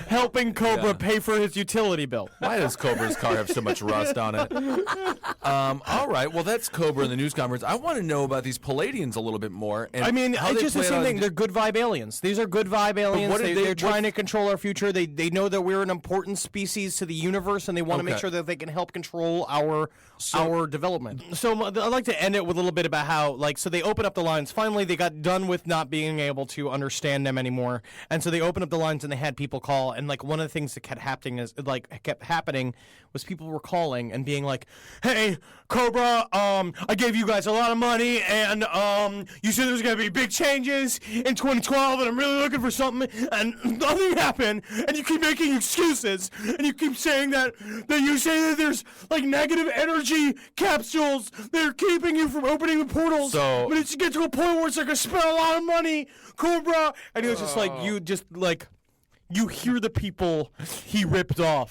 helping Cobra pay for his utility bill. Why does Cobra's car have so much rust on it? All right, well, that's Cobra in the news conference. I want to know about these Palladians a little bit more. And I mean, how it's they just the plan same on thing. They're good vibe aliens. These are good vibe aliens. They're trying to control our future. They know that we're an important species to the universe, and they want to make sure that they can help control our development. So I'd like to end it with a little bit about how, so they open up the lines. Finally, they got done with not being able to understand them anymore, and so they opened up the lines and they had people call. And one of the things that kept happening was people were calling and being like, "Hey, Cobra, I gave you guys a lot of money, and you said there's gonna be big changes in 2012, and I'm really looking for something, and nothing happened. And you keep making excuses, and you keep saying that you say that there's negative energy capsules that are keeping you from opening the portals. But it's get to a point where it's I spent a lot of money, Cobra." And he was just you hear the people he ripped off,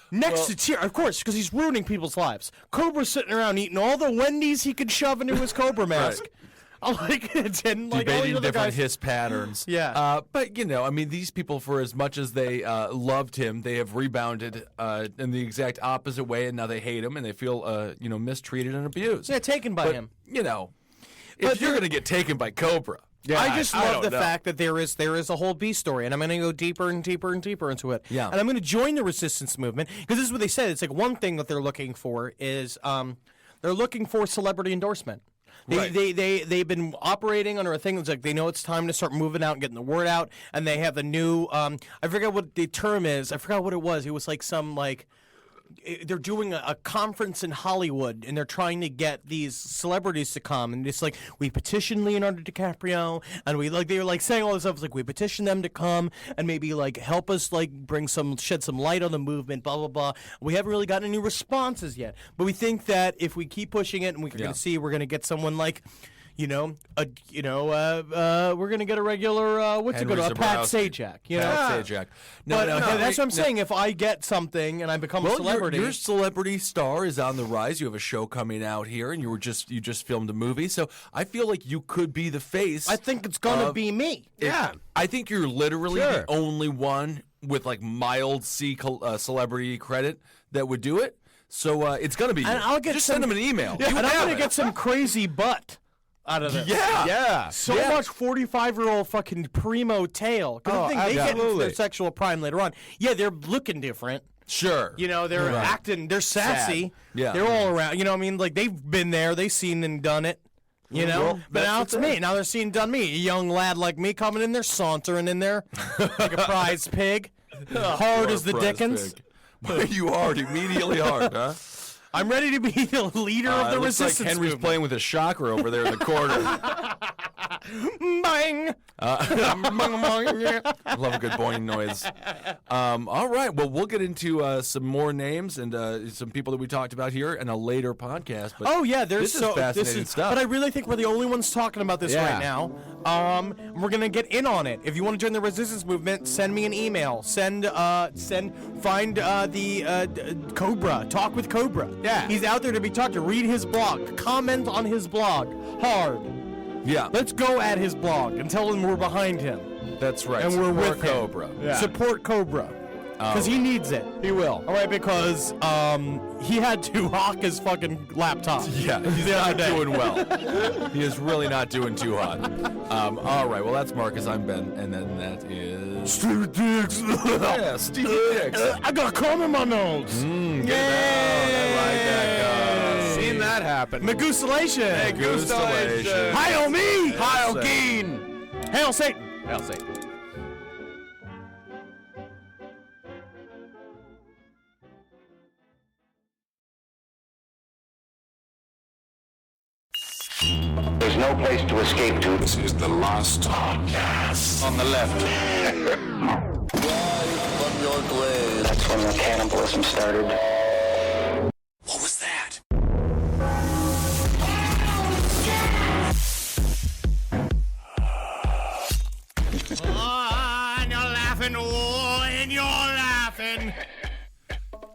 next to Tyr, of course, because he's ruining people's lives. Cobra's sitting around eating all the Wendy's he could shove into his Cobra mask. Right. Debating different hiss patterns. Yeah. But, these people, for as much as they loved him, they have rebounded in the exact opposite way, and now they hate him, and they feel, mistreated and abused. Yeah, taken by him. If you're going to get taken by Cobra... Yeah, I just love the fact that there is a whole B story, and I'm going to go deeper and deeper and deeper into it. Yeah. And I'm going to join the resistance movement, because this is what they said. It's one thing that they're looking for is they're looking for celebrity endorsement. They've been operating under a thing that's they know it's time to start moving out and getting the word out, and they have the new I forget what the term is. I forgot what it was. It was they're doing a conference in Hollywood, and they're trying to get these celebrities to come, and it's we petitioned Leonardo DiCaprio, and they were saying all this stuff. It's we petitioned them to come and maybe help us shed some light on the movement, blah blah blah. We haven't really gotten any responses yet, but we think that if we keep pushing it, and we're going to get someone we're going to get a regular, a Pat Sajak, Pat Sajak. That's what I'm saying. If I get something and I become a celebrity. Your celebrity star is on the rise. You have a show coming out here, and you just filmed a movie. So I feel like you could be the face. I think it's going to be me. Yeah. I think you're literally the only one with mild C celebrity credit that would do it. So it's going to be you. And I'll get send them an email. Yeah, and I'm going to get some crazy butt out of this. Yeah. So much 45-year-old fucking primo tail. The thing, they get into their sexual prime later on. Yeah, they're looking different. Sure. They're acting, they're sassy. Sad. Yeah. They're all around. They've been there, they've seen and done it. But now it's me. Now they're seeing done me. A young lad like me coming in there, sauntering in there like a prize pig. Hard as the Dickens. You hard, immediately hard, huh? I'm ready to be the leader of the resistance like Henry's movement. playing with a shocker over there in the corner. Bang! I love a good boing noise. All right, well, we'll get into some more names and some people that we talked about here in a later podcast. But there's fascinating stuff. But I really think we're the only ones talking about this right now. We're gonna get in on it. If you want to join the resistance movement, send me an email. Find the Cobra. Talk with Cobra. Yeah, he's out there to be talked to. Read his blog. Comment on his blog. Hard. Yeah. Let's go at his blog and tell him we're behind him. That's right. And we're with Cobra. Yeah. Support Cobra. Because he needs it. He will. All right, because he had to hawk his fucking laptop. Yeah, he's not doing well. He is really not doing too hot. All right, well, that's Marcus. I'm Ben, and then that is... Stevie Dix. Yeah, Stevie Dix. I got cum in my nose. Get it out. I like that. Seen that happen. Magoosalation. Hey, Goostalation. Hail me. Hail Geen. Hail Satan. Hail Satan. There's no place to escape to. This is the last podcast. On the left. From your grave. That's when the cannibalism started. What was that? Oh, and you're laughing. Oh, and you're laughing.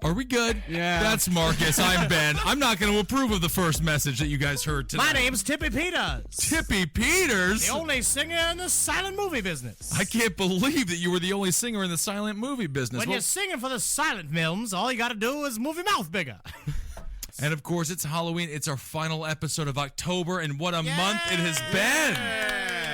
Are we good? Yeah. That's Marcus. I'm Ben. I'm not going to approve of the first message that you guys heard tonight. My name's Tippy Peters. Tippy Peters? The only singer in the silent movie business. I can't believe that you were the only singer in the silent movie business. When you're singing for the silent films, all you got to do is move your mouth bigger. And of course, it's Halloween. It's our final episode of October, and what a month it has been.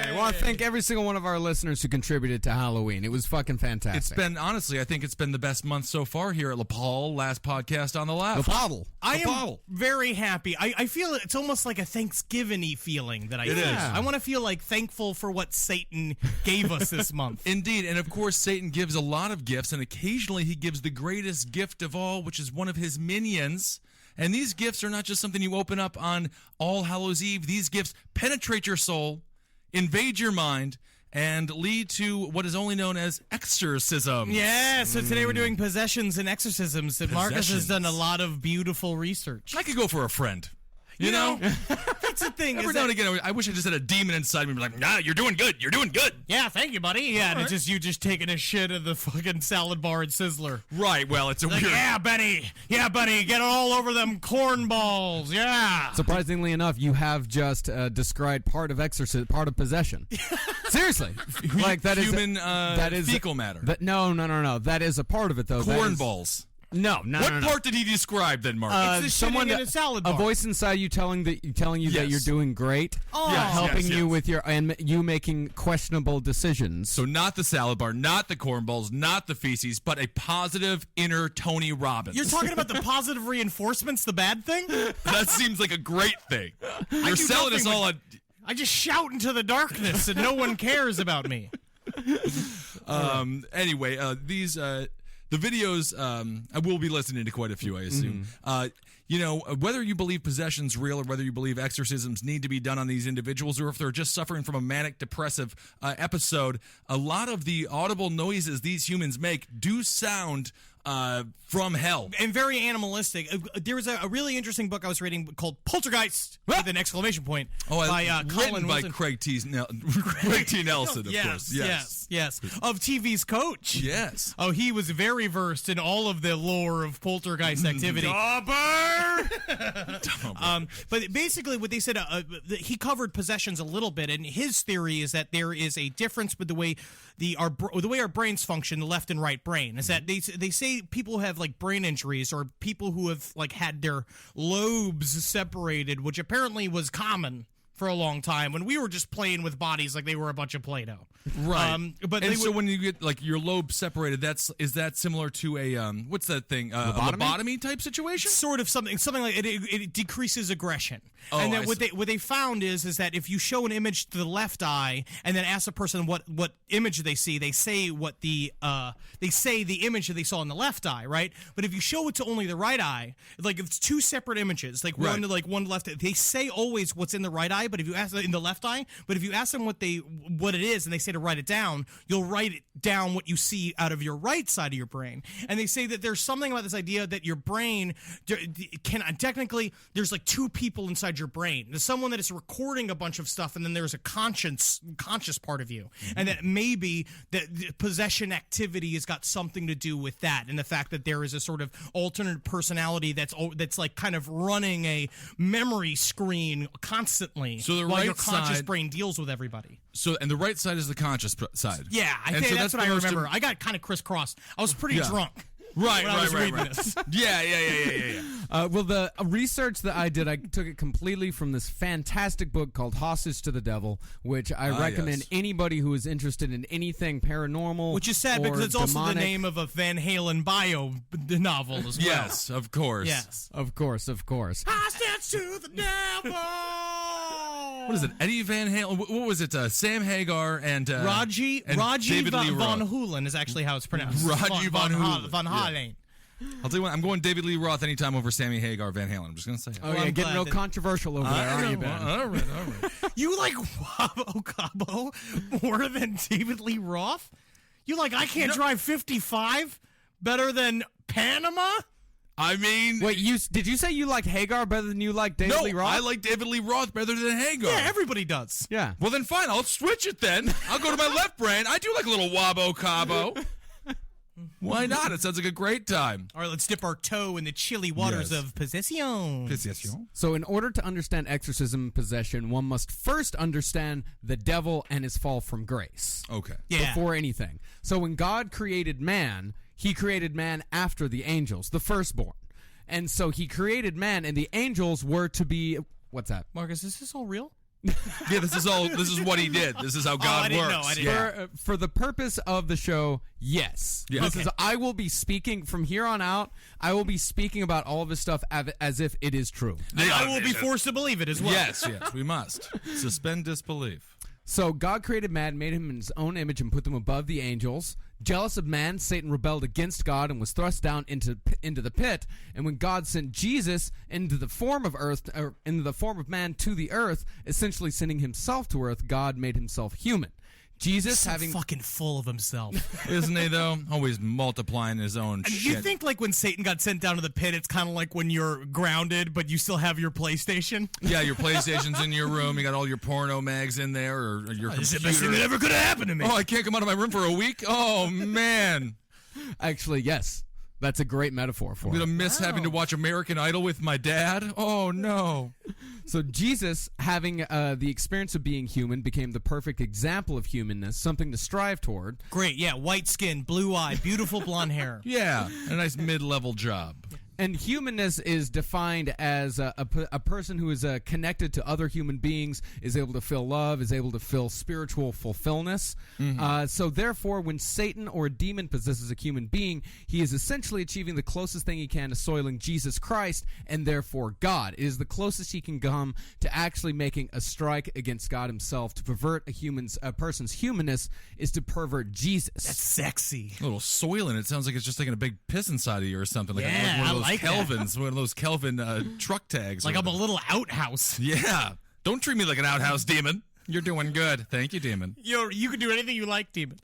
I want to thank every single one of our listeners who contributed to Halloween. It was fucking fantastic. It's been, honestly, I think it's been the best month so far here at LaPaul, last podcast on the left. LaPaul. I am very happy. I feel it's almost like a Thanksgiving-y feeling that I feel. is. I want to feel like thankful for what Satan gave us this month. Indeed, and of course, Satan gives a lot of gifts, and occasionally he gives the greatest gift of all, which is one of his minions. And these gifts are not just something you open up on All Hallows Eve. These gifts penetrate your soul, invade your mind, and lead to what is only known as exorcism. Yeah, so today we're doing possessions and exorcisms. And Marcus has done a lot of beautiful research. I could go for a friend. You know? That's the thing. Every now and again, I wish I just had a demon inside me and be like, nah, you're doing good. You're doing good. Yeah, thank you, buddy. Yeah, and it's just you just taking a shit at the fucking salad bar at Sizzler. Right, well, it's a Like, weird... yeah, Benny. Yeah, buddy. Get all over them corn balls. Yeah. Surprisingly enough, you have just described part of possession. Seriously, like that is Human that is fecal matter. No. That is a part of it, though. Corn balls. No. What part did he describe then, Mark? It's the shitting in a salad bar. A voice inside you telling you that you're doing great, helping you with you making questionable decisions. So not the salad bar, not the corn balls, not the feces, but a positive inner Tony Robbins. You're talking about the positive reinforcements, the bad thing? That seems like a great thing. You're selling us all on... I just shout into the darkness and no one cares about me. Anyway, these... the videos, I will be listening to quite a few, I assume. Whether you believe possession's real or whether you believe exorcisms need to be done on these individuals or if they're just suffering from a manic depressive episode, a lot of the audible noises these humans make do sound from hell. And very animalistic. There was a really interesting book I was reading called Poltergeist, with an exclamation point, by written Colin by Wilson. Craig T. Nelson, of course. Yes. Of TV's Coach. Yes. Oh, he was very versed in all of the lore of poltergeist activity. But basically, what they said, he covered possessions a little bit, and his theory is that there is a difference with the way our brains function, the left and right brain, is that they say people have like brain injuries or people who have like had their lobes separated, which apparently was common for a long time when we were just playing with bodies like they were a bunch of Play-Doh. Right. So when you get like your lobe separated, is that similar to a what's that thing? A lobotomy type situation? Sort of something like it decreases aggression. Oh, and then what they found is that if you show an image to the left eye and then ask a person what image they see, they say the image that they saw in the left eye, right? But if you show it to only the right eye, like if it's two separate images, like one left, they say always what's in the right eye, but if you ask in the left eye, but if you ask them what it is and they say to write it down, you'll write it down what you see out of your right side of your brain. And they say that there's something about this idea that your brain can technically, there's like two people inside your brain. There's someone that is recording a bunch of stuff, and then there's a conscious part of you. And that maybe the possession activity has got something to do with that, and the fact that there is a sort of alternate personality that's like kind of running a memory screen constantly, so the while right your conscious side, brain deals with everybody. So, and the right side is the conscious side. Yeah, I think that's what I remember. I got kind of crisscrossed. I was pretty drunk. Right. This. Yeah. Well, the research that I did, I took it completely from this fantastic book called Hostage to the Devil, which I recommend anybody who is interested in anything paranormal. Which is sad because it's also the name of a Van Halen bio novel as well. Yes, of course. Yes. Of course. Hostage to the devil! What is it? Eddie Van Halen? What was it? Sam Hagar and Raji David Lee Von Roth. Hoolen is actually how it's pronounced. Raji Von Hoolen. Von Halen. I'll tell you what, I'm going David Lee Roth anytime over Sammy Hagar Van Halen. I'm just going to say it. Oh, yeah, getting real controversial over there, aren't you, Ben? All right. You like Wabo Cabo more than David Lee Roth? You like I Can't Drive 55 better than Panama? I mean... Wait, did you say you like Hagar better than you like David Lee Roth? I like David Lee Roth better than Hagar. Yeah, everybody does. Yeah. Well, then fine. I'll switch it then. I'll go to my left brain. I do like a little Wabo Cabo. Why not? It sounds like a great time. All right, let's dip our toe in the chilly waters Yes. of possession. So in order to understand exorcism and possession, one must first understand the devil and his fall from grace. Okay. Yeah. Before anything. So when God created man, he created man after the angels, the firstborn. And so he created man, and the angels were to be... What's that? Marcus, is this all real? Yeah, this is what he did. This is how God I didn't works. know, I didn't Yeah. For the purpose of the show, yes. Yeah. This Okay. is, I will be speaking from here on out. I will be speaking about all of this stuff as if it is true. I will be forced to believe it as well. Yes, we must. Suspend disbelief. So God created man, made him in his own image, and put them above the angels. Jealous of man, Satan rebelled against God and was thrust down into the pit. And when God sent Jesus into the form of into the form of man to the earth, essentially sending himself to earth, God made himself human. Jesus So having fucking full of himself. Isn't he, though? Always multiplying his own Do shit. you think like when Satan got sent down to the pit, it's kind of like when you're grounded, but you still have your PlayStation? Yeah, your PlayStation's in your room. You got all your porno mags in there, or your This is the computer. best thing that ever could have happened to me. Oh, I can't come out of my room for a week? Oh, man. actually, yes, that's a great metaphor for I'm it. going to miss having to watch American Idol with my dad? Oh, no. So Jesus, having the experience of being human, became the perfect example of humanness, something to strive toward. Great, yeah, white skin, blue eye, beautiful blonde hair. Yeah, a nice mid-level job. And humanness is defined as a person who is connected to other human beings, is able to feel love, is able to feel spiritual fulfillment. So therefore, when Satan or a demon possesses a human being, he is essentially achieving the closest thing he can to soiling Jesus Christ and therefore God. It is the closest he can come to actually making a strike against God himself. To pervert a person's humanness is to pervert Jesus. That's sexy. A little soiling. It sounds like it's just taking a big piss inside of you or something. Like, Yeah, like one of I those like that. Kelvins, one of those Kelvin truck tags. Like or I'm a whatever. little outhouse. Yeah. Don't treat me like an outhouse demon. You're doing good. Thank you, demon. You can do anything you like, demon.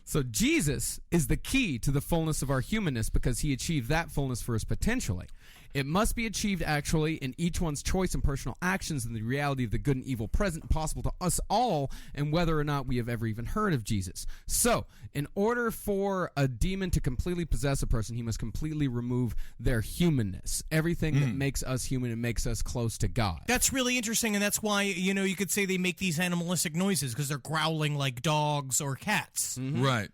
So Jesus is the key to the fullness of our humanness because he achieved that fullness for us potentially. It must be achieved actually in each one's choice and personal actions and the reality of the good and evil present and possible to us all and whether or not we have ever even heard of Jesus. So, in order for a demon to completely possess a person, he must completely remove their humanness. Everything that makes us human and makes us close to God. That's really interesting, and that's why, you could say they make these animalistic noises because they're growling like dogs or cats. Right.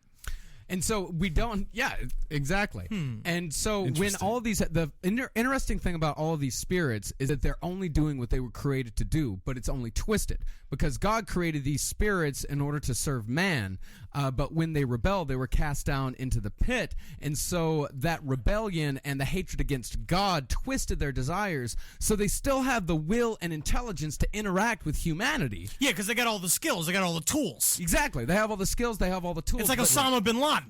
And so we don't, yeah, exactly. And so when all of these, the interesting thing about all of these spirits is that they're only doing what they were created to do, but it's only twisted because God created these spirits in order to serve man. But when they rebelled, they were cast down into the pit. And so that rebellion and the hatred against God twisted their desires. So they still have the will and intelligence to interact with humanity. Yeah, because they got all the skills, they got all the tools. Exactly. They have all the skills, they have all the tools. It's like but- Osama bin Laden.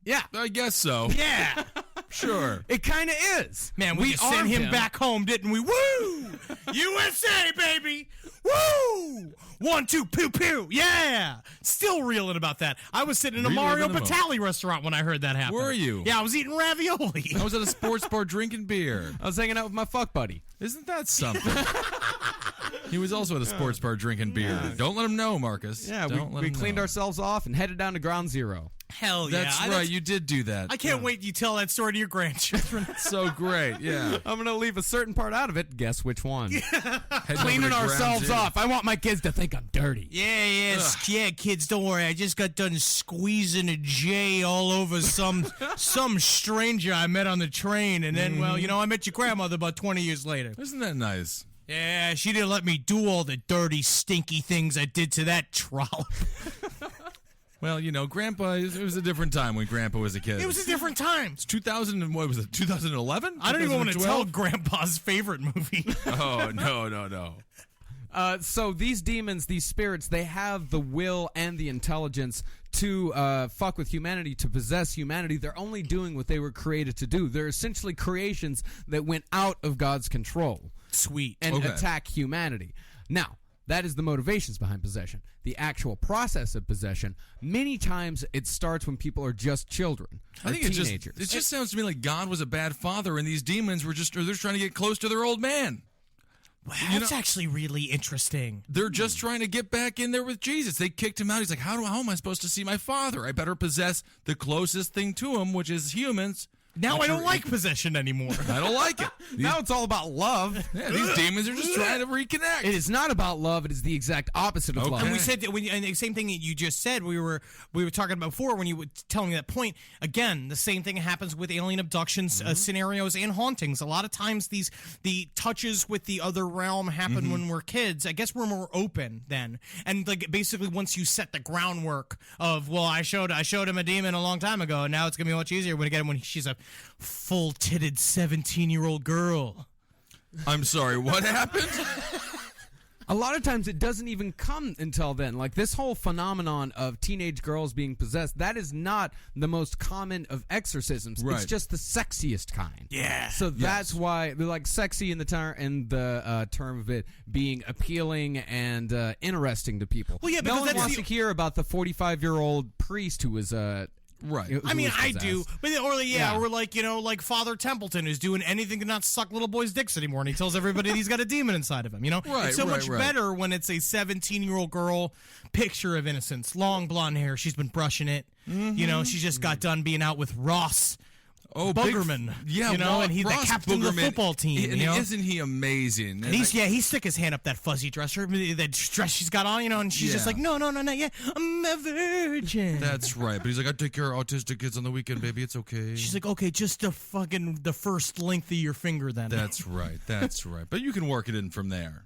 Yeah. I guess so. Yeah. Sure. It kind of is. Man, we just sent armed him back home, didn't we? Woo! USA, baby! Woo! 1, 2, pew, pew. Yeah! Still reeling about that. I was sitting in a Reliving Mario the moment. Batali restaurant when I heard that happen. Were you? Yeah, I was eating ravioli. I was at a sports bar drinking beer. I was hanging out with my fuck buddy. Isn't that something? He was also at a sports bar drinking beer. Don't let him know, Marcus. Yeah, Don't let we him cleaned know. ourselves off and headed down to Ground Zero. Hell yeah. That's right. You did do that. I can't wait you tell that story to your grandchildren. So great. Yeah. I'm going to leave a certain part out of it. Guess which one? Heading over Cleaning to Ground ourselves Zero. off. I want my kids to think I'm dirty. Yeah, kids, don't worry. I just got done squeezing a J all over some stranger I met on the train, and then, I met your grandmother about 20 years later. Isn't that nice? Yeah, she didn't let me do all the dirty, stinky things I did to that trollop. Well, Grandpa, it was a different time when Grandpa was a kid. It was a different time. It's 2000 and what was it? 2011? I don't even want to tell 2012? Grandpa's favorite movie. Oh, no. So these demons, these spirits, they have the will and the intelligence to fuck with humanity, to possess humanity. They're only doing what they were created to do. They're essentially creations that went out of God's control. Sweet. And Okay. attack humanity. Now, that is the motivations behind possession. The actual process of possession, many times it starts when people are just children or I think teenagers. it just sounds to me like God was a bad father and these demons they're just trying to get close to their old man. Wow, that's actually really interesting. They're just trying to get back in there with Jesus. They kicked him out. He's like, how am I supposed to see my Father? I better possess the closest thing to him, which is humans. Now I don't like possession anymore. I don't like it. Now it's all about love. Yeah, these demons are just trying to reconnect. It is not about love. It is the exact opposite of love. And we said that and the same thing that you just said. We were talking about before when you were telling me that point. Again, the same thing happens with alien abductions scenarios and hauntings. A lot of times the touches with the other realm happen when we're kids. I guess we're more open then, and like basically once you set the groundwork of I showed him a demon a long time ago, and now it's gonna be much easier when she's a full-titted 17-year-old girl. I'm sorry, what happened? A lot of times it doesn't even come until then. Like this whole phenomenon of teenage girls being possessed, that is not the most common of exorcisms. Right. It's just the sexiest kind. Yeah. So that's why they're like sexy in the term of it being appealing and interesting to people. Well, yeah, no because one that's wants to hear about the 45-year-old priest who was Right. who I mean, was I possessed. do, but or like like Father Templeton who's doing anything to not suck little boys' dicks anymore, and he tells everybody he's got a demon inside of him. Right, it's so much right. better when it's a 17-year-old girl, picture of innocence, long blonde hair. She's been brushing it. She's just got done being out with Ross. Boogerman, and he's the Ross captain of the Boogerman, football team. Isn't he amazing? And he stick his hand up that fuzzy dress she's got on, and she's just like, no, yeah, I'm a virgin. That's right, but he's like, I take care of autistic kids on the weekend, baby. It's okay. She's like, okay, just the first length of your finger, then. That's right. But you can work it in from there.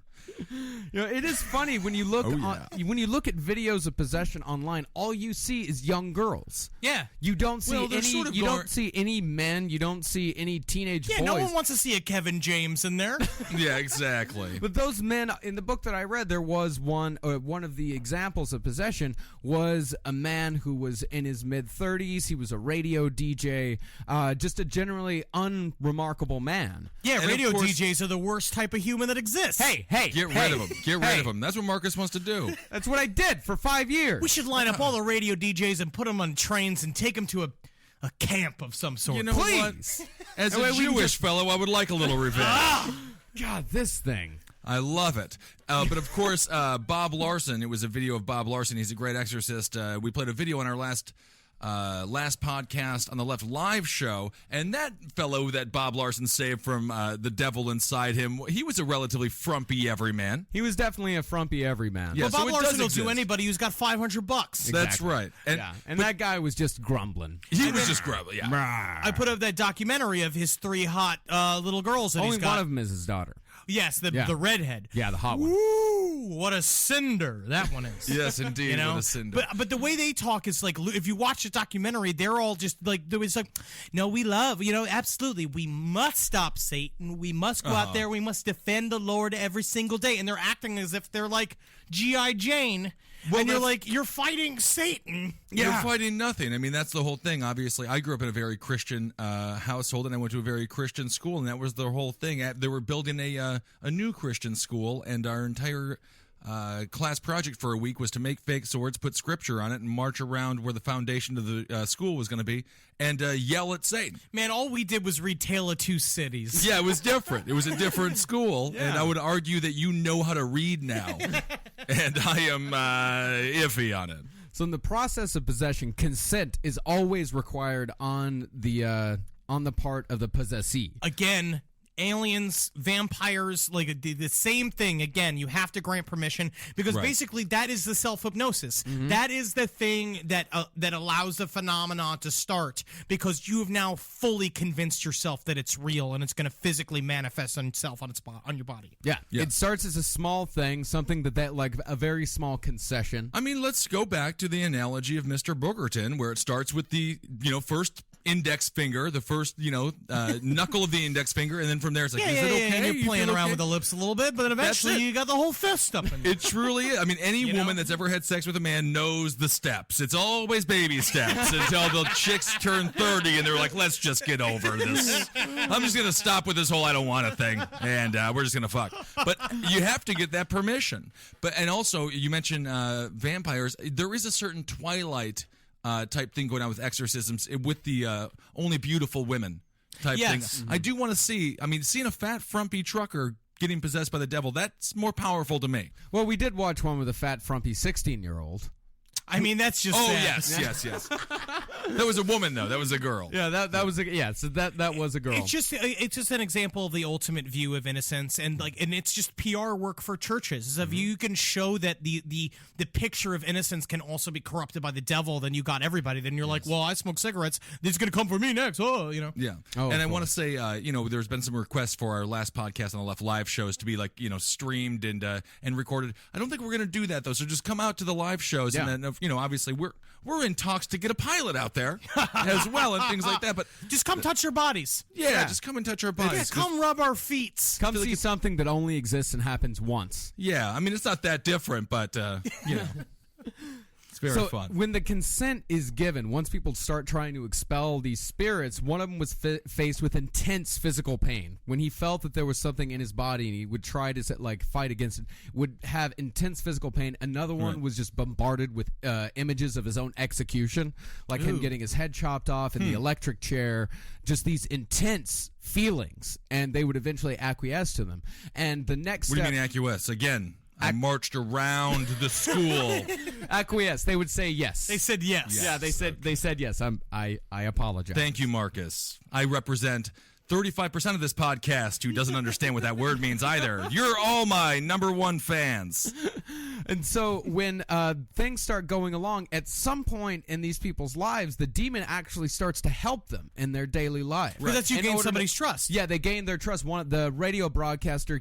It is funny when you look when you look at videos of possession online. All you see is young girls. Yeah, you don't see Well, they're any. sort of You don't see any men. You don't see any teenage boys. no one wants to see a Kevin James in there. Yeah, exactly. But those men in the book that I read, there was one of the examples of possession was a man who was in his mid-30s. He was a radio DJ, just a generally unremarkable man. Yeah, And radio of course- DJs are the worst type of human that exists. Hey, Get rid of him. Get rid of him. That's what Marcus wants to do. that's what I did for 5 years. We should line up all the radio DJs and put them on trains and take them to a camp of some sort. You know Please. what? As That way a we can Jewish just- fellow, I would like a little revenge. God, this thing. I love it. But of course, Bob Larson, it was a video of Bob Larson. He's a great exorcist. We played a video on our last podcast on the Left Live show, and that fellow that Bob Larson saved from the devil inside him, he was a relatively frumpy everyman. He was definitely a frumpy everyman. Yeah, Well, so Bob it Larson does will do exist. anybody who's got $500. That's right. And And that guy was just grumbling. he was just grubbing. Yeah. I put up that documentary of his 3 hot little girls that Only he's got. one of them is his daughter. Yes, the Yeah. redhead. Yeah, the hot one. Woo! What a cinder that one is. Yes, indeed. You know, What a cinder. but the way they talk is like, if you watch the documentary, they're all just like, it's like, no, we love, absolutely, we must stop Satan. We must go out there. We must defend the Lord every single day. And they're acting as if they're like G.I. Jane. Well, and you're that's- like, you're fighting Satan. You're fighting nothing. I mean, that's the whole thing. Obviously, I grew up in a very Christian household, and I went to a very Christian school, and that was the whole thing. They were building a new Christian school, and our entire class project for a week was to make fake swords, put scripture on it, and march around where the foundation of the school was going to be, and yell at Satan. Man, all we did was read Tale of Two Cities. Yeah, it was different. It was a different school, and I would argue that you know how to read now, and I am iffy on it. So in the process of possession, consent is always required on the part of the possessee. Again, aliens, vampires, like the same thing. Again, you have to grant permission because basically that is the self-hypnosis. That is the thing that allows the phenomenon to start because you have now fully convinced yourself that it's real and it's going to physically manifest on itself on your body. Yeah. It starts as a small thing, something that like a very small concession. I mean, let's go back to the analogy of Mr. Boogerton, where it starts with the, first index finger, the first, knuckle of the index finger, and then from there it's like, is it okay? And You you're playing feel around okay? with the lips a little bit, but then eventually it. you got the whole fist up in there. It truly is. I mean, any You know? woman that's ever had sex with a man knows the steps. It's always baby steps until the chicks turn 30 and they're like, let's just get over this. I'm just going to stop with this whole I don't want a thing, and we're just going to fuck. But you have to get that permission. And also, you mentioned vampires. There is a certain Twilight type thing going on with exorcisms with the only beautiful women type Yes. thing. I do want to see, seeing a fat, frumpy trucker getting possessed by the devil. That's more powerful to me. Well, we did watch one with a fat, frumpy 16-year-old. I mean, that's just sad. Yes. That was a woman, though. That was a girl. Yeah, that was so that was a girl. It's just an example of the ultimate view of innocence, and it's just PR work for churches. If you can show that the picture of innocence can also be corrupted by the devil, then you got everybody. Then you're like, well, I smoke cigarettes. This is gonna come for me next. Oh, Yeah. Oh, and I want to say, there's been some requests for our last podcast on the left live shows to be streamed and recorded. I don't think we're gonna do that though. So just come out to the live shows, and then obviously we're in talks to get a pilot out there as well and things like that. But just come touch your bodies. Yeah, just come and touch our bodies. Yeah, come rub our feet. Come see something that only exists and happens once. Yeah, I mean it's not that different, but it's very fun. When the consent is given, once people start trying to expel these spirits, one of them was faced with intense physical pain. When he felt that there was something in his body and he would try to fight against it, would have intense physical pain. Another one was just bombarded with images of his own execution, like him getting his head chopped off in the electric chair, just these intense feelings, and they would eventually acquiesce to them. And the next What do step, you mean acquiesce? Again, I marched around the school. acquiesce. They would say yes. They said yes. Yeah, they said yes. I apologize. Thank you, Marcus. I represent 35% of this podcast who doesn't understand what that word means either. You're all my number one fans. And so when things start going along, at some point in these people's lives, the demon actually starts to help them in their daily life. Because that's you gain somebody's trust. Yeah, they gain their trust. The radio broadcaster,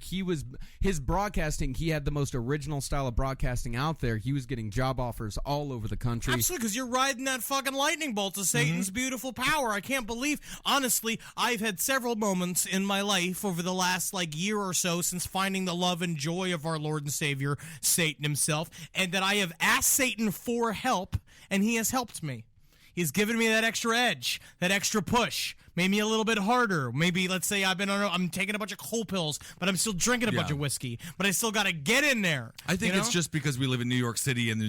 his broadcasting, he had the most original style of broadcasting out there. He was getting job offers all over the country. Absolutely, because you're riding that fucking lightning bolt of Satan's beautiful power. I can't believe, honestly, I've had several moments in my life over the last year or so since finding the love and joy of our Lord and Savior, Satan himself, and that I have asked Satan for help, and he has helped me. He's given me that extra edge, that extra push, made me a little bit harder. Maybe, let's say I'm taking a bunch of cold pills, but I'm still drinking a bunch of whiskey, but I still got to get in there. I think it's just because we live in New York City and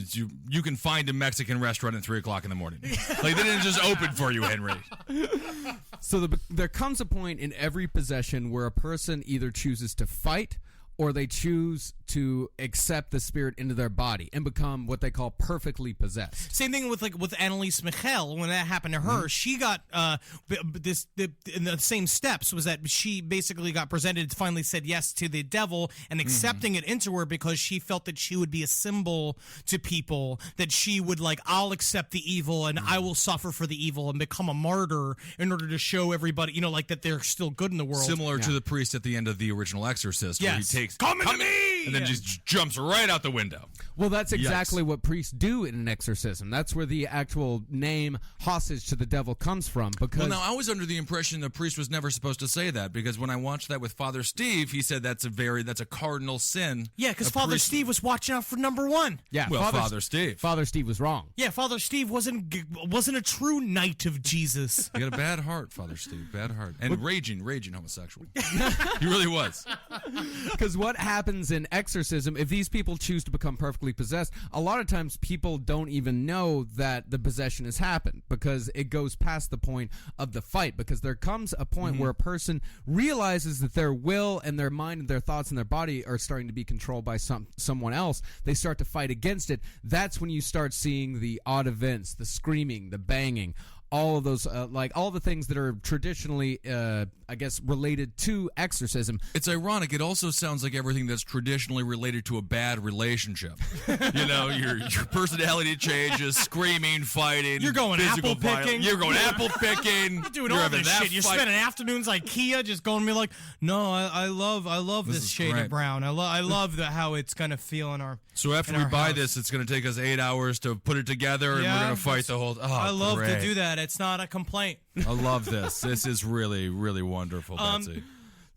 you can find a Mexican restaurant at 3 o'clock in the morning. They didn't just open for you, Henry. So there comes a point in every possession where a person either chooses to fight or they choose to accept the spirit into their body and become what they call perfectly possessed. Same thing with Annalise Michel. When that happened to her, she got in the same steps was that she basically got presented, finally said yes to the devil and accepting it into her because she felt that she would be a symbol to people, that she would I'll accept the evil and I will suffer for the evil and become a martyr in order to show everybody, that they're still good in the world. Similar to the priest at the end of The Original Exorcist, where he takes, come to me! And then just jumps right out the window. Well, that's exactly what priests do in an exorcism. That's where the actual name hostage to the devil comes from. Because Well, now, I was under the impression the priest was never supposed to say that, because when I watched that with Father Steve, he said that's a cardinal sin. Yeah, because Father Steve was watching out for number one. Yeah, Well, Father Steve. Father Steve was wrong. Yeah, Father Steve wasn't a true knight of Jesus. He got a bad heart, Father Steve. Bad heart. And raging homosexual. He really was. Because what happens in exorcism, if these people choose to become perfectly possessed, a lot of times people don't even know that the possession has happened because it goes past the point of the fight. Because there comes a point where a person realizes that their will and their mind and their thoughts and their body are starting to be controlled by someone else. They start to fight against it. That's when you start seeing the odd events, the screaming, the banging, all of those, all the things that are traditionally, related to exorcism. It's ironic. It also sounds like everything that's traditionally related to a bad relationship. Your personality changes, screaming, fighting. You're going physical apple picking. Violence. You're going apple picking. You're doing all this shit. You're spending afternoons IKEA just going to be like, no, I love this shade great. of brown. I love how it's going to feel in our. So after in we our buy house. this, it's going to take us 8 hours to put it together, and we're going to fight the whole. Oh, I love great. to do that. It's not a complaint. I love this. This is really, really wonderful, Betsy.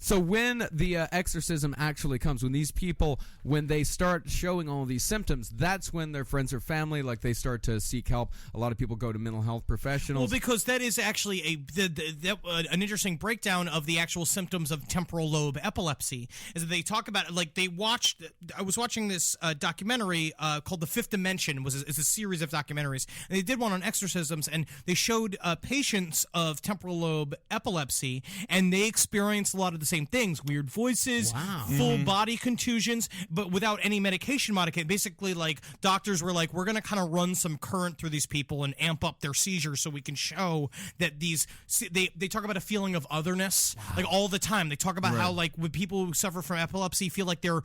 So when the exorcism actually comes, when these people, when they start showing all these symptoms, that's when their friends or family, they start to seek help. A lot of people go to mental health professionals. Well, because that is actually an interesting breakdown of the actual symptoms of temporal lobe epilepsy. Is that they talk about I was watching this documentary called The Fifth Dimension. It's a series of documentaries, and they did one on exorcisms, and they showed patients of temporal lobe epilepsy, and they experienced a lot of the same things: weird voices, full body contusions, but without any medication modification. Basically, like doctors were like, we're going to kind of run some current through these people and amp up their seizures so we can show that they talk about a feeling of otherness like all the time. They talk about how like with people who suffer from epilepsy feel like they're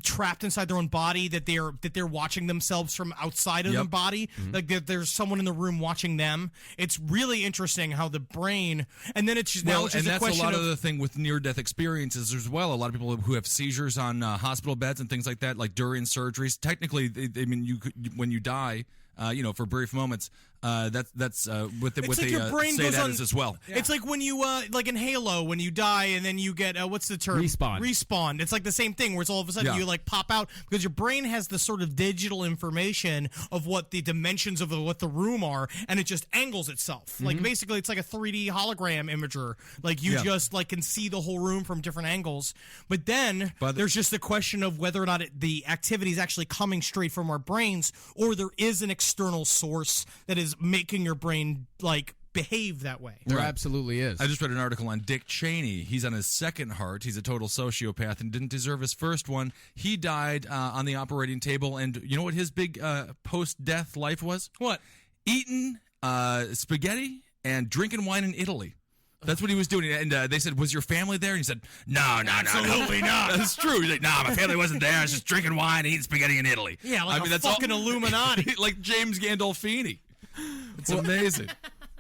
trapped inside their own body, that they're watching themselves from outside of their body, like there's someone in the room watching them. It's really interesting how the brain, and then it's just now it's just and a that's question a lot of the thing with near-death experiences as well. A lot of people who have seizures on hospital beds and things like that, like during surgeries. Technically, I mean, when you die, for brief moments. That's with the like your brain say goes that on, as well. It's like when you like in Halo when you die and then you get what's the term? Respawn. It's like the same thing where it's all of a sudden you like pop out because your brain has the sort of digital information of what the dimensions of what the room are, and it just angles itself. Like basically it's like a 3D hologram imager. Like you just like can see the whole room from different angles. But then there's just the question of whether or not the activity is actually coming straight from our brains or there is an external source that is making your brain like behave that way. There absolutely is. I just read an article on Dick Cheney. He's on his second heart. He's a total sociopath and didn't deserve his first one. He died on the operating table, and you know what his big post-death life was? What? Eating spaghetti and drinking wine in Italy. That's what he was doing. And they said, was your family there? And he said, no. Absolutely not. That's true. He's like, no, my family wasn't there. I was just drinking wine and eating spaghetti in Italy. Yeah, like that's fucking Illuminati. Like James Gandolfini. It's amazing.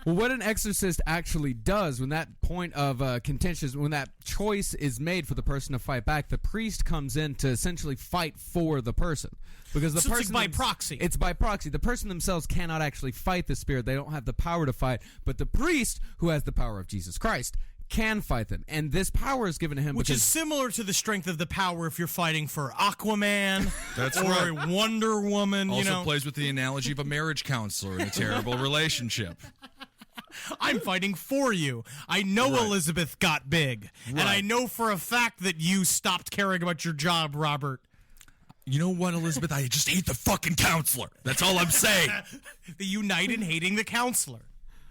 Well, what an exorcist actually does when that point of contention, when that choice is made for the person to fight back, the priest comes in to essentially fight for the person. Because the person it's by proxy. It's by proxy. The person themselves cannot actually fight the spirit. They don't have the power to fight. But the priest, who has the power of Jesus Christ, can fight them. And this power is given to him which is similar to the strength of the power if you're fighting for Aquaman or Wonder Woman. Also plays with the analogy of a marriage counselor in a terrible relationship. I'm fighting for you. I know Elizabeth got big. And I know for a fact that you stopped caring about your job, Robert. You know what, Elizabeth? I just hate the fucking counselor. That's all I'm saying. They unite in hating the counselor.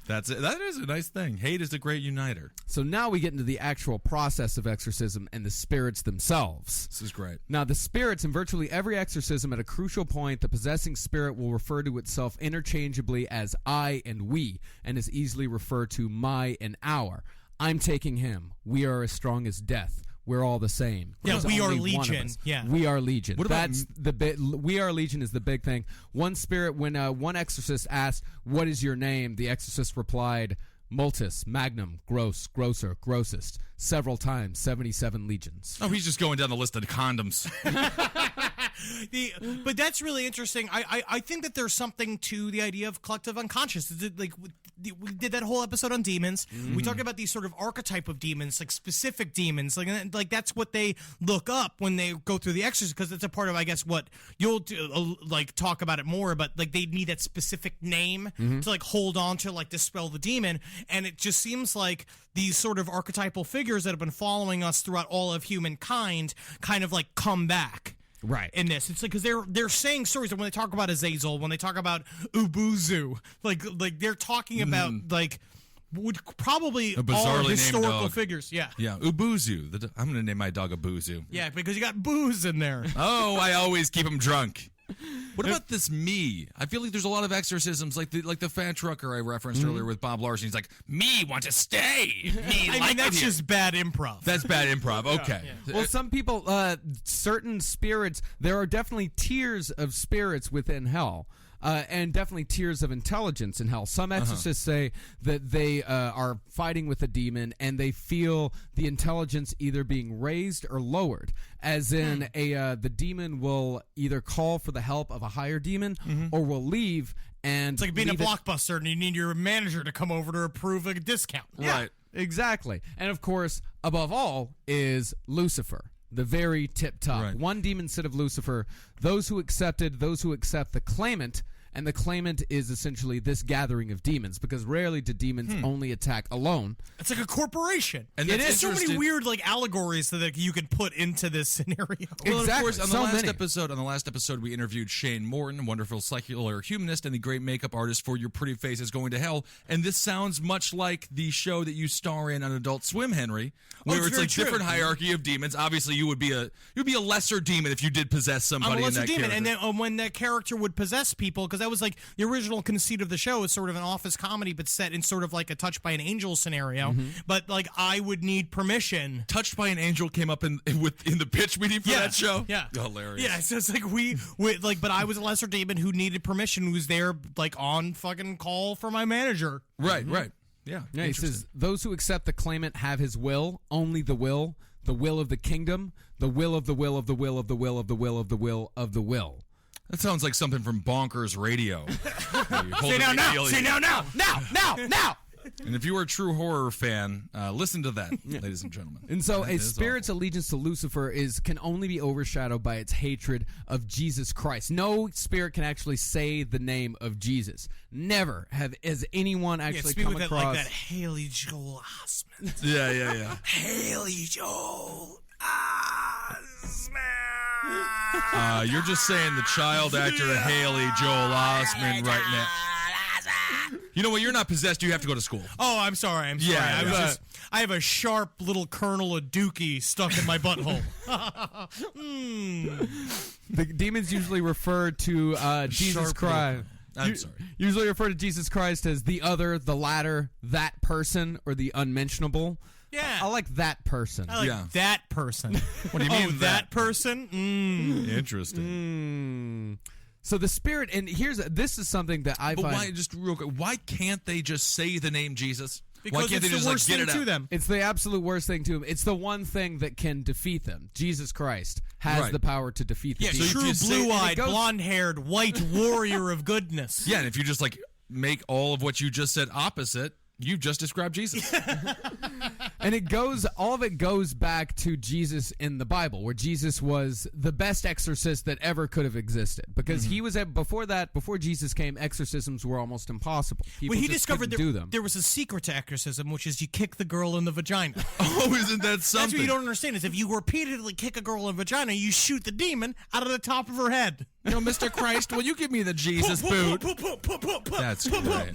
That's it. That is a nice thing. Hate is a great uniter. So now we get into the actual process of exorcism and the spirits themselves. This is great. Now, the spirits in virtually every exorcism, at a crucial point, the possessing spirit will refer to itself interchangeably as I and we, and is easily referred to my and our. I'm taking him. We are as strong as death. We're all the same. Yeah, There's we are only one of legion. us. Yeah. We are legion. What about That's we are legion is the big thing. One spirit, when one exorcist asked, "What is your name?" the exorcist replied, "Multus, Magnum, Gross, Grosser, Grossest," several times, 77 legions. Oh, he's just going down the list of condoms. But that's really interesting. I think that there's something to the idea of collective unconscious. Like we did that whole episode on demons. We talked about these sort of archetype of demons, like specific demons. Like that's what they look up when they go through the exorcism, because it's a part of, I guess, what you'll do, like talk about it more. But like they need that specific name to like hold on to, like dispel the demon. And it just seems like these sort of archetypal figures that have been following us throughout all of humankind kind of like come back. Right. In this, it's like because they're saying stories, and when they talk about Azazel, when they talk about Ubuzu, like they're talking about like would probably A all bizarrely historical named dog. figures. Yeah. Yeah, Ubuzu. I'm going to name my dog Ubuzu. Yeah, because you got booze in there. Oh, I always keep him drunk. What about this me? I feel like there's a lot of exorcisms, like the fan trucker I referenced earlier with Bob Larson. He's like, me want to stay. Me I like mean, that's it here. just bad improv. That's bad improv. Okay. Well, some people, certain spirits, there are definitely tiers of spirits within hell. And definitely tiers of intelligence in hell. Some exorcists say that they are fighting with a demon and they feel the intelligence either being raised or lowered. As in, the demon will either call for the help of a higher demon or will leave and It's like being a leave it- Blockbuster and you need your manager to come over to approve a discount. Right. Exactly. And of course, above all is Lucifer, the very tip top. Right. One demon said of Lucifer, those who accept the claimant and the claimant is essentially this gathering of demons, because rarely do demons only attack alone. It's like a corporation. And It that's is so many interesting. weird like allegories that you could put into this scenario. Well, and of Exactly. course, on So the last episode, we interviewed Shane Morton, wonderful secular humanist and the great makeup artist for Your Pretty Face is Going to Hell. And this sounds much like the show that you star in on Adult Swim, Henry, where it's it's very like true. different hierarchy of demons. Obviously, you'd be a lesser demon if you did possess somebody I'm a in lesser that demon, character. and then when that character would possess people, because that was like the original conceit of the show, is sort of an office comedy, but set in sort of like a Touched by an Angel scenario. But like I would need permission. Touched by an Angel came up in the pitch meeting for that show. Yeah, Hilarious. Yeah, so it's like we like, but I was a lesser demon who needed permission, who was there like on fucking call for my manager. Right. Yeah. Yeah, he says, those who accept the claimant have his will, only the will of the kingdom, the will of the will of the will of the will of the will of the will of the will. That sounds like something from Bonkers Radio. Say now. And if you were a true horror fan, listen to that, ladies and gentlemen. And so That a is spirit's allegiance to Lucifer can only be overshadowed by its hatred of Jesus Christ. No spirit can actually say the name of Jesus. Never has anyone actually Speak come with across. that, like that Haley Joel Osment. awful. Yeah. Haley Joel Osment. You're just saying the child actor Haley Joel Osment right now. You know what? You're not possessed. You have to go to school. Oh, I'm sorry. Yeah, I have a sharp little kernel of dookie stuck in my butthole. The demons usually refer to Jesus Sharp Christ. little- I'm sorry. Usually refer to Jesus Christ as the other, the latter, that person, or the unmentionable. Yeah. I like that person. I like Yeah. that person. What do you mean Oh, that person? Interesting. So the spirit, and this is something that I But find. why? Just real quick. Why can't they just say the name Jesus? Because why can't it's they just the worst get thing it to out? them. It's the absolute worst thing to him. It's the one thing that can defeat them. Jesus Christ has Right. the power to defeat the Yeah, demons. if true you say- blue-eyed, and it goes- blonde-haired, white warrior of goodness. Yeah, and if you just like make all of what you just said opposite, you've just described Jesus. And all of it goes back to Jesus in the Bible, where Jesus was the best exorcist that ever could have existed. Because he was before Jesus came, exorcisms were almost impossible. People Well, he just discovered couldn't do them. there was a secret to exorcism, which is you kick the girl in the vagina. Oh, isn't that That's something? what you don't understand, is if you repeatedly kick a girl in the vagina, you shoot the demon out of the top of her head. Mr. Christ, will you give me the Jesus boot? That's great.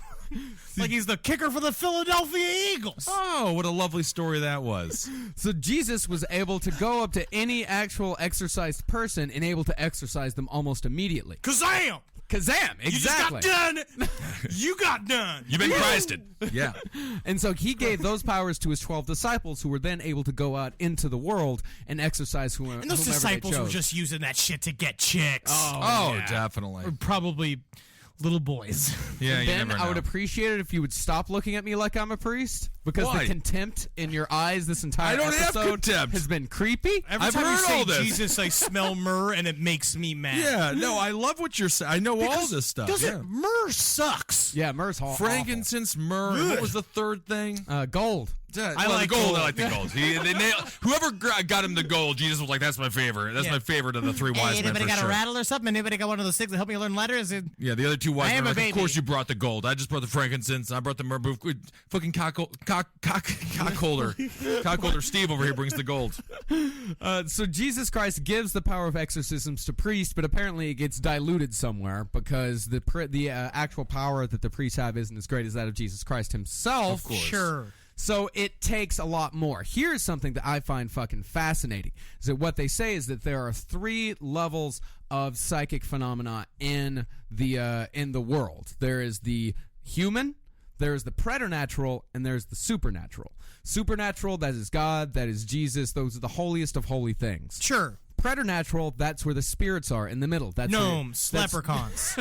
Like he's the kicker for the Philadelphia Eagles. Oh, what a lovely story that was. So Jesus was able to go up to any actual exorcised person and able to exorcise them almost immediately. Kazam! Kazam! Exactly. You just got done. You got done. You've been Christed. Yeah. And so he gave those powers to his 12 disciples, who were then able to go out into the world and exorcise whomever And those they disciples were chose. just using that shit to get chicks. Oh, definitely. Probably little boys. Yeah, you Ben, never know. I would appreciate it if you would stop looking at me like I'm a priest, because Why? the contempt in your eyes this entire I don't have episode contempt. has been creepy. Every I've time you heard say all this. Jesus, I smell myrrh, and it makes me mad. Yeah, no, I love what you're saying. I know all this stuff. Doesn't myrrh sucks? Yeah, myrrh's awful. Frankincense, myrrh. What was the third thing? Gold. I like the gold. gold. I like the gold. Whoever got him the gold, Jesus was like, "That's my favorite. That's my favorite of the three wise men anybody for got sure." a rattle or something? Anybody got one of those things that help me learn letters? Yeah, the other two wise I men. am Were a like, baby. Of course, you brought the gold. I just brought the frankincense. I brought the myrrh. Fucking cockholder Steve over here brings the gold. So Jesus Christ gives the power of exorcisms to priests, but apparently it gets diluted somewhere because the actual power that the priests have isn't as great as that of Jesus Christ himself. Of course. Sure. So it takes a lot more. Here's something that I find fucking fascinating: is that what they say is that there are 3 levels of psychic phenomena in the world. There is the human, there is the preternatural, and there's the supernatural. Supernatural, that is God, that is Jesus. Those are the holiest of holy things. Sure. Preternatural, that's where the spirits are in the middle. That's Gnomes, where, leprechauns.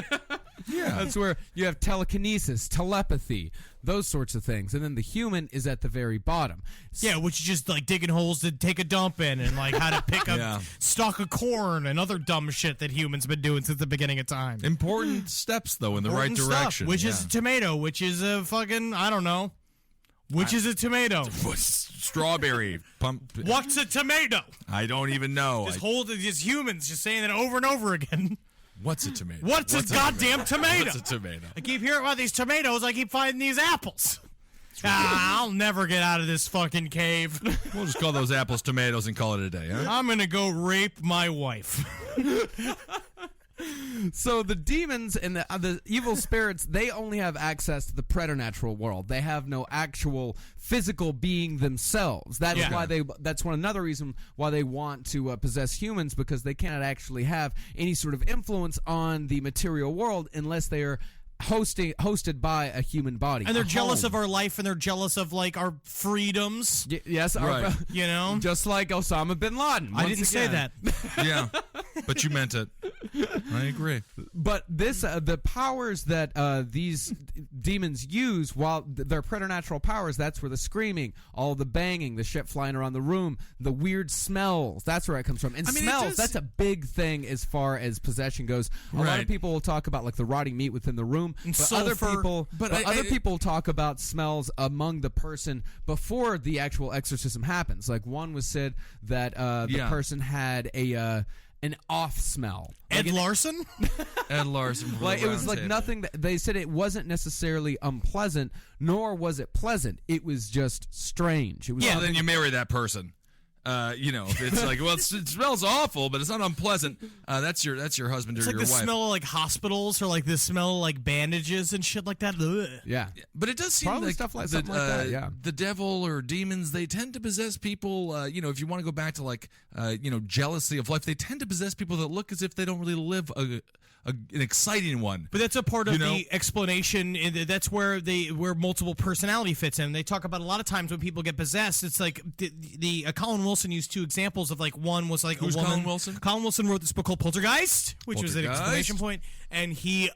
that's where you have telekinesis, telepathy, those sorts of things. And then the human is at the very bottom. Yeah, which is just like digging holes to take a dump in, and like how to pick up Yeah. stalk of corn and other dumb shit that humans been doing since the beginning of time. Important steps, though, in the right Important stuff, direction. which is a tomato, which is a fucking, I don't know. Which is a tomato? strawberry pump. What's a tomato? I don't even know. Just humans just saying it over and over again. What's a tomato? What's a goddamn tomato? What's a tomato? I keep hearing about these tomatoes. I keep finding these apples. I'll never get out of this fucking cave. We'll just call those apples tomatoes and call it a day, huh? I'm gonna go rape my wife. So the demons and the evil spirits, they only have access to the preternatural world. They have no actual physical being themselves. That's why that's another reason why they want to possess humans, because they cannot actually have any sort of influence on the material world unless they are hosted by a human body. And they're jealous of our life, and they're jealous of like our freedoms. Yes, Right. You know, just like Osama bin Laden. I didn't say that. Yeah, but you meant it. I agree. But this, the powers that these demons use, while their preternatural powers, that's where the screaming, all the banging, the shit flying around the room, the weird smells, that's where it comes from. And smells, that's a big thing as far as possession goes. A lot of people will talk about like the rotting meat within the room, but other people talk about smells among the person before the actual exorcism happens. Like one was said that the person had an off smell. Ed Larson? Ed Larson. Like it was like nothing. They said it wasn't necessarily unpleasant, nor was it pleasant. It was just strange. It was then you marry that person. If it's like, well, it smells awful, but it's not unpleasant. That's your husband or It's like your the wife. smell of like hospitals, or like the smell of like bandages and shit like that. Ugh. Yeah. But it does seem Probably like stuff like something like that, yeah. The devil or demons, they tend to possess people. If you want to go back to like, jealousy of life, they tend to possess people that look as if they don't really live an exciting one. But that's a part of the explanation. That's where where multiple personality fits in. They talk about a lot of times when people get possessed. It's like the Colin Wilson used two examples of like one was like Who's a woman. Colin Wilson? Colin Wilson wrote this book called Poltergeist, which was an exclamation point, and he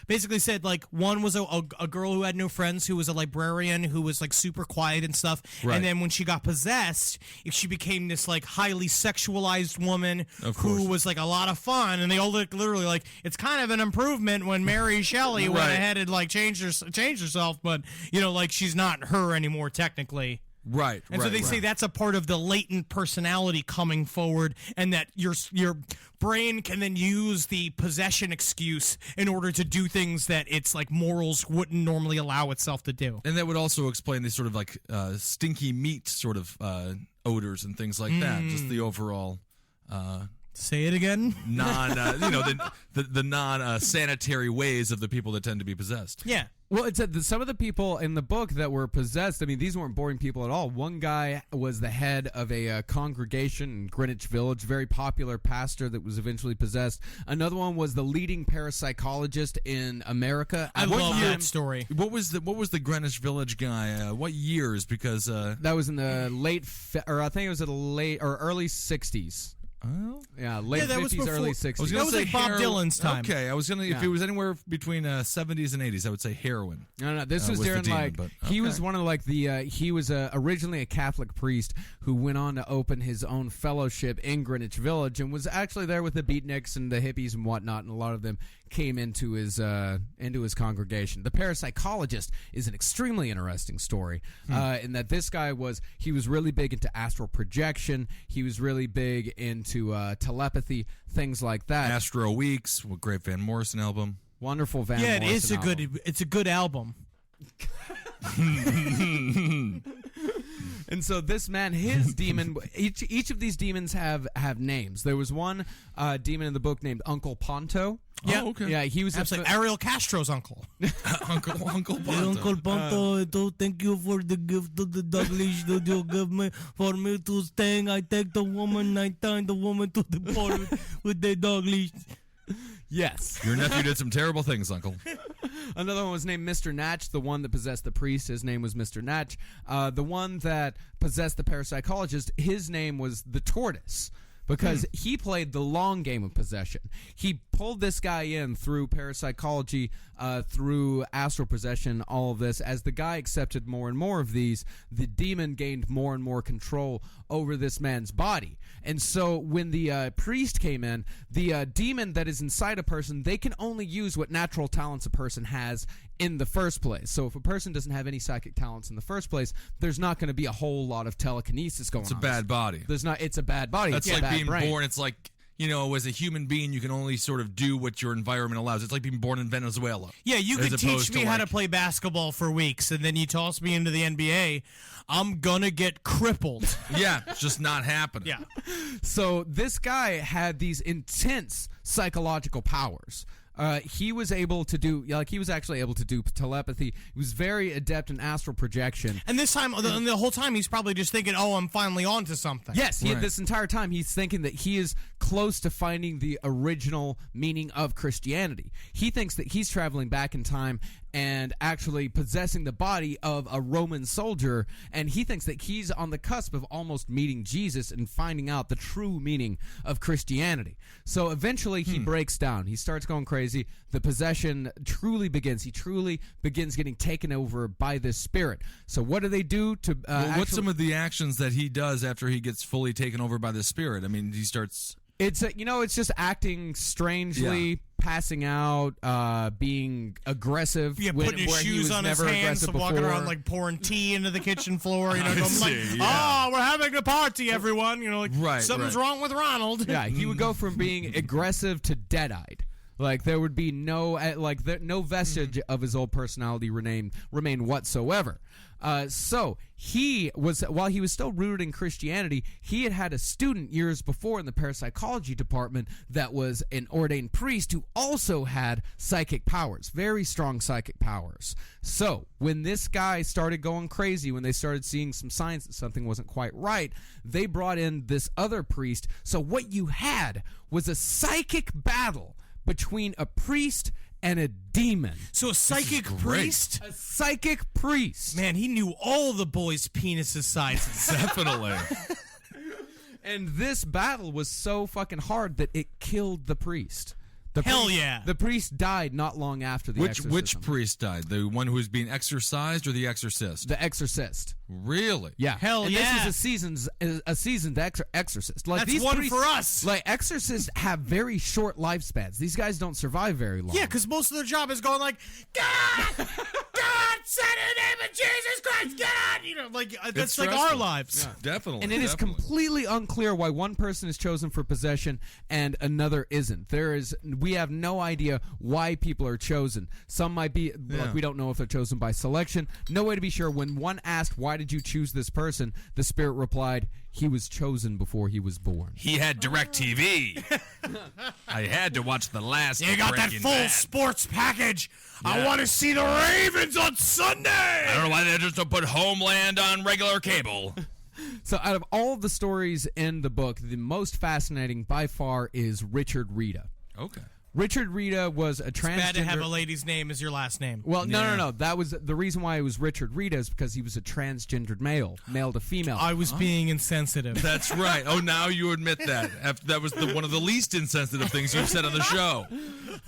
basically said like one was a girl who had no friends, who was a librarian, who was like super quiet and stuff, and then when she got possessed, she became this like highly sexualized woman who was like a lot of fun, and they all literally like. It's kind of an improvement when Mary Shelley went ahead and like changed herself, but like she's not her anymore technically. Right. And so they say that's a part of the latent personality coming forward, and that your brain can then use the possession excuse in order to do things that its like morals wouldn't normally allow itself to do. And that would also explain these sort of like stinky meat sort of odors and things like that. Just the overall. Say it again. The non-sanitary ways of the people that tend to be possessed. Yeah. Well, it said that some of the people in the book that were possessed, I mean, these weren't boring people at all. One guy was the head of a congregation in Greenwich Village, very popular pastor that was eventually possessed. Another one was the leading parapsychologist in America. I love that story. What was the Greenwich Village guy? What years? Because that was in the I think it was early 60s. Oh, yeah, late 50s, early 60s. That was like Bob Dylan's time. Okay, I was gonna if it was anywhere between 70s and 80s, I would say heroin. No, this was during he was one of like he was originally a Catholic priest who went on to open his own fellowship in Greenwich Village and was actually there with the beatniks and the hippies and whatnot, and a lot of them came into his congregation. The parapsychologist is an extremely interesting story in that this guy was really big into astral projection. He was really big into telepathy, things like that. Astro Weeks, great Van Morrison album. Wonderful Van Morrison it is album. it's a good album. And so this man, his demon, each of these demons have names. There was one demon in the book named Uncle Ponto. Yeah, okay. Yeah, he was like Ariel Castro's uncle. Uncle Ponto. Uncle Ponto, thank you for the gift of the dog leash that you give me. For me to stay, I take the woman, I tie the woman to the pole with the dog leash. Yes. Your nephew did some terrible things, Uncle. Another one was named Mr. Natch. The one that possessed the priest, his name was Mr. Natch. The one that possessed the parapsychologist, his name was the Tortoise. Because he played the long game of possession. He pulled this guy in through parapsychology, through astral possession, all of this. As the guy accepted more and more of these, the demon gained more and more control over this man's body. And so when the priest came in, the demon that is inside a person, they can only use what natural talents a person has in the first place. So if a person doesn't have any psychic talents in the first place, there's not going to be a whole lot of telekinesis going on. It's a bad body. It's a bad body. That's it's like a bad being brain. born. It's like, as a human being, you can only sort of do what your environment allows. It's like being born in Venezuela. Yeah, you as could opposed teach me how to like- play basketball for weeks, and then you toss me into the NBA. I'm gonna get crippled. Yeah, it's just not happening. Yeah. So this guy had these intense psychological powers. He was able to do, he was actually able to do telepathy. He was very adept in astral projection. And this time, the whole time, he's probably just thinking, "Oh, I'm finally on to something." Yes, this entire time he's thinking that he is close to finding the original meaning of Christianity. He thinks that he's traveling back in time and actually possessing the body of a Roman soldier, and he thinks that he's on the cusp of almost meeting Jesus and finding out the true meaning of Christianity. So eventually he breaks down. He starts going crazy. The possession truly begins. He truly begins getting taken over by this spirit. So what do they do to What's some of the actions that he does after he gets fully taken over by the spirit? I mean, he starts... It's it's just acting strangely, passing out, being aggressive. Yeah, when, putting his where he shoes was on his never hands, aggressive walking before. around like pouring tea into the kitchen floor. Going like, see, yeah. "Oh, we're having a party, everyone." Right, something's wrong with Ronald. Yeah, he would go from being aggressive to dead-eyed. Like there would be no no vestige of his old personality remain whatsoever. So he was, while he was still rooted in Christianity, he had a student years before in the parapsychology department that was an ordained priest who also had psychic powers, very strong psychic powers. So when this guy started going crazy, when they started seeing some signs that something wasn't quite right, they brought in this other priest. So what you had was a psychic battle between a priest and a demon. So a psychic priest? A psychic priest. Man, he knew all the boys' penises sizes. Definitely. And this battle was so fucking hard that it killed the priest. Hell yeah. The priest died not long after the exorcism. Which priest died? The one who was being exorcised or the exorcist? The exorcist. Really? Yeah. Hell and yeah. This is a seasoned exorcist. Like That's these one priests, for us. Like exorcists have very short lifespans. These guys don't survive very long. Yeah, because most of their job is going like, "God, God, send in the name of Jesus Christ, God!" That's like our stressful. lives. Definitely. And it is definitely. completely unclear why one person is chosen for possession and another isn't. We have no idea why people are chosen. Some might be, like, we don't know if they're chosen by selection. No way to be sure. When one asked, "Why did you choose this person?" the spirit replied, "He was chosen before he was born." He had DirecTV. I had to watch the last. You got that Breaking full Bad. sports package. I want to see the Ravens on Sunday. I don't know why they just don't put Homeland on regular cable. So out of all of the stories in the book, the most fascinating by far is Richard Rita. Okay. Richard Rita was a transgender. Bad to have a lady's name as your last name. Well, no. That was the reason why it was Richard Rita is because he was a transgendered male to female. I was being insensitive. That's right. Oh, now you admit that. That was one of the least insensitive things you've said on the show.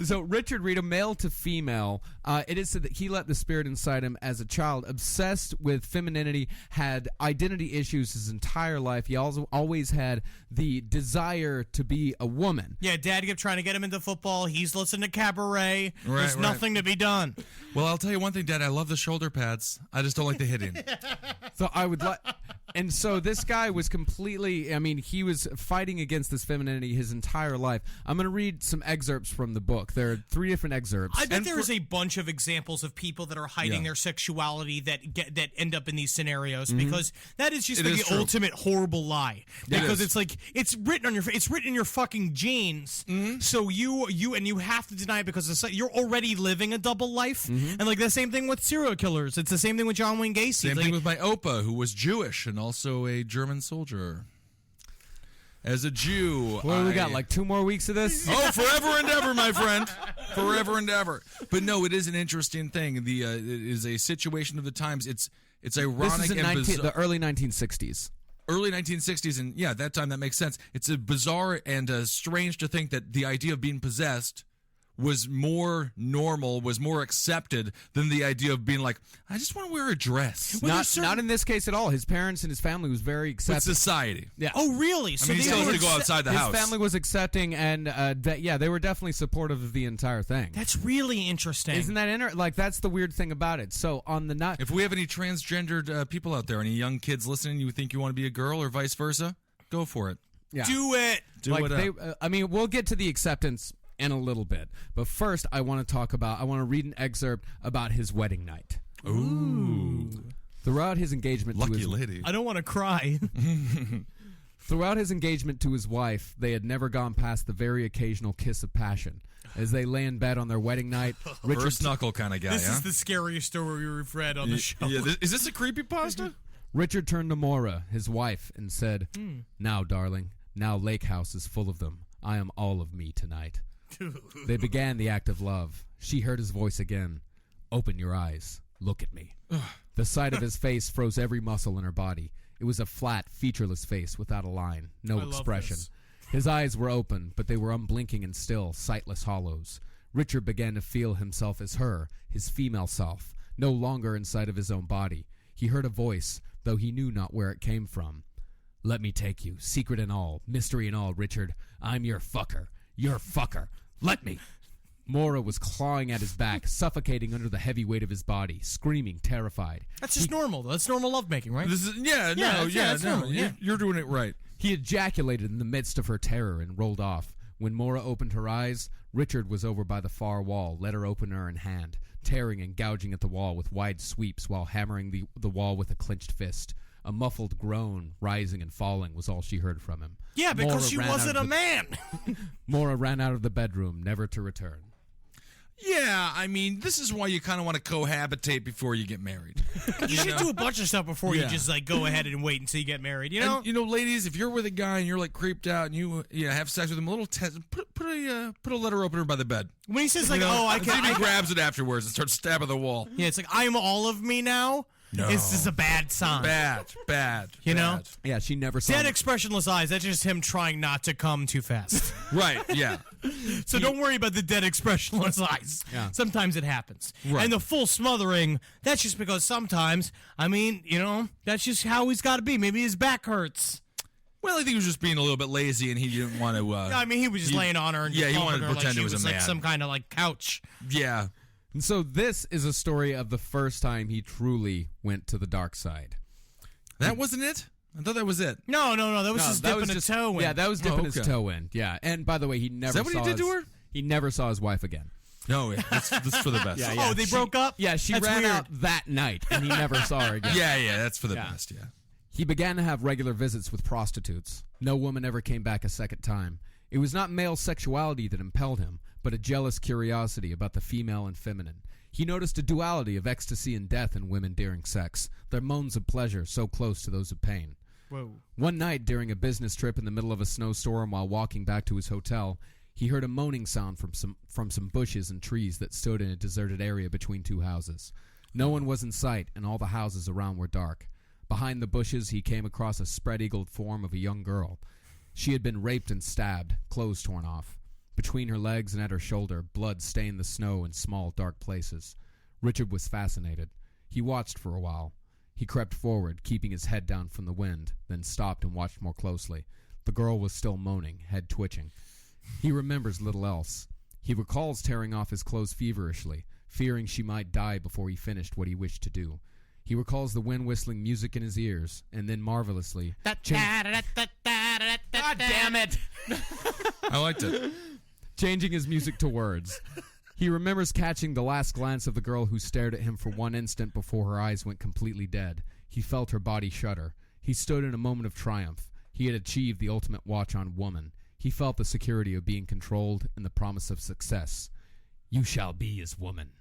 So Richard Rita, male to female, it is said that he let the spirit inside him as a child, obsessed with femininity, had identity issues his entire life. He also always had the desire to be a woman. Yeah, Dad kept trying to get him into football. He's listening to Cabaret. There's right. nothing to be done. Well, I'll tell you one thing, Dad. I love the shoulder pads. I just don't like the hitting. So I would like, and so this guy was completely. I mean, he was fighting against this femininity his entire life. I'm going to read some excerpts from the book. There are 3 different excerpts. I bet there is a bunch of examples of people that are hiding their sexuality that end up in these scenarios because that is just It like is the true. ultimate horrible lie. Because is. it's like it's written on it's written in your fucking genes. So you have to deny it because you're already living a double life. And like the same thing with serial killers. It's the same thing with John Wayne Gacy. Same thing with my Opa, who was Jewish and also a German soldier. As a Jew, what do we got? Like 2 more weeks of this? Oh, forever and ever, my friend. Forever and ever. But no, it is an interesting thing. It is a situation of the times. It's ironic This is in and bizarre. the early 1960s. Early 1960s, and yeah, that time that makes sense. It's a bizarre and strange to think that the idea of being possessed was more normal, was more accepted than the idea of being like, I just want to wear a dress. Not in this case at all. His parents and his family was very With accepting. society. Yeah. Oh, really? I mean, he still has to go outside the His house. family was accepting, and they were definitely supportive of the entire thing. That's really interesting. Isn't that like that's the weird thing about it? So on the night, If we have any transgendered people out there, any young kids listening, you think you want to be a girl or vice versa, go for it. yeah. Do it. Do it up. I mean, we'll get to the acceptance in a little bit, but first I want to read an excerpt about his wedding night. Ooh. Throughout his engagement to Lucky his lady. I don't want to cry. Throughout his engagement to his wife, they had never gone past the very occasional kiss of passion. As they lay in bed on their wedding night, Richard First knuckle kind of guy, This huh? is the scariest story we've read on the show. Yeah, is this a creepypasta? Richard turned to Maura, his wife, and said, "Now, darling, now Lake House is full of them. I am all of me tonight." They began the act of love. She heard his voice again. "Open your eyes. Look at me." The sight of his face froze every muscle in her body. It was a flat, featureless face without a line, no I love expression. this. His eyes were open, but they were unblinking and still, sightless hollows. Richard began to feel himself as her, his female self, no longer inside of his own body. He heard a voice, though he knew not where it came from. "Let me take you, secret and all, mystery and all, Richard. I'm your fucker. Your fucker. Let me." Maura was clawing at his back, suffocating under the heavy weight of his body, screaming, terrified. That's just normal, though. That's normal lovemaking, right? This is that's normal, yeah. You're doing it right. He ejaculated in the midst of her terror and rolled off. When Maura opened her eyes, Richard was over by the far wall, letter opener in hand, tearing and gouging at the wall with wide sweeps while hammering the wall with a clenched fist. A muffled groan, rising and falling, was all she heard from him. Yeah, because Maura she ran wasn't out a of man. Maura ran out of the bedroom, never to return. Yeah, I mean, this is why you kind of want to cohabitate before you get married. You should do a bunch of stuff before you Yeah. just like go ahead and wait until you get married. You know, And, ladies, if you're with a guy and you're like creeped out and you have sex with him, a little put a letter opener by the bed. when he says like, You know? "Oh, I And see if he can," grabs it afterwards and starts stabbing the wall. yeah, it's like I'm all of me now. No. This is a bad sign. Bad. You know? bad. Yeah, she never saw Dead him. expressionless eyes. That's just him trying not to come too fast. Right? Yeah. So don't worry about the dead expressionless eyes. Yeah. Sometimes it happens. Right. And the full smothering, that's just because sometimes, I mean, that's just how he's got to be. Maybe his back hurts. Well, I think he was just being a little bit lazy and he didn't want to. I mean, he was just laying on her and yeah, just he bumping wanted to her pretend like he she was a like man. some kind of like couch. Yeah. And so this is a story of the first time he truly went to the dark side. That wasn't it? I thought that was it. No. That was No, just that dipping was a toe in. Yeah, that was dipping Oh, his okay. toe in. Yeah, and by the way, he never that what he saw did to his- her? He never saw his wife again. No, yeah, that's for the best. Oh, they broke up? Yeah, she That's ran weird. out that night, and he never saw her again. Yeah, that's for the Yeah. best. Yeah. He began to have regular visits with prostitutes. No woman ever came back a second time. It was not male sexuality that impelled him, but a jealous curiosity about the female and feminine. He noticed a duality of ecstasy and death in women during sex, their moans of pleasure so close to those of pain. Whoa. One night during a business trip in the middle of a snowstorm while walking back to his hotel, he heard a moaning sound from some bushes and trees that stood in a deserted area between two houses. No one was in sight, and all the houses around were dark. Behind the bushes, he came across a spread-eagled form of a young girl. She had been raped and stabbed, clothes torn off. Between her legs and at her shoulder, blood stained the snow in small, dark places. Richard was fascinated. He watched for a while. He crept forward, keeping his head down from the wind, then stopped and watched more closely. The girl was still moaning, head twitching. He remembers little else. He recalls tearing off his clothes feverishly, fearing she might die before he finished what he wished to do. He recalls the wind whistling music in his ears, and then marvelously... God damn it. I liked it. changing his music to words. He remembers catching the last glance of the girl who stared at him for one instant before her eyes went completely dead. He felt her body shudder. He stood in a moment of triumph. He had achieved the ultimate watch on woman. He felt the security of being controlled and the promise of success. You shall be his woman.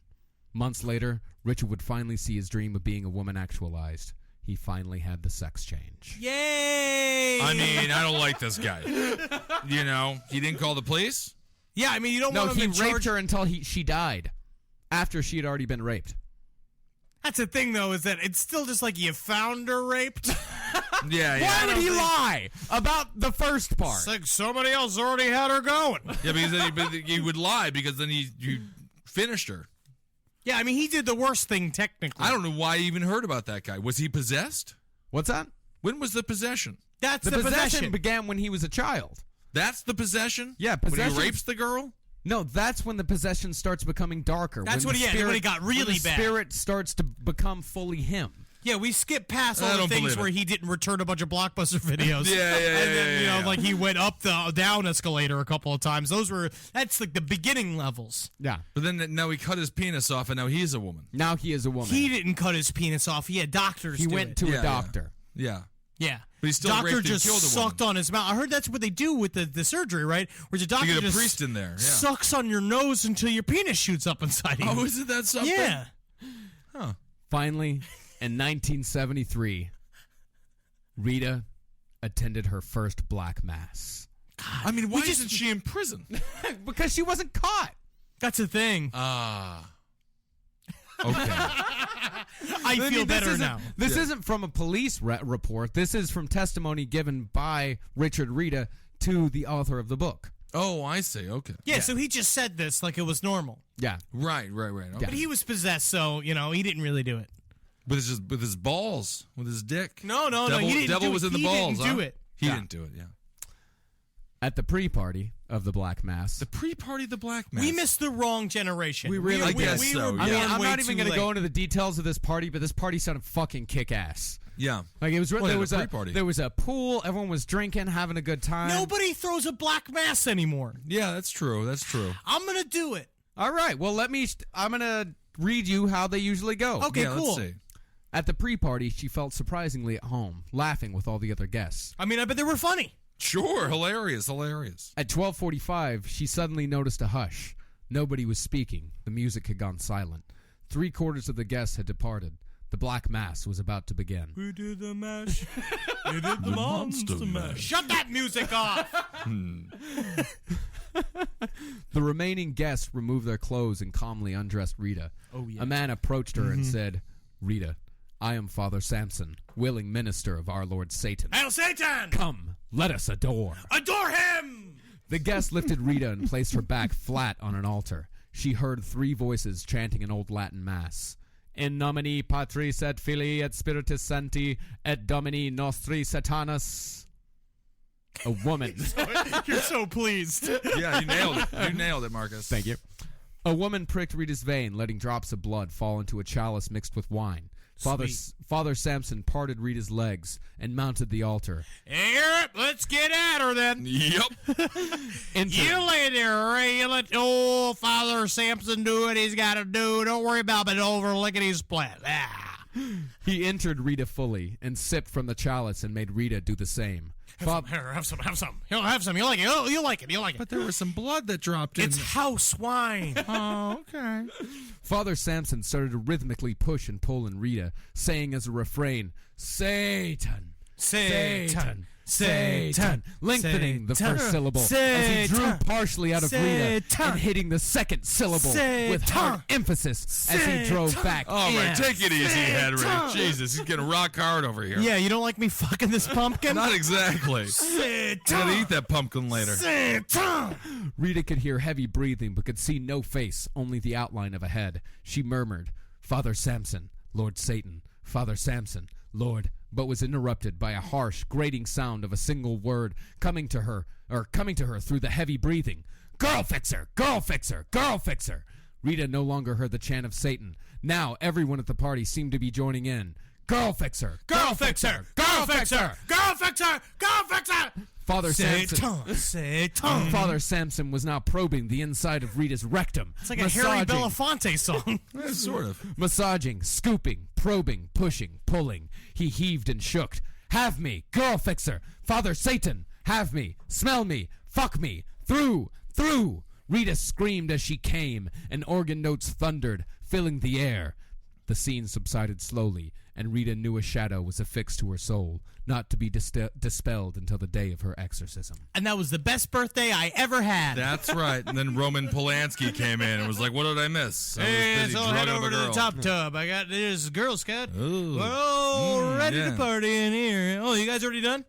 Months later, Richard would finally see his dream of being a woman actualized. He finally had the sex change. Yay! I mean, I don't like this guy. He didn't call the police. Yeah, I mean, you don't No, want he him to raped charge her until she died. After she had already been raped. That's the thing, though, is that it's still just like you found her raped. Yeah. Why would he lie about the first part? It's like somebody else already had her going. Yeah, because then he would lie because then you finished her. Yeah, I mean, he did the worst thing technically. I don't know why I even heard about that guy. Was he possessed? What's that? When was the possession? That's The the possession began when he was a child. That's the possession? Yeah, When possession- he rapes the girl? No, that's when the possession starts becoming darker. That's when when the he got really when bad. the spirit starts to become fully him. Yeah, we skipped past I all the don't things believe where it. he didn't return a bunch of Blockbuster videos. Yeah, And then, yeah. like he went up the down escalator a couple of times. That's like the beginning levels. Yeah. But then now he cut his penis off, and now he's a woman. Now he is a woman. He didn't cut his penis off. He had doctors He do went it. to Yeah, a doctor. Yeah. Yeah. But he still doctor raped and just killed a sucked woman. on his mouth. I heard that's what they do with the surgery, right? Where the doctor get a just priest in there, yeah. sucks on your nose until your penis shoots up inside you. Oh, isn't that something? yeah. Finally, in 1973, Rita attended her first black mass. I mean, why isn't she in prison? Because she wasn't caught. That's the thing. Ah. Okay. I feel better now. This isn't from a police report. This is from testimony given by Richard Rita to the author of the book. Oh, I see. Okay. Yeah, so he just said this like it was normal. Yeah. Right. Okay. But he was possessed, so, he didn't really do it. With his balls, with his dick. No, Devil, he didn't devil do was it. in the He balls. didn't do huh? it. He didn't do it. Yeah. At the pre-party of the Black Mass. The pre-party of the Black Mass. We missed the wrong generation. We really I guess we so, were yeah. I mean, born I'm way not even too going to go late. into the details of this party, but this party sounded fucking kick-ass. Yeah. Like it was, Well, there yeah, was the a pre-party. there was a pool. Everyone was drinking, having a good time. Nobody throws a black mass anymore. Yeah, that's true. That's true. I'm going to do it. All right. Well, I'm going to read you how they usually go. Okay, yeah, cool. Let's see. At the pre-party, she felt surprisingly at home, laughing with all the other guests. I mean, I bet they were funny. Sure. Hilarious. At 12:45, she suddenly noticed a hush. Nobody was speaking. The music had gone silent. 3/4 of the guests had departed. The Black Mass was about to begin. We did the mash. We did the monster mash. Shut that music off. The remaining guests removed their clothes and calmly undressed Rita. Oh, yeah. A man approached her and said, "Rita, I am Father Samson, willing minister of our Lord Satan. Hail Satan! Come, let us adore." Adore him! The guest lifted Rita and placed her back flat on an altar. She heard 3 voices chanting an old Latin mass. In nomine Patris et Filii et Spiritus Sancti et Domini Nostri Satanas. A woman. You're so pleased. Yeah, you nailed it. You nailed it, Marcus. Thank you. A woman pricked Rita's vein, letting drops of blood fall into a chalice mixed with wine. Father Samson parted Rita's legs and mounted the altar. Yep, let's get at her then. Yep. You lay there, Ray. You let old Father Samson do what he's got to do. Don't worry about it over lickety split. Ah. He entered Rita fully and sipped from the chalice and made Rita do the same. Here, have some. He'll have some. You like it. Oh, you like it. But there was some blood that dropped in. It's house wine. Oh, okay. Father Samson started to rhythmically push and pull in Rita, saying as a refrain, "Satan, Satan, Satan," lengthening the first syllable as he drew partially out of Rita and hitting the second syllable with hard emphasis as he drove back. All right, in. take it easy, Henry. Jesus, he's getting rock hard over here. Yeah, you don't like me fucking this pumpkin? Not exactly. Satan. I'm gonna eat that pumpkin later. Satan. Rita could hear heavy breathing but could see no face, only the outline of a head. She murmured, "Father Samson, Lord Satan, Father Samson, Lord," but was interrupted by a harsh, grating sound of a single word coming to her through the heavy breathing. "Girl fixer! Girl fixer! Girl fixer!" Rita no longer heard the chant of Satan. Now everyone at the party seemed to be joining in. "Girl fixer! Girl fixer! Girl fixer! Girl fixer! Girl fixer! Father Samson. Satan. Father Samson was now probing the inside of Rita's rectum. It's like a Harry Belafonte song. Sort of. Massaging, scooping, probing, pushing, pulling. He heaved and shook. "Have me, girl fixer! Father Satan! Have me! Smell me! Fuck me! Through! Through!" Rita screamed as she came, and organ notes thundered, filling the air. The scene subsided slowly, and Rita knew a shadow was affixed to her soul, not to be dispelled until the day of her exorcism. And that was the best birthday I ever had. That's right. And then Roman Polanski came in and was like, "What did I miss? I was Hey, busy so head drugging up over a to the girl." top tub. I got this Girl Scout. Ooh. We're all ready yeah. to party in here. Oh, you guys already done?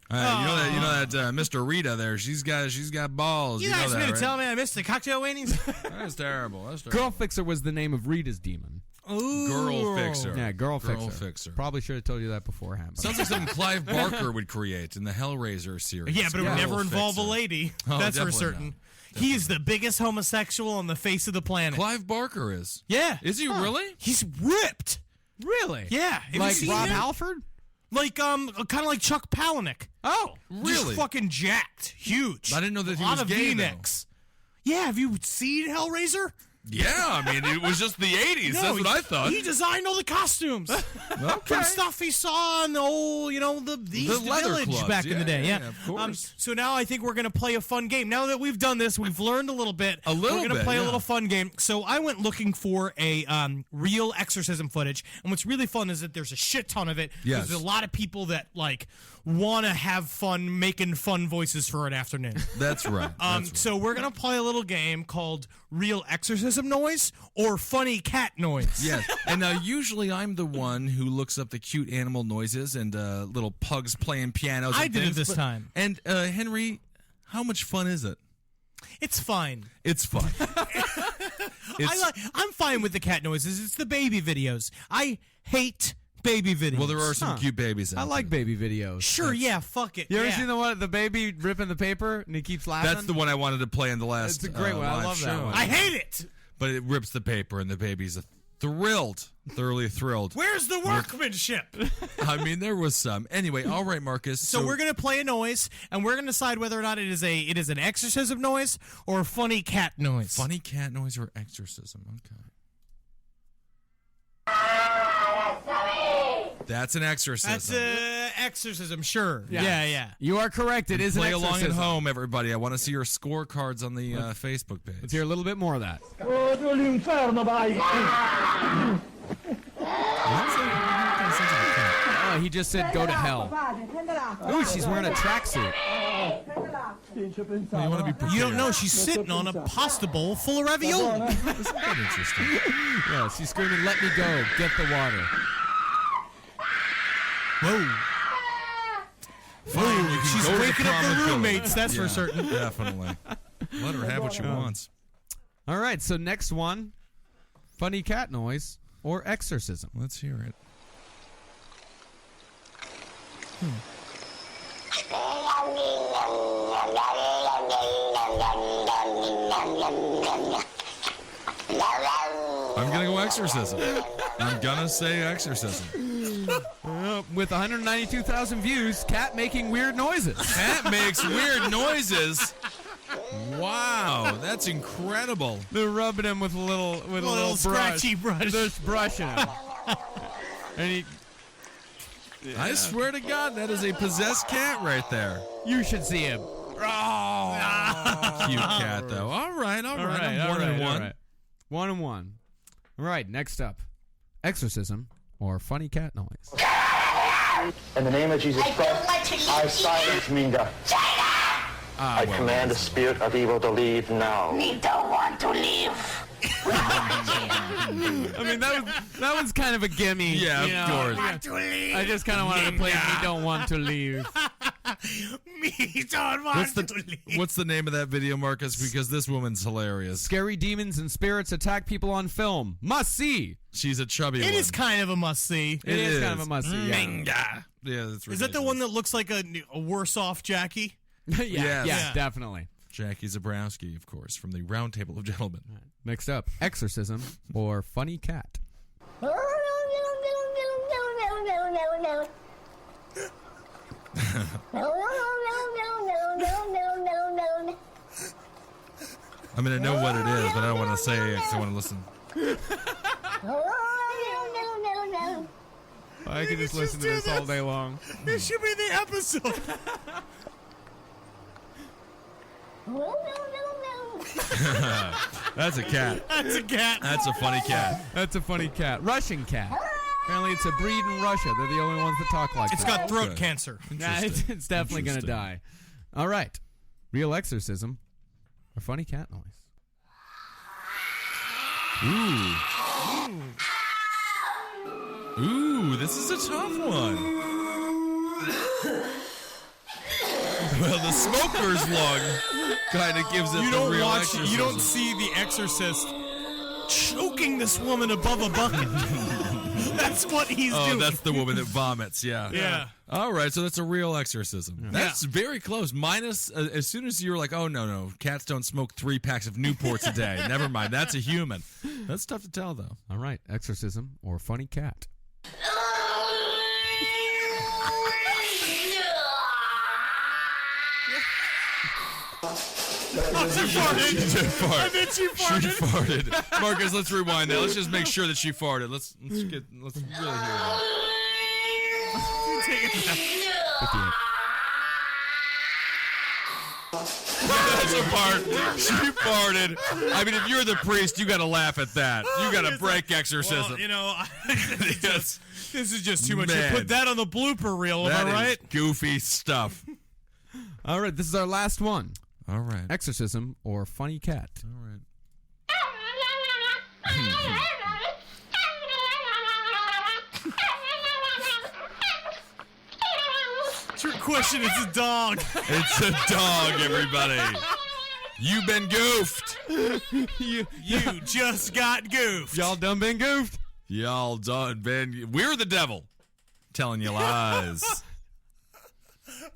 You know that Mr. Rita there. She's got balls. You know guys that, mean to right? tell me I missed the cocktail weenies? That's terrible. That's terrible. Girl fixer was the name of Rita's demon. Ooh. Girl fixer. Yeah, girl Girl fixer. fixer. Probably should have told you that beforehand. but- Sounds like something Clive Barker would create in the Hellraiser series. Yeah, but it would Girl never involve a fixer. lady. Oh, That's for definitely certain. He is the biggest homosexual on the face of the planet. Clive Barker is. Yeah. Is he really? He's ripped. Really? Yeah. Have you Like seen Rob him? Halford? Like kind of like Chuck Palahniuk. Oh, Just Really? fucking jacked, huge. I didn't know that he a lot was of gay, though. V-necks. Yeah, have you seen Hellraiser? Yeah, I mean, it was just the 80s. That's what I thought. He designed all the costumes from stuff he saw in the old, the East leather Village clubs. back in the day. Yeah, Yeah, of course. So now I think we're gonna play a fun game. Now that we've done this, we've learned a little bit. A little We're gonna bit, play a yeah. little fun game. So I went looking for a real exorcism footage, and what's really fun is that there's a shit ton of it. Yes. There's a lot of people that want to have fun making fun voices for an afternoon. That's right. So we're gonna play a little game called Real Exorcism Noise or Funny Cat Noise. Yes, and usually I'm the one who looks up the cute animal noises and little pugs playing pianos. I and did it things, this time. And Henry, how much fun is it? It's fine. It's fun. I'm fine with the cat noises. It's the baby videos. I hate baby videos. Well, there are some cute babies. I out like there. baby videos. Sure, yeah, fuck it. You ever yeah. seen the one, the baby ripping the paper and he keeps laughing? That's the one I wanted to play in the last. It's a great one. I live love that show. one. I hate it. But it rips the paper, and the baby's thoroughly thrilled. Where's the workmanship? I mean, there was some. Anyway, all right, Marcus. So we're gonna play a noise, and we're gonna decide whether or not it is an exorcism noise or a funny cat noise. funny cat noise or exorcism. Okay. That's an exorcism. That's exorcism. Sure. Yeah. You are correct. It is Play an along exorcism. at home, everybody. I want to see your scorecards on the Facebook page. Let's hear a little bit more of that. Oh, he just said go to hell. Ooh, she's wearing a tracksuit. You want to be prepared. You don't know she's sitting on a pasta bowl full of ravioli. Isn't that interesting? Yeah, she's screaming, "Let me go! Get the water!" Whoa. Fine, you can She's go to waking up prom the with Billy. roommates, that's for Yeah, certain. Definitely. Let her have what she wants. All right, so next one, funny cat noise or exorcism. Let's hear it. I'm going to go exorcism. I'm going to say exorcism. With 192,000 views, cat making weird noises. Cat makes weird noises. Wow, that's incredible. They're rubbing him with a little brush. scratchy brush. They're just brushing him. And I swear to God, that is a possessed cat right there. you should see him. Cute cat, though. All right. I'm 1-1. 1-1. All right, next up, exorcism or funny cat noise. In the name of Jesus Christ, I silence Minga. I command the spirit of evil to leave now. We don't want to leave. I mean, that was kind of a gimme. Yeah, you of know? course. I just kind of wanted to play "Me Don't Want to Leave." Me don't want to leave. What's the name of that video, Marcus? Because this woman's hilarious. Scary demons and spirits attack people on film. Must see. She's a chubby one. It is kind of a must-see. It is kind of a must see. Yeah. Minga. Yeah, that's Is that the one that looks like a worse-off Jackie? yeah, Yes. definitely. Jackie Zabrowski, of course, from the Round Table of Gentlemen. Next up, exorcism or funny cat. I mean, I know what it is, but I don't want to say it because I want to listen. I could just listen to do this all this. day long. This should be the episode. That's a cat. That's a cat. That's a funny cat. That's a funny cat. Russian cat. Apparently, it's a breed in Russia. They're the only ones that talk like It's that. got throat Okay. cancer. Nah, it's definitely going to die. All right. Real exorcism or funny cat noise. Ooh, this is a tough one. Well, the smoker's lung kind of gives it You the don't real watch. exorcism. You don't see The Exorcist choking this woman above a bucket. That's what he's Oh, doing. that's the woman that vomits. Yeah. Yeah. All right, so that's a real exorcism. That's very close. Minus, as soon as you're like, oh no, cats don't smoke 3 packs of Newports a day. Never mind, that's a human. That's tough to tell though. All right. Exorcism or funny cat. She farted. Marcus, let's rewind that. Let's just make sure that she farted. Let's really hear that. That's a part. She farted. I mean, if you're the priest, you got to laugh at that. You got to break exorcism. Well, you know, Yes. this is just too much. Man. You put that on the blooper reel, That am I right? is goofy stuff. All right, this is our last one. All right. Exorcism or funny cat. All right. Trick question, it's a dog. It's a dog, everybody. You've been goofed. You just got goofed. Y'all done been goofed? Y'all done been. We're the devil. Telling you lies.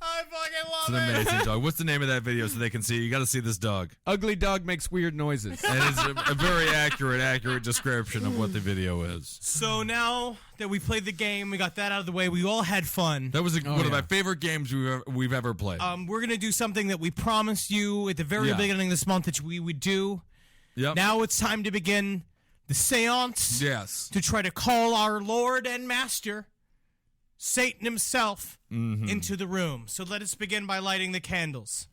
I fucking It's love an it. amazing dog. What's the name of that video so they can see? You got to see this dog. Ugly dog makes weird noises. And it's a very accurate description of what the video is. So now that we played the game, we got that out of the way. We all had fun. That was one of my favorite games we've ever played. We're gonna do something that we promised you at the very beginning of this month that we would do. Yep. Now it's time to begin the seance. Yes. To try to call our Lord and Master, Satan himself, into the room. So let us begin by lighting the candles.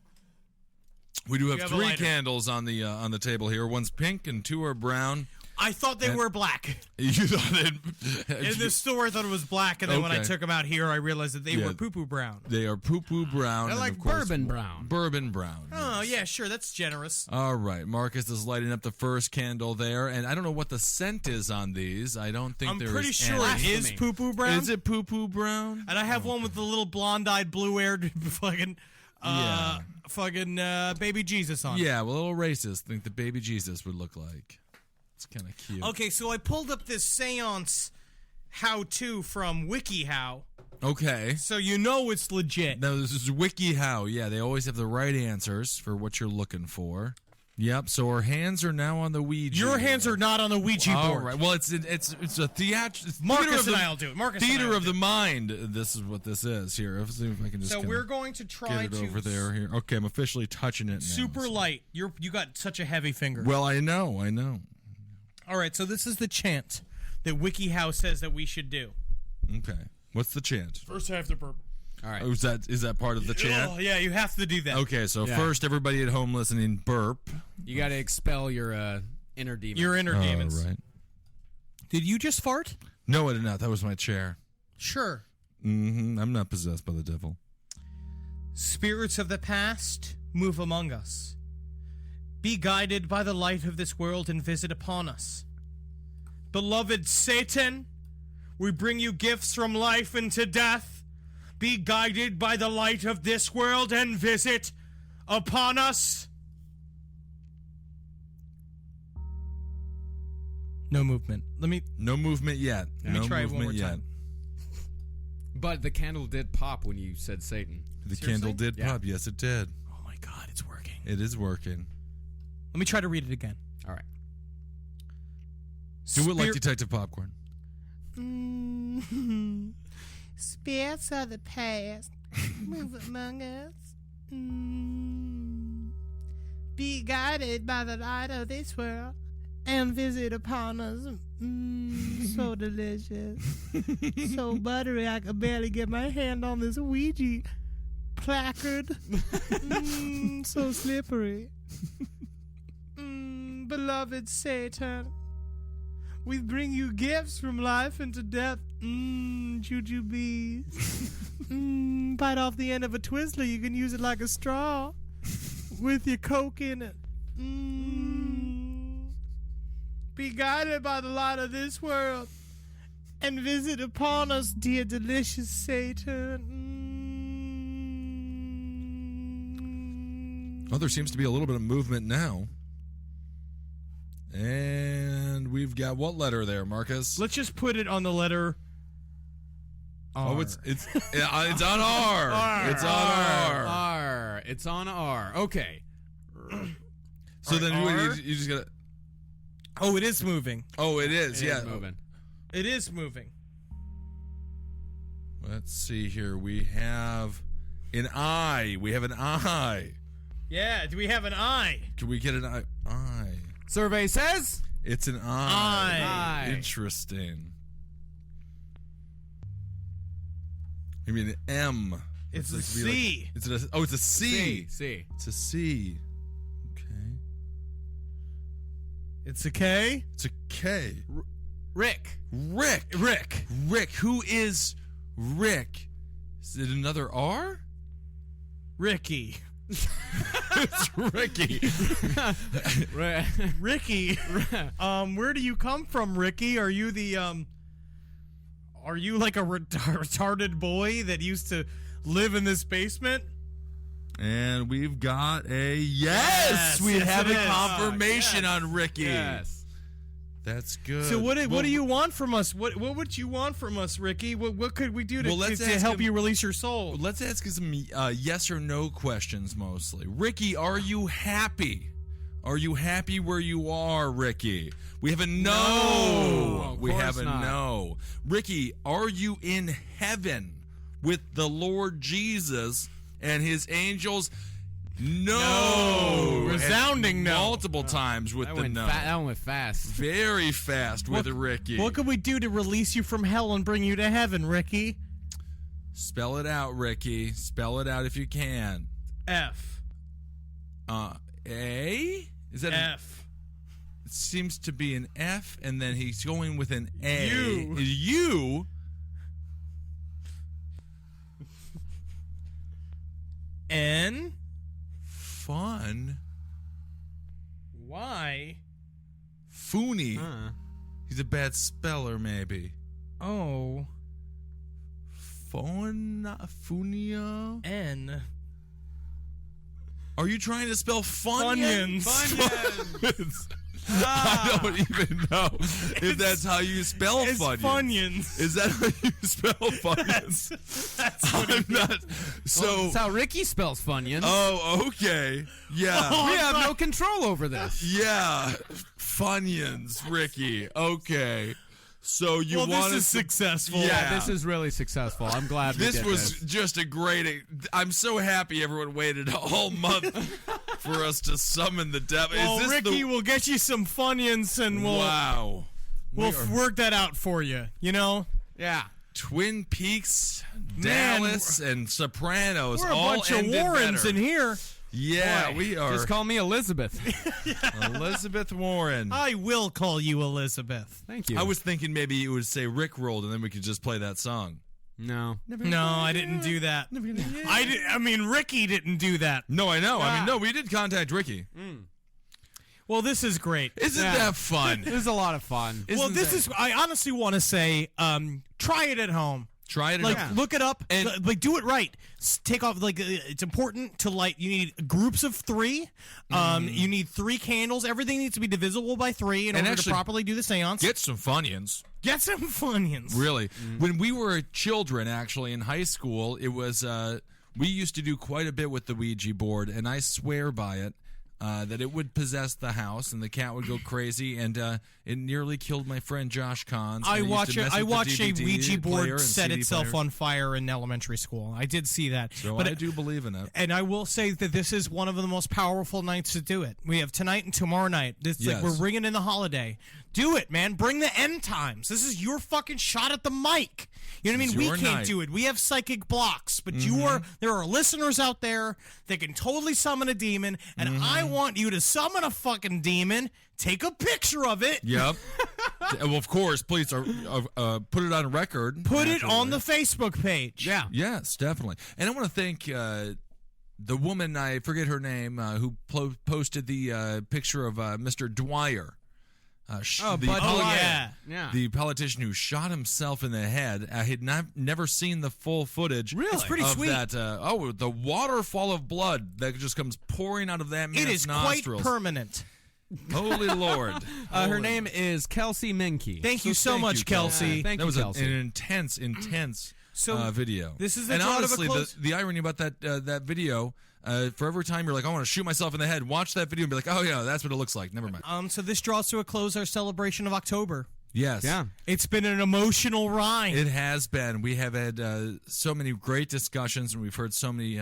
We do have have a 3 lighter. candles on the table here. One's pink and 2 are brown. I thought they were black. You thought In the store, I thought it was black, and then when I Okay. took them out here, I realized that they Yeah. were poo-poo brown. They are poo-poo brown. They're and like of course, bourbon brown. Bourbon brown. Oh, yeah, sure, that's generous. All right, Marcus is lighting up the first candle there, and I don't know what the scent is on these. I don't think I'm there pretty is sure any. it is poo-poo brown. Is it poo-poo brown? And I have one with the little blonde-eyed, blue-haired fucking, baby Jesus on it. Yeah, well, a little racist. Think the baby Jesus would look like. It's kind of cute. Okay, so I pulled up this seance how-to from WikiHow, Okay. so you know it's legit. Now, this is WikiHow. Yeah, they always have the right answers for what you're looking for. Yep, so our hands are now on the Ouija. Your hands are not on the Ouija All board. right. Well, it's a theater. Marcus and I'll do it. Marcus and Theater I'll of do the mind. This is what this is here. Let's see if I can just. So kinda we're going to try get it to over there. Here. Okay, I'm officially touching it now. super light. You got such a heavy finger. Well, I know. All right, so this is the chant that WikiHow says that we should do. Okay. What's the chant? First, I have to burp. All right. Oh, is that part of the chant? Oh, yeah, you have to do that. Okay, so Yeah. first, everybody at home listening, burp. You got to expel your inner demon. Your inner demons. All right. Did you just fart? No, I did not. That was my chair. Sure. I'm not possessed by the devil. Spirits of the past, move among us. Be guided by the light of this world and visit upon us. Beloved Satan, we bring you gifts from life into death. Be guided by the light of this world and visit upon us. No movement. No movement yet. Let me no try it one movement more yet. time. But the candle did pop when you said Satan. The Seriously? candle did Yeah. pop. Yes, it did. Oh my God, it's working. It is working. Let me try to read it again. All right. Do it like Detective Popcorn. Spirits of the past, move among us. Be guided by the light of this world and visit upon us. So delicious. So buttery, I could barely get my hand on this Ouija placard. So slippery. Beloved Satan, we bring you gifts from life into death. Jujubes. Bite off the end of a Twizzler. You can use it like a straw with your Coke in it. Be guided by the light of this world and visit upon us, dear delicious Satan. Oh, there seems to be a little bit of movement now. And we've got what letter there, Marcus? Let's just put it on the letter R. Oh, it's on R. It's on R. R. It's on R. Okay. So then R? you just gotta. Oh, it is moving. Oh, it is. It yeah. is moving. It is moving. Let's see here. We have an eye. We have an eye. Yeah, do we have an eye? Can we get an eye? Eye. Survey says It's an eye. Interesting. Maybe an M. It's a This could be C. It's a C. C. It's a C. Okay. It's a K. It's a K. Rick. Rick. Who is Rick? Is it another R? Ricky. It's Ricky. Ricky. Where do you come from, Ricky? Are you the Are you like a retarded boy that used to live in this basement? And we've got a yes. We yes, have it a is. confirmation on Ricky. Yes. That's good. So what do you want from us? What would you want from us, Ricky? What could we do to, Well, let's to ask help him- you release your soul? Let's ask you some yes or no questions mostly. Ricky, are you happy? Are you happy where you are, Ricky? We have a no. of We course have a not. no. Ricky, are you in heaven with the Lord Jesus and his angels? No. Resounding And no. Multiple times with That the went, no. that one went fast. Very fast with Ricky. What could we do to release you from hell and bring you to heaven, Ricky? Spell it out, Ricky. Spell it out if you can. F. A? Is that F. It seems to be an F, and then he's going with an A. U. U. N. Fun. Y. Foony. He's a bad speller, maybe. O. Funia. N. Are you trying to spell Funyuns? Funyuns. I don't even know if that's how you spell It's Funyuns. Funyuns. Is that how you spell Funyuns? That's what I'm not. So. That's how Ricky spells Funyuns. Oh, okay. Yeah. We have no control over this. Yeah. Funyuns, Ricky. Okay. So you Well, wanted this is to- successful. Yeah. This is really successful. I'm glad we This did was this. just a great. I'm so happy everyone waited a whole month for us to summon the devil. Well, is this Ricky, we'll get you some Funyuns and we'll wow. we'll work that out for you. You know, Yeah. Twin Peaks, Man, Dallas, and Sopranos. we're a all bunch of ended Warrens better. in here. Yeah, Boy, we are. Just call me Elizabeth. Elizabeth Warren. I will call you Elizabeth. Thank you. I was thinking maybe you would say Rick rolled, and then we could just play that song. No. No, I didn't do that. I mean, Ricky didn't do that. No, I know. I mean, no, we did contact Ricky. Well, this is great. Isn't that fun? This is a lot of fun. Well, this is. I honestly want to say, try it at home. Try it. Like, out. look it up And- like do it right. Take off it's important to light. You need groups of 3. You need 3 candles. Everything needs to be divisible by 3 in And order to actually properly do the seance. Get some Funyuns. Get some Funyuns. Really. When we were children, actually, in high school, it was, we used to do quite a bit with the Ouija board, and I swear by it, that it would possess the house and the cat would go crazy, and it nearly killed my friend Josh Kahn. I watched a Ouija board set itself on fire in elementary school. I did see that. So but I do believe in it. And I will say that this is one of the most powerful nights to do it. We have tonight and tomorrow night. It's like Yes. we're bringing in the holiday. Do it, man. Bring the end times. This is your fucking shot at the mic. You know what I It's mean? We your can't night. do it. We have psychic blocks, but there are listeners out there that can totally summon a demon, and I want you to summon a fucking demon. Take a picture of it. Yep. Well, of course, please put it on record. Put it on naturally. the Facebook page. Yeah. Yes, definitely. And I want to thank the woman, I forget her name, who posted the picture of Mr. Dwyer. Bud yeah. Yeah. The politician who shot himself in the head. I had never seen the full footage. Really? It's pretty of sweet. That, the waterfall of blood that just comes pouring out of that man's It is nostrils. quite permanent. Holy Lord. Her Holy- name is Kelsey Minke. Thank you so much, Kelsey. Thank that you, was Kelsey. an intense So, video. this is the and drawing of a honestly, close- the irony about that video. For every time you're like, I want to shoot myself in the head, watch that video and be like, oh yeah, that's what it looks like. Never mind. So this draws to a close our celebration of October. Yes. Yeah. It's been an emotional ride. It has been. We have had so many great discussions, and we've heard so many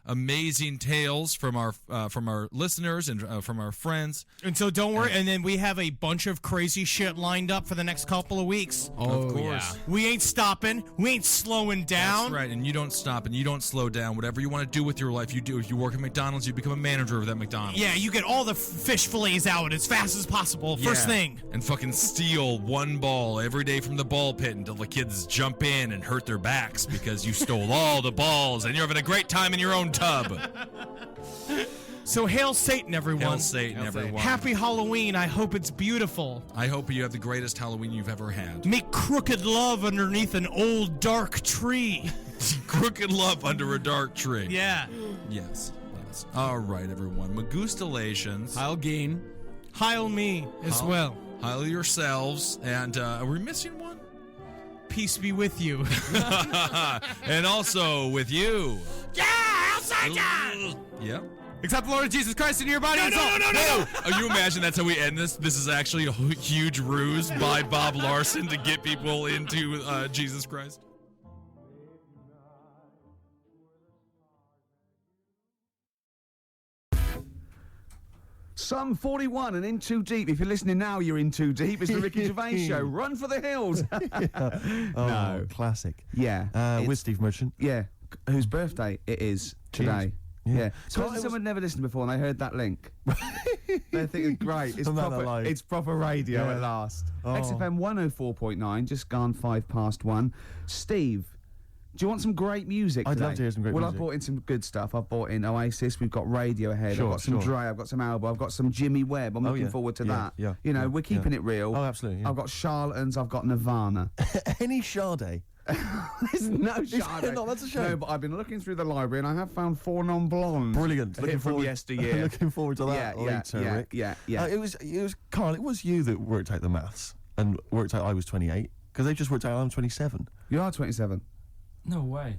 amazing tales from our listeners and from our friends. And so don't worry. And then we have a bunch of crazy shit lined up for the next couple of weeks. Oh, Of course. yeah. We ain't stopping. We ain't slowing down. That's right, and you don't stop and you don't slow down. Whatever you want to do with your life, you do. If you work at McDonald's, you become a manager of that McDonald's. Yeah, you get all the fish fillets out as fast as possible. First Yeah. thing. And fucking steal one ball every day from the ball pit until the kids jump in and hurt their backs because you stole all the balls and you're having a great time in your own tub. So hail Satan, everyone. Hail Satan, everyone. Happy Halloween. I hope it's beautiful. I hope you have the greatest Halloween you've ever had. Make crooked love underneath an old dark tree. Crooked love under a dark tree. Yeah. Yes. All right, everyone. Magustalations. Heil Geen. Heil me as well. Heil yourselves. And are we missing one? Peace be with you. And also with you. Yeah, outside down. Yep. Accept the Lord Jesus Christ in your body. No. Oh, you imagine that's how we end this? This is actually a huge ruse by Bob Larson to get people into Jesus Christ. Sum 41 and In Too Deep. If you're listening now, you're in too deep. It's the Ricky Gervais Show. Run for the hills. No. Classic. Yeah. With Steve Merchant. Yeah. Whose birthday it is today. Yeah. So So someone never listened before and they heard that link. They're thinking, great, it's proper radio at last. XFM 104.9, just gone 1:05. Steve, do you want some great music I'd today? love to hear some great music. music. I've brought in some good stuff. I've brought in Oasis, we've got Radiohead, Sure, I've got some sure. Dre, I've got some Alba, I've got some Jimmy Webb. I'm looking forward to that. Yeah, you know, yeah, we're keeping it real. Oh, absolutely. Yeah. I've got Charlatans, I've got Nirvana. Any Sade? There's no Sade. No, that's a shame. No, but I've been looking through the library and I have found 4 non-blondes. Brilliant. Looking from yesteryear. Looking forward to that later, Rick. Yeah. It was Carl. It was you that worked out the maths and worked out I was 28 because they just worked out I'm 27. You are 27. No way.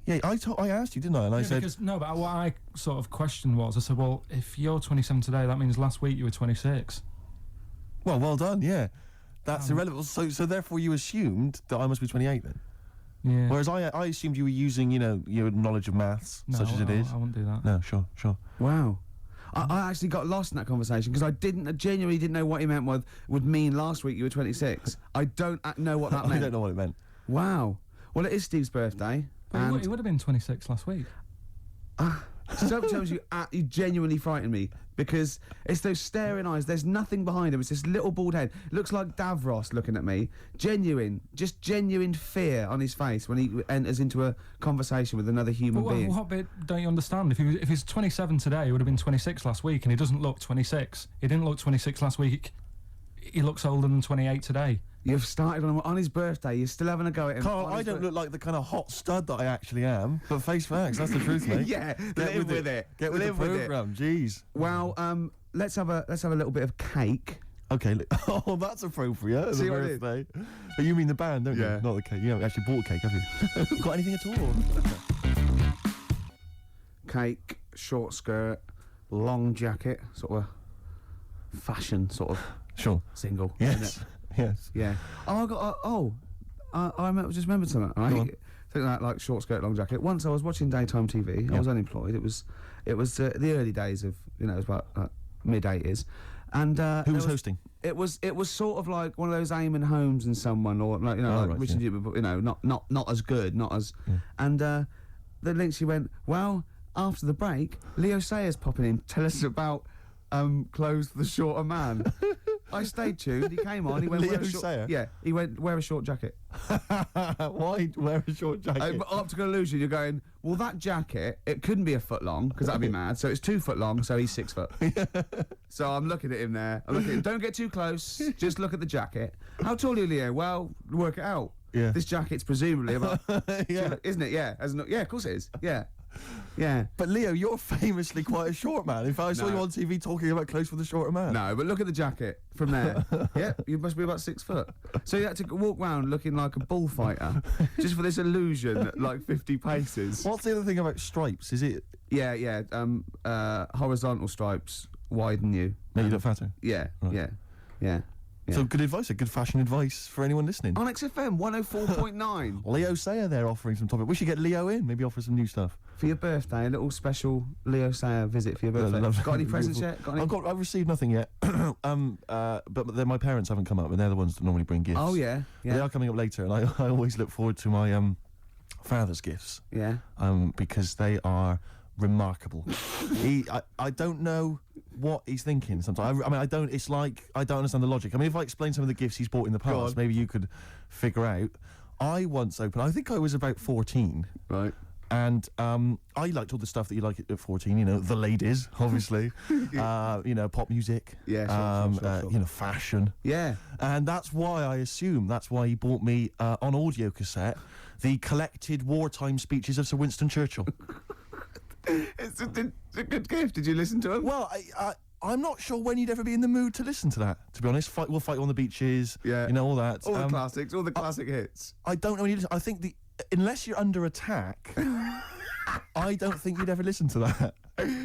Yeah, I asked you, didn't I? And I said because, no, but what I sort of questioned was, I said, well, if you're 27 today, that means last week you were 26. well done. Yeah, that's irrelevant. So therefore you assumed that I must be 28 then. Yeah. Whereas I assumed you were using your knowledge of maths No, such as it is. I wouldn't do that. No, sure. Wow. I actually got lost in that conversation because I genuinely didn't know what he meant would mean last week you were 26. I don't know what that meant. I don't know what it meant. Wow. Well, it is Steve's birthday. But he would have been 26 last week. Sometimes you genuinely frighten me because it's those staring eyes. There's nothing behind him. It's this little bald head. Looks like Davros looking at me. Genuine fear on his face when he enters into a conversation with another human But being. what bit don't you understand? If he's 27 today, he would have been 26 last week, and he doesn't look 26. He didn't look 26 last week. He looks older than 28 today. You've started on his birthday. You're still having a go at him. Carl, I don't look like the kind of hot stud that I actually am, but face facts, that's the truth, mate. Yeah, Get live with it. Get with Live the with it. programme, jeez. Well, let's have a little bit of cake. Okay, oh, that's appropriate. As See a what I did? birthday. But you mean the band, don't Yeah. you? Not the cake. You haven't actually bought a cake, have you? Got anything at all? Cake, short skirt, long jacket, sort of fashion sort of Sure. single. Yes. Isn't it? Yes. Yeah. Oh, I got. I just remembered something. Right? Go on. Think that like short skirt, long jacket. Once I was watching daytime TV. I was unemployed. It was the early days of it was about mid-80s, and Who was hosting? It was sort of like one of those Eamon Holmes and someone, or like right, Richard, yeah. but not as good, not as. Yeah. And the link she went, well, after the break, Leo Sayers popping in, tell us about clothes for the shorter man. I stayed tuned. He came on. He went, Leo wear a short, Sayer? yeah. He went, wear a short jacket. Why wear a short jacket? Optical illusion. You're going, well, that jacket, it couldn't be a foot long because that'd be mad. So it's 2 foot long. So he's 6 foot. So I'm looking at him there. I'm looking at him. Don't get too close. Just look at the jacket. How tall are you, Leo? Well, work it out. Yeah. This jacket's presumably about. Yeah. Isn't it? Yeah. Yeah. Of course it is. Yeah. Yeah. But Leo, you're famously quite a short man. In fact, I saw No. you on TV talking about clothes for the shorter man. No, but look at the jacket from there. Yeah, you must be about 6 foot. So you had to walk around looking like a bullfighter just for this illusion at like 50 paces. What's the other thing about stripes? Is it Yeah. Horizontal stripes widen you. make you look fatter? Yeah, Right. yeah. So good advice, good fashion advice for anyone listening. On XFM 104.9. Leo Sayer there offering some topic. We should get Leo in, maybe offer some new stuff. For your birthday, a little special Leo Sayer visit for your birthday. Got any presents yet? I've received nothing yet. But my parents haven't come up, and they're the ones that normally bring gifts. Oh, yeah. They are coming up later, and I always look forward to my father's gifts. Yeah. Because they are remarkable. I don't know what he's thinking sometimes. I don't understand the logic. I mean, if I explain some of the gifts he's bought in the past, maybe you could figure out. I once opened, I think I was about 14. Right. And I liked all the stuff that you like at 14, you know, the ladies, obviously, you know, pop music, sure. You know, fashion. Yeah. And that's why he bought me on audio cassette the collected wartime speeches of Sir Winston Churchill. It's a good gift. Did you listen to him? Well, I'm not sure when you'd ever be in the mood to listen to that, to be honest. We'll Fight on the Beaches, you know, all that. All the classics, all the classic hits. I don't know when you listen. I think unless you're under attack, I don't think you'd ever listen to that.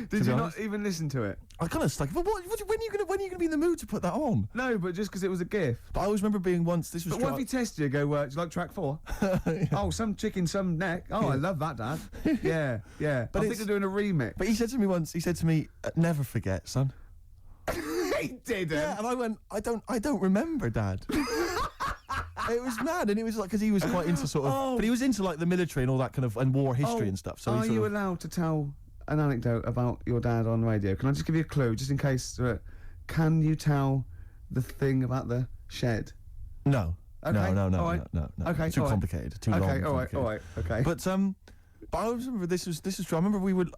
Did you not even listen to it? I kind of stuck. But when are you gonna be in the mood to put that on? No, but just because it was a gift. But I always remember being once. This was. But what if he tested you? Go, do you like track 4? Yeah. Oh, some chicken, some neck. Oh, I love that, Dad. Yeah. But I think they're doing a remix. But he said to me once. He said to me, "Never forget, son." He didn't. Yeah, and I went, I don't remember, Dad. It was mad, and it was like because he was quite into sort of, but he was into like the military and all that kind of and war history and stuff. So are you allowed to tell an anecdote about your dad on radio? Can I just give you a clue, just in case? Can you tell the thing about the shed? No. Okay. No. Okay. Too complicated. Too long. Okay. All right. Okay. But I remember this was true. I remember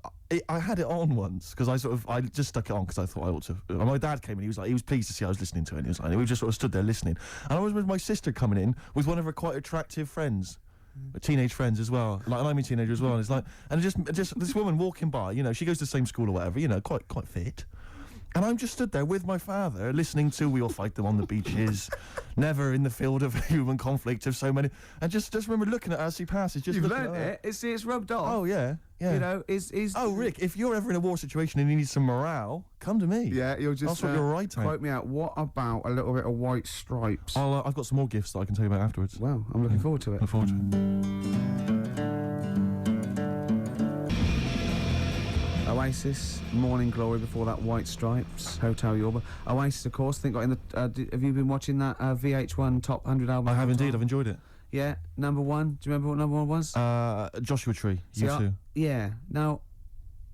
I had it on once because I just stuck it on because I thought I ought to. And my dad came in. He was pleased to see I was listening to it. And he was like, we just sort of stood there listening. And I was with my sister coming in with one of her quite attractive friends. Teenage friends as well, like, and I'm a teenager as well. And it's like, and just this woman walking by, you know, she goes to the same school or whatever, you know, quite fit. And I'm just stood there with my father, listening to "We All Fight Them on the Beaches," "Never in the Field of Human Conflict" of so many, and just remember looking at her as she passes. Just you've learned it. It's rubbed off. Oh yeah. You know, is oh Rick, if you're ever in a war situation and you need some morale, come to me. Yeah, you'll just. That's what you're right. Quote me out. What about a little bit of White Stripes? I've got some more gifts that I can tell you about afterwards. Well, I'm looking forward to it. Look forward to it. Oasis, Morning Glory, before that White Stripes, Hotel Yorba. Oasis, of course, I think got in the... have you been watching that VH1 Top 100 album? I have indeed, I've enjoyed it. Yeah, number 1, do you remember what number 1 was? Joshua Tree, U2. Yeah, now,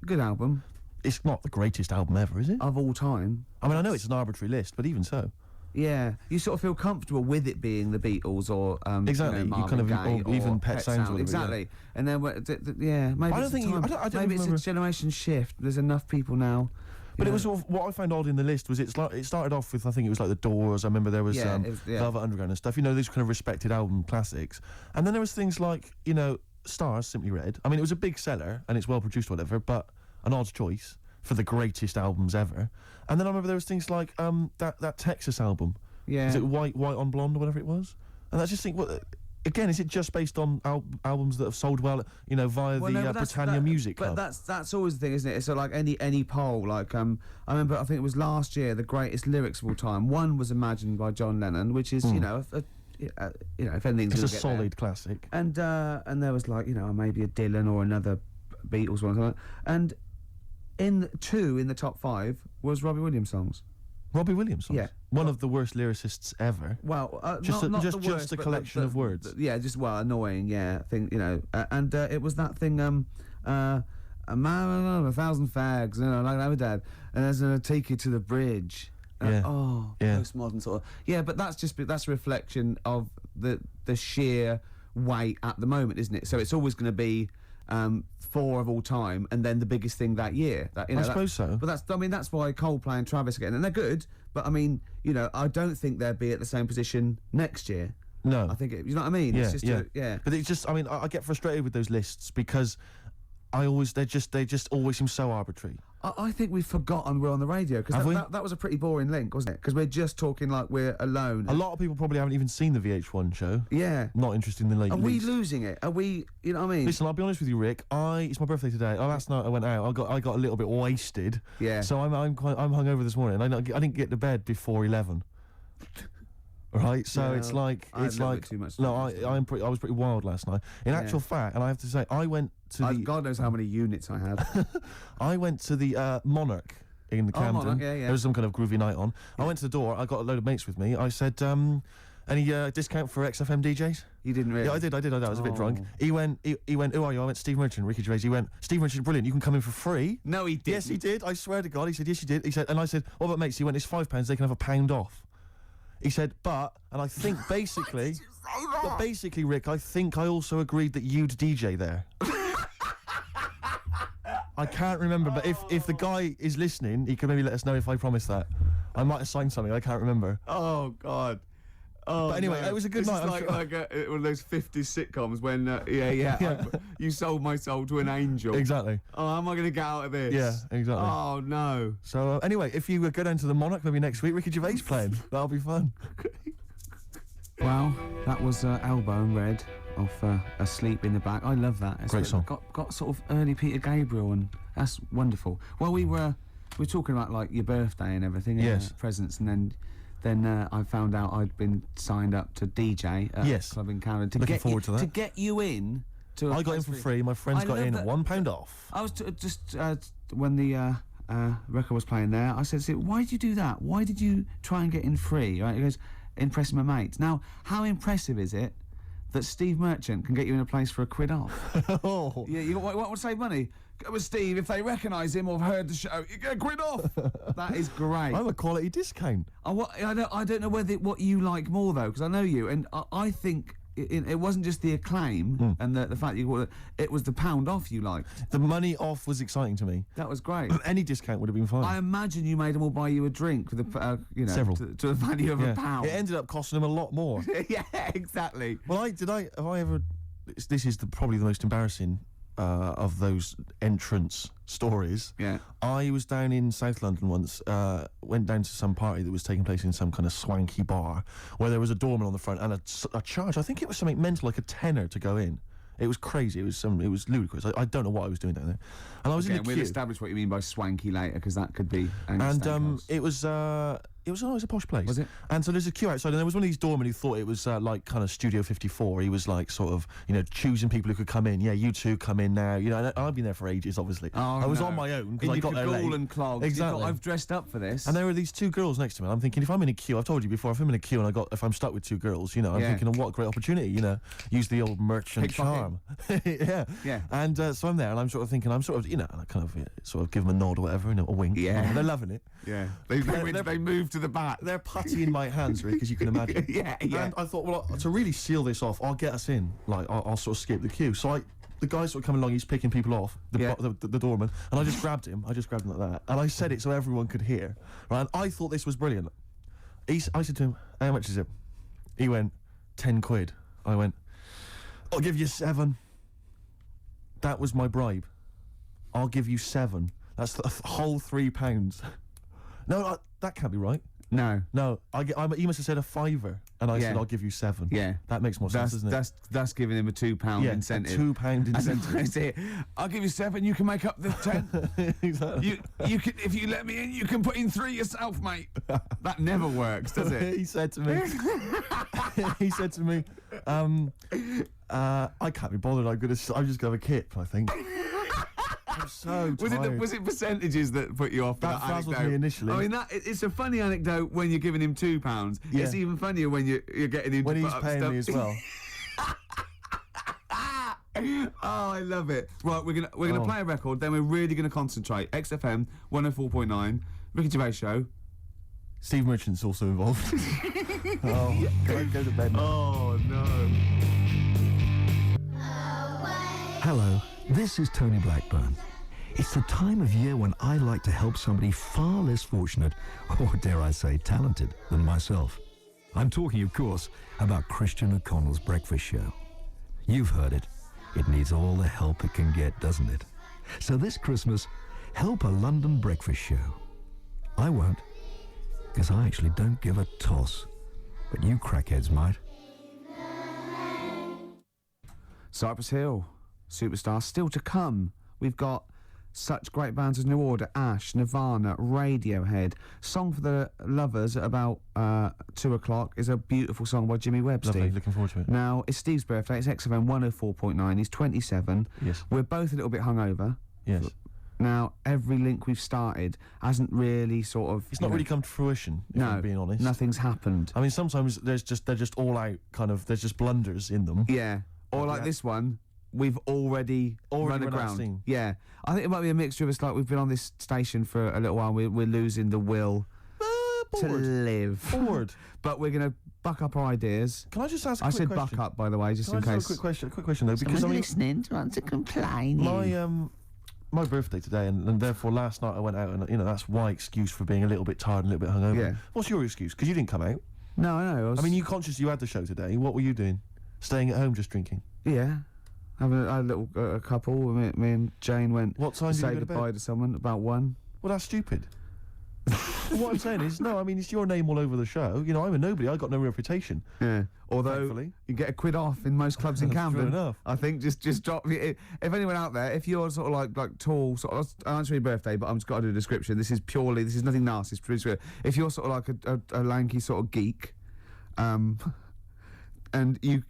good album. It's not the greatest album ever, is it? Of all time. I mean, I know it's an arbitrary list, but even so. Yeah, you sort of feel comfortable with it being the Beatles or exactly. You know, you kind of Gaye even Pet Sounds. Exactly, Yeah. And then maybe I don't think maybe it's a generation shift. There's enough people now. But it was sort of, what I found odd in the list was it started off with, I think it was like the Doors. I remember there was Velvet Underground and stuff. You know, these kind of respected album classics. And then there was things like, you know, Stars, Simply Red. I mean, it was a big seller and it's well produced, or whatever, but an odd choice for the greatest albums ever. And then I remember there was things like that Texas album. Yeah. Is it White on Blonde or whatever it was? And I just think, again, is it just based on albums that have sold well, you know, via the Britannia Music Club? But that's always the thing, isn't it? So like any poll, like I remember, I think it was last year, the greatest lyrics of all time. One was Imagine by John Lennon, which is you know, if anything's it's a solid classic. And there was like, you know, maybe a Dylan or another Beatles one, or something. And in the top 5 was Robbie Williams songs. Robbie Williams songs? Yeah. One of the worst lyricists ever. Well, just not just a collection of words. Annoying, yeah. I think, you know, and it was that thing, a man, 1,000 fags, you know, like that with Dad, and there's gonna take you to the bridge. Postmodern sort of. Yeah, but that's a reflection of the sheer weight at the moment, isn't it? So it's always going to be 4 of all time, and then the biggest thing that year. I suppose so. But that's why Coldplay and Travis again, and they're good. But I mean, you know, I don't think they'll be at the same position next year. No, I think you know what I mean. Yeah, it's just But it's just, I mean, I get frustrated with those lists because they just always seem so arbitrary. I think we've forgotten we're on the radio, because that was a pretty boring link, wasn't it? Because we're just talking like we're alone. A lot of people probably haven't even seen the VH1 show. Yeah. Not interested in the late. Are we losing it? Are we, you know what I mean? Listen, I'll be honest with you, Rick. It's my birthday today. Last night I went out. I got a little bit wasted. Yeah. So I'm hungover this morning. I didn't get to bed before 11. Right, so Yeah, it's like I had it's a little like bit too much no, last I was pretty wild last night. In actual fact, and I have to say, I went to the God knows how many units I had. I went to the Monarch in the Camden. Monarch, yeah. There was some kind of groovy night on. I went to the door. I got a load of mates with me. I said, any discount for XFM DJs? You didn't really? Yeah, I did. I was a bit drunk. He went, who are you? I went, Steve Merchant, Ricky Gervais. He went, Steve Merchant, brilliant. You can come in for free. No, he didn't. Yes, he did. I swear to God. He said, yes, you did. He said, and I said, what about mates? He went, it's £5. They can have a £1 off. He said, and I think basically, but basically, Rick, I think I also agreed that you'd DJ there. I can't remember, but if the guy is listening, he can maybe let us know if I promised that. I might have signed something. I can't remember. Oh God. Oh, but anyway, no. it was a good this night. Is like one of those 50s sitcoms when, you sold my soul to an angel. Exactly. Oh, how am I going to get out of this? Yeah, exactly. Oh, no. So, anyway, if you go down to the Monarch maybe next week, Ricky Gervais playing. That'll be fun. Well, that was Elbow and Red off Asleep in the Back. I love that. It's Great song. Got sort of early Peter Gabriel, and that's wonderful. Well, we were talking about, like, your birthday and everything. Yes. Presents, and then I found out I'd been signed up to DJ at a club in Camden. Looking forward to that. To get you in. I got in for free. My friends got in at £1 off. I was just when the record was playing there, I said, why did you do that? Why did you try and get in free? Right? He goes, impressing my mates. Now, how impressive is it that Steve Merchant can get you in a place for £1 off? Oh. Yeah, you want to save money? Go with Steve. If they recognise him or have heard the show, you get £1 off. That is great. I'm a quality discount. I don't know what you like more, though, because I know you, and I think it wasn't just the acclaim and the fact it was the £1 off you liked. The money off was exciting to me. That was great. Any discount would have been fine. I imagine you made them all buy you a drink with several to the value of £1. It ended up costing them a lot more. Yeah, exactly. Well, have I ever? This is probably the most embarrassing of those entrance stories. Yeah. I was down in South London once, went down to some party that was taking place in some kind of swanky bar where there was a doorman on the front and a charge. I think it was something mental, like £10 to go in. It was crazy. It was ludicrous. I don't know what I was doing down there. And I was in the queue. We'll establish what you mean by swanky later, because that could be. It was a posh place. Was it? And so there's a queue outside, and there was one of these doormen who thought it was like kind of Studio 54. He was like sort of, choosing people who could come in. Yeah, you two come in now. And I've been there for ages, obviously. Oh, I was on my own because I got there late. And clogs. Exactly. I've dressed up for this. And there were these two girls next to me. And I'm thinking, if I'm in a queue, I've told you before, if I'm in a queue and if I'm stuck with two girls, I'm thinking, what a great opportunity, use the old merchant charm. Yeah. And so I'm there, and I'm sort of thinking, I kind of sort of give them a nod or whatever, a wink. Yeah. They're loving it. Yeah. They move to the back. They're putty in my hands, Rick, as you can imagine. Yeah. And I thought, well, to really seal this off, I'll get us in. Like, I'll sort of skip the queue. So the guy sort of coming along, he's picking people off, the doorman, and I just grabbed him. like that. And I said it so everyone could hear. Right? And I thought this was brilliant. I said to him, how much is it? He went, £10. I went, I'll give you 7. That was my bribe. I'll give you 7. That's the whole £3. No, that can't be right. No. He must have said a £5, and I said I'll give you 7. Yeah, that makes more sense, doesn't it? That's giving him a £2 incentive. A £2 incentive. That's it. I'll give you 7. You can make up the 10. Exactly. You can, if you let me in, you can put in 3 yourself, mate. That never works, does it? He said to me. I can't be bothered. I'm just gonna have a kip, I think. I'm so tired. Was it percentages that put you off? That frazzled me initially. I mean, it's a funny anecdote when you're giving him £2. Yeah. It's even funnier when you're getting him when to he's put up paying stuff. me as well. Oh, I love it. Right, we're gonna play a record. Then we're really gonna concentrate. XFM 104.9, Ricky Gervais Show. Steve Merchant's also involved. Oh, can I go to bed now? Oh no. Hello, this is Tony Blackburn. It's the time of year when I like to help somebody far less fortunate, or dare I say talented, than myself. I'm talking, of course, about Christian O'Connell's Breakfast Show. You've heard it. It needs all the help it can get, doesn't it? So this Christmas, help a London breakfast show. I won't, because I actually don't give a toss. But you crackheads might. Cypress Hill, Superstar, still to come. We've got such great bands as New Order, Ash, Nirvana, Radiohead. Song for the Lovers at about 2 o'clock is a beautiful song by Jimmy Webb, Lovely, Steve. looking forward to it. Now, it's Steve's birthday. It's XFM 104.9. He's 27. Yes. We're both a little bit hungover. Yes. Now, every link we've started hasn't really sort of... It's not really come to fruition, if I'm being honest. Nothing's happened. I mean, sometimes they're just all out, kind of, there's just blunders in them. Yeah. Or like this one, we've already run run out of aground. steam. Yeah. I think it might be a mixture of us, like we've been on this station for a little while, we're losing the will to live. Bored. But we're going to buck up our ideas. Can I just ask a I quick said question? buck up, by the way, just Can in I case. just ask a quick question though, because I mean, listening to want to complain. My birthday today, and therefore last night I went out, and that's my excuse for being a little bit tired and a little bit hungover. Yeah. What's your excuse? Because you didn't come out. No, I know. I mean, you conscious you had the show today. What were you doing? Staying at home, just drinking? Yeah. Having a little couple. Me and Jane went What time to did say you go to bed? goodbye to someone about 1. Well, that's stupid. What I'm saying is, no, I mean, it's your name all over the show. I'm a nobody. I got no reputation. Yeah. Although Thankfully. you get a quid off in most clubs in That's Camden. true enough. I think just drop. If anyone out there, if you're sort of like tall, sort of, I'll answer your birthday, but I'm just got to do a description. This is nothing nasty. It's pretty sweet. If you're sort of like a lanky sort of geek, and you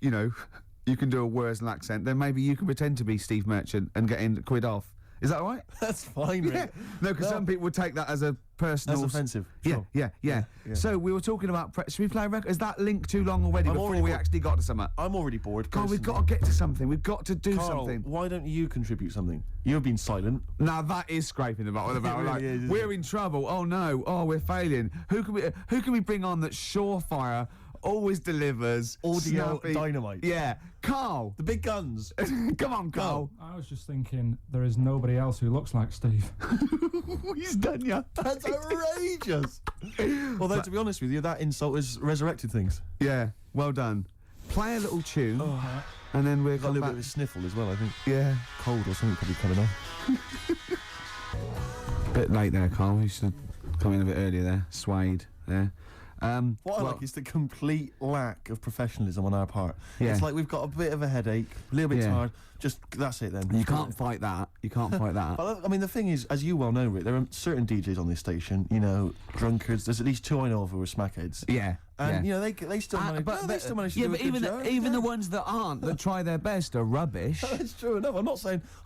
can do a Worsley accent, then maybe you can pretend to be Steve Merchant and get in quid off. Is that all right? That's fine, Yeah. No, because some people would take that as a personal... That's offensive. Yeah, Sure. yeah. So we were talking about... should we play a record? Is that link too long already before we actually got to something? I'm already bored. God, we've got to get to something. We've got to do Carl, something. why don't you contribute something? You've been silent. Now that is scraping the bottom of the barrel. It Like, really is, isn't we're it? in trouble. Oh no. Oh, we're failing. Who can we bring on that's surefire, always delivers, Audio snappy? dynamite. Yeah, Carl. The big guns. Come on, Carl. I was just thinking there is nobody else who looks like Steve. He's done ya. That's outrageous. Although, to be honest with you, that insult has resurrected things. Yeah, well done. Play a little tune, and then we're Got a little bit of a sniffle as well, I think. Yeah. Cold or something probably coming on. Bit late there, Carl. You should have come in a bit earlier there. Suede there. What I like is the complete lack of professionalism on our part. Yeah. It's like we've got a bit of a headache, a little bit Yeah. tired. Just that's it then. You can't fight that. You can't fight that. But, I mean, the thing is, as you well know, Rick, there are certain DJs on this station, drunkards. There's at least 2 I know of who are smackheads. Yeah. And, yeah. they still manage, they still manage to yeah, do but a good job. even the ones that aren't, that try their best, are rubbish. It's true enough. I'm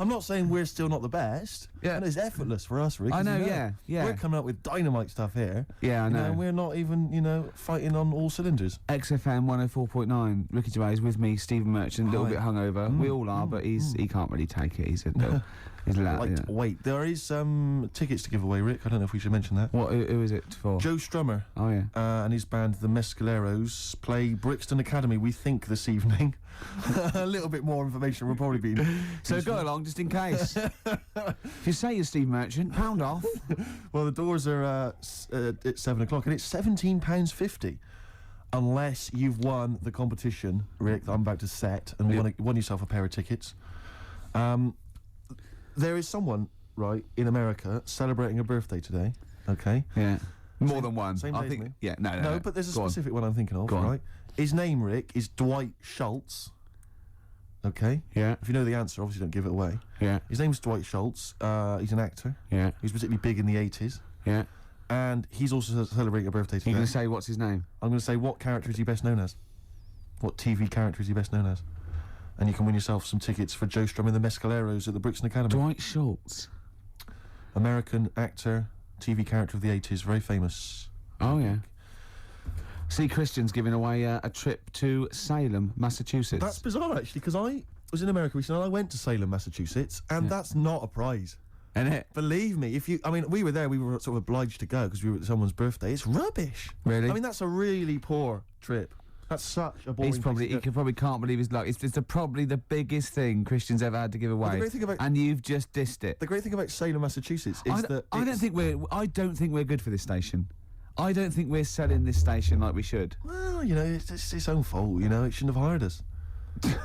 not saying we're still not the best. Yeah. And it's effortless for us, Rick. I as you know, yeah. We're coming up with dynamite stuff here. Yeah, I know. And we're not even, fighting on all cylinders. XFM 104.9. Ricky Gervais with me, Stephen Merchant, a little Hi. bit hungover. We all are, but he can't really take it. He's loud. Wait, there is tickets to give away, Rick. I don't know if we should mention that. What? Who is it for? Joe Strummer. Oh yeah. And his band, the Mescaleros, play Brixton Academy, we think, this evening. A little bit more information will probably be... So go along, just in case. If you say you're Steve Merchant, pound off. Well, the doors are at 7 o'clock, and it's £17.50. Unless you've won the competition, Rick, that I'm about to set, and won yourself a pair of tickets. There is someone, right, in America celebrating a birthday today, okay? Yeah. More than one. Same I day think. as me. Yeah. No. No, but there's a Go on. specific one I'm thinking of, Go on. right? His name, Rick, is Dwight Schultz. Okay? Yeah. If you know the answer, obviously don't give it away. Yeah. His name's Dwight Schultz. He's an actor. Yeah. He was particularly big in the 80s. Yeah. And he's also celebrating a birthday today. You're going to say what's his name? I'm going to say, what character is he best known as? What TV character is he best known as? And you can win yourself some tickets for Joe Strum and the Mescaleros at the Brixton Academy. Dwight Schultz. American actor, TV character of the 80s, very famous. Oh yeah. See, Christian's giving away a trip to Salem, Massachusetts. That's bizarre, actually, because I was in America recently and I went to Salem, Massachusetts, and that's not a prize. Isn't it? Believe me, we were there, we were sort of obliged to go because we were at someone's birthday. It's rubbish. Really? I mean, that's a really poor trip. That's such a boring He probably can't believe his luck. It's probably the biggest thing Christian's ever had to give away. the great thing about- and you've just dissed it. The great thing about Salem, Massachusetts is that I don't think we're good for this station. I don't think we're selling this station like we should. Well, it's its own fault, it shouldn't have hired us.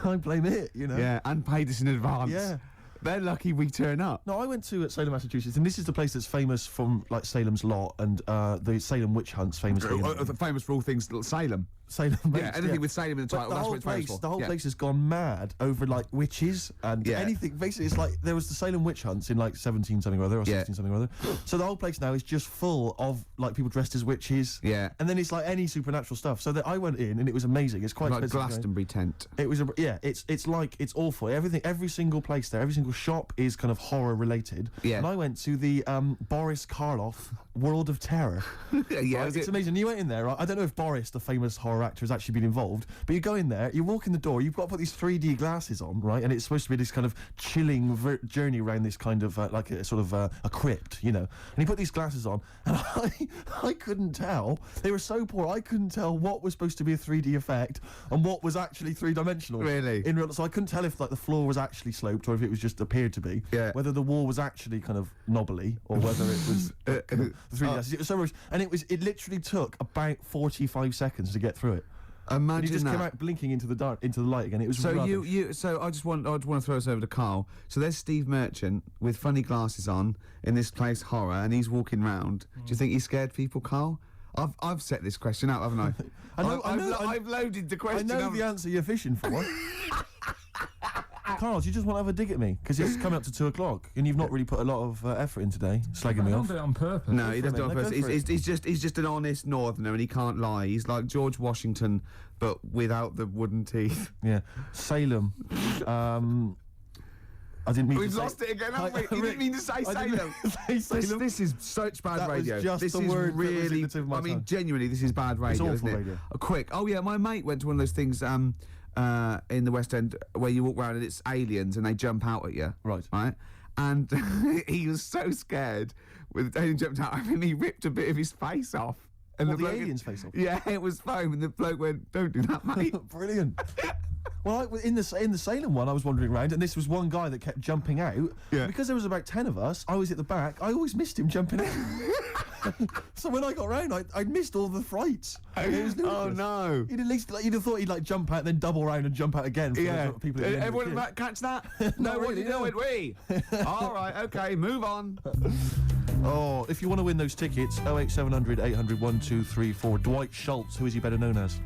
I blame it, Yeah, and paid us in advance. Yeah. They're lucky we turn up. No, I went to Salem, Massachusetts, and this is the place that's famous from, like, Salem's Lot and the Salem witch hunts, famously. Famous for all things Salem. Salem Makes. Yeah, anything with Salem in the title, But that's what it's famous for. The whole Yeah. place has gone mad over like witches and anything. Basically, it's like there was the Salem witch hunts in like 17 something or other or 16 something or other. So the whole place now is just full of like people dressed as witches. Yeah. And then it's like any supernatural stuff. So that I went in and it was amazing. It's quite like expensive. Glastonbury tent. It was it's like it's awful. Every single place there, every single shop is kind of horror related. Yeah. And I went to the Boris Karloff World of Terror. Yeah, Right? It's amazing. You went in there. Right? I don't know if Boris, the famous horror actor, has actually been involved, but you go in there, you walk in the door, you've got to put these 3D glasses on, right? And it's supposed to be this kind of chilling journey around this kind of like a sort of a crypt, you know. And you put these glasses on, and I couldn't tell. They were so poor. I couldn't tell what was supposed to be a 3D effect and what was actually three-dimensional. Really? In real, so I couldn't tell if like the floor was actually sloped or if it was just appeared to be. Yeah. Whether the wall was actually kind of knobbly or whether it was kind of 3D glasses. It was so much, and it literally took about 45 seconds to get through it. Imagine and he just that. came out blinking into the light again. It was so rubbish. So I just want to throw us over to Carl. So there's Steve Merchant with funny glasses on in this place horror, and he's walking round. Do you think he scared people, Carl? I've set this question out, haven't I? I've loaded the question. I know the answer you're fishing for. Carl, do you just want to have a dig at me? Because it's coming up to 2 o'clock, and you've not really put a lot of effort in today, slagging me I off. don't do it on purpose. No, he doesn't do it on purpose. He's just an honest northerner, and he can't lie. He's like George Washington, but without the wooden teeth. Yeah, Salem. I didn't mean We've to say... lost it again, haven't we? You didn't mean to say Salem. This is such bad radio. Was just this the is word that was really. in the tip of my tongue. Genuinely, this is bad radio. It's awful isn't it? radio. Quick. Oh yeah, my mate went to one of those things in the West End where you walk around and it's aliens and they jump out at you. Right. Right. And he was so scared when the alien jumped out. I mean, he ripped a bit of his face off. And the bloke, alien's face off? Yeah, it was foam, and the bloke went, "Don't do that, mate." Brilliant. Well, in the Salem one, I was wandering around, and this was one guy that kept jumping out. Yeah. Because there was about 10 of us, I was at the back. I always missed him jumping out. So when I got round, I missed all the frights. It was ludicrous. Oh no! You'd at least you'd have thought he'd like jump out, then double round and jump out again. For Yeah. the people at the end of the Everyone queue. catch that? Not what really, you doing? We. All right. Okay. Move on. Oh, if you want to win those tickets, 08700 800 1234. Dwight Schultz, who is he better known as?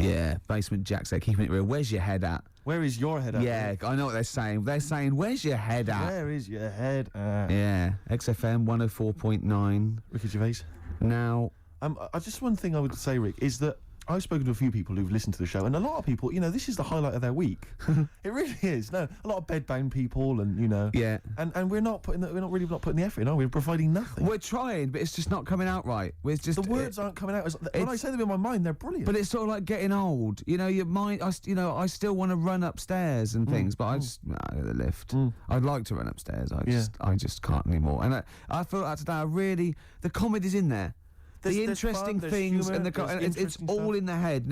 Yeah, Basement Jack said, keeping it real. Where's your head at? Where is your head at? Yeah, I know what they're saying. They're saying, where's your head at? Where is your head at? Yeah, XFM 104.9. Ricky Gervais. Now, just one thing I would say, Rick, is that I've spoken to a few people who've listened to the show, and a lot of people, you know, this is the highlight of their week. It really is. No, a lot of bedbound people, and you know, yeah, and we're not putting the effort in, are we? We're providing nothing. We're trying, but it's just not coming out right. It's just the words aren't coming out. When I say them in my mind, they're brilliant. But it's sort of like getting old. You know, your mind. I still want to run upstairs and things, but I just get the lift. I'd like to run upstairs. I just can't anymore. And I felt that today. The comedy's in there. The interesting things and it's all in the head,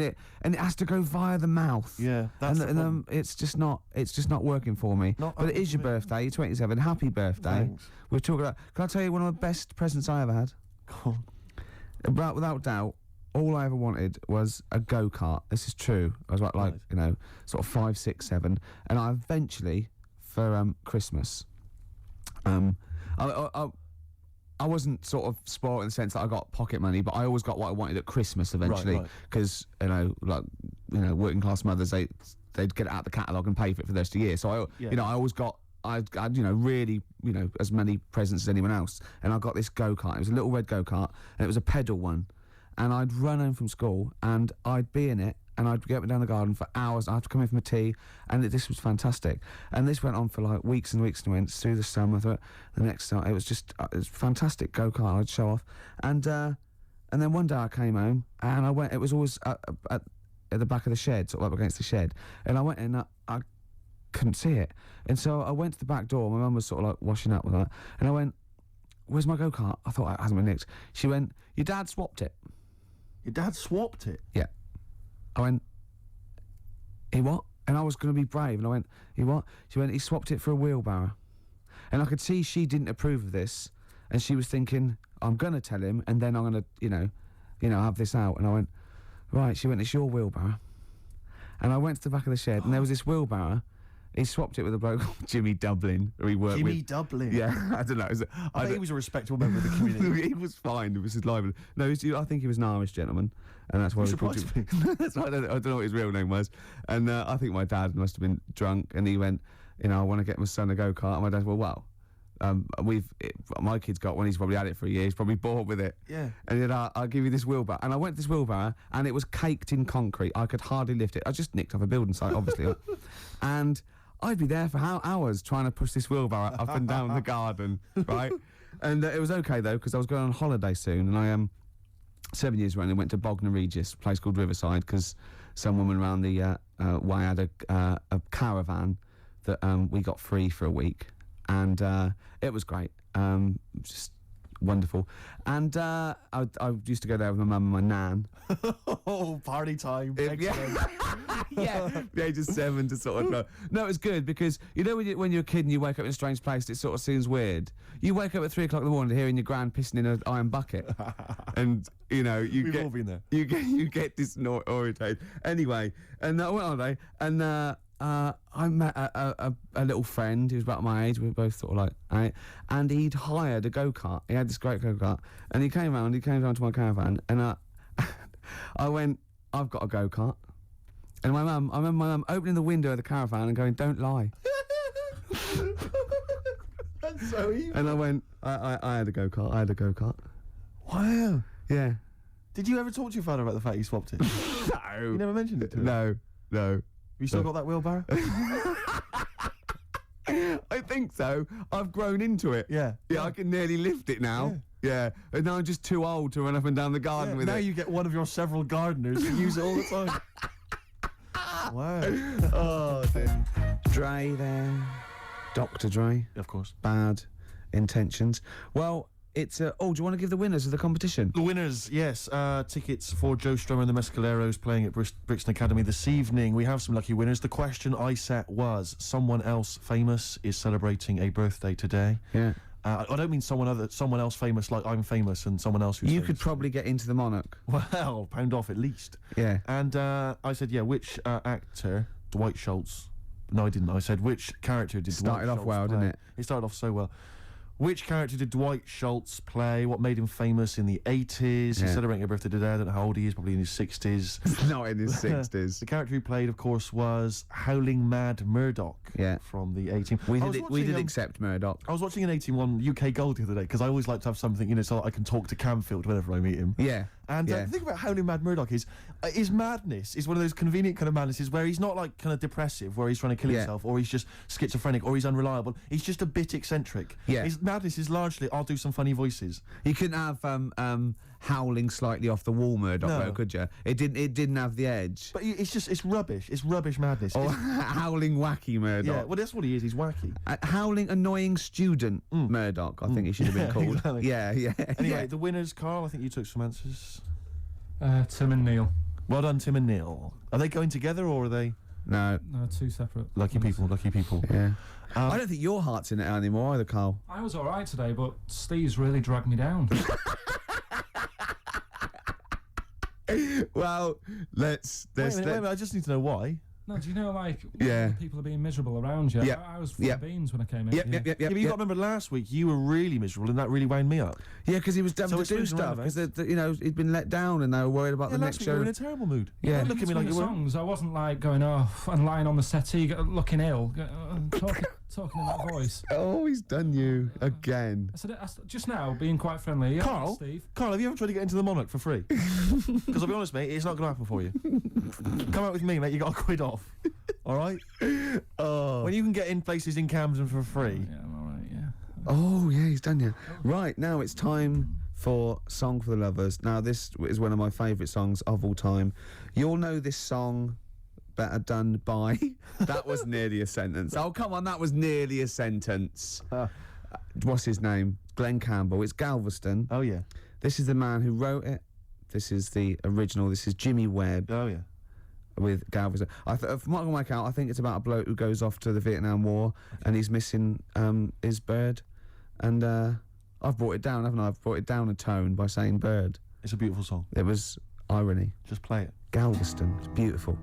and it has to go via the mouth. Yeah, that's and it's just not working for me. But it is your birthday. You're 27. Happy birthday. Thanks. We're talking about. Can I tell you one of the best presents I ever had? Go on. Without doubt, all I ever wanted was a go-kart. This is true. I was like you know, sort of 5, 6, 7, and I eventually for Christmas, I wasn't sort of spoiled in the sense that I got pocket money, but I always got what I wanted at Christmas eventually, because working class mothers they'd get it out of the catalogue and pay for it for the rest of the year. So I always got really as many presents as anyone else, and I got this go-kart. It was a little red go-kart, and it was a pedal one, and I'd run home from school and I'd be in it. And I'd get up and down the garden for hours. I'd have to come in for my tea, and this was fantastic. And this went on for like weeks and weeks and weeks through the summer. The next summer, it was just it was fantastic go-kart. I'd show off, and then one day I came home and I went. It was always at the back of the shed, sort of up against the shed. And I went in, I couldn't see it, and so I went to the back door. My mum was sort of like washing up with that, and I went, "Where's my go-kart?" I thought it hasn't been nicked. She went, "Your dad swapped it." Your dad swapped it? Yeah. I went, he what? And I was going to be brave, and I went, he what? She went, he swapped it for a wheelbarrow. And I could see she didn't approve of this, and she was thinking, I'm going to tell him, and then I'm going to, have this out. And I went, right. She went, it's your wheelbarrow. And I went to the back of the shed, and there was this wheelbarrow, he swapped it with a bloke called Jimmy Dublin, who he worked with. Jimmy Dublin. Yeah, I don't know. I think he was a respectable member of the community. He was fine. It was his libel. No, I think he was an Irish gentleman, and that's why he brought surprised me. That's why I don't know what his real name was. And I think my dad must have been drunk, and he went, I want to get my son a go-kart. And my dad, my kid's got one. He's probably had it for a year. He's probably bored with it. Yeah. And he said, I'll give you this wheelbarrow. And I went to this wheelbarrow, and it was caked in concrete. I could hardly lift it. I just nicked off a building site, obviously. And I'd be there for hours trying to push this wheelbarrow up and down the garden, right? And it was okay, though, because I was going on holiday soon, and I 7 years running, went to Bognor Regis, a place called Riverside, because some woman around the way had a caravan that we got free for a week. And it was great, just wonderful. And I used to go there with my mum and my nan. Oh, party time. Yeah, the age of 7 to sort of... No, it was good because, when you're a kid and you wake up in a strange place, it sort of seems weird. You wake up at 3 o'clock in the morning hearing your gran pissing in an iron bucket. And, We've all been there. You get disorientated. Anyway, and I went on holiday, and... I met a little friend who was about my age. We were both sort of like, right? And he'd hired a go-kart. He had this great go-kart, and he came down to my caravan, and I went, I've got a go-kart. And I remember my mum opening the window of the caravan and going, don't lie. That's so evil. And I went, I had a go-kart. I had a go-kart. Wow. Yeah. Did you ever talk to your father about the fact you swapped it? No. You never mentioned it to him? No. You still got that wheelbarrow? I think so. I've grown into it. Yeah. Yeah, I can nearly lift it now. Yeah. And now I'm just too old to run up and down the garden with now it. Now you get one of your several gardeners to use it all the time. Wow. Oh, dear. Dre there. Dr. Dre. Of course. Bad intentions. Well, it's... do you want to give the winners of the competition? The winners, yes. Tickets for Joe Strummer and the Mescaleros playing at Brixton Academy this evening. We have some lucky winners. The question I set was, someone else famous is celebrating a birthday today. Yeah. I don't mean someone else famous like I'm famous and someone else who's You famous. could probably get into the Monarch. Well, pound off at least. Yeah. And I said, which actor, Dwight Schultz... No, I didn't. I said, which character did Started Dwight off Schultz well, play? didn't it? It started off so well. Which character did Dwight Schultz play? What made him famous in the 80s? He's celebrating a birthday today. I don't know how old he is, probably in his 60s. Not in his 60s. The character he played, of course, was Howling Mad Murdoch from the 18... We did accept Murdoch. I was watching an 18-1 UK Gold the other day, because I always like to have something, so that I can talk to Camfield whenever I meet him. Yeah. And the thing about Howling Mad Murdoch is, his madness is one of those convenient kind of madnesses where he's not like kind of depressive, where he's trying to kill himself, or he's just schizophrenic, or he's unreliable. He's just a bit eccentric. Yeah. His madness is largely, I'll do some funny voices. You couldn't have howling slightly off the wall Murdoch, though, could you? It didn't have the edge. But it's rubbish. It's rubbish madness. Or howling wacky Murdoch. Yeah, well, that's what he is. He's wacky. Howling annoying student Murdoch, I think he should have been called. Exactly. Yeah. Anyway, the winners, Carl, I think you took some answers. Tim and Neil. Well done, Tim and Neil. Are they going together, or are they... No, two separate. Lucky people. Yeah. I don't think your heart's in it anymore either, Carl. I was all right today, but Steve's really dragged me down. Well, let's... Wait a minute, I just need to know why. No, do you know, like, Yeah. when people are being miserable around you? Yep. I was full of beans when I came in. Yep. Yeah, but you got to remember last week you were really miserable, and that really wound me up. Yeah, because he was having to it's do swings and stuff, roundabouts. because he'd been let down and they were worried about the last next week show. you were in a terrible mood. Yeah. Look at me like you were. songs. I wasn't like going off and lying on the settee, looking ill, talking in that voice. Oh, he's done you again. I said just now, being quite friendly. Yeah, Carl, Steve. Carl, have you ever tried to get into the Monarch for free? Because I'll be honest, mate, it's not going to happen for you. Come out with me, mate. You got to quid off. All right. Oh. When you can get in places in Camden for free. Yeah, I'm all right. Yeah. Oh, yeah, he's done you. Right, now it's time for Song for the Lovers. Now, this is one of my favourite songs of all time. You'll know this song better done by... That was nearly a sentence. Oh, come on, that was nearly a sentence. What's his name? Glenn Campbell. It's Galveston. Oh, yeah. This is the man who wrote it. This is the original. This is Jimmy Webb. Oh, yeah. With Galveston. From what I can work out, I think it's about a bloke who goes off to the Vietnam War and he's missing his bird. And I've brought it down, haven't I? I've brought it down a tone by saying bird. It's a beautiful song. It was irony. Just play it. Galveston. It's beautiful.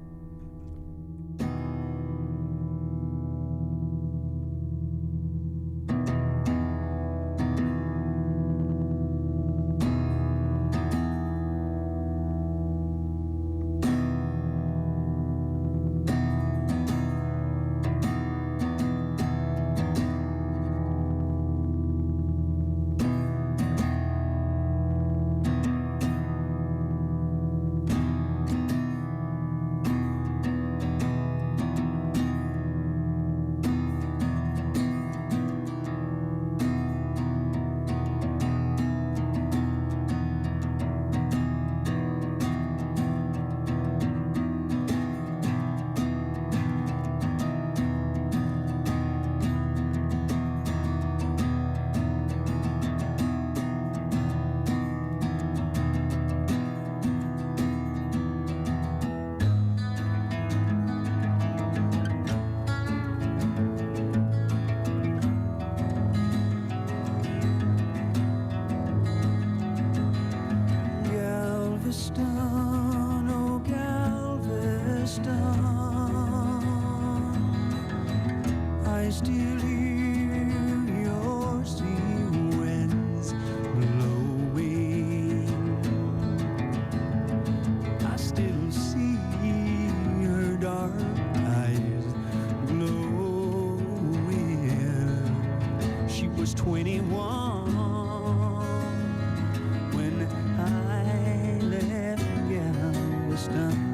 I still hear your sea winds blowing. I still see her dark eyes glowing. She was 21 when I left Galveston.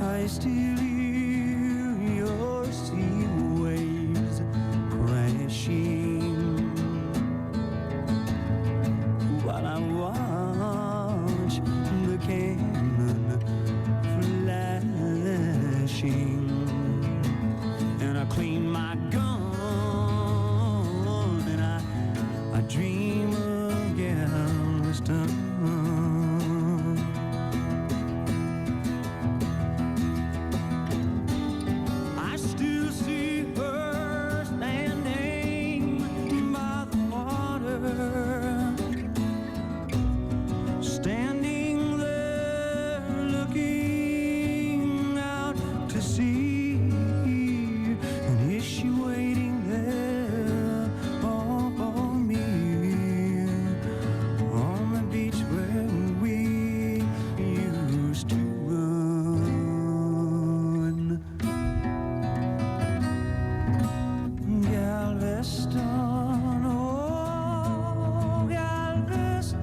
I still hear your sea waves crashing while I watch the cannon flashing, and I clean my gun and I dream of Galveston. Standing there looking out to sea, and is she waiting there for me on the beach where we used to run? Galveston, oh Galveston,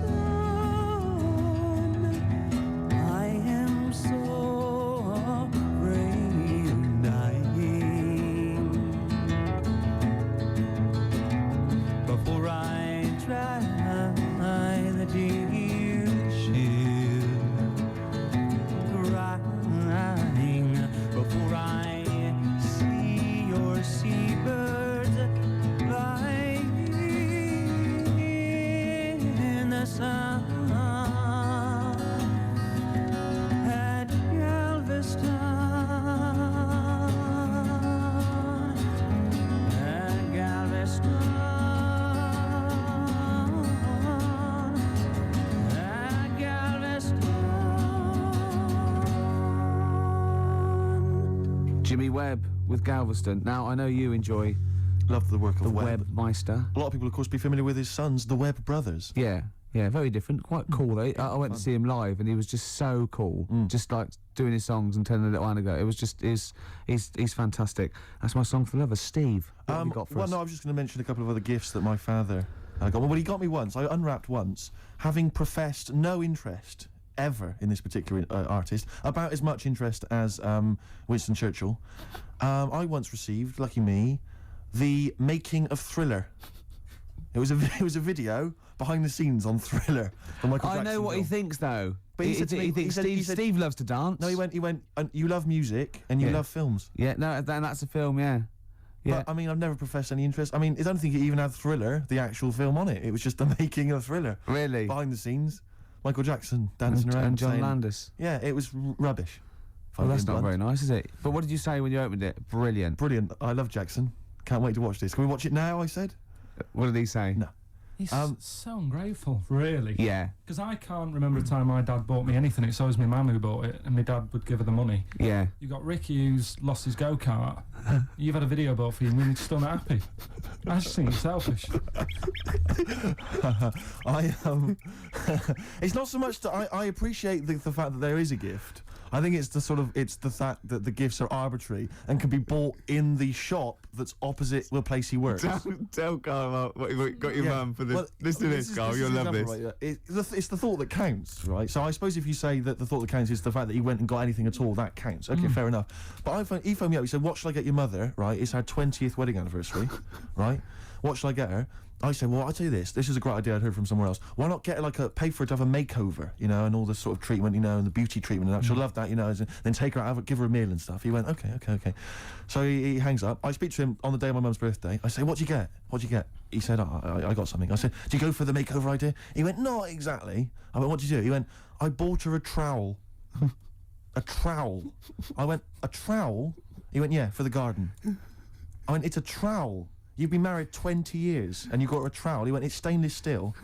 I am so afraid of dying before I try the dear ship, crying before I see your seabirds flying in the sun at Galveston, at Galveston, at Galveston. Jimmy Webb with Galveston. Now, I know you enjoy Love the work of the Webb. Webb-meister. A lot of people, of course, be familiar with his sons, the Webb brothers. Yeah, yeah, very different. Quite cool, though. I went to see him live, and he was just so cool. Just like doing his songs and telling a little anecdote. It was just, he's fantastic. That's my song for the lovers. Steve, what have you got for well, us? no, I was just going to mention a couple of other gifts that my father got. Well, he got me once. I unwrapped once, having professed no interest ever in this particular artist, about as much interest as Winston Churchill. I once received, lucky me, the making of Thriller. It was a video behind the scenes on Thriller. The Michael I Jackson know what he film. thinks, though. But he said to me- he thinks he said- Steve loves to dance. No, he went, you love music and you Yeah. love films. Yeah, no, and that's a film, yeah. Yeah. But, I mean, I've never professed any interest. I mean, I don't think it even had Thriller, the actual film, on it. It was just the making of Thriller. Really? Behind the scenes. Michael Jackson dancing around. And John saying- Landis. Yeah, it was rubbish. if Well, I'm that's being not blunt. very nice, is it? But what did you say when you opened it? Brilliant. Brilliant. I love Jackson. Can't wait to watch this. Can we watch it now, I said? What did he say? No. He's so ungrateful, really. Yeah. Because I can't remember a time my dad bought me anything. It's always my mum who bought it, and my dad would give her the money. Yeah. You got Ricky who's lost his go-kart. You've had a video bought for you, and you're still not happy. I just think it's selfish. It's not so much that I appreciate the fact that there is a gift. I think it's the fact that the gifts are arbitrary and can be bought in the shop that's opposite the place he works. Tell Carl what you got your mum for this. Well, Listen to this, Carl. You'll love this. Right, it's the thought that counts, right? So I suppose if you say that the thought that counts is the fact that he went and got anything at all, that counts. Okay, fair enough. But he phoned me up. He said, "What shall I get your mother?" Right? It's her 20th wedding anniversary, right? What shall I get her? I said, well, I'll tell you this. This is a great idea I'd heard from somewhere else. Why not get her, pay for her to have a makeover, and all this sort of treatment, and the beauty treatment and that. She'll love that, then take her out, give her a meal and stuff. He went, okay. So he hangs up. I speak to him on the day of my mum's birthday. I say, what'd you get? He said, I got something. I said, do you go for the makeover idea? He went, not exactly. I went, what'd you do? He went, I bought her a trowel. A trowel. I went, a trowel? He went, yeah, for the garden. I went, it's a trowel. you've been married 20 years and you got a trowel. He went, it's stainless steel.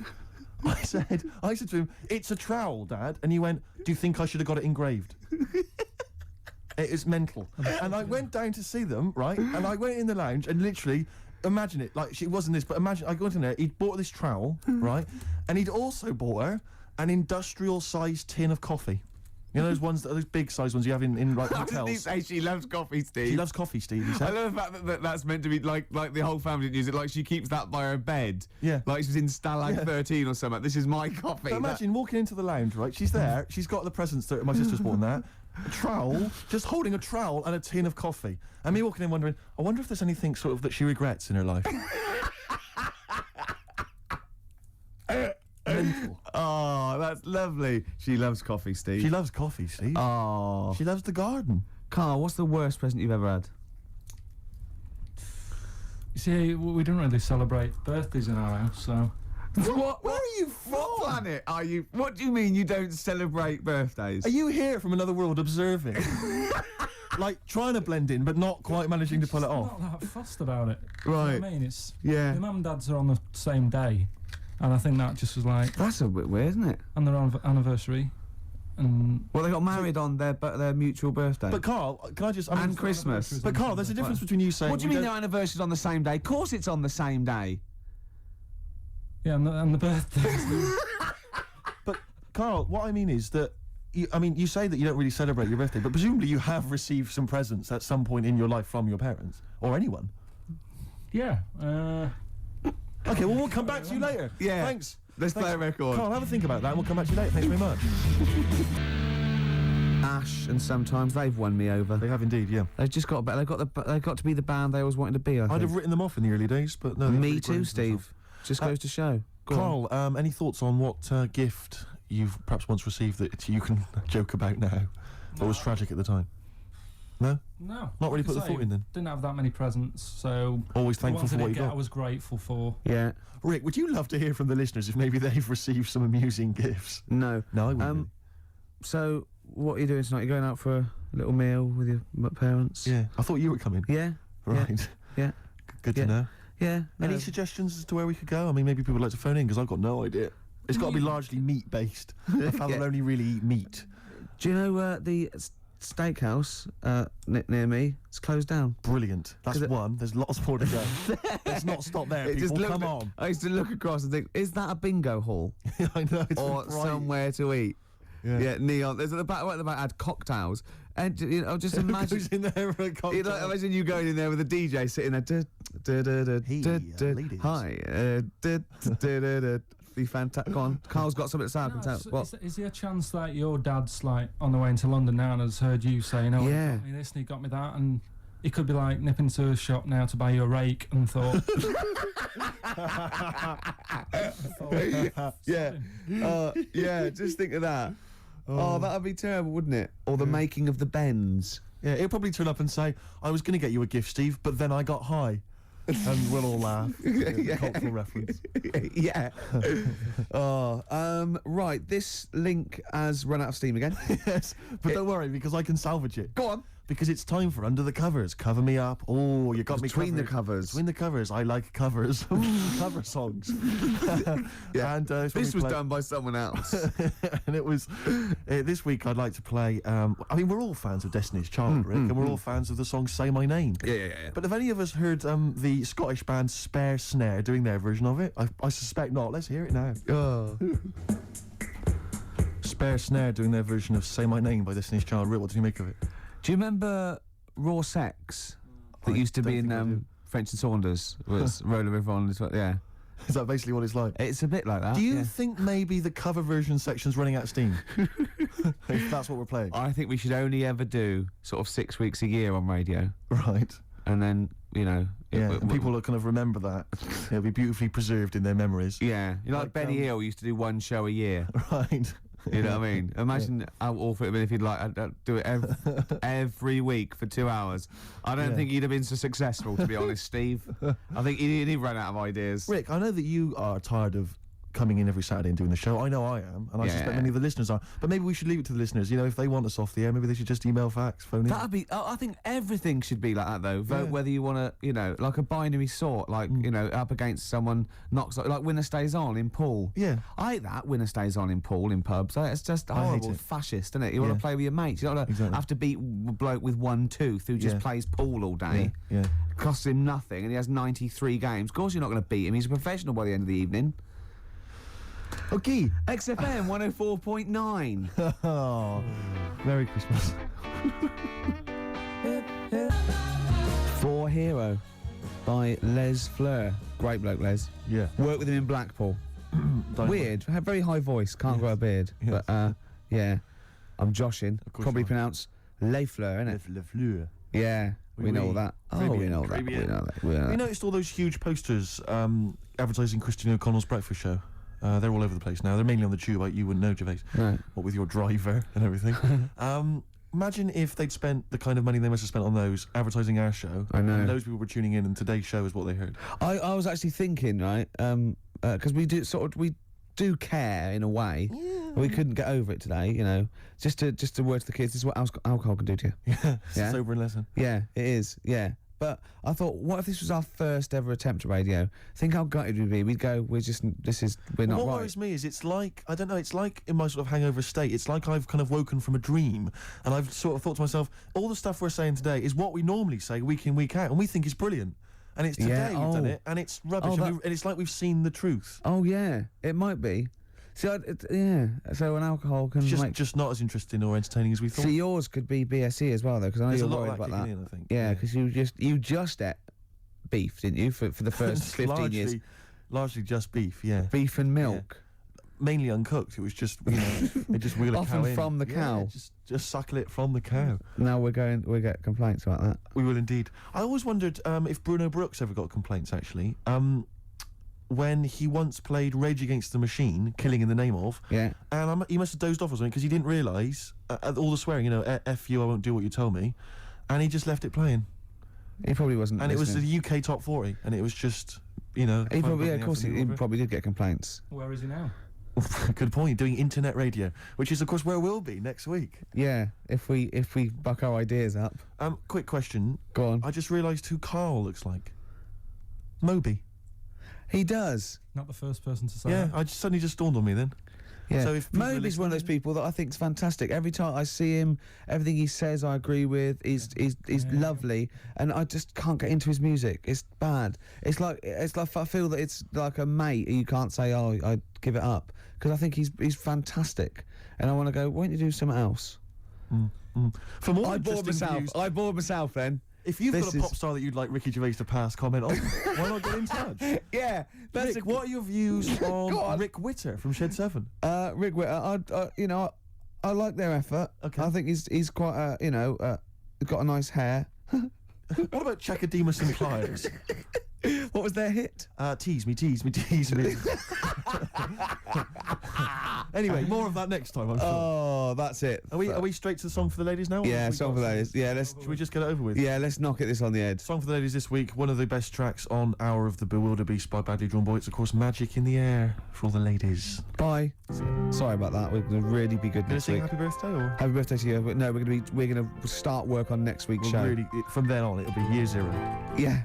I said to him, it's a trowel, Dad. And he went, do you think I should have got it engraved? It is mental. And I went down to see them, right? And I went in the lounge and literally, imagine it, like, she wasn't this, but imagine, I got in there, he'd bought this trowel, right? And he'd also bought her an industrial-sized tin of coffee. You know those ones, those big-sized ones you have in like hotels. Did he say she loves coffee, Steve? She loves coffee, Steve. He said. I love the fact that that's meant to be like the whole family didn't use it. Like she keeps that by her bed. Yeah. Like she's in Stalag 13 or something. This is my coffee. But imagine walking into the lounge, right? She's there. She's got the presents that my sister's bought and that. A trowel, just holding a trowel and a tin of coffee. And me walking in wondering, I wonder if there's anything sort of that she regrets in her life. Mental. Oh, that's lovely. She loves coffee, Steve. She loves coffee, Steve. Oh. She loves the garden. Carl, what's the worst present you've ever had? You see, we don't really celebrate birthdays in our house, so... What? Where are you from? What planet are you? What do you mean you don't celebrate birthdays? Are you here from another world observing? Like, trying to blend in, but not quite managing to pull it off? Not that fussed about it. Right. You know what I mean? It's... Yeah. The mum and dads are on the same day, and I think that just was like... That's a bit weird, isn't it? And their anniversary, and... Well, they got married on their mutual birthday. But Carl, can I just... I mean, and Christmas. But Carl, there's a difference between you saying... What do you mean their anniversary's on the same day? Of course it's on the same day. Yeah, and the birthday. But Carl, what I mean is that you say that you don't really celebrate your birthday, but presumably you have received some presents at some point in your life from your parents or anyone. Yeah. Okay, well we'll come back to you later. Yeah. Thanks. Let's play a record. Carl, have a think about that and we'll come back to you later. Thanks very much. Ash and Sometimes they've won me over. They have indeed, yeah. They've just got they've got to be the band they always wanted to be. I'd have written them off in the early days, but no. Me too, Steve. Just goes to show. Carl, any thoughts on what gift you've perhaps once received that you can joke about now, but was tragic at the time? No? No. Not really put the thought in then? Didn't have that many presents, so... Always thankful for what you got. I was grateful for. Yeah. Rick, would you love to hear from the listeners if maybe they've received some amusing gifts? No. No, I wouldn't. So, what are you doing tonight? You're going out for a little meal with your parents? Yeah. I thought you were coming. Yeah. Right. Yeah. Good to know. Yeah. Any suggestions as to where we could go? I mean, maybe people would like to phone in because I've got no idea. It's got to be largely meat-based. My father will only really eat meat. Do you know the steakhouse near me? It's closed down. Brilliant. That's one. There's lots more to go. Let's not stop there, people. Come on. I used to look across and think, is that a bingo hall? I know. It's or bright. somewhere to eat? Yeah, neon. There's at the back. Right at the back had cocktails, and you know, just imagine. Who's in there for a cocktail? Imagine you going in there with a DJ sitting there. Ladies. Hi. Be fantastic. Go on. Carl's got something to say. I can tell. What? Is there a chance that your dad's like on the way into London now and has heard you saying, "Oh, yeah, he got me this and he got me that," and he could be like nipping to a shop now to buy you a rake and thought, yeah. Just think of that. Oh, that'd be terrible, wouldn't it? Or the making of the Bends. Yeah, he'll probably turn up and say, "I was going to get you a gift, Steve, but then I got high." And we'll all laugh. Cultural reference. Yeah. Right, this link has run out of steam again. Yes, but don't worry, because I can salvage it. Go on. Because it's time for Under the Covers. Cover me up. Oh, you got me Between the covered. covers. Between the covers. I like covers. Cover songs. Yeah. And this was done by someone else. And it was this week. I'd like to play. I mean, we're all fans of Destiny's Child, Rick, and we're all fans of the song "Say My Name." Yeah. But have any of us heard the Scottish band Spare Snare doing their version of it? I suspect not. Let's hear it now. Oh. Spare Snare doing their version of "Say My Name" by Destiny's Child. Rick, what did you make of it? Do you remember Raw Sex that used to be in French and Saunders? Was Roller River on as well? Yeah. Is that basically what it's like? It's a bit like that. Do you think maybe the cover version section's running out of steam? If that's what we're playing. I think we should only ever do sort of 6 weeks a year on radio. Right. And then, you know... and people will kind of remember that. It'll be beautifully preserved in their memories. Yeah. You know, like Benny Hill used to do one show a year. Right. You know what I mean? Imagine how awful it would be if he'd like do it every week for 2 hours. I don't think he'd have been so successful, to be honest, Steve. I think he'd run out of ideas. Rick, I know that you are tired of coming in every Saturday and doing the show. I know I am, and I suspect many of the listeners are. But maybe we should leave it to the listeners. You know, if they want us off the air, maybe they should just email, fax, phone in. That'd be. I think everything should be like that, though. Vote whether you want to, you know, like a binary sort, like you know, up against someone knocks like winner stays on in pool. Yeah, I hate that winner stays on in pool in pubs. It's just horrible, fascist, isn't it? You want to play with your mates. You don't have to beat a bloke with one tooth who just plays pool all day. Yeah. Costs him nothing, and he has 93 games. Of course, you're not going to beat him. He's a professional by the end of the evening. Okay, XFM 104.9. Oh, Merry Christmas. For Hero by Les Fleur. Great bloke, Les. Yeah. Worked with him in Blackpool. Weird. Had very high voice. Can't grow a beard. Yes. But, yeah. I'm joshing. Probably pronounced Les Fleur, innit? Les Fleur. Yeah. We know all that. Oh, we know that. We know that. You noticed all those huge posters advertising Christian O'Connell's breakfast show? They're all over the place now. They're mainly on the tube. You wouldn't know, Gervais. Right. What with your driver and everything. Imagine if they'd spent the kind of money they must have spent on those advertising our show. I know. And those people were tuning in, and today's show is what they heard. I was actually thinking, right, because we do care in a way. Yeah. We couldn't get over it today, you know. Just to word to the kids, this is what alcohol can do to you. Yeah. It's a sobering lesson. Yeah, it is. Yeah. But I thought, what if this was our first ever attempt at radio? Think how gutted we'd be. We'd go, we're not What right. worries me is it's like, I don't know, it's like in my sort of hangover state, it's like I've kind of woken from a dream, and I've sort of thought to myself, all the stuff we're saying today is what we normally say week in, week out, and we think is brilliant. And it's today we've done it, and it's rubbish, and it's like we've seen the truth. Oh, yeah, it might be. See, so an alcohol can just not as interesting or entertaining as we thought. See, yours could be BSE as well, though, because I know you're worried about that. I think. Yeah, because you just ate beef, didn't you, for the first 15 years? Largely just beef, yeah. Beef and milk. Yeah. Mainly uncooked. It was just, you know, they just wheel a Often cow in. from the cow. Yeah, just suckle it from the cow. Now we get complaints about that. We will indeed. I always wondered if Bruno Brooks ever got complaints, actually. When he once played Rage Against the Machine, Killing in the Name of, and he must have dozed off or something because he didn't realise all the swearing, you know, F you, I won't do what you told me, and he just left it playing. He probably wasn't. And listening. It was the UK top 40, and it was just, you know. He probably, of course, he probably did get complaints. Where is he now? Good point. Doing internet radio, which is of course where we'll be next week. Yeah, if we buck our ideas up. Quick question. Go on. I just realised who Carl looks like. Moby. He does. Not the first person to say. Yeah, that. suddenly just dawned on me then. Yeah. So if Moby's one of those people that I think is fantastic. Every time I see him, everything he says I agree with. He's lovely, and I just can't get into his music. It's bad. It's like I feel that it's like a mate you can't say, oh, I give it up, because I think he's fantastic, and I want to go, why don't you do something else? For more I bored myself then. If you've got a pop star that you'd like Ricky Gervais to pass comment on, why not get in touch? Yeah. Rick, what are your views on Rick Witter from Shed 7? Rick Witter, I like their effort. Okay. I think he's quite, got a nice hair. What about Chakademus and Pliers? What was their hit? Tease me, tease me, tease me. Anyway, more of that next time, I'm sure. Oh, that's it. Are we straight to the song for the ladies now? Yeah, song for the ladies. Yeah, should we just get it over with? Yeah, let's knock this on the head. Song for the ladies this week, one of the best tracks on Hour of the Bewilderbeast by Badly Drawn Boy. It's, of course, Magic in the Air for all the ladies. Bye. Sorry about that. We're going to really be good next week. Happy birthday, or? Happy birthday to you. But no, we're going to start work on next week's show. Really, from then on, it'll be year zero. Yeah.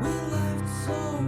We left so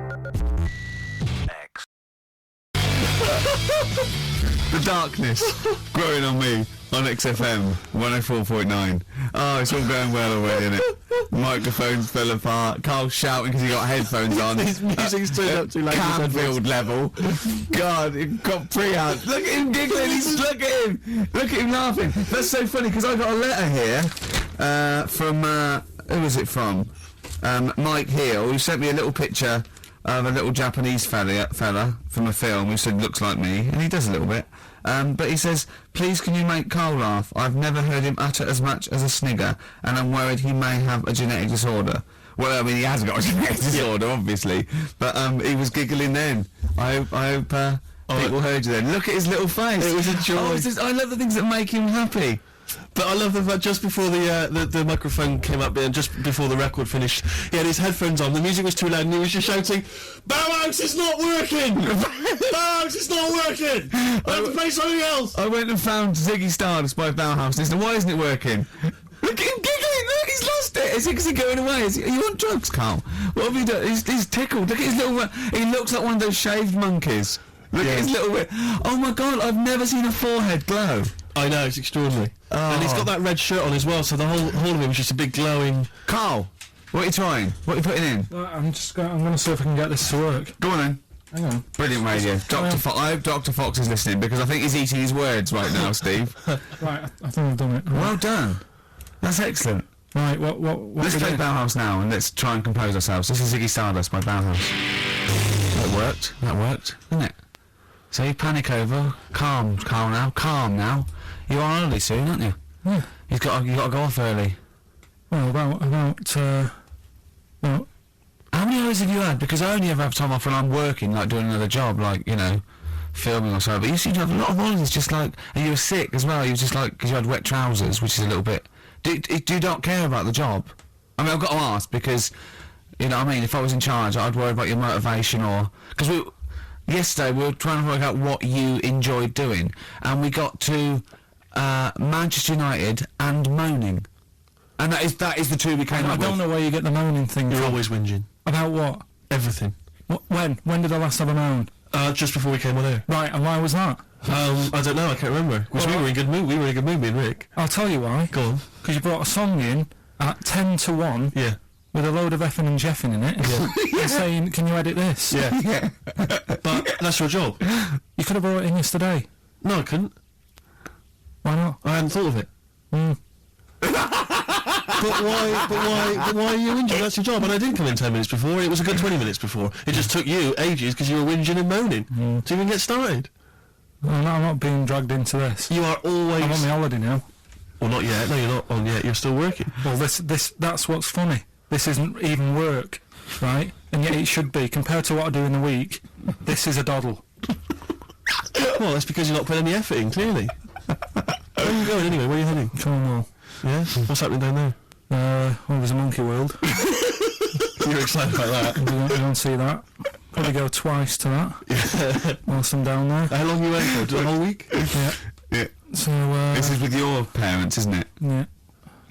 The darkness growing on me on XFM 104.9. Oh, it's all going well already, isn't it? Microphones fell apart. Carl's shouting because he got headphones on. His music's turned up too late. Canfield level. God, it got pre-out. Look at him giggling. Look at him. Look at him laughing. That's so funny because I got a letter here from who was it from? Mike Heel, who sent me a little picture of a little Japanese fella from a film who said looks like me, and he does a little bit. But he says, please can you make Carl laugh? I've never heard him utter as much as a snigger, and I'm worried he may have a genetic disorder. Well, I mean, he has got a genetic disorder, obviously, but he was giggling then. I hope people heard you then. Look at his little face. It was a joy. I love the things that make him happy. But I love the fact just before the microphone came up and just before the record finished, he had his headphones on, the music was too loud and he was just shouting, Bauhaus, it's not working! Bauhaus, it's not working! I have to play something else! I went and found Ziggy Stardust by Bauhaus and he said, why isn't it working? Look at him giggling, look, he's lost it! Is he going away? Are you on drugs, Carl? What have you done? He's tickled. Look at his little... He looks like one of those shaved monkeys. Look at his little... Oh my God, I've never seen a forehead glow. I know, it's extraordinary. Oh. And he's got that red shirt on as well, so the whole of him is just a big glowing... Carl, what are you trying? What are you putting in? I'm going to see if I can get this to work. Go on then. Hang on. Brilliant radio. I hope Dr. Fox is listening because I think he's eating his words right now, Steve. Right, I think I've done it. Right. Well done. That's excellent. Right, what let's play Bauhaus now and let's try and compose ourselves. This is Ziggy Stardust by Bauhaus. That worked, didn't it? So you panic over. Calm now. You're on early soon, aren't you? Yeah. You got to go off early. Well, about how many hours have you had? Because I only ever have time off when I'm working, like doing another job, like, you know, filming or so. But you seem to have a lot of holidays, just like, and you were sick as well. You were just like, because you had wet trousers, which is a little bit... Do you not care about the job? I mean, I've got to ask because, you know what I mean, if I was in charge, I'd worry about your motivation or... Because yesterday we were trying to work out what you enjoyed doing, and we got to Manchester United and moaning. And that is the two we came up with. I don't know where you get the moaning thing You're from. always whinging. About what? Everything. When did I last have a moan? Just before we came on air. Right, and why was that? I don't know, I can't remember. Because we were in good mood. We were in a good mood, me and Rick. I'll tell you why. Go on. Because you brought a song in at 10 to 1. Yeah. With a load of effing and jeffing in it. Yeah. And saying, can you edit this? Yeah. But that's your job. You could have brought it in yesterday. No, I couldn't. Why not? I hadn't thought of it. But why are you whinging? That's your job. And I did come in 10 minutes before. It was a good 20 minutes before. It just took you ages because you were whinging and moaning to even get started. I'm not being dragged into this. You are always... I'm on my holiday now. Well, not yet. No, you're not on yet. You're still working. Well, that's what's funny. This isn't even work, right? And yet it should be. Compared to what I do in the week, this is a doddle. Well, that's because you're not putting any effort in, clearly. Where are you going anyway? Where are you heading? Cornwall. Yeah? What's happening down there? Well, there's a Monkey World. You're excited about that? You don't see that. Probably go twice to that. Whilst I'm down there. How long you went for? The whole week? Yeah. So, this is with your parents, isn't it? Yeah.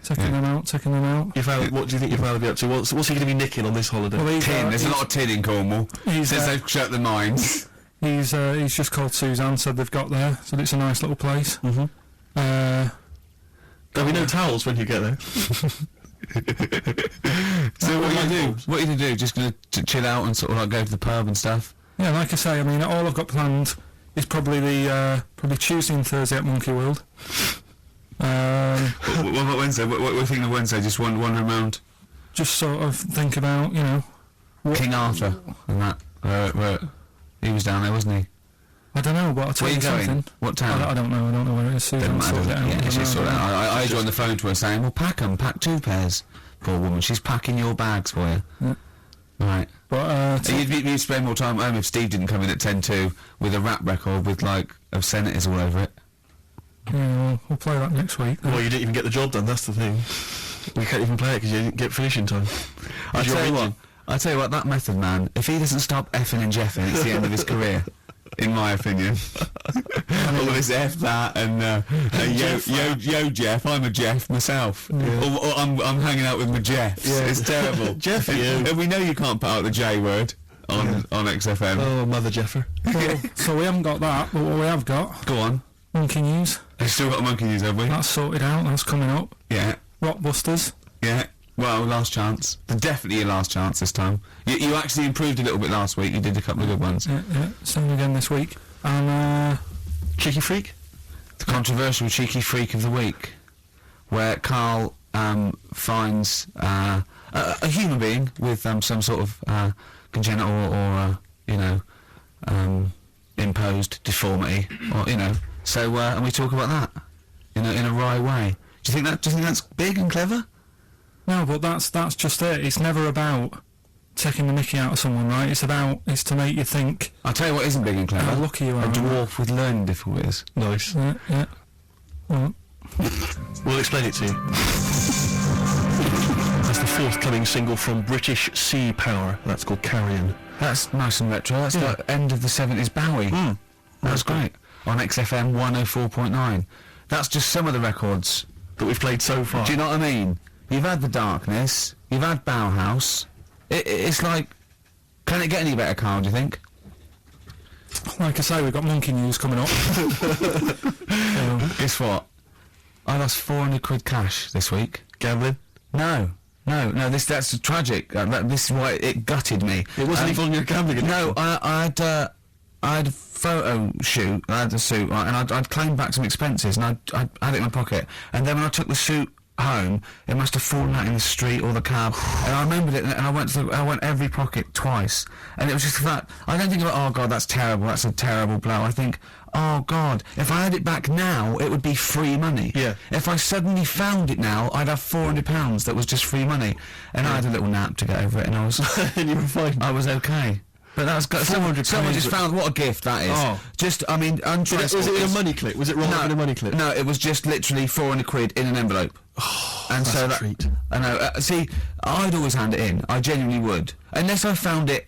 Taking them out. Your father, what do you think your father will be up to? What's he going to be nicking on this holiday? Well, tin. There's a lot of tin in Cornwall. Since they've shut the mines. He's just called Suzanne, said they've got there. Said it's a nice little place. There'll be no towels when you get there. So what are you going to do? Just going to chill out and sort of like go to the pub and stuff? Yeah, like I say, I mean, all I've got planned is probably probably Tuesday and Thursday at Monkey World. What about Wednesday? What are you thinking of Wednesday? Just wandering around? Just sort of think about, you know... King Arthur and that. Where he was down there, wasn't he? I don't know, but I'll tell you something. Going? What town? I don't know where it is. Doesn't matter. She's sorted out. I joined the phone to her saying, well, pack 2 pairs. Poor woman, she's packing your bags for you. Yeah. Right. But you'd spend more time at home if Steve didn't come in at 10-2 with a rap record with, like, of senators all over it. Yeah, we'll play that next week. Well, you didn't even get the job done, that's the thing. We can't even play it because you didn't get finishing time. I tell you what, that method man, if he doesn't stop effing and jeffing, it's the end of his career. In my opinion. All this F that and yo Jeff, I'm a Jeff myself. Yeah. Or I'm hanging out with my Jeffs. Yeah. It's terrible. Jeff, you. We know you can't put out the J word. on XFM. Oh, Mother Jeffer. Well, so we haven't got that, but what we have got... Go on. Monkey News. We've still got Monkey News, have we? That's sorted out, that's coming up. Yeah. Rockbusters. Yeah. Well, last chance. Definitely your last chance this time. You actually improved a little bit last week. You did a couple of good ones. Yeah. Same again this week. And, Cheeky Freak? The controversial Cheeky Freak of the Week, where Carl finds a human being with some sort of congenital or imposed deformity, or So and we talk about that in a wry way. Do you think that's big and clever? No, but that's just it. It's never about taking the mickey out of someone, right? It's to make you think. I'll tell you what isn't big and clever. How lucky you are. A dwarf with learning difficulties. Nice. Yeah. Well. We'll explain it to you. That's the forthcoming single from British Sea Power. That's called Carrion. That's nice and retro. That's the end of the 70s Bowie. That's great. On XFM 104.9. That's just some of the records that we've played so far. Do you know what I mean? You've had The Darkness, you've had Bauhaus. It's like, can it get any better, Carl, do you think? Like I say, we've got Monkey News coming up. Guess what? I lost 400 quid cash this week. Gambling? No, that's tragic. This is why it gutted me. It wasn't even on your gambling addiction. No, I had a photo shoot, I had a suit, right, and I'd claimed back some expenses, and I had it in my pocket, and then when I took the suit home, it must have fallen out in the street or the cab, and I remembered it, and I went every pocket twice, and it was just the fact, I don't think about, oh God, that's terrible, that's a terrible blow. I think, oh God, if I had it back now, it would be free money. Yeah. If I suddenly found it now, I'd have £400 that was just free money, and I had a little nap to get over it, and I was, and you were fine. I was okay. But that's got someone just found what a gift that is. Oh. Just, I mean, untraceable. Was it in a money clip? Was it wrong in a money clip? No, it was just literally 400 quid in an envelope. Oh, and that's so a treat. I know. See, I'd always hand it in. I genuinely would, unless I found it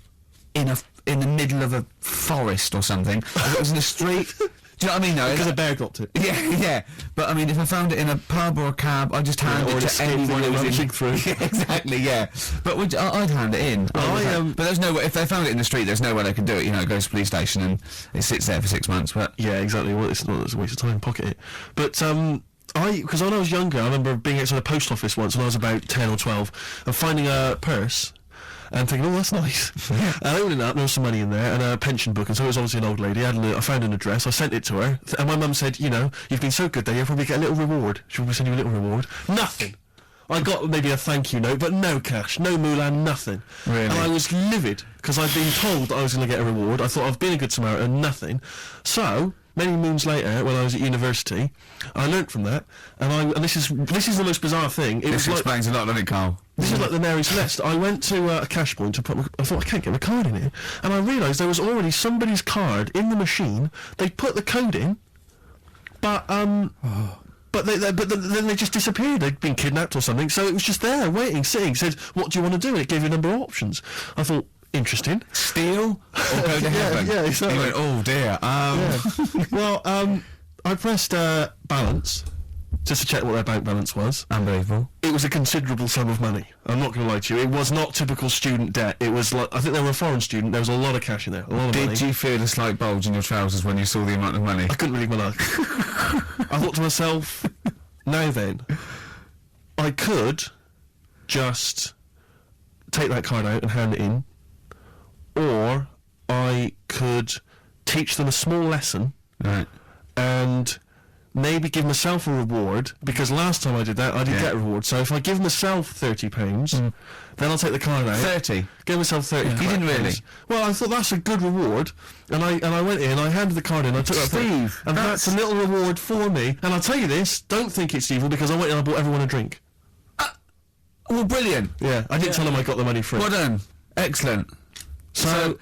in the middle of a forest or something. If it was in the street. Do you know what I mean? No, because a bear dropped it. Yeah. But I mean, if I found it in a pub or a cab, I'd just hand it to anyone who was in. Through. Yeah, exactly. Yeah. But I'd hand it in. But there's no way. If they found it in the street, there's no way they could do it. It goes to the police station and it sits there for 6 months. But yeah, exactly. Well, it's not. It's a waste of time. Pocket it. But because when I was younger, I remember being outside the post office once when I was about 10 or 12 and finding a purse. And thinking, oh, that's nice. And opening it up, there was some money in there, and a pension book, and so it was obviously an old lady. I found an address, I sent it to her, and my mum said, you've been so good there, you'll probably get a little reward. She'll probably send you a little reward. Nothing. I got maybe a thank you note, but no cash, no moolah, nothing. Really? And I was livid, because I'd been told that I was going to get a reward. I thought I've been a good Samaritan, nothing. So, many moons later, when I was at university, I learnt from that, and this is the most bizarre thing. This explains a lot, doesn't it, Carl? This is like the Mary Celeste. I went to a cash point to I thought, I can't get my card in here. And I realised there was already somebody's card in the machine. They put the code in, but then they just disappeared. They'd been kidnapped or something. So it was just there, waiting, sitting. Said, what do you want to do? And it gave you a number of options. I thought, interesting. Steal or go to heaven? Yeah, exactly. You went, oh dear. Yeah. Well, I pressed balance. Just to check what their bank balance was. Unbelievable. It was a considerable sum of money. I'm not going to lie to you. It was not typical student debt. It was like, I think they were a foreign student. There was a lot of cash in there. A lot of money. Did you feel a slight bulge in your trousers when you saw the amount of money? I couldn't believe my luck. I thought to myself, now then, I could just take that card out and hand it in, or I could teach them a small lesson, right, and maybe give myself a reward, because last time I did that, I did get a reward. So if I give myself £30, then I'll take the card out. 30? Give myself 30. You didn't really? Well, I thought that's a good reward, and I went in, I handed the card in, I took that Steve, and that's a little reward for me. And I'll tell you this, don't think it's evil, because I went in and I bought everyone a drink. Well, brilliant. Yeah, I didn't tell them I got the money free. Well done. Excellent. So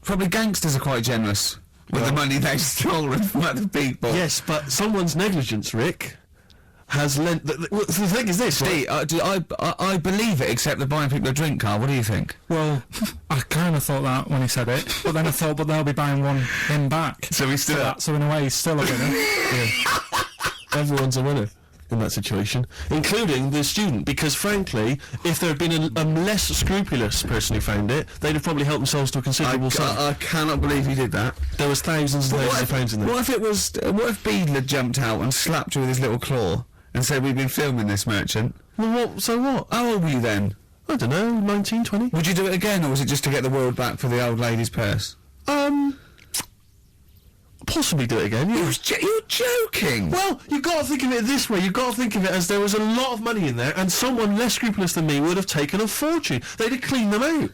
probably gangsters are quite generous with the money they've stolen from other people. Yes, but someone's negligence, Rick, has lent... The thing is this, Steve, I believe it, except they're buying people a drink, Carl. What do you think? Well, I kind of thought that when he said it, but then I thought, but they'll be buying him back. So he's still... So in a way, he's still a winner. Everyone's a winner. in that situation, including the student, because frankly, if there had been a less scrupulous person who found it, they'd have probably helped themselves to a considerable sum. I cannot believe he did that. There was thousands and thousands of pounds in there. What if it was? What if Beadler jumped out and slapped you with his little claw and said, "We've been filming this, merchant"? Well, what? So what? How old were you then? I don't know, 19, 20. Would you do it again, or was it just to get the world back for the old lady's purse? Possibly do it again. Yeah. You're joking. Well, you've got to think of it this way. You've got to think of it as there was a lot of money in there, and someone less scrupulous than me would have taken a fortune. They'd have cleaned them out.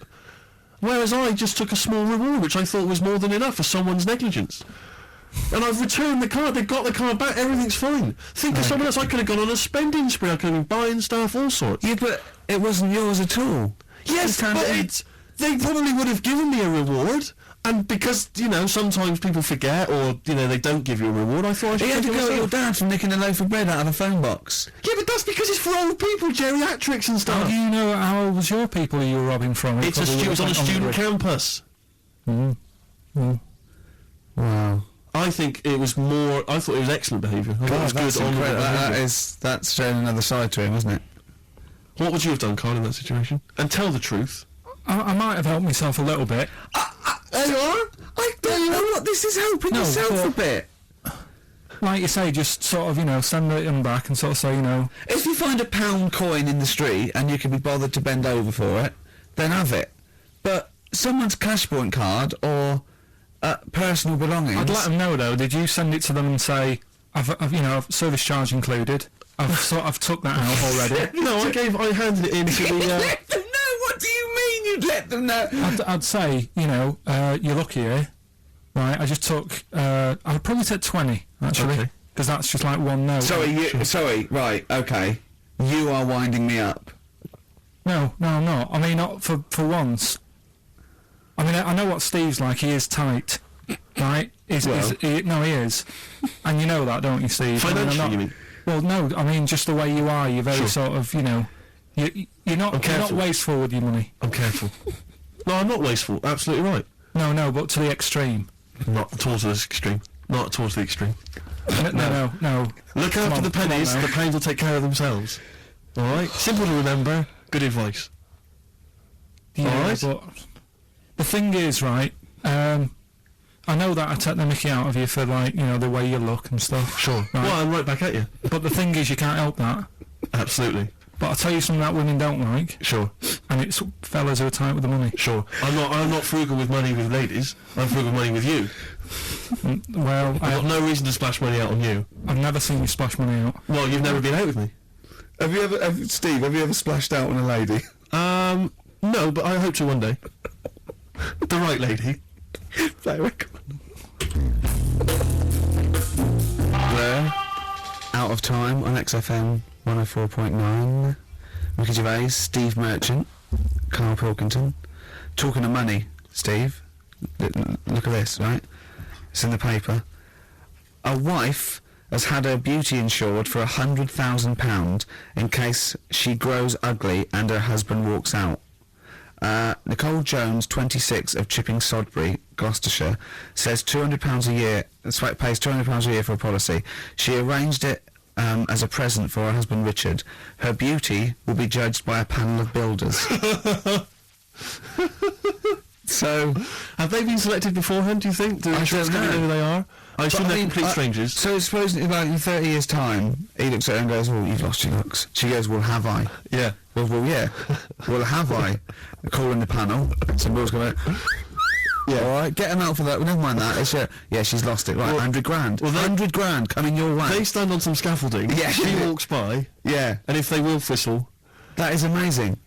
Whereas I just took a small reward, which I thought was more than enough for someone's negligence. And I've returned the card. They've got the card back. Everything's fine. Think of someone else. I could have gone on a spending spree. I could have been buying stuff, all sorts. Yeah, but it wasn't yours at all. Yes, but they probably would have given me a reward. And because, you know, sometimes people forget or, you know, they don't give you a reward, I thought I should You had to take it go at your myself. dad for nicking a loaf of bread out of a phone box. Yeah, but that's because it's for old people, geriatrics and stuff. How do you know how old was your people you were robbing from? It was on a student campus. Wow. I think it was more... I thought it was excellent behaviour. I thought it was that's good, honourable incredible. behaviour. That's showing another side to him, isn't it? What would you have done, Carl, in that situation? And tell the truth. I might have helped myself a little bit. There you are. I don't know what this is helping yourself a bit. Like you say, just sort of, you know, send them back and sort of say, you know... If you find a £1 coin in the street and you can be bothered to bend over for it, then have it. But someone's Cashpoint card or personal belongings... I'd let them know, though. Did you send it to them and say, I've you know, service charge included? I've took that out already. No, I handed it in to the... Let them know? What do you mean you'd let them know? I'd say, you know, you're lucky here. Right, I just took... I'd probably take 20, actually. Because that's just like one note. Sorry, right, okay. You are winding me up. No, I'm not. I mean, not for once. I mean, I know what Steve's like. He is tight, right? He is. And you know that, don't you, Steve? Financially, you mean? Well, no, I mean, just the way you are. You're very sort of, you know... You're not wasteful with your money. I'm careful. No, I'm not wasteful. Absolutely right. No, but to the extreme. Not towards the extreme. Not towards the extreme. No. Look after the pennies. The pounds will take care of themselves. All right. Simple to remember. Good advice. Yeah, all right. But the thing is, right. I know that I take the mickey out of you for, like, you know, the way you look and stuff. Sure. Right? Well, I'm right back at you. But the thing is, you can't help that. Absolutely. But I'll tell you something that women don't like. Sure. And it's fellas who are tight with the money. Sure. I'm not frugal with money with ladies. I'm frugal with money with you. Well, I've got no reason to splash money out on you. I've never seen you splash money out. Well, you've never been out with me. Steve, have you ever splashed out on a lady? No, but I hope to one day. The right lady. Play record. There. Out of Time on XFM 104.9. Ricky Gervais, Steve Merchant, Carl Pilkington. Talking of money, Steve. Look at this, right? It's in the paper. A wife has had her beauty insured for £100,000 in case she grows ugly and her husband walks out. Nicole Jones, 26, of Chipping Sodbury, Gloucestershire, says £200 a year, pays £200 a year for a policy. She arranged it as a present for her husband Richard. Her beauty will be judged by a panel of builders. So, have they been selected beforehand, do you think? Do insurance companies know who they are? I assume they're complete strangers. So suppose in 30 years' time, he looks at her and goes, "Well, you've lost your looks." She goes, "Well, have I?" Yeah. Well, yeah. Well, have I? Calling the panel. Some bills go out. Yeah. All right, get him out for that. Well, never mind that. It's yeah, she's lost it. Right, well, 100 grand. Well, 100 grand coming your way. They stand on some scaffolding. Yeah. She walks by. Yeah. And if they will whistle, that is amazing.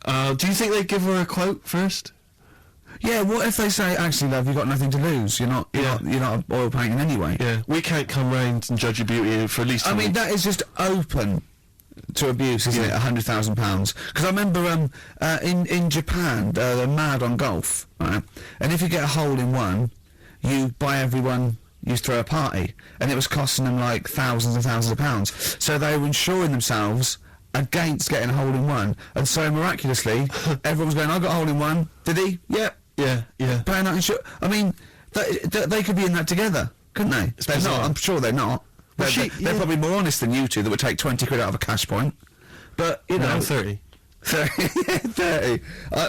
Do you think they give her a quote first? Yeah. What if they say, "Actually, love, you've got nothing to lose. You're not oil painting anyway." Yeah. We can't come round and judge your beauty for at least. I mean, that is just open to abuse, isn't it? £100,000. Because I remember in Japan, they're mad on golf, right? And if you get a hole in one, you buy everyone. You throw a party, and it was costing them like thousands and thousands of pounds. So they were insuring themselves against getting a hole in one, and so miraculously, everyone was going, "I got a hole in one." Did he? Yep. Yeah. Paying that insurance. I mean, they could be in that together, couldn't they? They're not. I'm sure they're not. They're probably more honest than you two that would take 20 quid out of a cash point. But, you know... 30. 30. I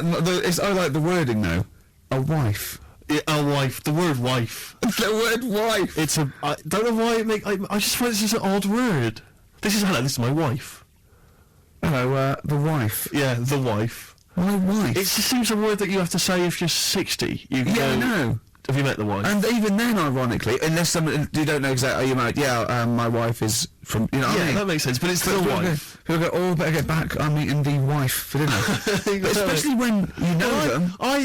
like the wording, though. A wife. Yeah, a wife. The word wife. The word wife. It's a... I don't know why it makes... I just find this is an odd word. This is my wife. Hello, the wife. Yeah, the wife. My wife. It just seems a word that you have to say if you're 60. You Yeah, I know. Have you met the wife? And even then, ironically, unless someone you don't know exactly, are you married? Yeah, my wife is from. You know, what I mean? That makes sense. But it's the wife. People go, oh, better get back. I'm meeting the wife for dinner. But especially when you know them. I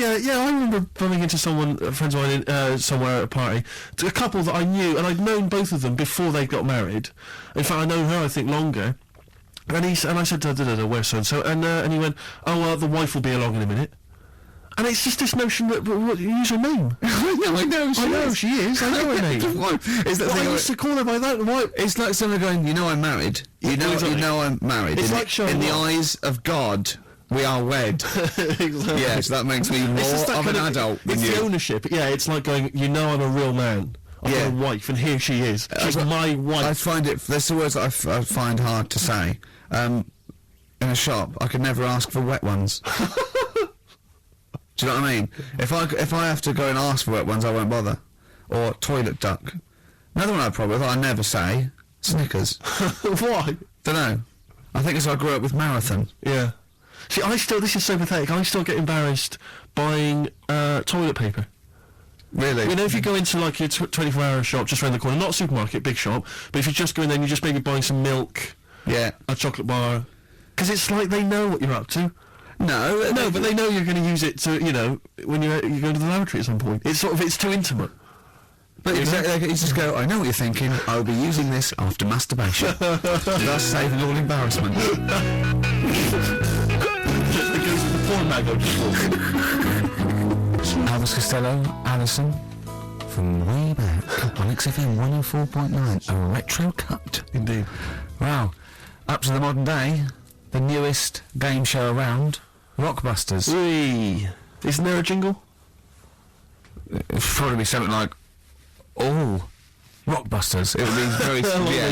remember bumping into someone, friends of mine, somewhere at a party, to a couple that I knew, and I'd known both of them before they got married. In fact, I know her, I think, longer. And I said, where's so and so? And he went, oh, the wife will be along in a minute. And it's just this notion that use her name. I know she is. I know her name. Is that I used to call her by that. Why? It's like someone going, you know, I'm married. You know I'm married. It's like showing in the eyes of God, we are wed. Exactly. Yes, that makes me more of an adult than it's you. The ownership. Yeah, it's like going, you know, I'm a real man. I've got a wife, and here she is. She's my wife. I find it. There's the words that I find hard to say. In a shop, I could never ask for wet ones. Do you know what I mean? If I have to go and ask for wet ones, I won't bother. Or toilet duck. Another one I have a problem with, I never say, Snickers. Why? Don't know. I think it's I grew up with Marathon. Yeah. See, this is so pathetic, I still get embarrassed buying toilet paper. Really? You know, if you go into like your 24-hour shop just around the corner, not a supermarket, big shop, but if you just go in there and you just maybe buying some milk, a chocolate bar, because it's like they know what you're up to. No, but they know you're going to use it to, you know, when you go to the laboratory at some point. It's too intimate. But exactly, you just go, I know what you're thinking, I'll be using this after masturbation. Thus saving all embarrassment. Elvis Costello, Alison, from way back on XFM 104.9, a retro cut. Indeed. Wow. Up to the modern day, the newest game show around, Rockbusters. Whee! Isn't there a jingle? It'd probably be something like, oh, Rockbusters. It would be very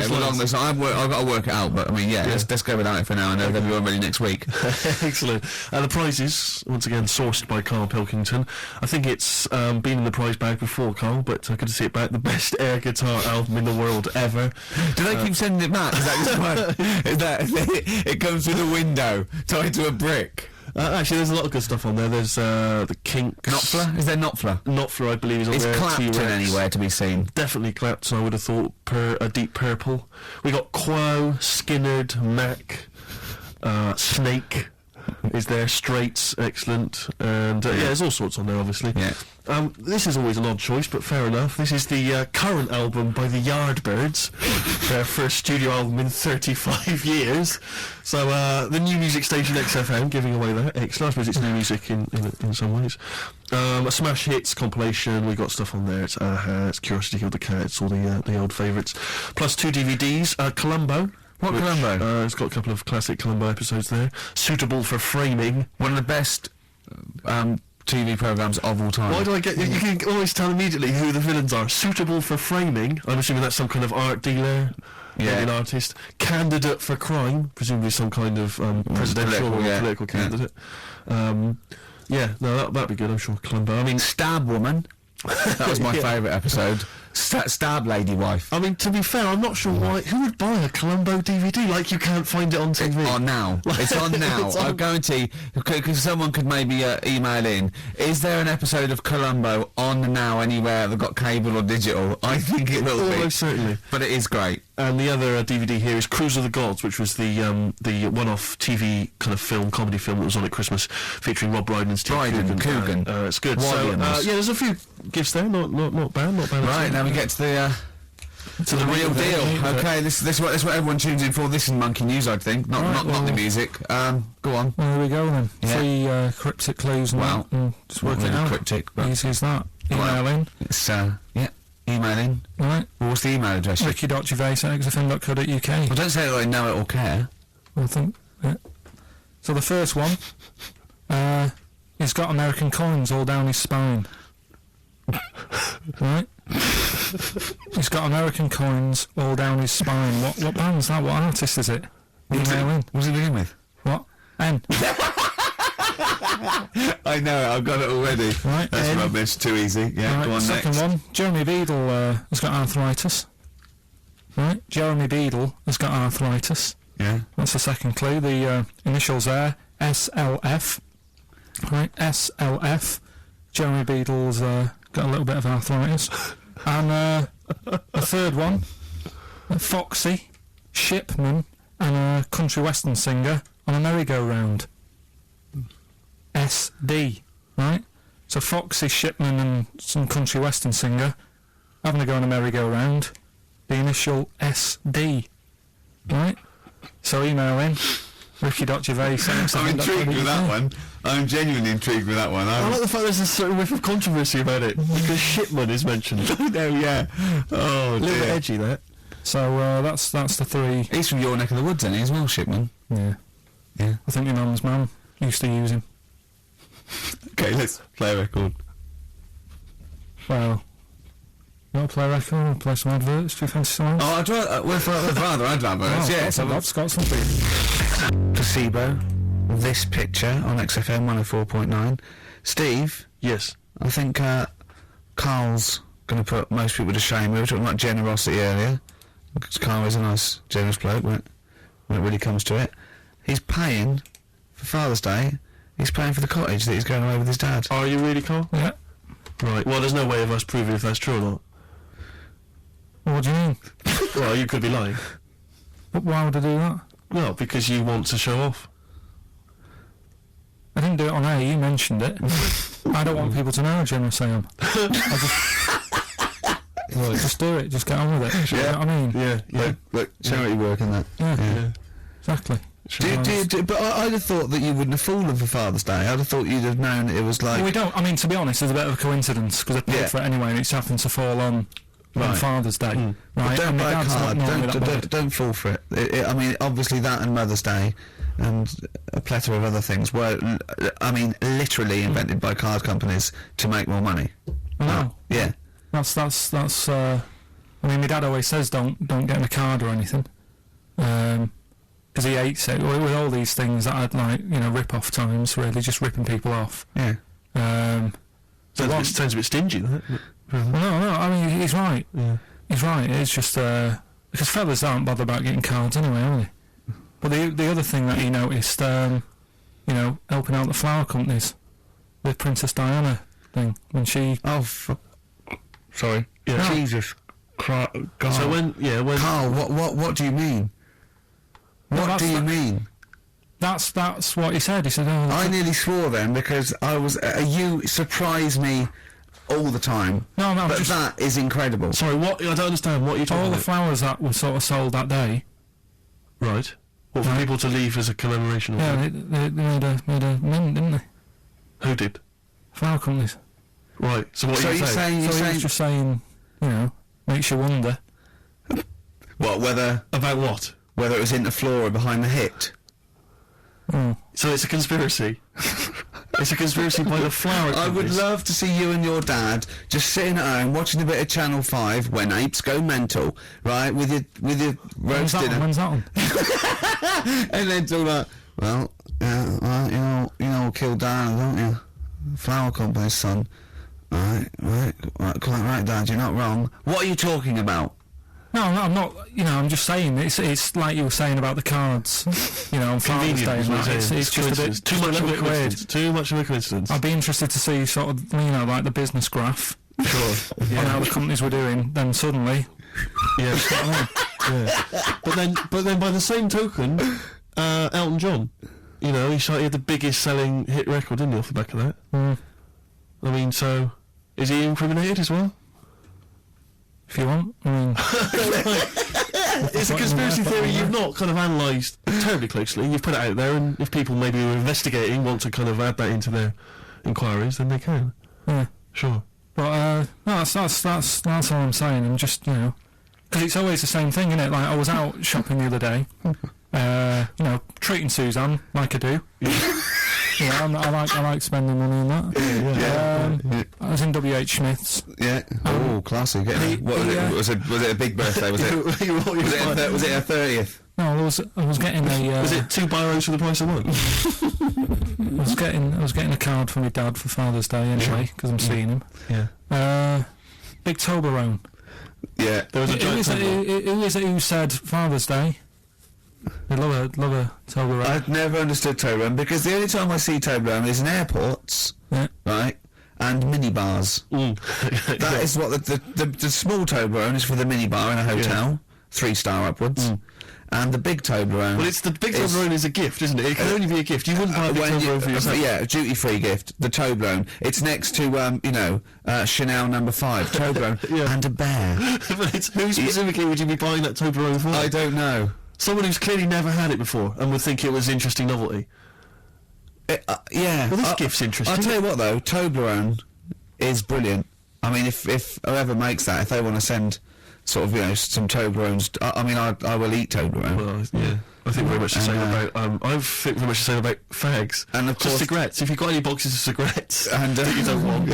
along those lines. I've got to work it out, but I mean, let's go without it for now. I know they'll be all ready next week. Excellent. The prizes, once again, sourced by Carl Pilkington. I think it's been in the prize bag before, Carl, but good to see it back. The best air guitar album in the world ever. Do they keep sending it back? Is that it comes through the window, tied to a brick? Actually, there's a lot of good stuff on there. There's the Kinks. Knopfler? Is there Knopfler? Knopfler, I believe, is on there. It's Clapton anywhere to be seen. Definitely Clapton, I would have thought. A Deep Purple. We got Quo, Skinnerd, Mac, Snake is there, Straits, excellent, and there's all sorts on there, obviously. Yeah. This is always an odd choice, but fair enough. This is the current album by the Yardbirds, their first studio album in 35 years. So the new music station XFM giving away that. Excellent. I suppose it's new music in some ways. A Smash Hits compilation. We got stuff on there. It's Aha, it's Curiosity Killed the Cat. It's all the old favourites. Plus 2 DVDs. Columbo. What Columbo? It's got a couple of classic Columbo episodes there. Suitable for framing. One of the best TV programmes of all time. Why do I get... You can always tell immediately who the villains are. Suitable for framing. I'm assuming that's some kind of art dealer. Yeah. An artist. Candidate for crime. Presumably some kind of presidential or political candidate. That'd be good, I'm sure. Columbo. I mean... Stab Woman. That was my favourite episode. Stab Lady Wife. I mean, to be fair, I'm not sure why. Who would buy a Columbo DVD? Like, you can't find it on TV. It's on now. It's on now. I guarantee, because someone could maybe email in, is there an episode of Columbo on now anywhere that got cable or digital? I think it will be. Almost certainly. But it is great. And the other DVD here is Cruise of the Gods, which was the one-off TV kind of comedy film that was on at Christmas, featuring Rob Brydon and Steve Coogan. It's good. So, there's a few gifts there. Not bad. Right, now we get to the real deal. Okay, this is what everyone tunes in for. This is Monkey News, I think. Not the music. Go on. Well, here we go then. 3 cryptic clues and just work it out. Cryptic, but easy as that. Email in. It's email in. Right. Well, what's the email address? ricky.gervais@xfm.co.uk. Well, don't say that I know it or care. Well, I think. Yeah. So the first one, he's got American coins all down his spine. Right? He's got American coins all down his spine. What band's that? What artist is it? Email in. What's it begin with? What? N. I know it, I've got it already. Right, That's rubbish, too easy. Yeah, right, go on second next. one. Jeremy Beadle has got arthritis. Right, Jeremy Beadle has got arthritis. Yeah. That's the second clue. The initials there, SLF. Right, SLF. Jeremy Beadle's got a little bit of arthritis. And the third one, Foxy, Shipman, and a country western singer on a merry-go-round. SD, right? So Foxy, Shipman, and some country western singer having a go on a merry-go-round. The initial SD, right? So email in, ricky.gervais. I'm intrigued with that one. I'm genuinely intrigued with that one. I like the fact there's a certain whiff of controversy about it because Shipman is mentioned. No, yeah. Oh, a little bit edgy there. So that's the three. He's from your neck of the woods, isn't he, as well, Shipman? Yeah. Yeah. I think your mum's mum used to use him. Okay, let's play a record. Well, you want to play a record or play some adverts? Do you fancy songs? Oh, I'd rather adverts, yeah. So Rob's got something. Placebo, this picture on XFM 104.9. Steve? Yes? I think Carl's going to put most people to shame. We were talking about generosity earlier. Because Carl is a nice, generous bloke when it really comes to it. He's paying for Father's Day. He's paying for the cottage that he's going away with his dad. Are you really, Carl? Yeah. Right, well, there's no way of us proving if that's true or not. What do you mean? Well, you could be lying. But why would I do that? Well, because you want to show off. I didn't do it on air, you mentioned it. I don't want people to know how generous I am. Just do it, just get on with it. Yeah. You know what I mean? Yeah. Look, charity work and that. Yeah. Exactly. But I'd have thought that you wouldn't have fallen for Father's Day. I'd have thought you'd have known that it was like... Well, we don't. I mean, to be honest, it's a bit of a coincidence because I paid for it anyway and it's happened to fall on Father's Day. Right? But don't and my buy a dad's not card. normally that bothered. Don't fall for it. I mean, obviously that and Mother's Day and a plethora of other things were, I mean, literally invented by card companies to make more money. Oh. Yeah. That's I mean, my dad always says don't get him a card or anything. Because he hates it. With all these things that I'd like, rip-off times, really, just ripping people off. Yeah. Sounds a bit stingy, doesn't it? No, I mean, he's right. Yeah. He's right, it's just, because fellas aren't bothered about getting cards anyway, are they? But the other thing that he noticed, helping out the flower companies, the Princess Diana thing, when she... Oh, sorry. Yeah. Jesus Christ. So when... Carl, what do you mean? What do you mean? That's what he said. He said, "Oh." I nearly swore then because I was. You surprise me all the time. No, but that is incredible. Sorry, what? I don't understand. What you're talking all about? the flowers that were sort of sold that day. Right. What for people to leave as a commemoration? Or yeah, they made a mint, didn't they? Who did? Flower companies. Right. So what are you saying? He was just saying, makes you wonder. What? About what? Whether it was in the floor or behind the hit. Oh. So it's a conspiracy. It's a conspiracy by the flower companies. I would love to see you and your dad just sitting at home watching a bit of Channel 5 when apes go mental, right? With your roast dinner. When's that on? And then talk like, well, you kill Dan, don't you? Flower company's son. Right, quite right, Dad, you're not wrong. What are you talking about? No, I'm not. I'm just saying it's like you were saying about the cards. On Father's Day. It's just a bit too much of a coincidence. Too much of a coincidence. I'd be interested to see sort of like the business graph. Sure. On how the companies were doing. Then suddenly. Yeah. But then by the same token, Elton John, he had the biggest selling hit record, didn't he, off the back of that? Mm. I mean, so is he incriminated as well? If you want, I mean... It's a conspiracy theory you've not kind of analysed terribly closely. You've put it out there, and if people maybe who are investigating want to kind of add that into their inquiries, then they can. Yeah. Sure. But, no, that's all I'm saying. I'm just, because it's always the same thing, isn't it? Like, I was out shopping the other day, treating Suzanne like I do. Yeah, I like spending money on that. I was NWH Smiths. Yeah. Oh, classic. Was it a big birthday? Was it? was it a 30th? No, I was getting a. Was it 2 biros for the price of 1? I was getting a card from my dad for Father's Day anyway, because I'm seeing him. Yeah. Big Toblerone. Yeah. There was who is it who said Father's Day? I love a Toblerone. I've never understood Toblerone because the only time I see Toblerone is in airports, right? And minibars. That is what the small Toblerone is for the minibar in a hotel, 3-star upwards. And the big Toblerone. Well, it's the big Toblerone is a gift, isn't it? It can only be a gift. You wouldn't buy a big Toblerone for yourself. Yeah, a duty-free gift. The Toblerone. It's next to Chanel No. 5 Toblerone and a bear. But who specifically would you be buying that Toblerone for? I don't know. Someone who's clearly never had it before and would think it was interesting novelty. Yeah. Well, this gift's interesting. I'll tell you what though, Toblerone is brilliant. I mean, if whoever makes that, if they want to send sort of some Toblerones, I will eat Toblerone. Well, yeah. I think very much the same about. I think very much the same about fags and of course cigarettes. If you've got any boxes of cigarettes and that you don't want,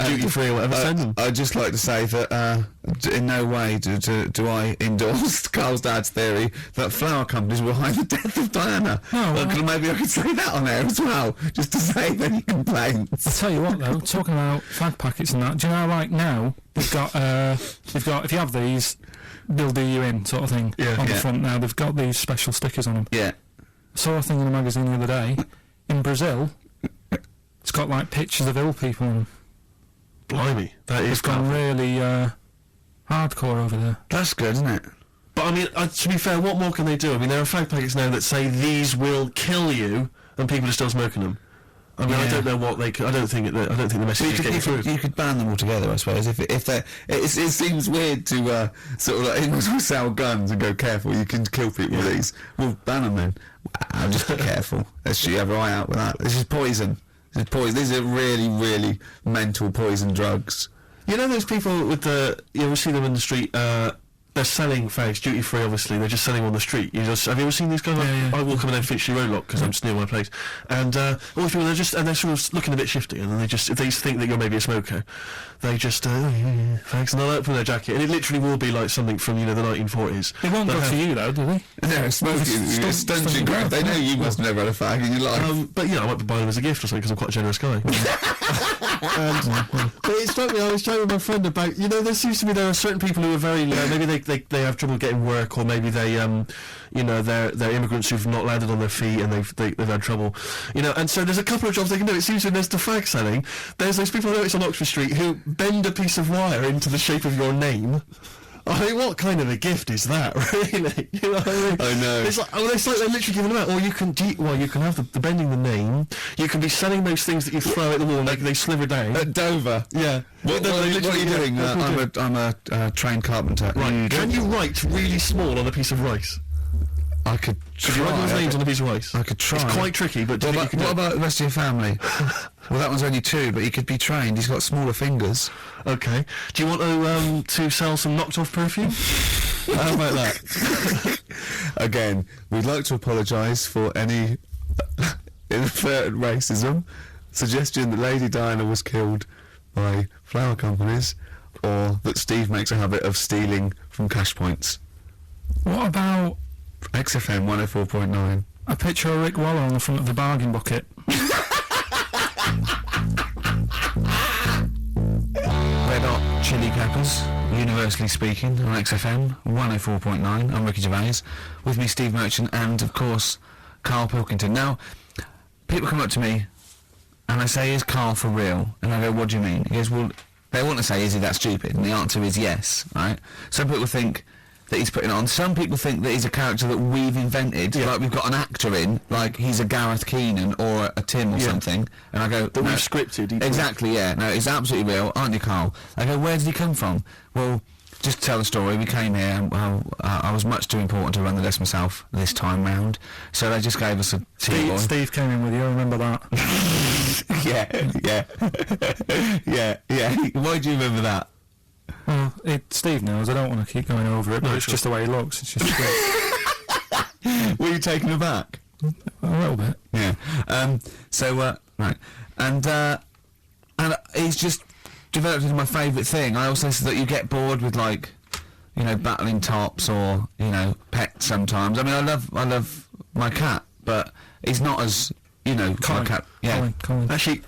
duty free or whatever, send them. I'd just like to say that in no way do I endorse Carl's dad's theory that flower companies were behind the death of Diana. Maybe I could say that on air as well, just to save any complaints. I'll tell you what though, talking about fag packets and that, do you know like now they've got if you have these, they'll do you in sort of thing on the front now. They've got these special stickers on them. Yeah. I saw a thing in a magazine the other day. In Brazil, it's got like pictures of ill people on them. Blimey, that is gone really hardcore over there. That's good, isn't it? But I mean, to be fair, what more can they do? I mean, there are fag packets now that say these will kill you, and people are still smoking them. I mean, I don't know what they could. I don't think the message is getting through. You could ban them altogether, I suppose. If they, it seems weird to sort of like even sell guns and go careful. You can kill people with these. Well, ban them then. Wow, just be careful. Let's shoot your eye out with that. This is poison. This is poison. These are really, really mental poison drugs. You know those people with the you ever see them in the street? They're selling fags duty free. Obviously, they're just selling on the street. Have you ever seen these guys? I walk up and then Finchley Road Lock because I'm just near my place, and all these people they're sort of looking a bit shifty, and then if they think that you're maybe a smoker, they just fags and they'll open their jacket, and it literally will be like something from the 1940s. They won't go for you though, do they? No, smoking, stunting grab. They know you must have never had a fag in your life. But I might be buying them as a gift or something because I'm quite a generous guy. But it struck me. I was chatting with my friend about there seems to be there are certain people who are very maybe they have trouble getting work, or maybe they they're immigrants who've not landed on their feet and they've had trouble, and so there's a couple of jobs they can do. It seems there's the fag selling. There's those people I noticed on Oxford Street who bend a piece of wire into the shape of your name. I mean, what kind of a gift is that, really? You know what I mean? I know. It's like they're literally giving them out. Or you can have the bending the name. You can be selling those things that you throw at the wall and they sliver down. At Dover? Yeah. What are you doing? I'm a trained carpenter. Right. Can you write really small on a piece of rice? I could try. Could you write those names on a piece of rice? I could try. It's quite tricky, but what about the rest of your family? Well, that one's only 2, but he could be trained. He's got smaller fingers. Okay. Do you want to sell some knocked off perfume? How about that? Again, we'd like to apologise for any inadvertent racism. Suggestion that Lady Diana was killed by flower companies, or that Steve makes a habit of stealing from cash points. What about XFM 104.9? A picture of Rick Waller on the front of the bargain bucket. Red Hot Chili Peppers, universally speaking, on XFM 104.9. I'm Ricky Gervais. With me, Steve Merchant, and of course, Carl Pilkington. Now, people come up to me and they say, "Is Carl for real?" And I go, "What do you mean?" He goes, "Well, they want to say, is he that stupid?" And the answer is yes, right? Some people think that he's putting on. Some people think that he's a character that we've invented, like we've got an actor in, like he's a Gareth Keenan or a Tim or something. And I go, that we've scripted. Exactly, yeah. No, it's absolutely real, aren't you, Carl? I go, where did he come from? Well, just to tell the story, we came here and I was much too important to run the desk myself this time round, so they just gave us a tea-boy. Steve came in with you, I remember that. yeah. Why do you remember that? Well, Steve knows. I don't want to keep going over it, but it's just the way he looks. It's just great. Were you taken aback? A little bit. Yeah. Right. And he's just developed into my favourite thing. I also said that you get bored with, like, you know, battling tops or, you know, pets sometimes. I mean, I love my cat, but he's not as, you know, my cat. Yeah. Colin. Actually,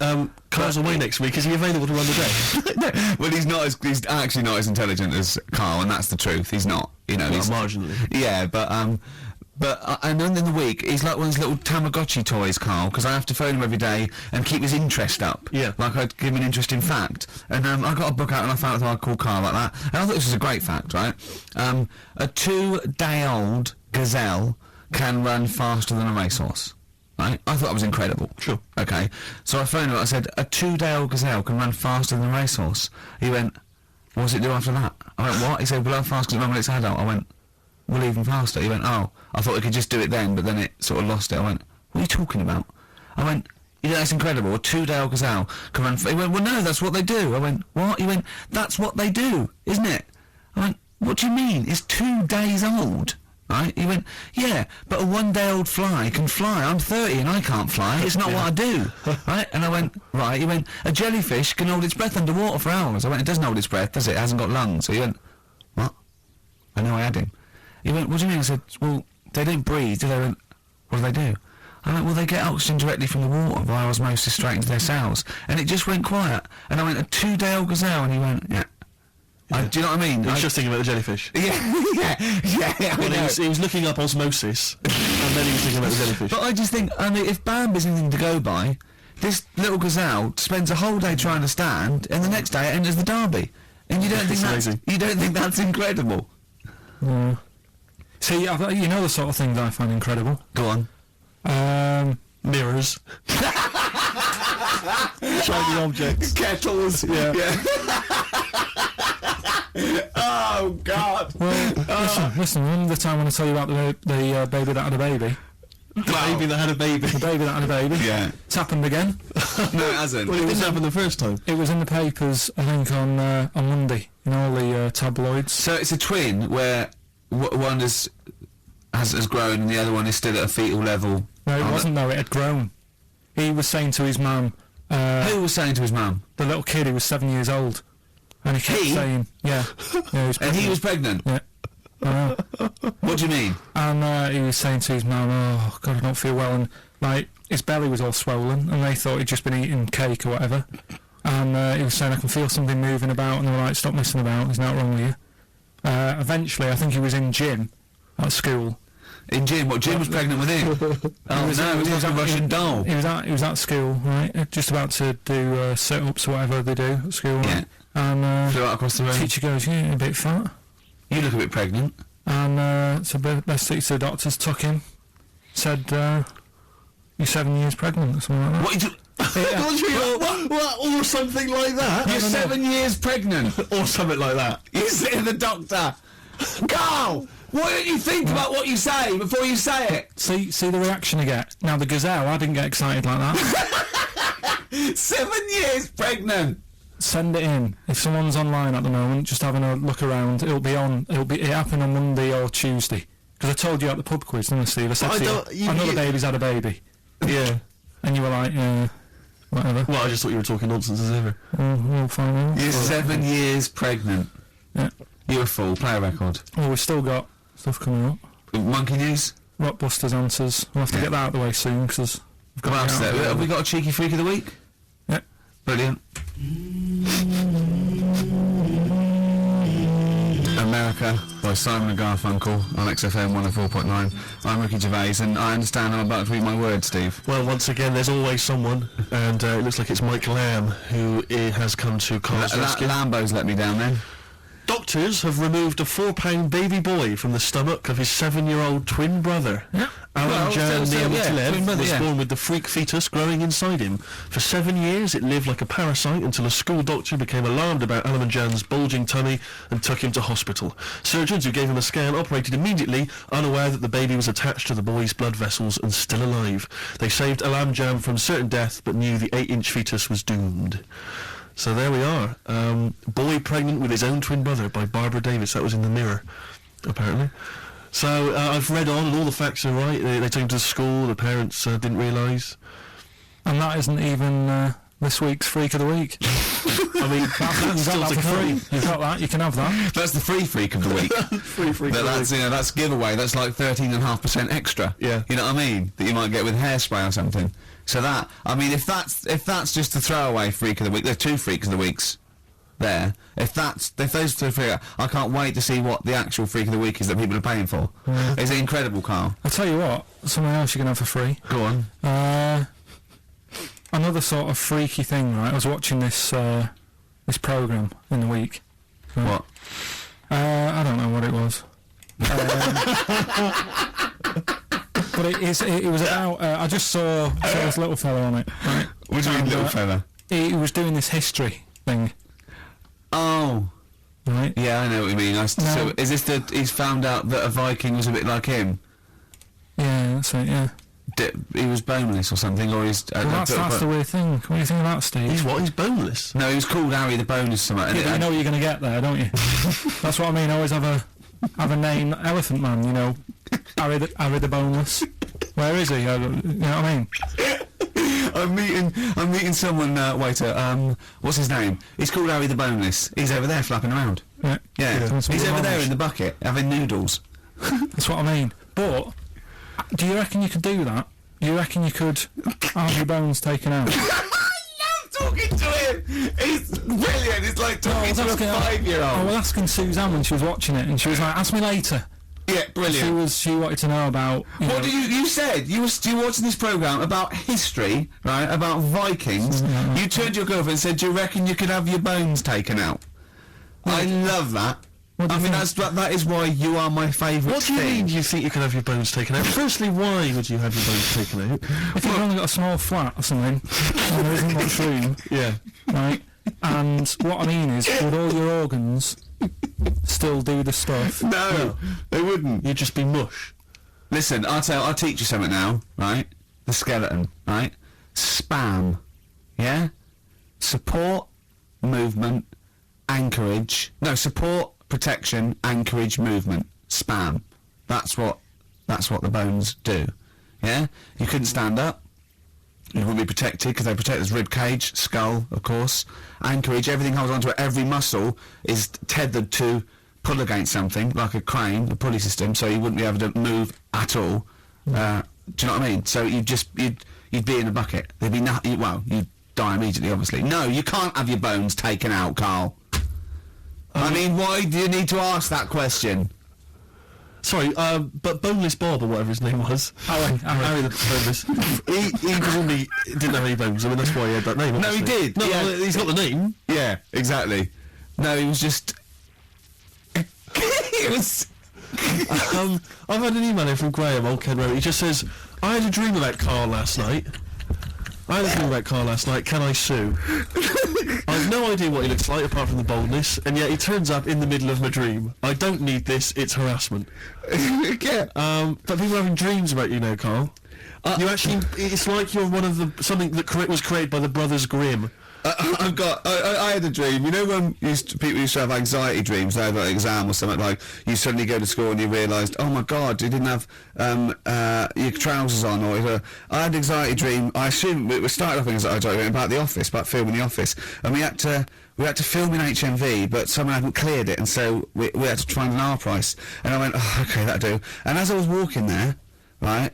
Carl's away next week. Is he available to run the day? No, well, he's actually not as intelligent as Carl, and that's the truth. He's not, you know. Well, he's marginally. Yeah, but and then in the week, he's like one of those little Tamagotchi toys, Carl, because I have to phone him every day and keep his interest up. Yeah. Like I'd give him an interesting fact. And I got a book out and I found out I'd call Carl like that. And I thought this was a great fact, right? A 2-day-old gazelle can run faster than a racehorse. Right? I thought that was incredible. Sure. Okay. So I phoned him, I said, a 2-day-old gazelle can run faster than a racehorse. He went, what's it do after that? I went, what? He said, well, how fast can it run when it's adult? I went, well, even faster. He went, oh, I thought we could just do it then, but then it sort of lost it. I went, what are you talking about? I went, you know, that's incredible. A 2-day-old gazelle can run. He went, well, no, that's what they do. I went, what? He went, that's what they do, isn't it? I went, what do you mean? It's 2 days old, right? He went, yeah, but a 1-day-old fly can fly. I'm 30 and I can't fly. It's not what I do, right? And I went, right. He went, a jellyfish can hold its breath underwater for hours. I went, it doesn't hold its breath, does it? It hasn't got lungs. So he went, what? I know I had him. He went, what do you mean? I said, well, they don't breathe, do they? Went, what do they do? I went, well, they get oxygen directly from the water via osmosis straight into their cells. And it just went quiet. And I went, a 2-day-old gazelle? And he went, yeah. Do you know what I mean? He was just thinking about the jellyfish. Yeah. Well, he was looking up osmosis, and then he was thinking about the jellyfish. But I just think, I mean, if Bambi's anything to go by, this little gazelle spends a whole day trying to stand, and the next day it enters the derby. And you don't think that's incredible? No. See, you know the sort of things I find incredible. Go on. Mirrors. Shiny objects. Kettles. Yeah. Oh, God. Well, listen, remember the time when I told you about the baby that had a baby? The baby that had a baby. The baby that had a baby. Yeah. It's happened again. No, it hasn't. Well, it didn't happen the first time. It was in the papers, I think, on Monday, in all the tabloids. So it's a twin where one has grown and the other one is still at a fetal level. No, it wasn't, though. It had grown. He was saying to his mum... who was saying to his mum? The little kid who was 7 years old. And he kept saying... Yeah. And he was pregnant? Yeah. What do you mean? And he was saying to his mum, oh, God, I don't feel well. And, like, his belly was all swollen, and they thought he'd just been eating cake or whatever. And he was saying, I can feel something moving about, and they were like, stop messing about, there's nothing wrong with you. Eventually, I think he was in gym at school. In gym? What, Jim was pregnant with him? Oh, he was a Russian doll. He was at school, right, just about to do sit-ups or whatever they do at school. Yeah. Right? And flew out across the room. Teacher goes, yeah, a bit fat. You look a bit pregnant. And so best to the doctors took him, said, you're 7 years pregnant or something like that. What you do? What? Or something like that? You're 7 years pregnant. Or something like that. You say to the doctor, Carl, why don't you think about what you say before you say it? See the reaction you get. Now the gazelle, I didn't get excited like that. 7 years pregnant. Send it in. If someone's online at the moment, just having a look around, it happened on Monday or Tuesday. Because I told you at the pub quiz, didn't I, Steve? I said to you, I know the baby's had a baby. Yeah. And you were like, yeah, whatever. Well, I just thought you were talking nonsense as ever. We'll find out. You're 7 years pregnant. Yeah. You're a fool. Play a record. Well, we've still got stuff coming up. Monkey News? Rockbusters answers. We'll have to get that out of the way soon, because we've got what else there? Have we got a cheeky freak of the week? Yeah. Brilliant. America by Simon and Garfunkel on XFM 104.9. I'm Ricky Gervais, and I understand I'm about to read my words, Steve. Well, once again, there's always someone, and it looks like it's Mike Lamb who has come to Carl's rescue. Lambo's let me down then. Doctors have removed a 4-pound baby boy from the stomach of his 7-year-old twin brother. Yeah. Alan Jan Niamatilev was born with the freak fetus growing inside him. For 7 years, it lived like a parasite until a school doctor became alarmed about Alan Jan's bulging tummy and took him to hospital. Surgeons who gave him a scan operated immediately, unaware that the baby was attached to the boy's blood vessels and still alive. They saved Alan Jan from certain death, but knew the 8-inch fetus was doomed. So there we are. Boy pregnant with his own twin brother by Barbara Davis. That was in the Mirror, apparently. So I've read on, and all the facts are right. They took him to school. The parents didn't realise. And that isn't even this week's Freak of the Week. I mean, that's You've got that for free. You've got that. You can have that. That's the free Freak of the Week. free freak. That's giveaway. That's like 13.5% extra. Yeah. You know what I mean? That you might get with hairspray or something. So that, I mean, if that's just a throwaway Freak of the Week, there's 2 Freaks of the Weeks there. If those 2 I can't wait to see what the actual Freak of the Week is that people are paying for. Is it incredible, Carl? I'll tell you what, something else you can have for free. Go on. Another sort of freaky thing, right? I was watching this programme in the week. Right? What? I don't know what it was. But it was about... I just saw this little fella on it, right? What do you mean, little fella? He was doing this history thing. Oh. Right? Yeah, I know what you mean. So is this he's found out that a Viking was a bit like him? Yeah, that's it, yeah. He was boneless or something, or he's... Well, that's the weird thing. What do you think about Steve? He's what? He's boneless? No, he was called Harry the Boneless something. Yeah, you know what you're going to get there, don't you? That's what I mean. I always have a name, Elephant Man, you know. Harry the Boneless. Where is he? You know what I mean? I'm meeting someone, waiter, what's his name? He's called Harry the Boneless. He's over there flapping around. Yeah. He's over there in the bucket, having noodles. That's what I mean. But, do you reckon you could do that? You reckon you could have your bones taken out? Talking to him! He's brilliant! It's like talking to a 5-year-old. I was asking Suzanne when she was watching it, and she was like, ask me later. Yeah, brilliant. She wanted to know about... What did you said? You were watching this programme about history, right, about Vikings. You turned to your girlfriend and said, do you reckon you could have your bones taken out? I love that. I mean, that is why you are my favourite. What do you mean you think you can have your bones taken out? Firstly, why would you have your bones taken out? If you've only got a small flat or something, and there isn't much room, yeah, right? And what I mean is, would all your organs still do the stuff? No, they wouldn't. You'd just be mush. Listen, I'll teach you something now, right? The skeleton, right? SPAM, yeah? Support, movement, anchorage. No, support, protection, anchorage, movement. SPAM. That's what the bones do. Yeah? You couldn't stand up. You wouldn't be protected because they protect this rib cage, skull, of course. Anchorage, everything holds onto it. Every muscle is tethered to pull against something, like a crane, a pulley system, so you wouldn't be able to move at all. Do you know what I mean? So you'd be in a bucket. There'd be nothing. Well, you'd die immediately, obviously. No, you can't have your bones taken out, Carl. I mean, why do you need to ask that question? Sorry, but Boneless Bob, or whatever his name was, Harry the Boneless, he presumably didn't have any bones. I mean, that's why he had that name. Obviously. No, he did. No, yeah. He's got the name. Yeah, exactly. No, he was just... it was... I've had an email here from Graham, old Ken Rowe. He just says, I had a dream about Carl last night. Can I sue? I have no idea what he looks like apart from the boldness, and yet he turns up in the middle of my dream. I don't need this, it's harassment. Yeah. But people are having dreams about you now, Carl. You actually, it's like you're one of the, something that was created by the Brothers Grimm. I had a dream. You know when people used to have anxiety dreams, they had an exam or something, like you suddenly go to school and you realised, oh my God, you didn't have your trousers on, or I had an anxiety dream. I assume it started off an anxiety dream about the office, about filming the office, and we had to film in HMV, but someone hadn't cleared it, and so we had to find an R price. And I went, oh, okay, that'll do. And as I was walking there, right,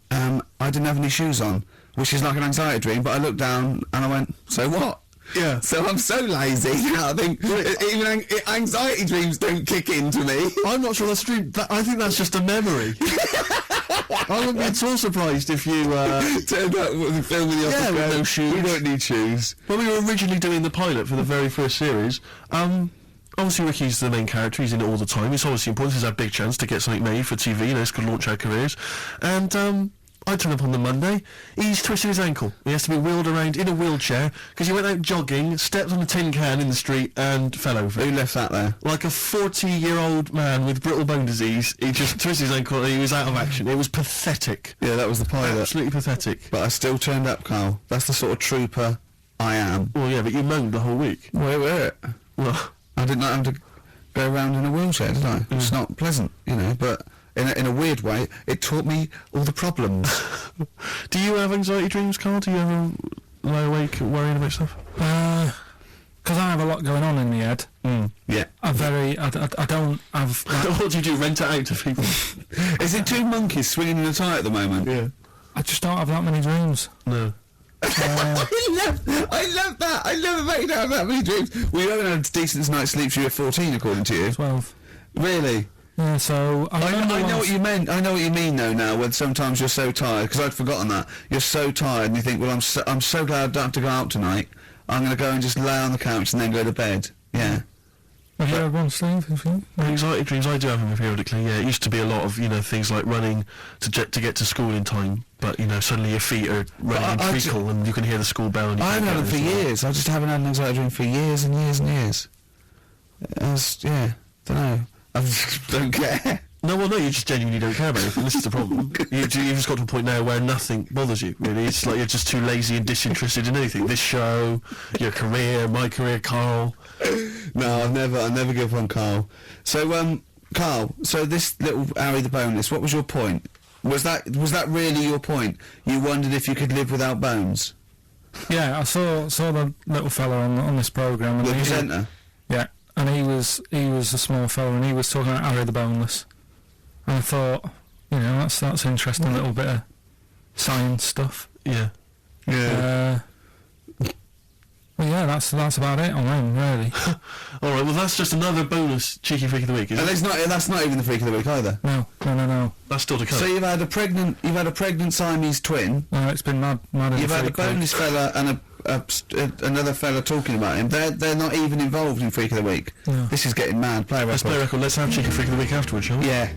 I didn't have any shoes on, which is like an anxiety dream, but I looked down and I went, so what? Yeah. So I'm so lazy now. I think even anxiety dreams don't kick into me. I'm not sure that's true. I think that's just a memory. I wouldn't be at all surprised if you turned up with the film in the office. Yeah, with no shoes. We don't need shoes. When we were originally doing the pilot for the very first series, obviously Ricky's the main character. He's in it all the time. It's obviously important. It's our big chance to get something made for TV. You know, it's going to launch our careers. And I turn up on the Monday. He's twisted his ankle. He has to be wheeled around in a wheelchair because he went out jogging, stepped on a tin can in the street, and fell over. Who left that there? Like a 40-year-old man with brittle bone disease. He just twisted his ankle and he was out of action. It was pathetic. Yeah, that was the pilot. Absolutely pathetic. But I still turned up, Carl. That's the sort of trooper I am. Well, yeah, but you moaned the whole week. Where? Well, I did not have to go around in a wheelchair, did I? It's not pleasant, you know, but... In a weird way, it taught me all the problems. Do you have anxiety dreams, Carl? Do you ever lie awake worrying about stuff? Because I have a lot going on in my head. Yeah. I don't have... What do you do, rent it out to people? Is it two monkeys swinging in a tie at the moment? Yeah. I just don't have that many dreams. No. I love that. I love the fact you don't have that many dreams. We haven't had a decent night's sleep till you're 14, according to you. 12. Really? Yeah, so... I know what you meant. I know what you mean, though, now, when sometimes you're so tired, because I'd forgotten that. You're so tired, and you think, well, I'm so glad I don't have to go out tonight. I'm going to go and just lay on the couch and then go to bed. Yeah. Have you had one, Steve? Anxiety dreams, I do have them periodically, yeah. It used to be a lot of, things like running to get to school in time, but, suddenly your feet are running in treacle and you can hear the school bell. And I haven't had them for years. I just haven't had an anxiety dream for years and years and years. Don't know. I don't care. No, well, no, you just genuinely don't care about anything. This is the problem. You've just got to a point now where nothing bothers you, really. It's like you're just too lazy and disinterested in anything. This show, your career, my career, Carl. No, I never give up on Carl. So, Carl, so this little Harry the Boneless, what was your point? Was that really your point? You wondered if you could live without bones? Yeah, I saw the little fella on this programme. The presenter? Yeah, and he was a small fella and he was talking about Harry the Boneless. And I thought, that's interesting, little bit of science stuff. Yeah. Well, yeah, that's about it on him, really. All right, well, that's just another bonus cheeky freak of the week, isn't it? That's not even the freak of the week either. No. That's still to come. So you've had a pregnant Siamese twin. No, it's been mad. You've had a boneless fella and another fella talking about him. They're not even involved in freak of the week. No. This is getting mad. Play a record. Let's play a record. Let's have cheeky freak of the week afterwards, shall we? Yeah.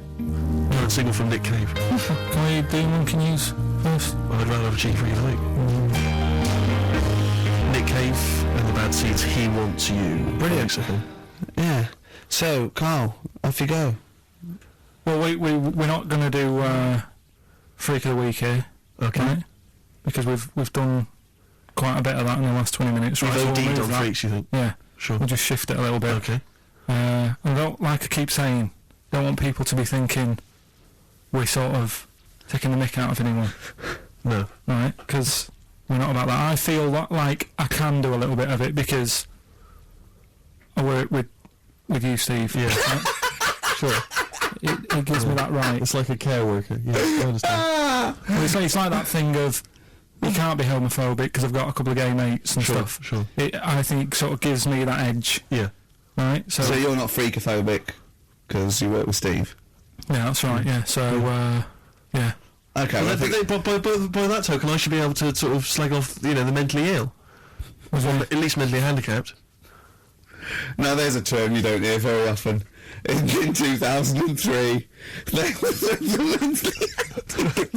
A single from Nick Cave. Can we do Monkey News first? Well, I'd rather have a cheeky freak of the week. Nick Cave and the Bad Seeds, He Wants You. Brilliant. Yeah. So, Carl, off you go. Well, we're not going to do Freak of the Week here, okay? Right? Because we've done quite a bit of that in the last 20 minutes. We've right? OD'd on freaks, you think? Yeah. Sure. We'll just shift it a little bit. Okay. I don't, like I keep saying, don't want people to be thinking we're sort of taking the mick out of anyone. No. Right? Because we're not about that. I feel like I can do a little bit of it because I work with you, Steve. Yeah. Right? Sure. It gives me that right. It's like a care worker. Yeah, I understand. Well, it's like that thing of you can't be homophobic because I've got a couple of gay mates and stuff. Sure. I think sort of gives me that edge. Yeah. Right. So you're not freakophobic because you work with Steve. Yeah, that's right. Yeah. So yeah. Okay. Well, by that token, I should be able to sort of slag off, the mentally ill, or at least mentally handicapped. Now, there's a term you don't hear very often. In 2003, the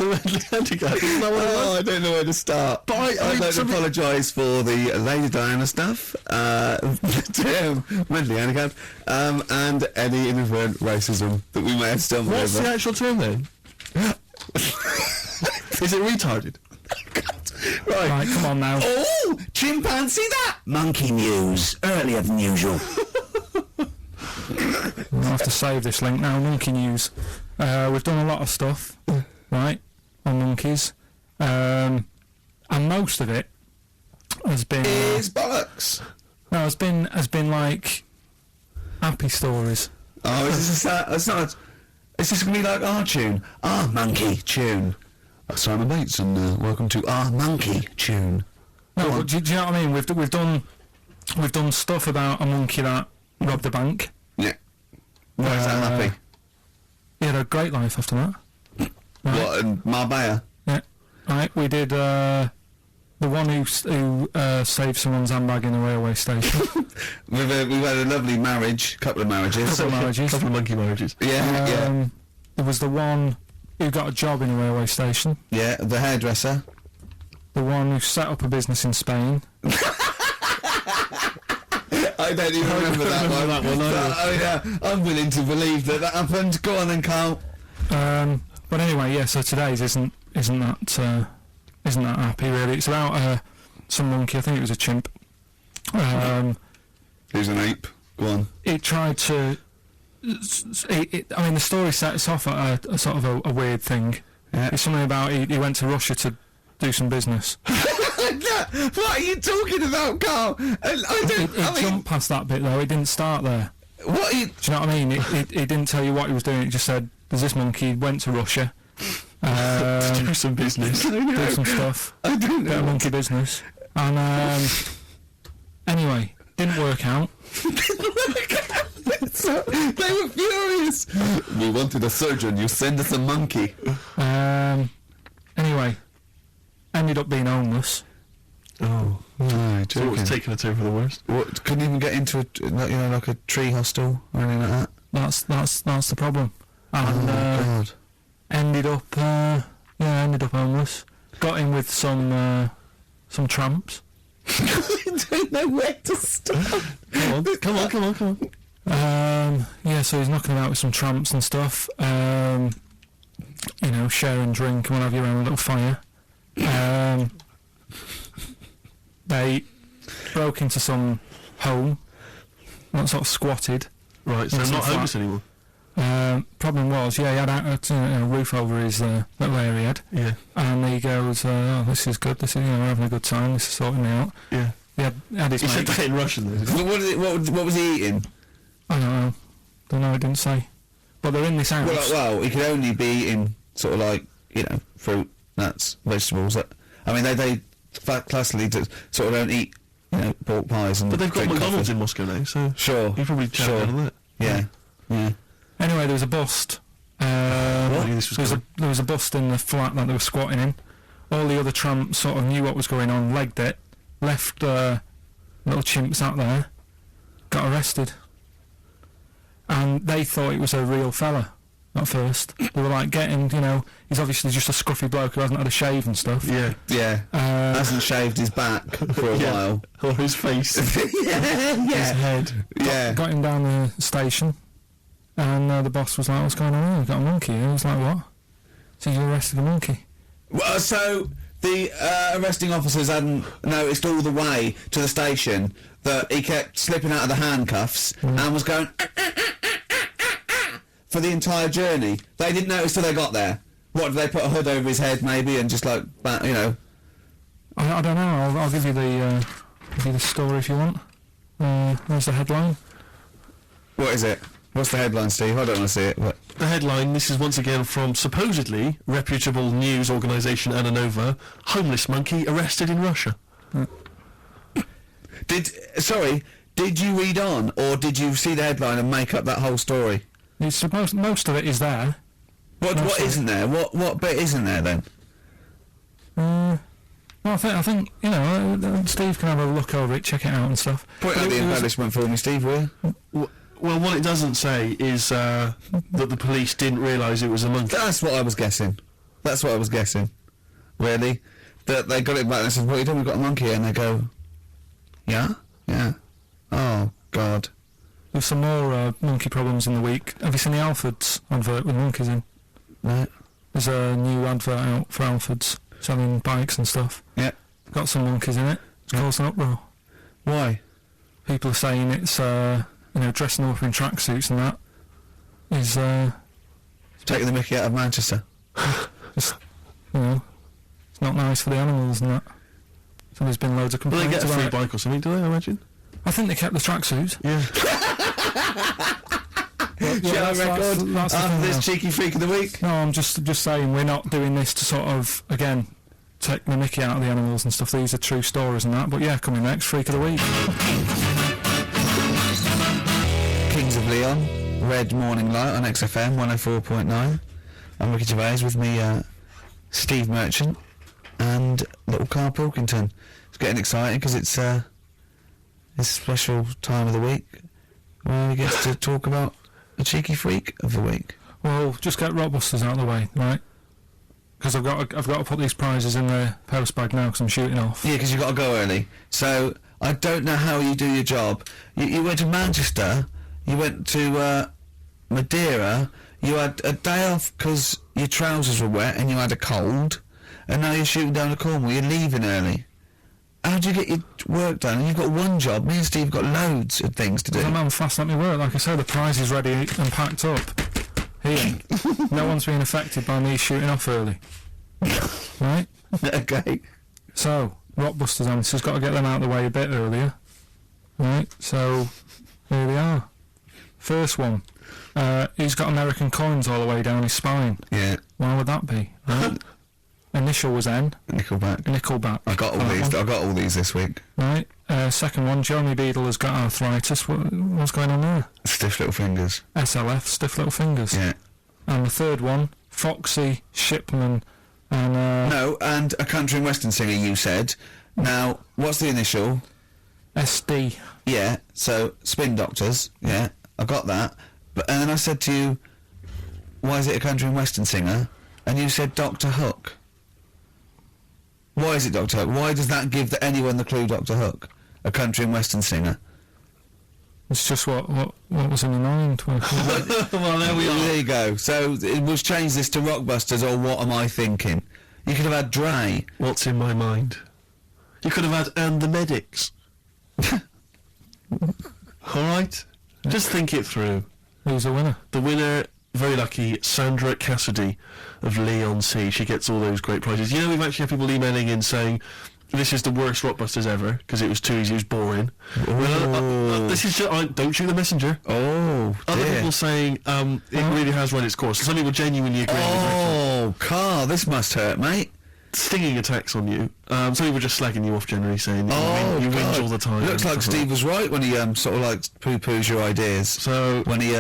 mentally handicapped. Isn't that what it was? I don't know where to start. But I'd like to apologise for the Lady Diana stuff, the term mentally handicapped, and any inadvertent racism that we may have stumbled over. What's the actual term then? Is it retarded? Right, come on now. Oh, chimpanzee that! Monkey News, earlier than usual. I'll have to save this link now. Monkey News. We've done a lot of stuff, right, on monkeys, and most of it has been is bollocks. No, has been like happy stories. Oh, is this gonna be like our tune? Our monkey tune. Simon Bates, and welcome to our monkey tune. No, but do you know what I mean? We've done stuff about a monkey that robbed a bank. Yeah. Why is that happy? He had a great life after that. Right. What, in Marbella? Yeah. Right, we did the one who saved someone's handbag in a railway station. We've had a lovely marriage, couple of marriages. Couple of monkey marriages. Yeah. There was the one who got a job in a railway station. Yeah, the hairdresser. The one who set up a business in Spain. I don't even remember that one. Oh yeah, I'm willing to believe that happened. Go on then, Carl. But anyway, yeah. So today's isn't that happy really. It's about some monkey. I think it was a chimp. Who's an ape? Go on. It tried to. I mean, the story sets off at a sort of a weird thing. Yeah. It's something about he went to Russia to do some business. said that. What are you talking about, Carl? It jumped past that bit though. It didn't start there. What? Do you know what I mean? It didn't tell you what he was doing. It just said, "There's this monkey went to Russia, do some business, do some stuff, bit of monkey business." And anyway, didn't work out. So, they were furious. We wanted a surgeon. You send us a monkey. Anyway, ended up being homeless. Oh, no, so it's taking a turn for the worst. What? Couldn't even get into like a tree hostel or anything like that. That's the problem. And God. ended up homeless. Got in with some tramps. I don't know where to start. Come on. So he's knocking about with some tramps and stuff. Sharing drink and what have you around a little fire. They broke into some home, not sort of squatted. Right, so not homeless anymore. Problem was, he had a roof over his little area. Yeah. And he goes, "Oh, this is good. This is we're having a good time. This is sorting me out." Yeah. He had his He said mate. that in Russian though. What was he eating? I don't know. It didn't say. But they're in this house. Well, he could only be eating sort of like fruit, nuts, vegetables. They classically sort of don't eat pork pies and. But they've got drink McDonald's coffee. in Moscow now, so sure. You probably chow down on that. Yeah. Anyway, there was a bust. There was a bust in the flat that they were squatting in. All the other tramps sort of knew what was going on, legged it, left little chimps out there, got arrested. And they thought it was a real fella at first. They were like getting, he's obviously just a scruffy bloke who hasn't had a shave and stuff. Yeah. Hasn't shaved his back for a while. Or his face. His head. Got him down the station. And the boss was like, "What's going on here? You've got a monkey here." I was like, "What?" So you arrested a monkey. Well, so the arresting officers hadn't noticed all the way to the station that he kept slipping out of the handcuffs and was going for the entire journey. They didn't notice till they got there. What, did they put a hood over his head maybe and just like, I don't know. I'll give you the story if you want. There's the headline. What is it? What's the headline, Steve? I don't want to see it. But The headline, this is once again from supposedly reputable news organisation Ananova, homeless monkey arrested in Russia. Did you read on, or did you see the headline and make up that whole story? It's supposed most of it is there. What isn't there? What bit isn't there then? Well, I think Steve can have a look over it, check it out and stuff. Point out the embellishment for me, Steve, will you? Well, what it doesn't say is that the police didn't realise it was a monkey. That's what I was guessing. Really? That they got it back and said, "What are you doing? We've got a monkey here." And they go, "Yeah? Yeah. Oh, God." There's some more monkey problems in the week. Have you seen the Alfords advert with monkeys in? Right. There's a new advert out for Alfords selling bikes and stuff. Yeah. Got some monkeys in it. It's caused an uproar. Why? People are saying it's dressing them up in tracksuits and that is taking the mickey out of Manchester. It's not nice for the animals and that. So there's been loads of Will complaints. they get a free about it. bike or something, do they, I imagine? I think they kept the tracksuits. Yeah. Shall I record that's the after thing this now. cheeky freak of the week? No, I'm just saying we're not doing this to sort of, again, take the mickey out of the animals and stuff. These are true stories and that. But yeah, coming next, Freak of the Week. Kings of Leon, Red Morning Light on XFM 104.9. I'm Ricky Gervais with me, Steve Merchant and little Carl Pilkington. It's getting exciting because it's a special time of the week where we get to talk about a cheeky freak of the week. Well, just get Rockbusters out of the way, right? Because I've got to put these prizes in the post bag now because I'm shooting off. Yeah, because you've got to go early. So I don't know how you do your job. You went to Manchester, you went to Madeira, you had a day off because your trousers were wet and you had a cold, and now you're shooting down to Cornwall. You're leaving early. How do you get your work done? And you've got one job. Me and Steve have got loads of things to do. I'm fast at my work. Like I say, the prize is ready and packed up. Here. No one's being affected by me shooting off early. Right? Okay. So, Rockbusters answers. Got to get them out of the way a bit earlier. Right, so here they are. First one. He's got American coins all the way down his spine. Yeah. Why would that be? Right? Initial was N. Nickelback. I got all these. I got all these this week. Right. Second one. Jeremy Beadle has got arthritis. What's going on there? Stiff little fingers. SLF. Stiff little fingers. Yeah. And the third one. Foxy Shipman. And no, and a country and western singer. You said. Now, what's the initial? SD. Yeah. So Spin Doctors. Yeah, I got that. And then I said to you, why is it a country and western singer? And you said Dr. Hook. Why is it Dr. Hook? Why does that give anyone the clue Dr. Hook? A country and western singer. It's just what was in the mind. Well, there we are. There you go. So it was change this to Rockbusters, or what am I thinking? You could have had Dre. What's in my mind? You could have had And the Medics. All right? Just think it through. Who's the winner? The winner, very lucky, Sandra Cassidy of Leon C. She gets all those great prizes. You know, we've actually had people emailing in saying, this is the worst Rockbusters ever, because it was too easy, it was boring. This is just, don't shoot the messenger. Oh, Other people saying, it really has run its course. Some people genuinely agree. Oh, Carl, this must hurt, mate. Stinging attacks on you. Some people just slagging you off generally, saying you whinge all the time. Looks like Steve was right when he sort of like poo-poos your ideas. So when he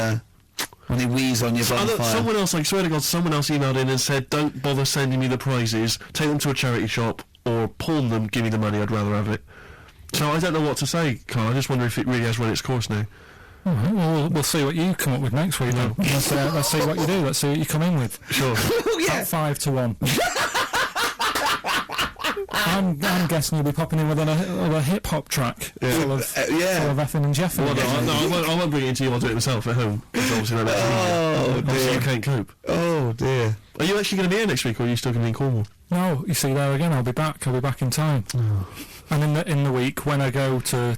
wheezes on your bonfire. Someone else, I swear to God, someone else emailed in and said, don't bother sending me the prizes, take them to a charity shop, or pawn them, give me the money, I'd rather have it. So I don't know what to say, Carl. I just wonder if it really has run its course now. All right, well, we'll see what you come up with next week then. Let's see what you do. Let's see what you come in with. Sure. Yeah. 5-1. I'm guessing you'll be popping in with a hip-hop track full of effing and jeffing. Well, I won't bring it into you, I'll do it myself at home. Obviously dear. You can't cope. Oh, dear. Are you actually going to be here next week, or are you still going to be in Cornwall? No, you see, there again, I'll be back in time. And in the week, when I go to,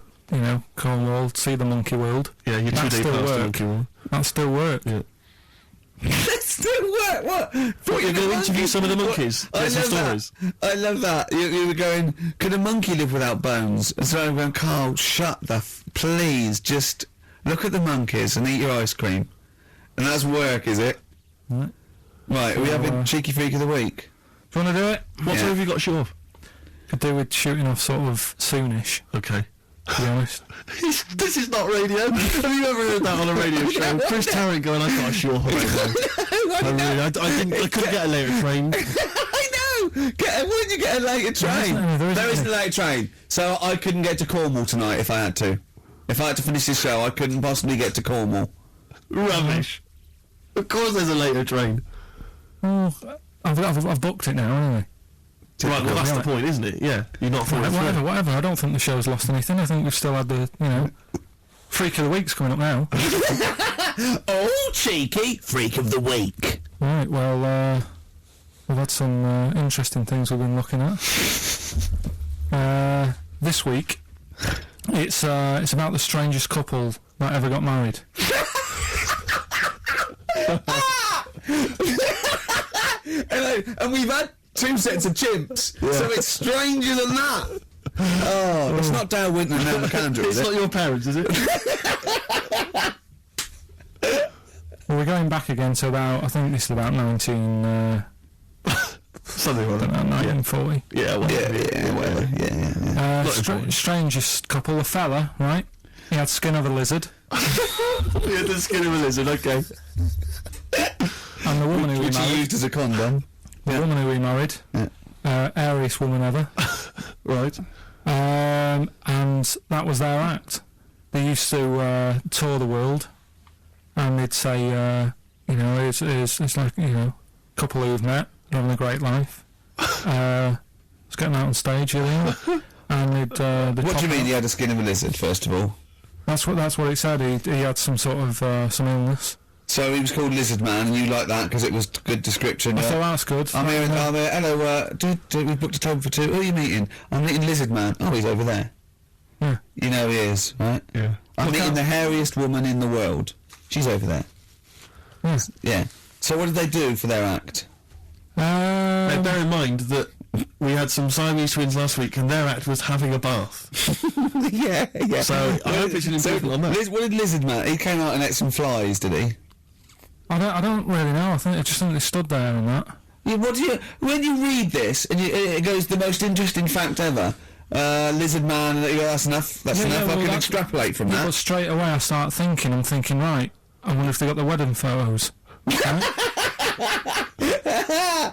Cornwall, see the Monkey World. Yeah, you 2 days past the Monkey World. That'll still work. Yeah. That still work? What? What, you're going to interview some of the monkeys? Get some stories? I love that. You were going, could a monkey live without bones? And so I'm going, Carl, shut the please, just look at the monkeys and eat your ice cream. And that's work, is it? Right. Right, are we having Cheeky Freak of the Week? Do you want to do it? What time have you got to shoot off? Could do with shooting off sort of soonish. Okay. To be honest. This is not radio. Have you ever heard that on a radio show? Chris Tarrant going, I've got to shoot off a radio. I couldn't get a later train. I know! Wouldn't you get a later train? There is a later train. So I couldn't get to Cornwall tonight if I had to. If I had to finish this show, I couldn't possibly get to Cornwall. Rubbish. Of course there's a later train. Oh, I've booked it now, anyway. Right, well that's the point, isn't it? Yeah, you're not following through. Whatever. I don't think the show's lost anything. I think we've still had the, Freak of the Week's coming up now. Oh, cheeky Freak of the Week. Right, well, we've had some interesting things we've been looking at. This week, it's about the strangest couple that ever got married. And we've had 2 sets of chimps, so it's stranger than that. Oh, it's not Dale Winton and Mel McAndrew, It's not your parents, is it? Well, we're going back again to about, I think this is about something like that. 1940. Yeah, whatever. Strangest couple, a fella, right? He had skin of a lizard. He had the skin of a lizard, okay. And the woman who Which he used as a condom. The woman who he married, airiest woman ever. Right. And that was their act. They used to tour the world, and they'd say, it's like, a couple who've met, having a great life. It's getting out on stage, and they'd what do you mean he had a skin of a lizard, first of all? That's what it said. He had some sort of some illness. So he was called Lizard Man, and you like that because it was good description. I thought that's good. I'm here. Hello. We booked a table for 2. Who are you meeting? I'm meeting Lizard Man. Oh, he's over there. Yeah. You know he is, right? Yeah. I'm meeting the hairiest woman in the world. She's over there. Yes. Yeah. So what did they do for their act? Now, bear in mind that we had some Siamese twins last week, and their act was having a bath. yeah. So I hope it's an improvement on that. What did Lizard Man? He came out and ate some flies, did he? I don't really know. I just think they stood there and that. Yeah, when you read this and it goes the most interesting fact ever, Lizard Man, and you go, that's enough. I can extrapolate from that. But straight away I start thinking, right, I wonder if they got the wedding photos.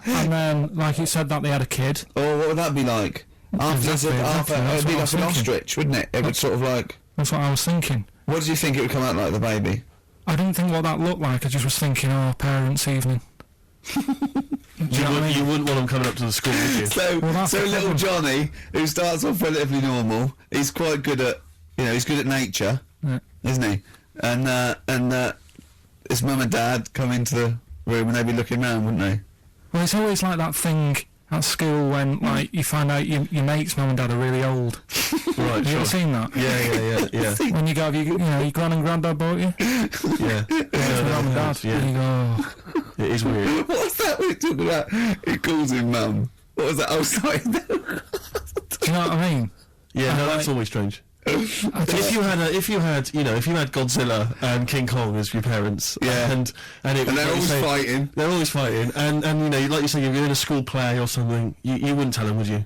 And then, like it said that they had a kid. Oh, what would that be like? Exactly. It would be like an ostrich, wouldn't it? It would sort of like... That's what I was thinking. What did you think it would come out like, the baby? I didn't think what that looked like. I just was thinking, parents' evening. You wouldn't want them coming up to the school, would you? So little Johnny, who starts off relatively normal, he's quite good at, he's good at nature, isn't he? And his mum and dad come into the room and they'd be looking round, wouldn't they? Well, it's always like that thing at school when, like, you find out your mate's mum and dad are really old. Right, Have you ever seen that? Yeah. When you go, your gran and granddad bought you? Yeah. Mum and dad. Yeah. And you go, It is weird. What's that we're talking about? He calls him mum. What was that? Oh, sorry. Do you know what I mean? Yeah, no, that's always strange. If you had Godzilla and King Kong as your parents, and they're always fighting. They're always fighting, and like you say, if you're in a school play or something, you wouldn't tell them, would you?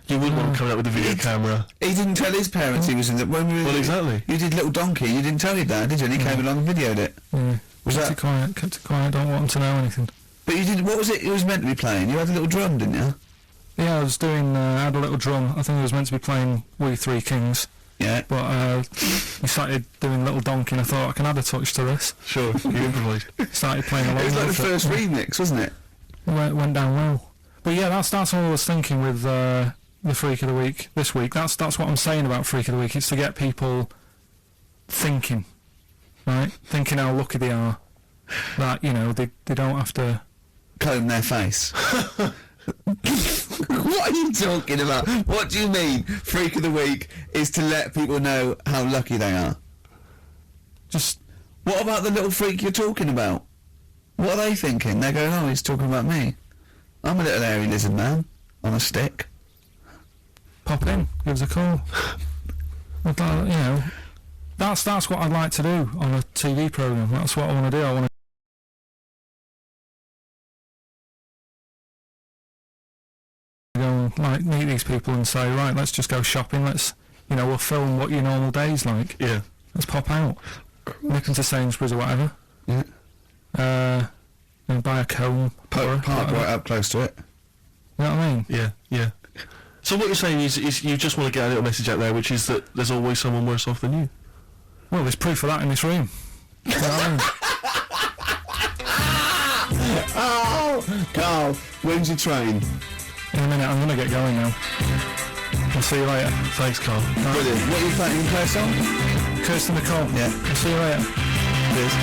You wouldn't want him coming out with a video camera. He didn't tell his parents he was in it. Well, exactly. You did Little Donkey. You didn't tell your dad, did you? And he came along and videoed it. Yeah. Kept it quiet. Don't want him to know anything. But you did. What was it? It was meant to be playing. You had a little drum, didn't you? Yeah, I was doing. I had a little drum. I think I was meant to be playing We Three Kings. Yeah. But we started doing Little Donkey, and I thought I can add a touch to this. Sure, you improvised. Started playing along. It was like the first remix, wasn't it? It went down well. But yeah, that's what I was thinking with the Freak of the Week this week. That's what I'm saying about Freak of the Week. It's to get people thinking, right? Thinking how lucky they are that they don't have to comb their face. What are you talking about? What do you mean? Freak of the Week is to let people know how lucky they are. Just what about the little freak you're talking about? What are they thinking? They're going, oh, he's talking about me. I'm a little hairy lizard man on a stick. Pop in, give us a call. That's what I'd like to do on a TV programme. That's what I want to do. I want to go and meet these people and say, right, let's just go shopping. Let's we'll film what your normal day's like. Yeah. Let's pop out. Look into Sainsbury's or whatever. Yeah. And buy a comb. Park right up close to it. You know what I mean? Yeah. So what you're saying is you just want to get a little message out there, which is that there's always someone worse off than you. Well, there's proof of that in this room. You know what I mean? Oh, Carl, when's your train? In a minute, I'm going to get going now. I'll see you later. Thanks, Carl. Brilliant. What are you planning to play a song? Kirsty MacColl. Yeah. I'll see you later. Cheers.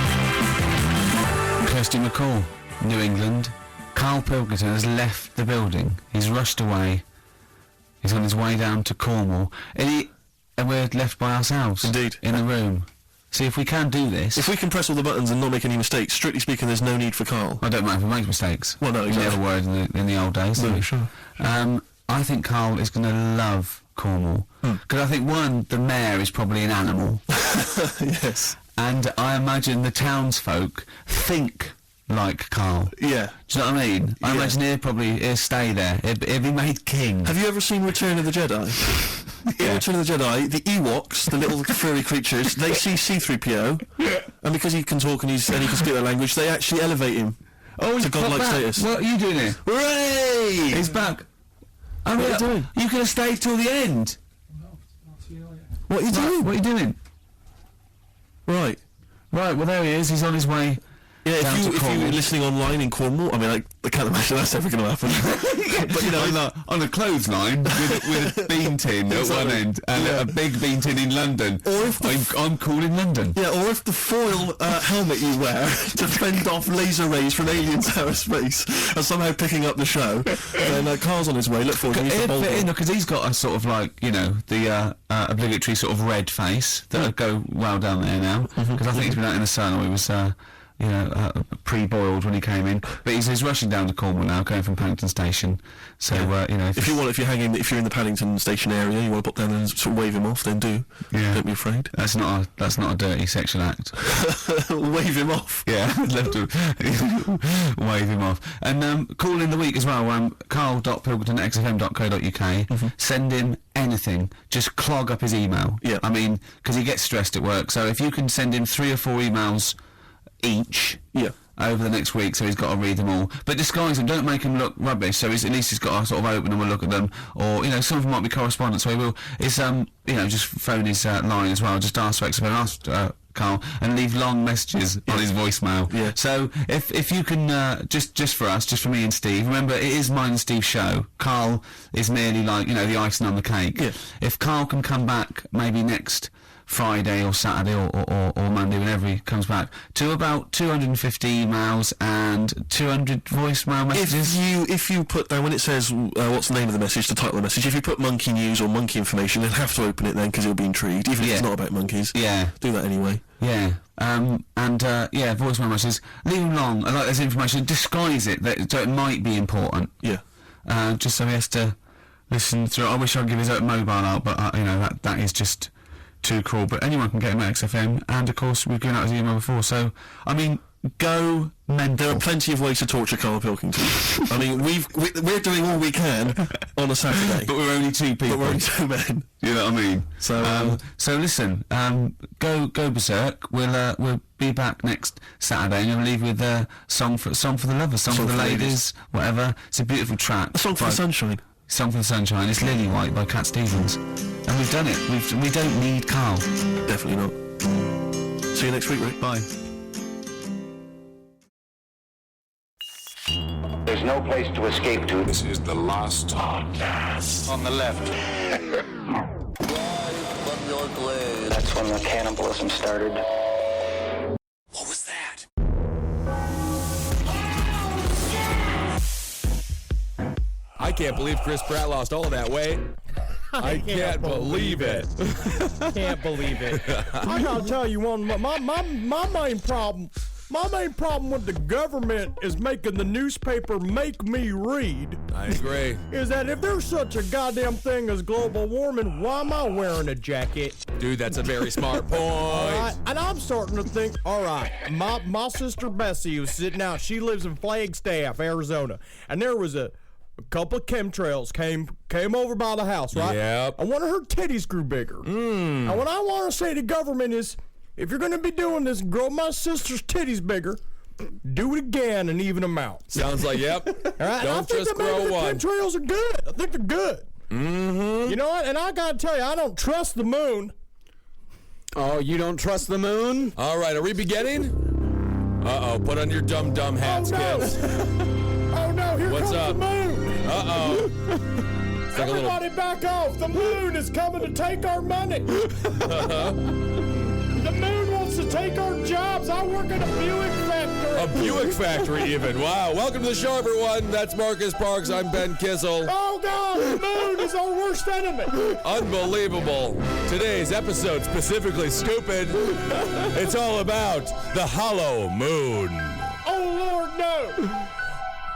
Kirsty MacColl, New England. Carl Pilkington has left the building. He's rushed away. He's on his way down to Cornwall. And we're left by ourselves. Indeed. In the room. See, if we can do this... If we can press all the buttons and not make any mistakes, strictly speaking, there's no need for Carl. I don't mind if he makes mistakes. Well, no, exactly. Never were in the old days. No, sure. I think Carl is going to love Cornwall. Because I think, one, the mayor is probably an animal. Yes. And I imagine the townsfolk think like Carl. Yeah. Do you know what I mean? I imagine he'll stay there. He'll be made king. Have you ever seen Return of the Jedi? In Return of the Jedi, the Ewoks, the little furry creatures, they see C-3PO, and because he can talk and he can speak their language, they actually elevate him to godlike status. What are you doing here? Hooray! He's back. What are you doing? You could have stayed till the end. What are you doing? What are you doing? Right, well, there he is. He's on his way. Yeah, if you're listening online in Cornwall, I mean, I can't imagine that's ever going to happen. But on a clothesline with a bean tin at one end and a big bean tin in London. Or if I'm cool in London. Yeah, or if the foil helmet you wear to fend off laser rays from aliens out of space are somehow picking up the show, then Carl's on his way. Look forward to it. Because he's got a sort of the obligatory sort of red face that would go well down there now. Because I think he's been out in the sun, or he was pre-boiled when he came in. But he's rushing down to Cornwall now, going from Paddington Station. So if you're in the Paddington Station area, you want to pop down and sort of wave him off, then do. Yeah. Don't be afraid. That's not a dirty sexual act. Wave him off. Yeah, I'd love to wave him off. And call in the week as well. Carl.pilkington@xfm.co.uk. Send him anything. Just clog up his email. Yeah. I mean, because he gets stressed at work. So if you can send him 3 or 4 emails each. Yeah. Over the next week, so he's got to read them all. But disguise them, don't make them look rubbish. So at least he's got to sort of open them and look at them. Or some of them might be correspondence. So he will. It's just phone his line as well. Just ask for XFM, ask Carl, and leave long messages on his voicemail. Yeah. So if you can just for us, just for me and Steve. Remember, it is mine and Steve's show. Carl is merely like the icing on the cake. Yeah. If Carl can come back maybe next Friday or Saturday or Monday, whenever he comes back, to about 250 emails and 200 voicemail messages. If you put down, when it says what's the name of the message, the title of the message, if you put monkey news or monkey information, they'll have to open it then because he'll be intrigued, even if it's not about monkeys. Yeah. Do that anyway. Yeah. Voicemail messages. Leave them long. Like there's information. Disguise it so it might be important. Yeah. Just so he has to listen through. I wish I could give his mobile out, but that is just too cruel. But anyone can get him at XFM, and of course we've given out his email before. So I mean, go mental. There are plenty of ways to torture Carl Pilkington. I mean, we're doing all we can on a Saturday, but we're only 2 people. But we're only 2 men. You know what I mean? So listen, go berserk. We'll be back next Saturday, and we'll leave with song for the lovers, song for the ladies, whatever. It's a beautiful track. A song for the sunshine. Song for the Sunshine. It's Lily White by Cat Stevens. And we've done it. We don't need Carl. Definitely not. See you next week, Rick. Bye. There's no place to escape to. This is the last podcast. On the left. That's when the cannibalism started. What was that? I can't believe Chris Pratt lost all of that weight. I can't believe it. Can't believe it. I gotta tell you one. My main problem. My main problem with the government is making the newspaper make me read. I agree. Is that if there's such a goddamn thing as global warming, why am I wearing a jacket? Dude, that's a very smart point. Right, and I'm starting to think, all right, my sister Bessie was sitting out. She lives in Flagstaff, Arizona, and there was a couple of chemtrails came over by the house, right? Yep. And one of her titties grew bigger. And what I want to say to government is, if you're going to be doing this, grow my sister's titties bigger, do it again and even them out. Sounds like, yep. Right? Don't just grow one. The chemtrails are good. I think they're good. Mm-hmm. You know what? And I got to tell you, I don't trust the moon. Oh, you don't trust the moon? All right, are we beginning? Uh-oh, put on your dumb hats, kids. Oh, no, here What's comes up? the moon. Uh-oh. Everybody back off. The moon is coming to take our money. The moon wants to take our jobs. I work at a Buick factory. A Buick factory, even. Wow. Welcome to the Sharper One. That's Marcus Parks. I'm Ben Kissel. Oh, God. The moon is our worst enemy. Unbelievable. Today's episode, specifically stupid. It's all about the hollow moon. Oh, Lord, no.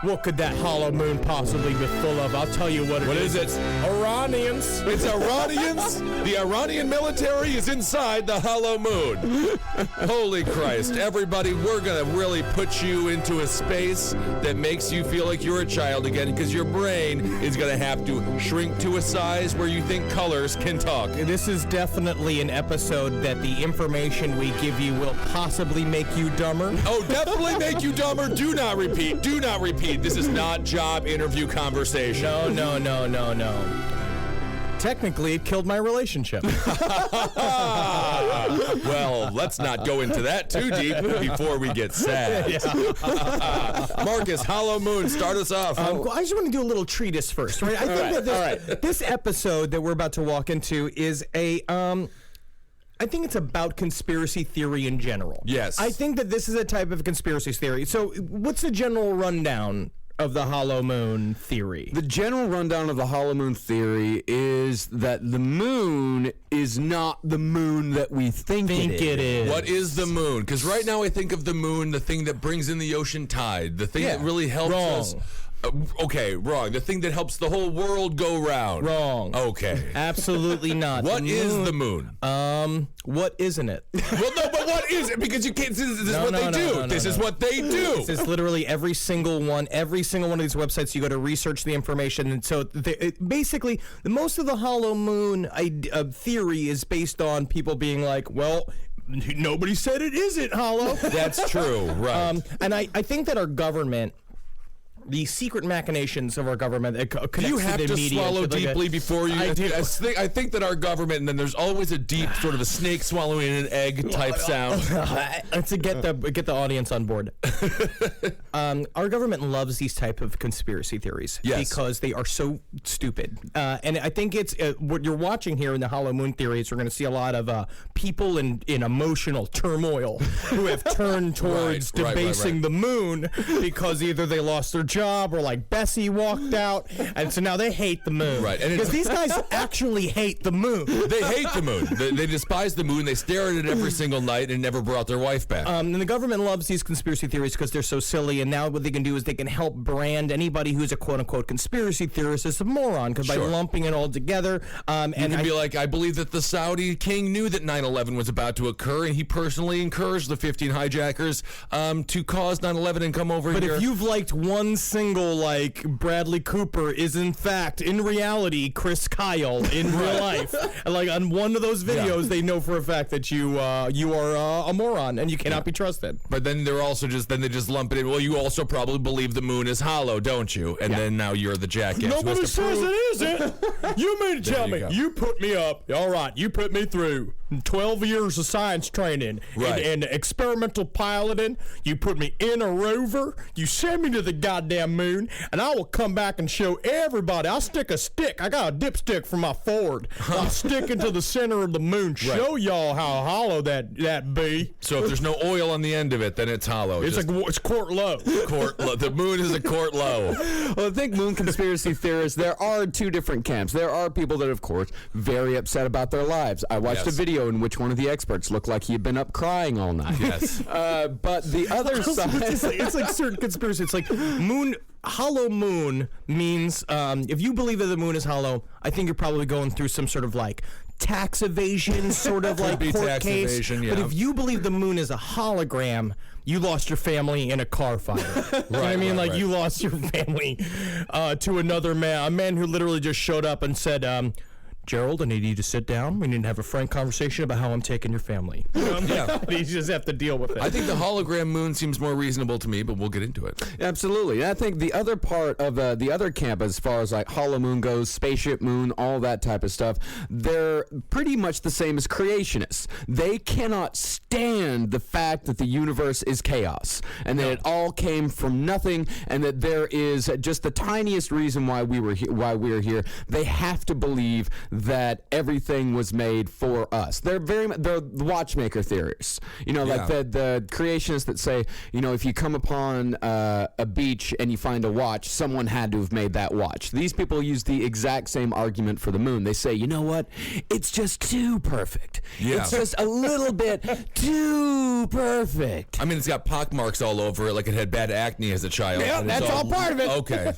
What could that hollow moon possibly be full of? I'll tell you what is it? Iranians. It's Iranians? The Iranian military is inside the hollow moon. Holy Christ. Everybody, we're going to really put you into a space that makes you feel like you're a child again, because your brain is going to have to shrink to a size where you think colors can talk. This is definitely an episode that the information we give you will possibly make you dumber. Oh, definitely make you dumber. Do not repeat. Do not repeat. This is not job interview conversation. No. Technically, it killed my relationship. Well, let's not go into that too deep before we get sad. Marcus, Hollow Moon, start us off. I just want to do a little treatise first, right? I think that this episode that we're about to walk into is I think it's about conspiracy theory in general. Yes. I think that this is a type of conspiracy theory. So what's the general rundown, of the hollow moon theory? The general rundown of the hollow moon theory is that the moon is not the moon that we think it is. What is the moon? Because right now I think of the moon, the thing that brings in the ocean tide, the thing that really helps us. Okay, wrong. The thing that helps the whole world go round. Wrong. Okay. Absolutely not. What is the moon? What isn't it? Well, no, but what is it? Because you can't. This is what they do. This is what they do. This is literally every single one of these websites. You go to research the information, and so basically, most of the hollow moon theory is based on people being like, well, nobody said it isn't hollow. That's true, right? And I think that our government. The secret machinations of our government. Do you have to swallow deeply before you? I think that our government, and then there's always a deep sort of a snake swallowing an egg type sound. To get the audience on board. Our government loves these type of conspiracy theories because they are so stupid. And I think it's what you're watching here in the hollow moon theories. We're going to see a lot of people in emotional turmoil who have turned towards debasing the moon because either they lost their job or like Bessie walked out, and so now they hate the moon. Right, because these guys actually hate the moon. They hate the moon. They despise the moon. They stare at it every single night and never brought their wife back. And the government loves these conspiracy theories because they're so silly. And now what they can do is they can help brand anybody who's a quote unquote conspiracy theorist as a moron because by lumping it all together. You can be like, I believe that the Saudi king knew that 9/11 was about to occur, and he personally encouraged the 15 hijackers to cause 9/11 and come over here. But if you've liked one single, like, Bradley Cooper is in fact, in reality, Chris Kyle in real life. And, like, on one of those videos, they know for a fact that you are a moron and you cannot be trusted. But then they're also they just lump it in. Well, you also probably believe the moon is hollow, don't you? And then now you're the jackass. Nobody says it isn't. You mean to tell me you put me up? All right, you put me through 12 years of science training and experimental piloting. You put me in a rover. You send me to the goddamn moon, and I will come back and show everybody. I'll stick a stick. I got a dipstick from my Ford. I'll stick into the center of the moon. Show y'all how hollow that be. So if there's no oil on the end of it, then it's hollow. It's quart low. The moon is a quart low. Well, I think moon conspiracy theorists, there are two different camps. There are people that, of course, very upset about their lives. I watched a video in which one of the experts looked like he had been up crying all night. Yes. But the other side... it's like certain conspiracy. It's like hollow moon means if you believe that the moon is hollow, I think you're probably going through some sort of like tax evasion sort of like court tax case. Evasion, But if you believe the moon is a hologram, you lost your family in a car fire. You know what I mean? You lost your family to another man, a man who literally just showed up and said, Gerald, I need you to sit down. We need to have a frank conversation about how I'm taking your family. You just have to deal with it. I think the hologram moon seems more reasonable to me, but we'll get into it. Absolutely. I think the other part of the other camp, as far as like hollow moon goes, spaceship moon, all that type of stuff, they're pretty much the same as creationists. They cannot stand the fact that the universe is chaos and that it all came from nothing, and that there is just the tiniest reason why we are here. They have to believe that everything was made for us. They're watchmaker theorists. Like the creationists that say, if you come upon a beach and you find a watch, someone had to have made that watch. These people use the exact same argument for the moon. They say, you know what? It's just too perfect. Yeah. It's just a little bit too perfect. I mean, it's got pockmarks all over it, like it had bad acne as a child. Yeah, that's all part of it. Okay.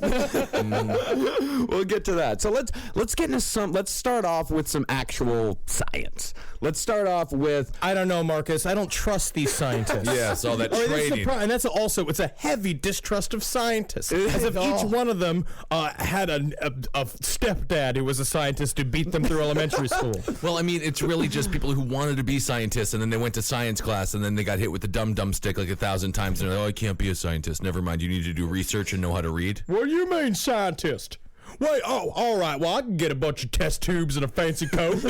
We'll get to that. So let's get into let's start off with some actual science. Let's start off with... I don't know, Marcus. I don't trust these scientists. Yes, all that training. And that's also, it's a heavy distrust of scientists. As if each one of them had a stepdad who was a scientist who beat them through elementary school. Well, I mean, it's really just people who wanted to be scientists, and then they went to science class, and then they got hit with the dumb stick like 1,000 times, and they're like, I can't be a scientist. Never mind, you need to do research and know how to read. What do you mean, scientist? Wait, all right, well, I can get a bunch of test tubes and a fancy coat.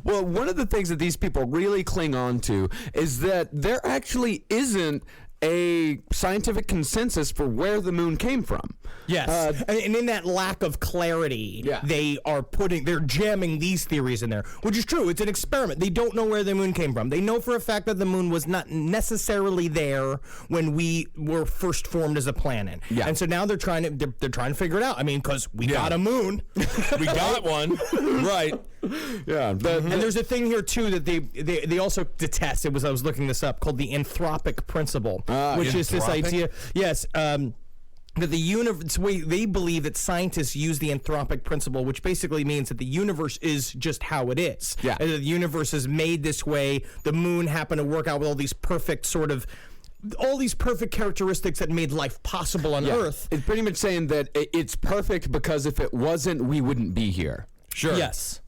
Well, one of the things that these people really cling on to is that there actually isn't a scientific consensus for where the moon came from. Yes, and in that lack of clarity, they're jamming these theories in there, which is true. It's an experiment. They don't know where the moon came from. They know for a fact that the moon was not necessarily there when we were first formed as a planet. Yeah. And so now they're trying to figure it out. I mean, because we got a moon, we got one, right? Yeah. And there's a thing here too that they also detest. I was looking this up, called the anthropic principle, which is this idea. Yes. That the universe, they believe that scientists use the anthropic principle, which basically means that the universe is just how it is. Yeah. And the universe is made this way. The moon happened to work out with all these perfect characteristics that made life possible on Earth. It's pretty much saying that it's perfect because if it wasn't, we wouldn't be here. Sure. Yes.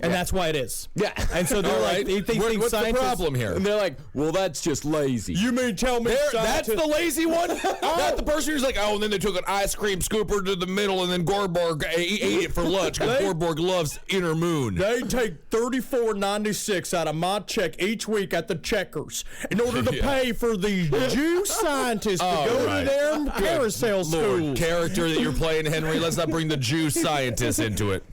And that's why it is. Yeah. And so they're like, they think what's scientists... the problem here? And they're like, well, that's just lazy. You mean tell me that's the lazy one? Not the person who's like, and then they took an ice cream scooper to the middle and then Gorborg ate it for lunch because Gorborg loves inner moon. They take $34.96 out of my check each week at the Checkers in order to pay for these Jew scientists to go to their carousel school. Lord, character that you're playing, Henry. Let's not bring the Jew scientists into it.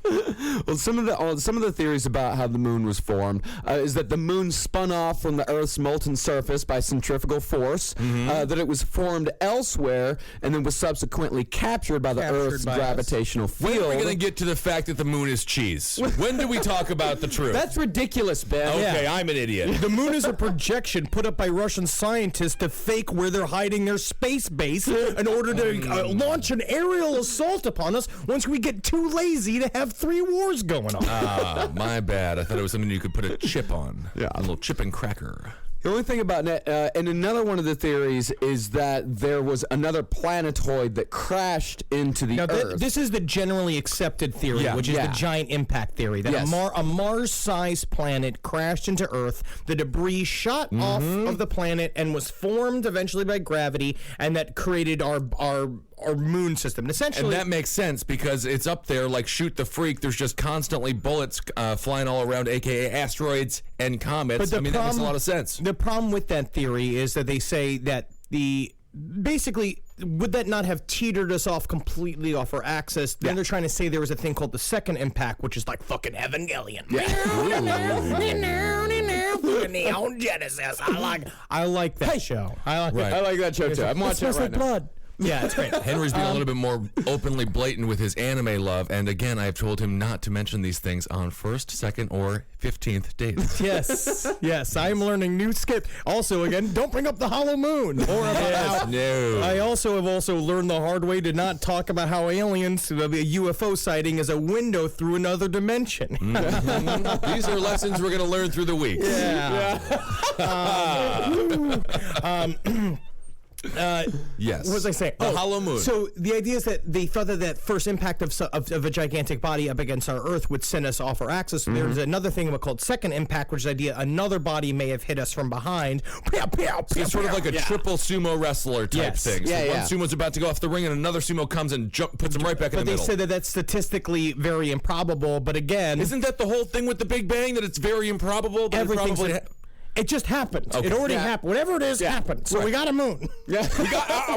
Well, some of the theories about how the moon was formed is that the moon spun off from the Earth's molten surface by centrifugal force, that it was formed elsewhere, and then was subsequently captured by the Earth's gravitational field. When are we going to get to the fact that the moon is cheese? When do we talk about the truth? That's ridiculous, Ben. Okay, I'm an idiot. The moon is a projection put up by Russian scientists to fake where they're hiding their space base in order to launch an aerial assault upon us once we get too lazy to have 3 wars going on. My bad. I thought it was something you could put a chip on. Yeah. A little chip and cracker. The only thing about and another one of the theories is that there was another planetoid that crashed into the Earth. This is the generally accepted theory, which is the giant impact theory. That a Mars-sized planet crashed into Earth. The debris shot off of the planet and was formed eventually by gravity, and that created our moon system. And essentially, and that makes sense because it's up there like Shoot the Freak. There's just constantly bullets flying all around, aka asteroids and comets. That makes a lot of sense. The problem with that theory is that they say that basically, would that not have teetered us off completely off our axis? Then they're trying to say there was a thing called the second impact, which is like fucking Evangelion. Neon Genesis. I like that show. I like that show too. I'm watching it right now. Blood. Yeah, it's great. Henry's being a little bit more openly blatant with his anime love, and again, I have told him not to mention these things on first, second, or 15th dates. Yes, I'm learning new skip. Also, again, don't bring up the hollow moon. Or about no. I also have learned the hard way to not talk about how aliens, a UFO sighting, is a window through another dimension. These are lessons we're going to learn through the week. Yes. What was I saying? The hollow moon. So the idea is that they thought that first impact of a gigantic body up against our Earth would send us off our axis. So there's another thing called second impact, which is the idea another body may have hit us from behind. It's sort of like a triple sumo wrestler type thing. So one sumo's about to go off the ring, and another sumo comes and puts him right back in the middle. But they said that that's statistically very improbable. But again, isn't that the whole thing with the Big Bang, that it's very improbable? It just happened. Okay. It already happened. Whatever it is, happened. So we got a moon. Yeah,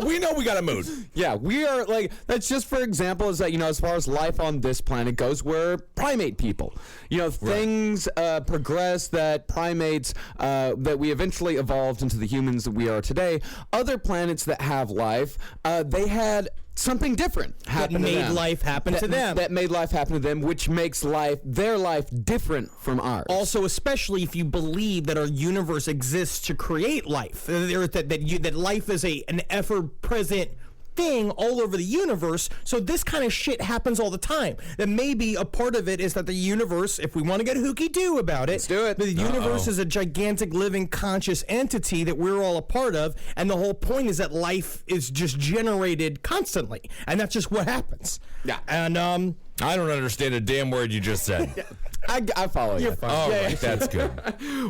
we know we got a moon. Yeah, we are like, that's just for example, is that, as far as life on this planet goes, we're primate people. Things progress that primates, that we eventually evolved into the humans that we are today. Other planets that have life, they had something different happen to them. That made life happen to them. That made life happen to them, which makes their life different from ours. Also, especially if you believe that our universe exists to create life, that life is an ever-present thing all over the universe. So this kind of shit happens all the time. That maybe a part of it is that the universe, if we want to get hooky-doo about it, let's do it. The universe is a gigantic living conscious entity that we're all a part of, and the whole point is that life is just generated constantly, and that's just what happens. Yeah. And I don't understand a damn word you just said. I follow you. All right, that's good.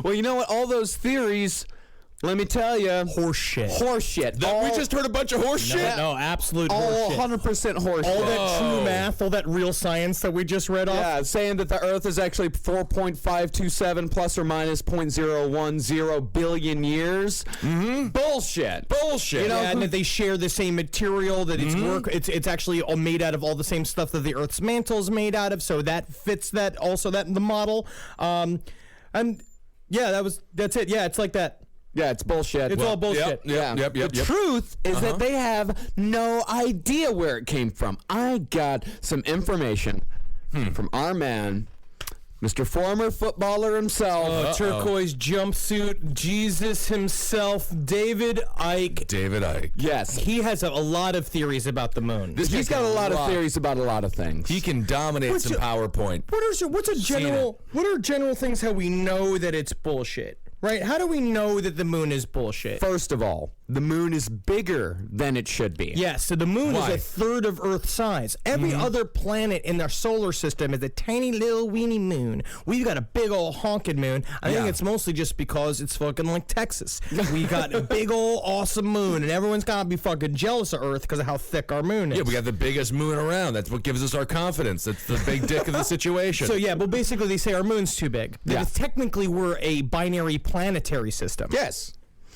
Well, you know what? All those theories, Let me tell you, horseshit. Horseshit. We just heard a bunch of horseshit. No, absolute all horseshit. 100% horseshit. All that true math, all that real science that we just read off. Yeah, saying that the Earth is actually 4.527 plus or minus 0.010 billion years. Bullshit. Bullshit. You know, and that they share the same material. That it's actually all made out of all the same stuff that the Earth's mantle is made out of. So that fits that also that in the model. And yeah, that's it. Yeah, it's like that. Yeah, it's bullshit. It's all bullshit. Yep. The truth is that they have no idea where it came from. I got some information from our man, Mr. Former footballer himself. Turquoise jumpsuit, Jesus himself, David Icke. David Icke. Yes. He has a lot of theories about the moon. He's got a lot of theories about a lot of things. He can dominate some PowerPoint. What are general things how we know that it's bullshit? Right? How do we know that the moon is bullshit? First of all, the moon is bigger than it should be. Yes, so the moon is a third of Earth's size. Every other planet in our solar system is a tiny little weeny moon. We've got a big old honking moon. I think it's mostly just because it's fucking like Texas. We got a big old awesome moon, and everyone's got to be fucking jealous of Earth because of how thick our moon is. Yeah, we got the biggest moon around. That's what gives us our confidence. That's the big dick of the situation. So yeah, but basically they say our moon's too big. Yeah. Technically we're a binary planetary system. Yes.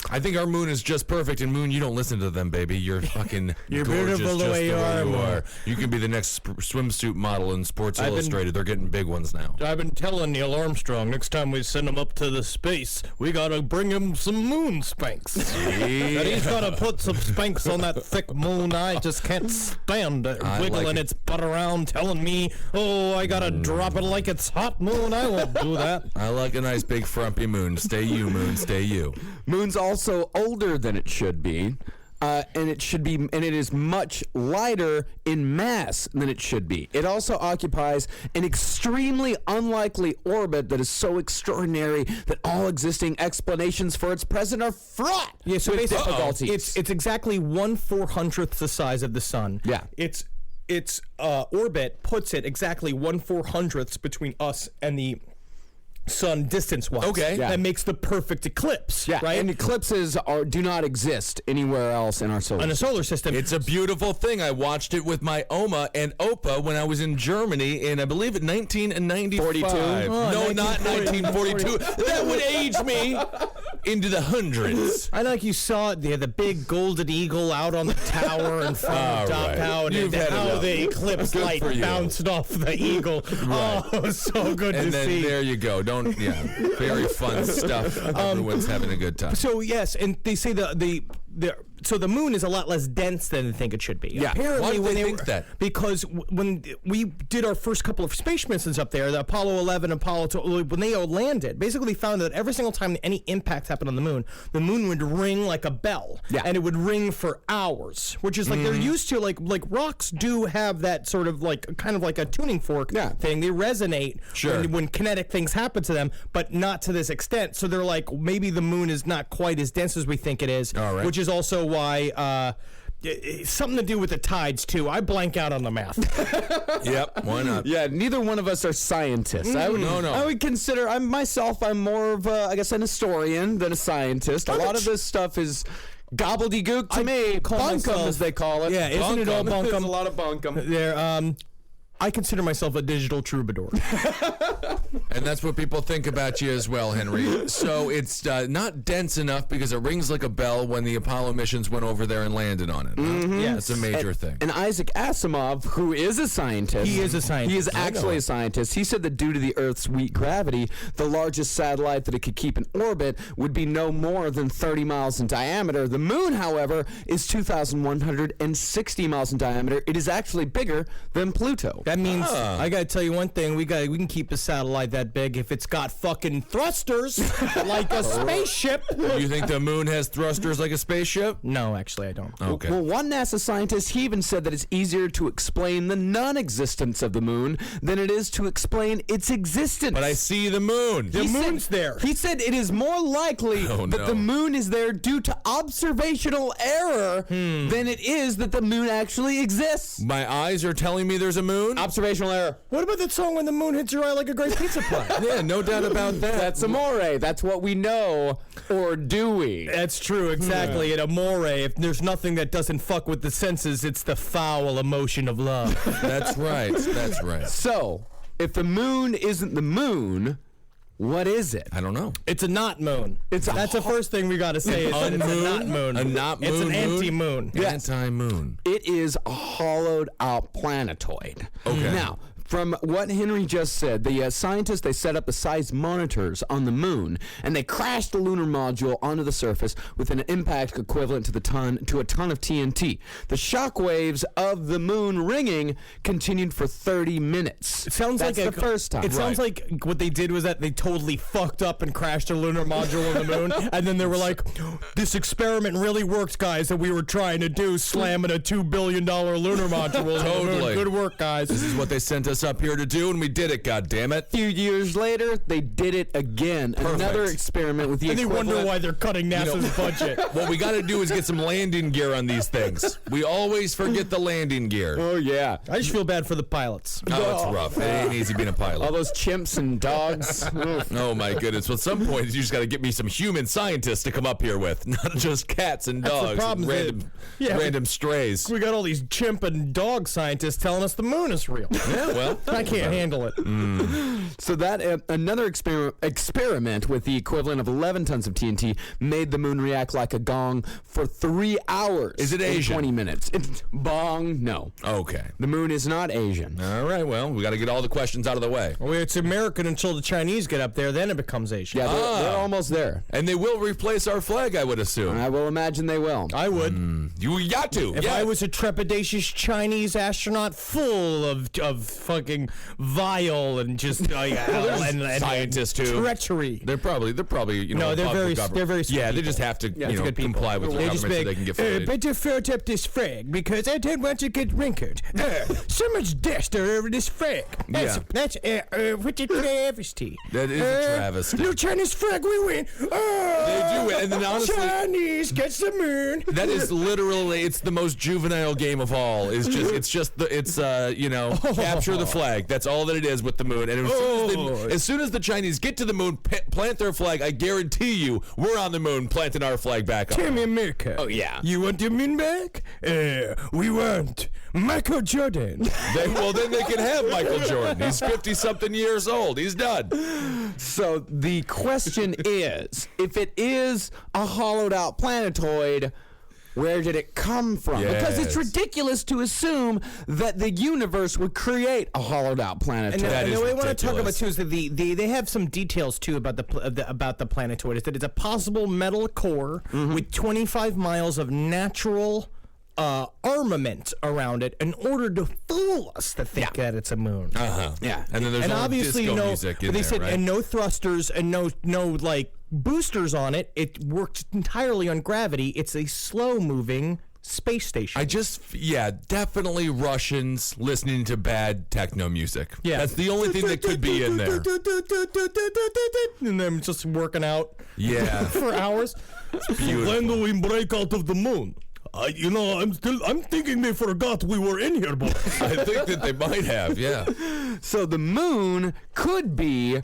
I think our moon is just perfect, and Moon, you don't listen to them, baby. You're fucking You're gorgeous beautiful the just way you are. You can be the next swimsuit model in Sports Illustrated. They're getting big ones now. I've been telling Neil Armstrong, next time we send him up to the space, we gotta bring him some moon spanks. And he's gotta put some spanks on that thick moon. I just can't stand it. Wiggling its butt around, telling me, oh, I gotta drop it like it's hot, moon. I won't do that. I like a nice big frumpy moon. Stay you, Moon. Stay you. Moon's also older than it should be. And it is much lighter in mass than it should be. It also occupies an extremely unlikely orbit that is so extraordinary that all existing explanations for its presence are fraught with difficulties. It's exactly 1/400th the size of the sun. Yeah. Its orbit puts it exactly 1/400th between us and the sun distance-wise. Okay. Yeah. That makes the perfect eclipse. Yeah, right? and eclipses do not exist anywhere else in our solar in a system. solar system. It's a beautiful thing. I watched it with my Oma and Opa when I was in Germany in, I believe, 1995. 42? No, not 1942. That would age me into the hundreds. I like you saw it there, the big golden eagle out on the tower in front of Doc Howard, and how the eclipse light bounced off the eagle. Oh, it was so good and to then see. There you go. Very fun stuff. Everyone's having a good time. So yes, and they say so the moon is a lot less dense than they think it should be. Yeah. Apparently, Why do when they think that? Because when we did our first couple of space missions up there, the Apollo 11, Apollo 12, when they all landed, basically they found that every single time any impact happened on the moon would ring like a bell. Yeah. And it would ring for hours, which is like they're used to, like rocks do have that sort of like kind of like a tuning fork thing. They resonate when kinetic things happen to them, but not to this extent. So they're like, maybe the moon is not quite as dense as we think it is, which is also why something to do with the tides too. I blank out on the math. Yep, why not? Yeah, neither one of us are scientists. I would consider I'm more of I guess an historian than a scientist. A lot of this stuff is gobbledygook to me. Bunkum, as they call it. Yeah, isn't it all bunkum? There's a lot of bunkum. There, I consider myself a digital troubadour. And that's what people think about you as well, Henry. So it's not dense enough because it rings like a bell when the Apollo missions went over there and landed on it. Yeah, it's a major thing. And Isaac Asimov, who is a scientist. He is a scientist. He is actually a scientist. He said that due to the Earth's weak gravity, the largest satellite that it could keep in orbit would be no more than 30 miles in diameter. The moon, however, is 2,160 miles in diameter. It is actually bigger than Pluto. That means I gotta tell you one thing: we can keep a satellite that big if it's got fucking thrusters like a spaceship. You think the moon has thrusters like a spaceship? No, actually, I don't. Okay. Well, one NASA scientist, he even said that it's easier to explain the non-existence of the moon than it is to explain its existence. But I see the moon. The moon's there. He said it is more likely that the moon is there due to observational error than it is that the moon actually exists. My eyes are telling me there's a moon? Observational error. What about that song when the moon hits your eye like a great pizza supply. Yeah, no doubt about that. That's amore. That's what we know. Or do we? That's true, exactly. And amore, if there's nothing that doesn't fuck with the senses, it's the foul emotion of love. That's right. That's right. So, if the moon isn't the moon, what is it? I don't know. It's a not moon. That's the first thing we got to say. Is that it's a not moon. A not moon. It's an anti-moon. Yes. Anti-moon. It is a hollowed out planetoid. Okay. Now, from what Henry just said, the scientists, they set up the size monitors on the moon, and they crashed the lunar module onto the surface with an impact equivalent to a ton of TNT. The shock waves of the moon ringing continued for 30 minutes. It sounds That's like the first time. It sounds like what they did was that they totally fucked up and crashed a lunar module on the moon, and then they were like, "This experiment really worked, guys, that we were trying to do, slamming a $2 billion lunar module on the moon. Good work, guys. This is what they sent us up here to do, and we did it, goddammit. A few years later, they did it again. Perfect. Another experiment with the And they equivalent. wonder why they're cutting NASA's budget. What we got to do is get some landing gear on these things. We always forget the landing gear. Oh, yeah. I just feel bad for the pilots. Oh, it's rough. It ain't easy being a pilot. All those chimps and dogs. Oh, my goodness. Well, at some point, you just got to get me some human scientists to come up here with, not just cats and That's the dogs problem, and yeah, random strays. We got all these chimp and dog scientists telling us the moon is real. Yeah, well. I can't handle it. So that another experiment with the equivalent of 11 tons of TNT made the moon react like a gong for 3 hours. Is it and Asian? 20 minutes. It's bong, no. Okay. The moon is not Asian. All right, well, we got to get all the questions out of the way. Well, it's American until the Chinese get up there, then it becomes Asian. Yeah, they're almost there. And they will replace our flag, I would assume. I will imagine they will. I would. You got to. If I was a trepidatious Chinese astronaut full of fucking vile and just and scientists too. treachery. They're probably No, they're above very the government. they're very sweet Yeah, they people. just have to Yeah, it's good people. comply with the They government just so beg, they can get funded. better float up this flag because I don't want to get wrinkled. So much dust all over this flag. That's what a travesty. That is a travesty. No Chinese flag, we win. They do, and then honestly, Chinese gets the moon. that is literally it's the most juvenile game of all. Capture the flag. That's all that it is with the moon. And as soon as the Chinese get to the moon, plant their flag, I guarantee you, we're on the moon planting our flag back up. Team America. Oh, yeah. You want the moon back? We want Michael Jordan. Then they can have Michael Jordan. He's 50-something years old. He's done. So the question is, if it is a hollowed out planetoid, where did it come from? Because it's Yes. ridiculous to assume that the universe would create a hollowed out planetoid. And what I want to talk about ridiculous. too is that they have some details too about the planetoid. Is that it's a possible metal core with 25 miles of natural armament around it in order to fool us to think that it's a moon. Yeah. And then there's And no obviously disco no, music in they there, said, right? and no thrusters and no like boosters on it. It works entirely on gravity. It's a slow moving space station. Definitely Russians listening to bad techno music. Yeah. That's the only thing that could be in there. And them just working out Yeah. for hours. Beautiful. When do we break out of the moon? I'm thinking they forgot we were in here, boy. I think that they might have, yeah. So the moon could be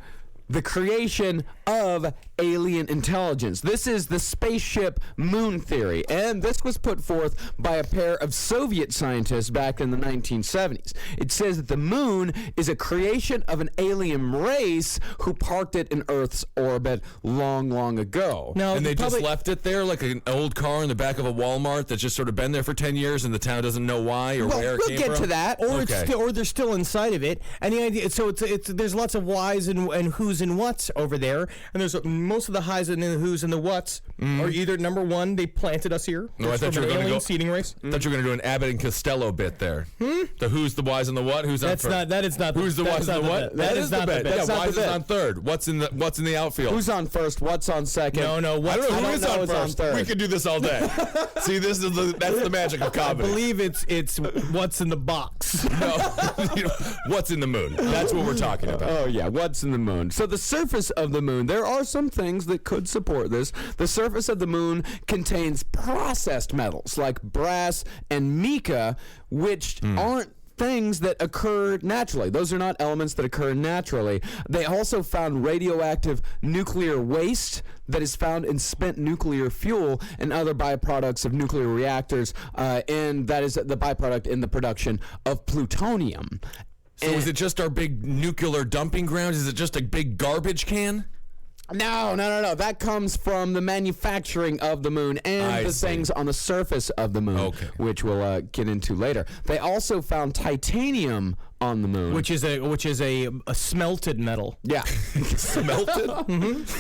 the creation of alien intelligence. This is the spaceship moon theory, and this was put forth by a pair of Soviet scientists back in the 1970s. It says that the moon is a creation of an alien race who parked it in Earth's orbit long, long ago. Now, And they just left it there like an old car in the back of a Walmart that's just sort of been there for 10 years and the town doesn't know why or where it we'll came get from? to that. Or Okay. or they're still inside of it, and the idea. So it's there's lots of whys and who's and what's over there, and there's most of the highs and the who's and the what's are either number one, they planted us here. No, I It's thought from you were an going to alien go. seeding race. I thought you were going to do an Abbott and Costello bit there. The who's, the whys, and the what? Who's That's on not. That is not. Who's the that's whys and not the what? bit. That is not the bit. bit. Yeah, That's not whys the is bit. on third. What's in the outfield? Who's on first? What's on second? No. I don't know I who don't is know on who's on first. third. We could do this all day. See, that's the magic of I comedy. believe it's what's in the box. No, what's in the moon? That's what we're talking about. Oh, yeah. What's in the moon? So the surface of the moon, there are some things that could support this. The surface of the moon contains processed metals like brass and mica, which aren't things that occur naturally. Those are not elements that occur naturally. They also found radioactive nuclear waste that is found in spent nuclear fuel and other byproducts of nuclear reactors, and that is the byproduct in the production of plutonium. So is it just our big nuclear dumping grounds? Is it just a big garbage can? No. That comes from the manufacturing of the moon and the things on the surface of the moon, which we'll get into later. They also found titanium on the moon, which is a smelted metal. Yeah, smelted.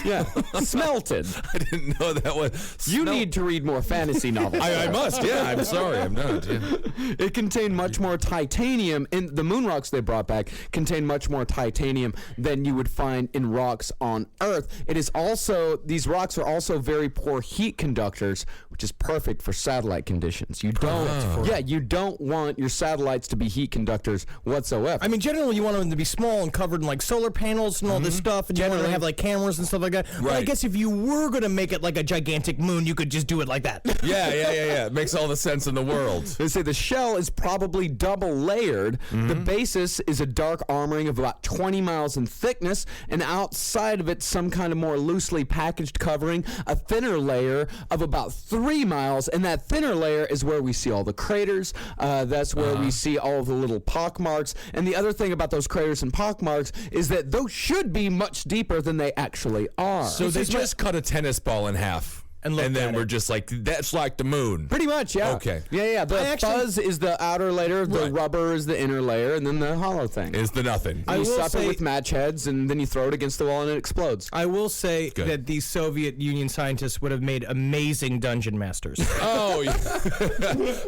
Yeah, smelted. I didn't know that was. You need to read more fantasy novels. I must. Yeah, I'm sorry, I'm not. Yeah. It contained much more titanium. In the moon rocks they brought back contained much more titanium than you would find in rocks on Earth. It is also, these rocks are also very poor heat conductors, which is perfect for satellite conditions. You don't want your satellites to be heat conductors whatsoever. I mean, generally you want them to be small and covered in like solar panels and all this stuff, and you want them to have like cameras and stuff like that. But I guess if you were going to make it like a gigantic moon, you could just do it like that. Yeah. It makes all the sense in the world. They say the shell is probably double layered. The basis is a dark armoring of about 20 miles in thickness, and outside of it, some kind of more loosely packaged covering, a thinner layer of about 3 miles, and that thinner layer is where we see all the craters. That's where we see all of the little pockmarks. And the other thing about those craters and pockmarks is that those should be much deeper than they actually are. So they just cut a tennis ball in half. And then we're just like, that's like the moon. Pretty much, yeah. Okay. Yeah. The fuzz is the outer layer, the rubber is the inner layer, and then the hollow thing is the nothing. You stuff it with match heads, and then you throw it against the wall, and it explodes. I will say that these Soviet Union scientists would have made amazing dungeon masters. Oh, yeah.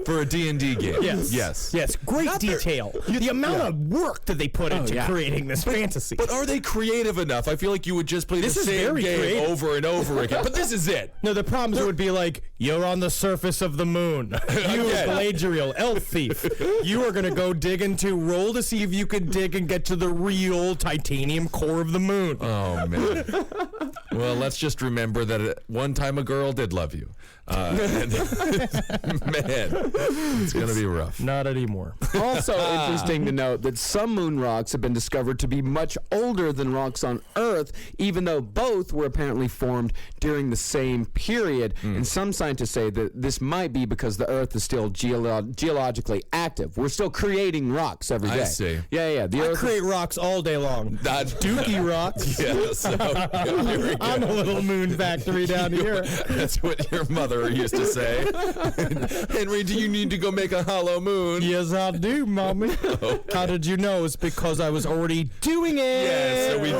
For a D&D game. Yes. Great detail. The amount of work that they put into creating this fantasy. But are they creative enough? I feel like you would just play the same game over and over again. But this is it. No, the problems would be like, you're on the surface of the moon. You, Galadriel, elf thief. You are going to go dig into, roll to see if you could dig and get to the real titanium core of the moon. Oh, man. Well, let's just remember that at one time a girl did love you. Man, it's going to be rough. Not anymore. Also interesting to note that some moon rocks have been discovered to be much older than rocks on Earth, even though both were apparently formed during the same period. And some scientists say that this might be because the Earth is still geologically active. We're still creating rocks every day. I see. Yeah. The Earth create rocks all day long. Dookie rocks. Yeah, so I'm a little moon factory down here. That's what your mother used to say. Henry, do you need to go make a hollow moon? Yes, I do, Mommy. Okay. How did you know? It's because I was already doing it. Yeah, so we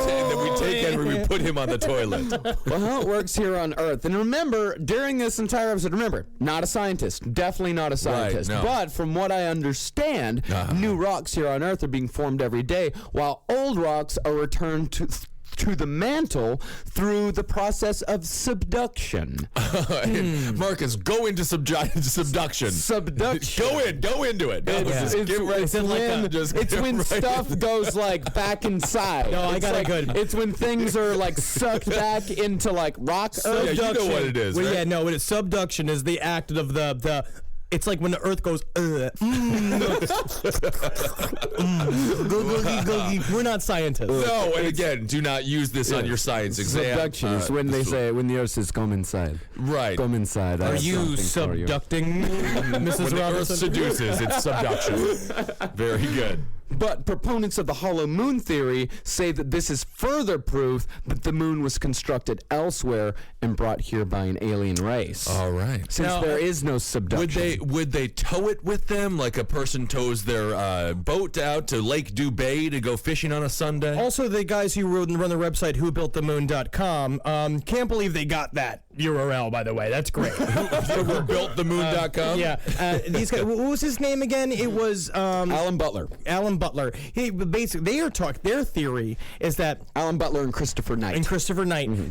take Henry, we put him on the toilet. Well, how it works here on Earth. And remember, during this entire episode, not a scientist. Definitely not a scientist. Right, no. But from what I understand, new rocks here on Earth are being formed every day, while old rocks are returned to the mantle through the process of subduction. Marcus, go into subduction. Go into it. It's when stuff goes like back inside. No, I got it good. It's when things are like sucked back into like rock. Yeah, you know what it is. Well, right? Yeah, no. Subduction is the act of the. It's like when the Earth goes, We're not scientists. No, and again, do not use this on your science exam. Subduction is when they say, when the Earth says, come inside. Right. Come inside. Are you subducting Mrs. When the Earth Robinson? seduces, it's subduction. Very good. But proponents of the hollow moon theory say that this is further proof that the moon was constructed elsewhere and brought here by an alien race. All right. Since there is no subduction. Would they tow it with them like a person tows their boat out to Lake Dubay to go fishing on a Sunday? Also, the guys who run the website whobuiltthemoon.com can't believe they got that URL, by the way. That's great. Whobuiltthemoon.com? Yeah. These guys, what was his name again? It was Alan Butler. Alan Butler. Basically, their theory is that Alan Butler and Christopher Knight.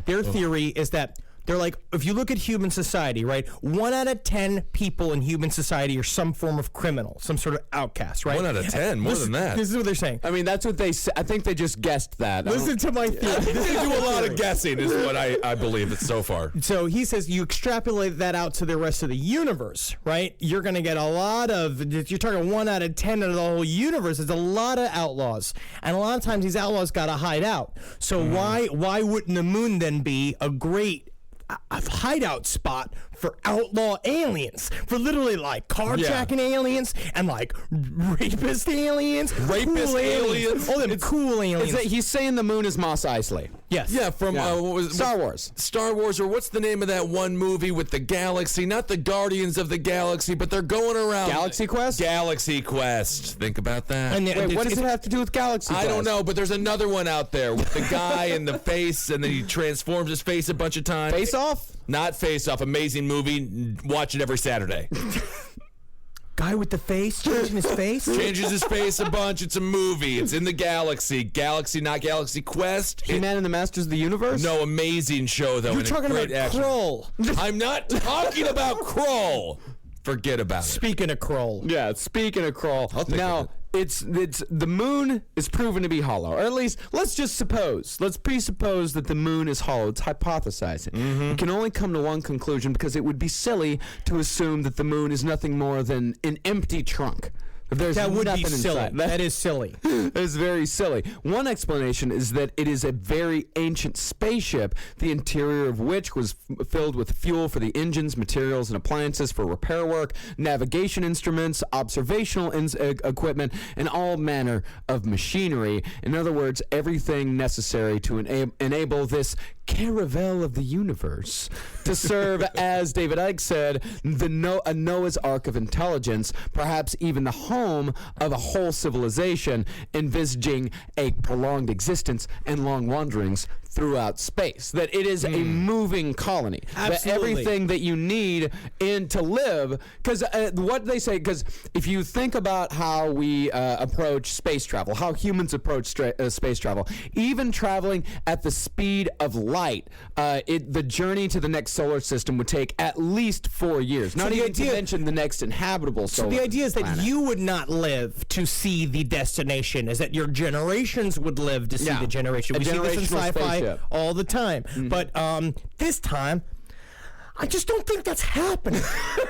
Their theory is that They're like, if you look at human society, right? 1 out of 10 people in human society are some form of criminal, some sort of outcast, right? 1 out of 10, more than that. This is what they're saying. I mean, that's what they say. I think they just guessed that. Listen to my theory. They do a lot of guessing, is what I believe it's so far. So he says you extrapolate that out to the rest of the universe, right? You're going to get a lot of, you're talking 1 out of 10 of the whole universe. There's a lot of outlaws. And a lot of times these outlaws got to hide out. So why wouldn't the moon then be a great hideout spot for outlaw aliens, for literally like carjacking aliens and like rapist aliens, Rapist aliens. all them cool aliens. He's saying the moon is Mos Eisley. Yes. Yeah, from what was it? Star Wars. Star Wars, or what's the name of that one movie with the galaxy? Not the Guardians of the Galaxy, but they're going around. Galaxy Quest? Galaxy Quest. Think about that. And Wait, what does it have to do with Galaxy Quest? I don't know, but there's another one out there with the guy in the face, and then he transforms his face a bunch of times. Face Off? Not Face Off. Amazing movie. Watch it every Saturday. Guy with the face changing his face? Changes his face a bunch. It's a movie. It's in the galaxy. Galaxy, not Galaxy Quest. He-Man and the Masters of the Universe? No, amazing show, though. You're and talking great about action. Krull. I'm not talking about Krull. Forget about it. Speaking of Krull. Yeah, speaking of Krull. I'll take Now, it's the moon is proven to be hollow, or at least let's presuppose that the moon is hollow. It's hypothesizing. We can only come to one conclusion because it would be silly to assume that the moon is nothing more than an empty trunk. There's That would be nothing silly. inside. That is silly. It's very silly. One explanation is that it is a very ancient spaceship, the interior of which was filled with fuel for the engines, materials, and appliances for repair work, navigation instruments, observational equipment, and all manner of machinery. In other words, everything necessary to enable this caravel of the universe to serve, as David Icke said, a Noah's Ark of intelligence, perhaps even the home of a whole civilization, envisaging a prolonged existence and long wanderings throughout space. That it is a moving colony. Absolutely. That everything that you need to live, because what they say, because if you think about how we approach space travel, how humans approach space travel, even traveling at the speed of light, the journey to the next solar system would take at least 4 years. Not even to mention the next inhabitable solar So the idea is that planet. you would not live to see the destination, is that your generations would live to see the generation. We see this in generational sci-fi spaceship. all the time. But this time, I just don't think that's happening.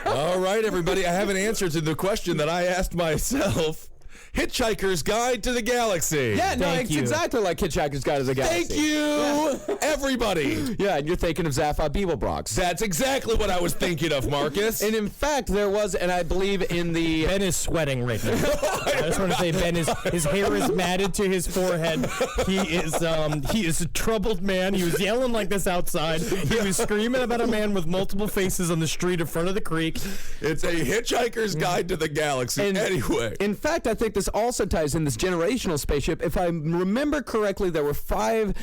All right, everybody. I have an answer to the question that I asked myself. Hitchhiker's Guide to the Galaxy. Yeah, no, it's exactly like Hitchhiker's Guide to the Galaxy. Thank you, everybody. Yeah, and you're thinking of Zaphod Beeblebrox. That's exactly what I was thinking of, Marcus. And in fact, there was, and I believe in the... Ben is sweating right now. I just want to say, Ben, his hair is matted to his forehead. He is a troubled man. He was yelling like this outside. He was screaming about a man with multiple faces on the street in front of the creek. It's a Hitchhiker's Guide to the Galaxy. And anyway. In fact, I think this also ties in this generational spaceship. If I remember correctly, there were 5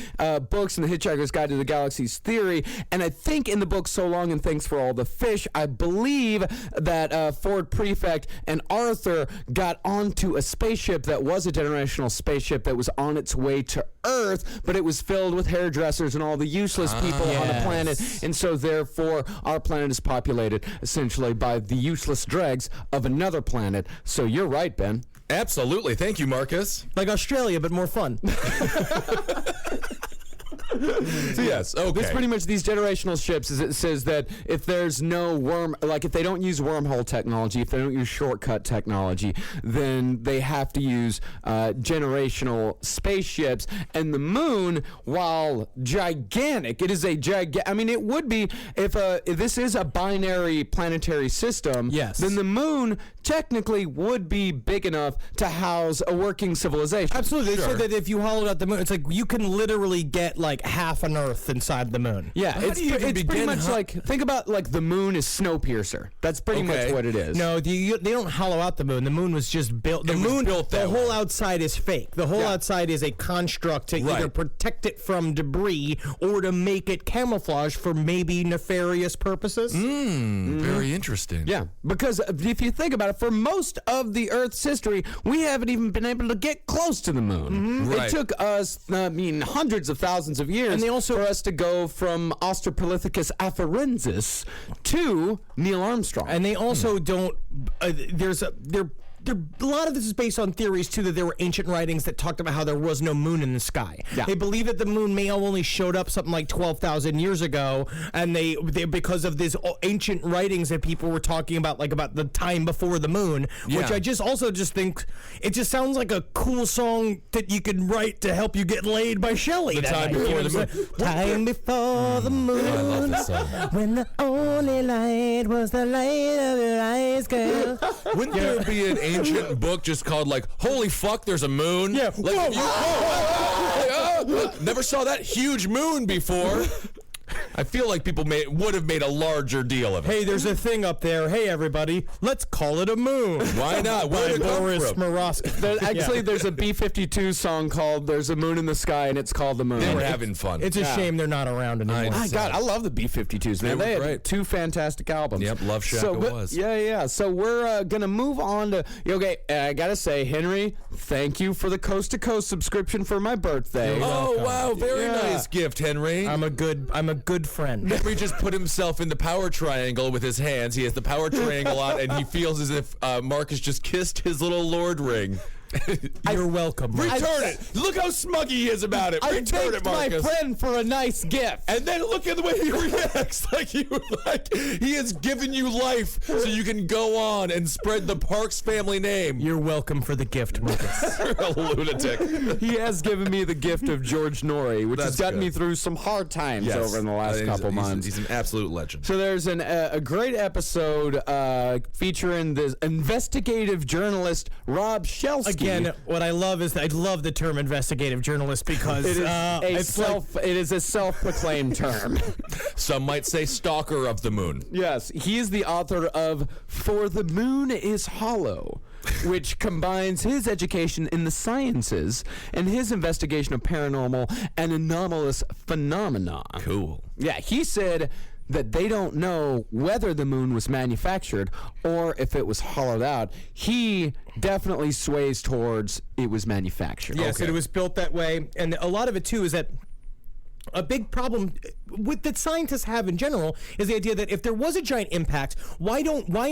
books in the Hitchhiker's Guide to the Galaxy's theory, and I think in the book So Long and Thanks for All the Fish, I believe that Ford Prefect and Arthur got onto a spaceship that was a generational spaceship that was on its way to Earth, but it was filled with hairdressers and all the useless people on the planet, and so therefore our planet is populated essentially by the useless dregs of another planet. So you're right, Ben. Absolutely. Thank you, Marcus. Like Australia, but more fun. So yes, okay. It's pretty much these generational ships. It says that if there's no if they don't use wormhole technology, if they don't use shortcut technology, then they have to use generational spaceships. And the moon, while gigantic, it is a I mean, it would be if this is a binary planetary system. Yes. Then the moon technically would be big enough to house a working civilization. Absolutely. They said that if you hollowed out the moon, it's like you can literally get like half an Earth inside the moon. Yeah, it's pretty much like, think about like the moon is Snowpiercer. That's pretty much what it is. No, they don't hollow out the moon. The moon was just built. The moon, the whole outside is fake. The whole outside is a construct to either protect it from debris or to make it camouflage for maybe nefarious purposes. Very interesting. Yeah, because if you think about it, for most of the Earth's history, we haven't even been able to get close to the moon. Right. It took us, hundreds of thousands of of years And they also- for us to go from Australopithecus afarensis to Neil Armstrong. And they also don't. A lot of this is based on theories too that there were ancient writings that talked about how there was no moon in the sky. Yeah. They believe that the moon may have only showed up something like 12,000 years ago, and they because of these ancient writings that people were talking about, like about the time before the moon, which Yeah. I just think it just sounds like a cool song that you could write to help you get laid by Shelley. The that time night, before you know the what I'm moon. saying? Time before the moon. I love this song. When the only light was the light of your eyes, girl. Wouldn't there be an ancient book just called like "Holy fuck, there's a moon"? Yeah. Like, Whoa. if you- never saw that huge moon before. I feel like people would have made a larger deal of it. Hey, there's a thing up there. Hey, everybody, let's call it a moon. Why not? Where By did it come Boris from? Morosky. There's a B-52 song called "There's a Moon in the Sky" and it's called "The Moon." They were having fun. It's a shame they're not around anymore. My God, I love the B-52s, man. They were They had great. 2 fantastic albums. Yep, Love Shack so, it but- was. Yeah. So we're gonna move on to. Okay, I gotta say, Henry, thank you for the Coast to Coast subscription for my birthday. Oh wow, very Yeah. nice gift, Henry. I'm a good friend. Henry just put himself in the power triangle with his hands. He has the power triangle out, and he feels as if Marcus just kissed his little lord ring. You're welcome. Return it. Look how smug he is about it. I Return it, thanked my Marcus. friend for a nice gift. And then look at the way he reacts. Like he has given you life so you can go on and spread the Parks family name. You're welcome for the gift, Marcus. You're a lunatic. He has given me the gift of George Norrie, which has That's gotten good. me through some hard times over in the last couple months. He's an absolute legend. So there's a great episode featuring this investigative journalist Rob Shelsky. Again, what I love is I love the term investigative journalist because it is it's it is a self-proclaimed term. Some might say stalker of the moon. Yes, he is the author of "For the Moon is Hollow," which combines his education in the sciences and his investigation of paranormal and anomalous phenomena. Cool. Yeah, he said that they don't know whether the moon was manufactured or if it was hollowed out. He definitely sways towards it was manufactured. Yes, it was built that way, and a lot of it too is that a big problem with that scientists have in general is the idea that if there was a giant impact, why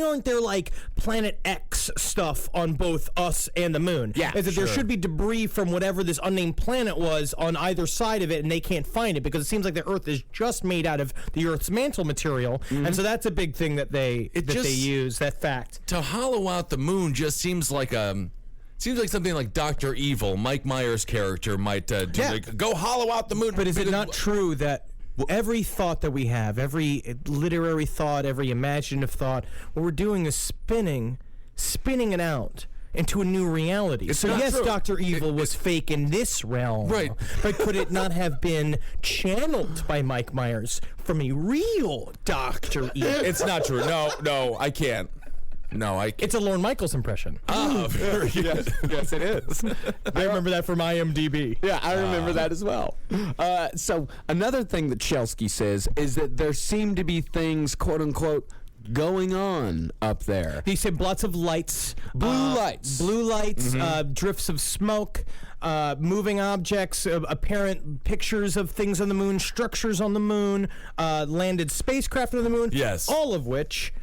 aren't there like Planet X stuff on both us and the moon? Yeah, is that there should be debris from whatever this unnamed planet was on either side of it, and they can't find it because it seems like the Earth is just made out of the Earth's mantle material, and so that's a big thing that they use. That fact. To hollow out the moon just seems like something like Dr. Evil, Mike Myers' character, might do. Yeah. Like, go hollow out the moon. But is it not true that every thought that we have, every literary thought, every imaginative thought, what we're doing is spinning it out into a new reality? It's So not yes, true. Dr. Evil was fake in this realm. Right. But could it not have been channeled by Mike Myers from a real Dr. Evil? It's not true. No, I can't. No, It's a Lorne Michaels impression. Oh, very good. Yes, it is. I remember that from IMDb. Yeah, I remember that as well. So another thing that Shelsky says is that there seem to be things, quote unquote, going on up there. He said lots of lights. Blue lights. Drifts of smoke, moving objects, apparent pictures of things on the moon, structures on the moon, landed spacecraft on the moon. Yes. All of which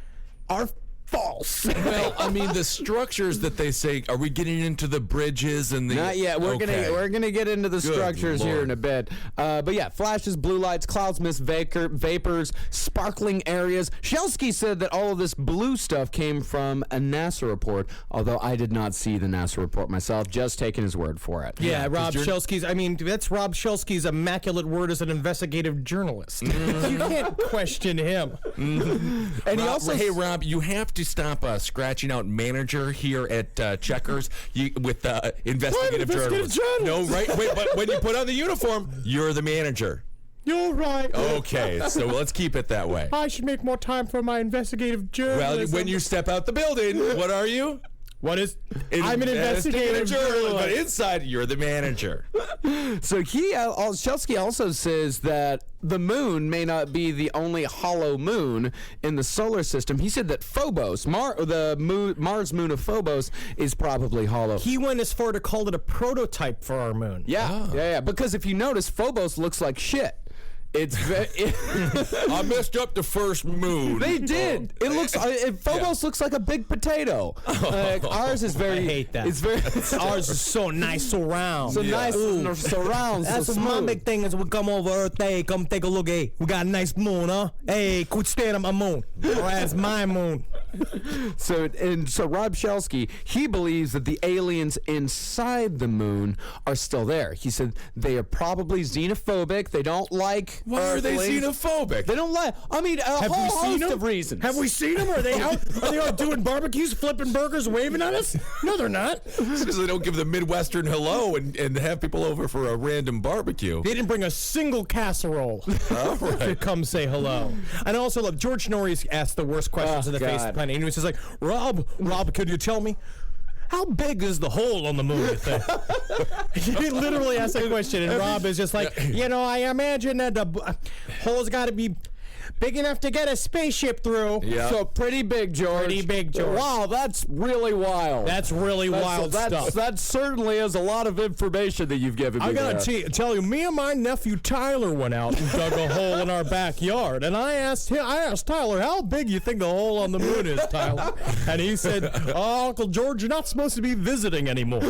are false. Well, I mean, the structures that they say, are we getting into the bridges and the... Not yet. We're gonna get into the Good structures here Lord. in a bit. But yeah, flashes, blue lights, clouds, mist, vapors, sparkling areas. Shelsky said that all of this blue stuff came from a NASA report, although I did not see the NASA report myself, just taking his word for it. Yeah, Rob Shelsky's. I mean, that's Rob Shelsky's immaculate word as an investigative journalist. You can't question him. And he also... Hey, Rob, you have to stop scratching out manager here at Checkers with investigative journalist. No, right? Wait, but when you put on the uniform, you're the manager. You're right. Okay, so let's keep it that way. I should make more time for my investigative journalism. Well, when you step out the building, what are you? What is? I'm an investigative journalist. But inside, you're the manager. So Shelsky also says that the moon may not be the only hollow moon in the solar system. He said that Phobos, Mars moon of Phobos, is probably hollow. He went as far to call it a prototype for our moon. Yeah. Because if you notice, Phobos looks like shit. It's I messed up the first moon. They did. It looks. Phobos looks like a big potato. Ours is very. I hate that. It's very. Ours is so nice, so round. So nice, so round. That's so what my smooth. big thing is. We come over Earth, hey, come take a look. Hey, we got a nice moon, huh? Hey, quit staring at my moon. Or that's my moon. So Rob Shelsky, he believes that the aliens inside the moon are still there. He said they are probably xenophobic. They don't like. Why are they xenophobic? They don't like. I mean, a whole host of reasons. Have we seen them? Are they out? Are they out doing barbecues, flipping burgers, waving at us? No, they're not. It's because they don't give the Midwestern hello and have people over for a random barbecue. They didn't bring a single casserole to come say hello. And I also love George Norris asked the worst questions in the face of the planet. And he was just like, Rob, could you tell me? How big is the hole on the moon, you think? He literally asked that question, and Rob is just like, I imagine that the hole's got to be big enough to get a spaceship through. Yeah. So pretty big, George. Pretty big, George. Wow, that's really wild. That's really wild stuff. That certainly is a lot of information that you've given me. I gotta tell you, me and my nephew Tyler went out and dug a hole in our backyard, and I asked Tyler, how big you think the hole on the moon is, Tyler? And he said, Uncle George, you're not supposed to be visiting anymore.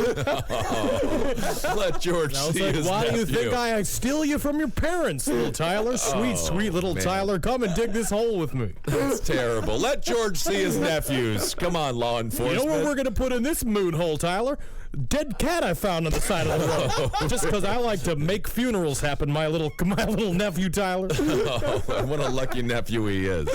Let George I was see like, his why do you nephew. think I steal you from your parents, little Tyler? Sweet little man. Tyler, come and dig this hole with me. That's terrible. Let George see his nephews. Come on, law enforcement. You know what we're going to put in this moon hole, Tyler? Dead cat I found on the side of the road. Just because I like to make funerals happen, my little nephew Tyler. Oh, what a lucky nephew he is.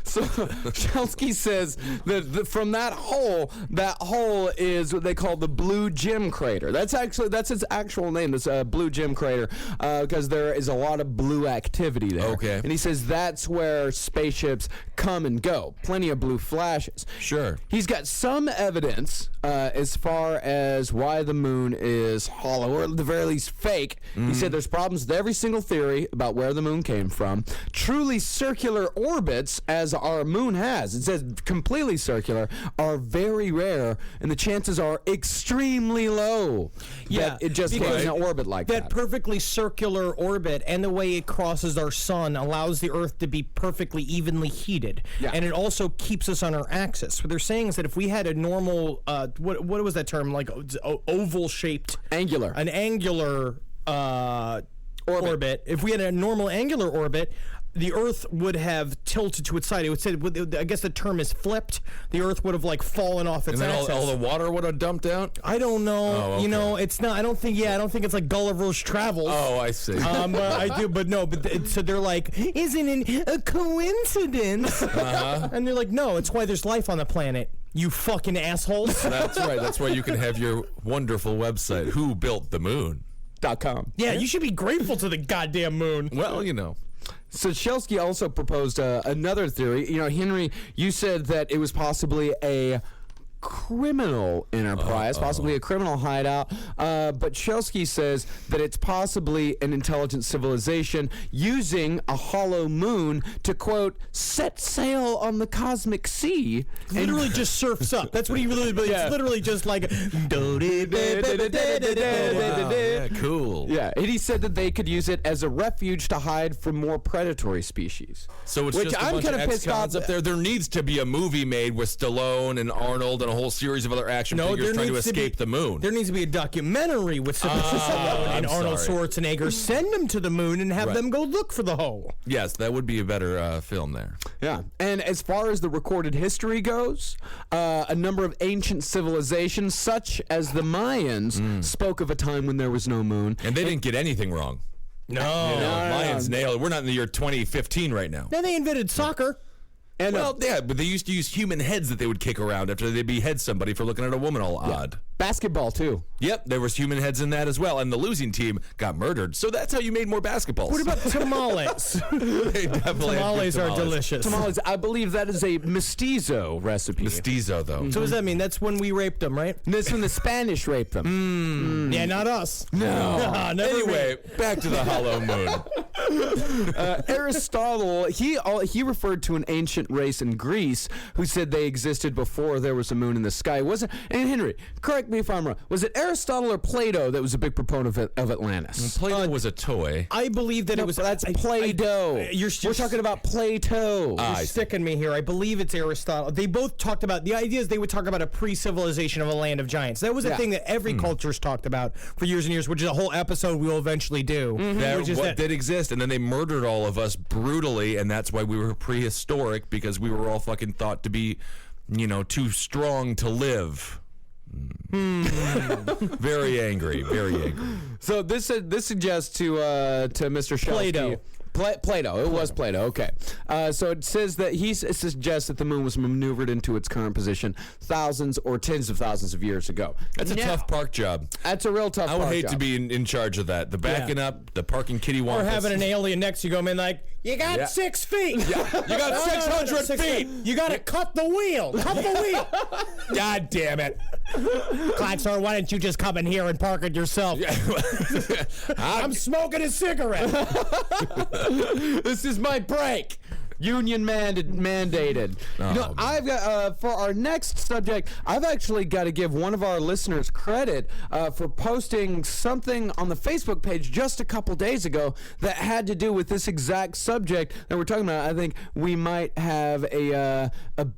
So Shelsky says that from that hole is what they call the Blue Gem Crater. That's its actual name. It's a Blue Gem Crater because there is a lot of blue activity there. Okay. And he says that's where spaceships come and go. Plenty of blue flashes. Sure. He's got some evidence as far as why the moon is hollow, or at the very least fake. He said there's problems with every single theory about where the moon came from. Truly circular orbits, as our moon has, it says completely circular, are very rare, and the chances are extremely low that it just goes in an orbit like that. That perfectly circular orbit and the way it crosses our sun allows the Earth to be perfectly evenly heated. Yeah. And it also keeps us on our axis. What they're saying is that if we had a normal, what was that term, like oval-shaped... an angular orbit. If we had a normal angular orbit, the Earth would have tilted to its side. It would say, I guess the term is flipped. The Earth would have fallen off its And then axis. all the water would have dumped out? I don't know. Oh, okay. It's not. I don't think it's like Gulliver's Travels. Oh, I see. I do, but no. So they're like, isn't it a coincidence? And they're like, no, it's why there's life on the planet. You fucking assholes. That's right. That's why you can have your wonderful website, Who Built the Moon.com. Yeah, you should be grateful to the goddamn moon. Well, So Shelsky also proposed another theory. Henry, you said that it was possibly a criminal enterprise, possibly a criminal hideout, but Shelsky says that it's possibly an intelligent civilization using a hollow moon to, quote, set sail on the cosmic sea. Literally just surfs up. That's what he really believes. It's literally just like... Yeah, cool. Yeah, and he said that they could use it as a refuge to hide from more predatory species. So it's Which just a I'm bunch kinda of pissed ex-cons off- up there. There needs to be a movie made with Stallone and Arnold and a whole series of other action figures trying to escape the moon. There needs to be a documentary with Sylvester Stallone and Arnold Schwarzenegger. Send them to the moon and have them go look for the hole. Yes, that would be a better film there. Yeah, and as far as the recorded history goes, a number of ancient civilizations, such as the Mayans, spoke of a time when there was no moon. And they didn't get anything wrong. No. Mayans nailed it. We're not in the year 2015 right now. Then they invented soccer. And well, yeah, but they used to use human heads that they would kick around after they'd behead somebody for looking at a woman all odd. Basketball too. Yep, there was human heads in that as well, and the losing team got murdered. So that's how you made more basketballs. What about tamales? They definitely had Tamales good are delicious. Tamales, I believe that is a mestizo recipe. Mestizo, though. So what does that mean? That's when we raped them, right? That's when the Spanish raped them. Yeah, not us. No. Never Anyway, back to the hollow moon. Aristotle, he referred to an ancient race in Greece who said they existed before there was a moon in the sky. Was it? And Henry, correct me if I'm wrong. Was it Aristotle or Plato that was a big proponent of Atlantis? Plato was a toy. I believe that it was. That's Play-Doh. We're talking about Plato. You're sticking me here. I believe it's Aristotle. They both talked about the idea is they would talk about a pre-civilization of a land of giants. That was a thing that every culture's talked about for years and years, which is a whole episode we will eventually do. That did exist, and then they murdered all of us brutally, and that's why we were prehistoric, because we were all fucking thought to be, too strong to live. Very angry, very angry. So this suggests to Mr. Shelsky. Plato. It was Plato. Okay. So it says that he suggests that the moon was maneuvered into its current position thousands or tens of thousands of years ago. That's a tough park job. That's a real tough I would park hate job. to be in charge of that. The backing up, the parking kitty wampus. Or having an alien next to you going in like, you got 6 feet. Yeah. You got 600 feet. You got to cut the wheel. Cut the wheel. God damn it. Klaxor, why didn't you just come in here and park it yourself? I'm smoking a cigarette. This is my break. Union mandated. I've got for our next subject. I've actually got to give one of our listeners credit for posting something on the Facebook page just a couple days ago that had to do with this exact subject that we're talking about. I think we might have a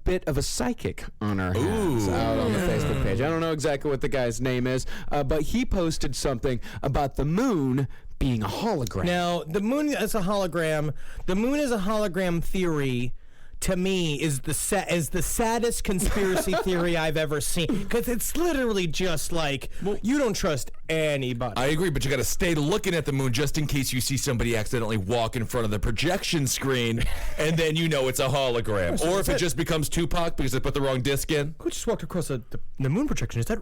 bit of a psychic on our hands out on the Facebook page. I don't know exactly what the guy's name is, but he posted something about the moon being a hologram. Now, the moon is a hologram. The moon is a hologram theory. To me, is the saddest conspiracy theory I've ever seen, because it's literally just like you don't trust anybody. I agree, but you got to stay looking at the moon just in case you see somebody accidentally walk in front of the projection screen, and then you know it's a hologram. Or if it just becomes Tupac because they put the wrong disc in. Who just walked across the moon projection? Is that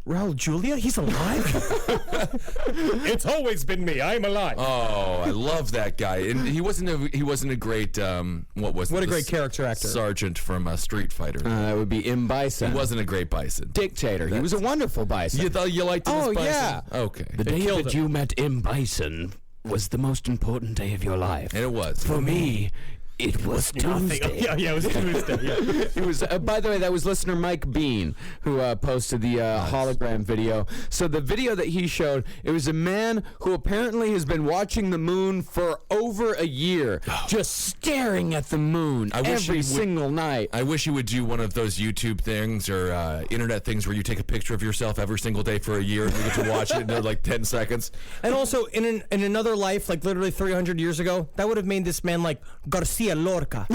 Raul Julia? He's alive? It's always been me. I'm alive. Oh, I love that guy. And he wasn't a great what a great character actor. Sergeant from Street Fighter. That would be M. Bison. He wasn't a great Bison. Dictator. He was a wonderful Bison. You thought you liked him as Bison? Yeah. Okay. The day that you met M. Bison was the most important day of your life. And it was. For me, it was Tuesday. Yeah, it was Tuesday. Yeah. It was. By the way, that was listener Mike Bean who posted the hologram video. So the video that he showed, it was a man who apparently has been watching the moon for over a year, just staring at the moon every single night. I wish you would do one of those YouTube things or internet things where you take a picture of yourself every single day for a year and you get to watch it in like 10 seconds. And also, in another life, like literally 300 years ago, that would have made this man like Garcia Lorca.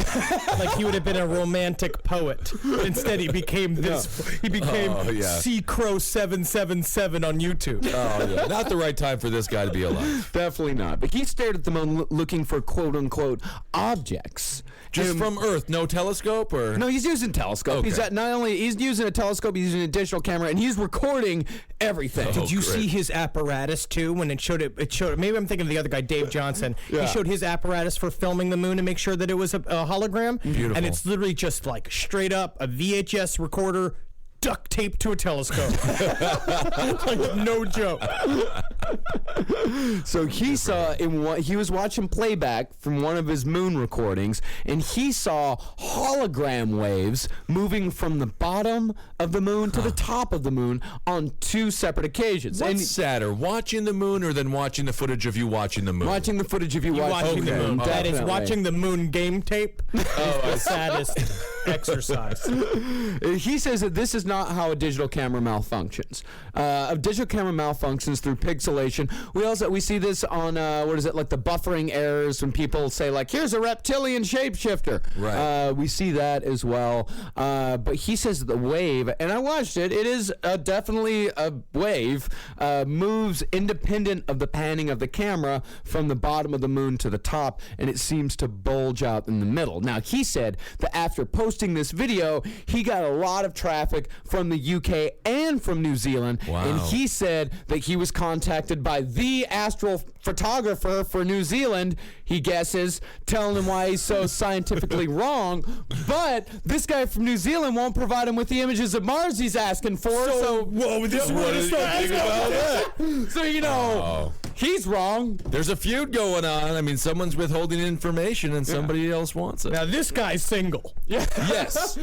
Like he would have been a romantic poet. Instead, he became this. He became Sea Crow 777 on YouTube. Oh yeah, not the right time for this guy to be alive. Definitely not. But he stared at the moon looking for quote unquote objects. Just from Earth, no telescope, or no? He's using telescope. Okay. He's he's using a telescope. He's using a digital camera, and he's recording everything. Did you see his apparatus too? When it showed it showed. Maybe I'm thinking of the other guy, Dave Johnson. He showed his apparatus for filming the moon to make sure that it was a hologram. Beautiful. And it's literally just like straight up a VHS recorder duct taped to a telescope. Like no joke. So he saw he was watching playback from one of his moon recordings, and he saw hologram waves moving from the bottom of the moon to the top of the moon on 2 separate occasions. What's sadder, watching the moon or then watching the footage of you watching the moon? Watching the footage of you watching the moon. That is watching the moon game tape. Is the saddest. exercise. He says that this is not how a digital camera malfunctions. A digital camera malfunctions through pixelation. We see this on like the buffering errors when people say like, here's a reptilian shapeshifter. Right. We see that as well. But he says the wave, and I watched it. It is definitely a wave. Moves independent of the panning of the camera from the bottom of the moon to the top, and it seems to bulge out in the middle. Now, he said that after posting this video, he got a lot of traffic from the UK and from New Zealand. Wow. And he said that he was contacted by the astrophotographer for New Zealand, he guesses, telling him why he's so scientifically wrong. But this guy from New Zealand won't provide him with the images of Mars he's asking for. So what did you think about that? So, you know, he's wrong. There's a feud going on. I mean, someone's withholding information and somebody else wants it. Now, this guy's single. Yeah.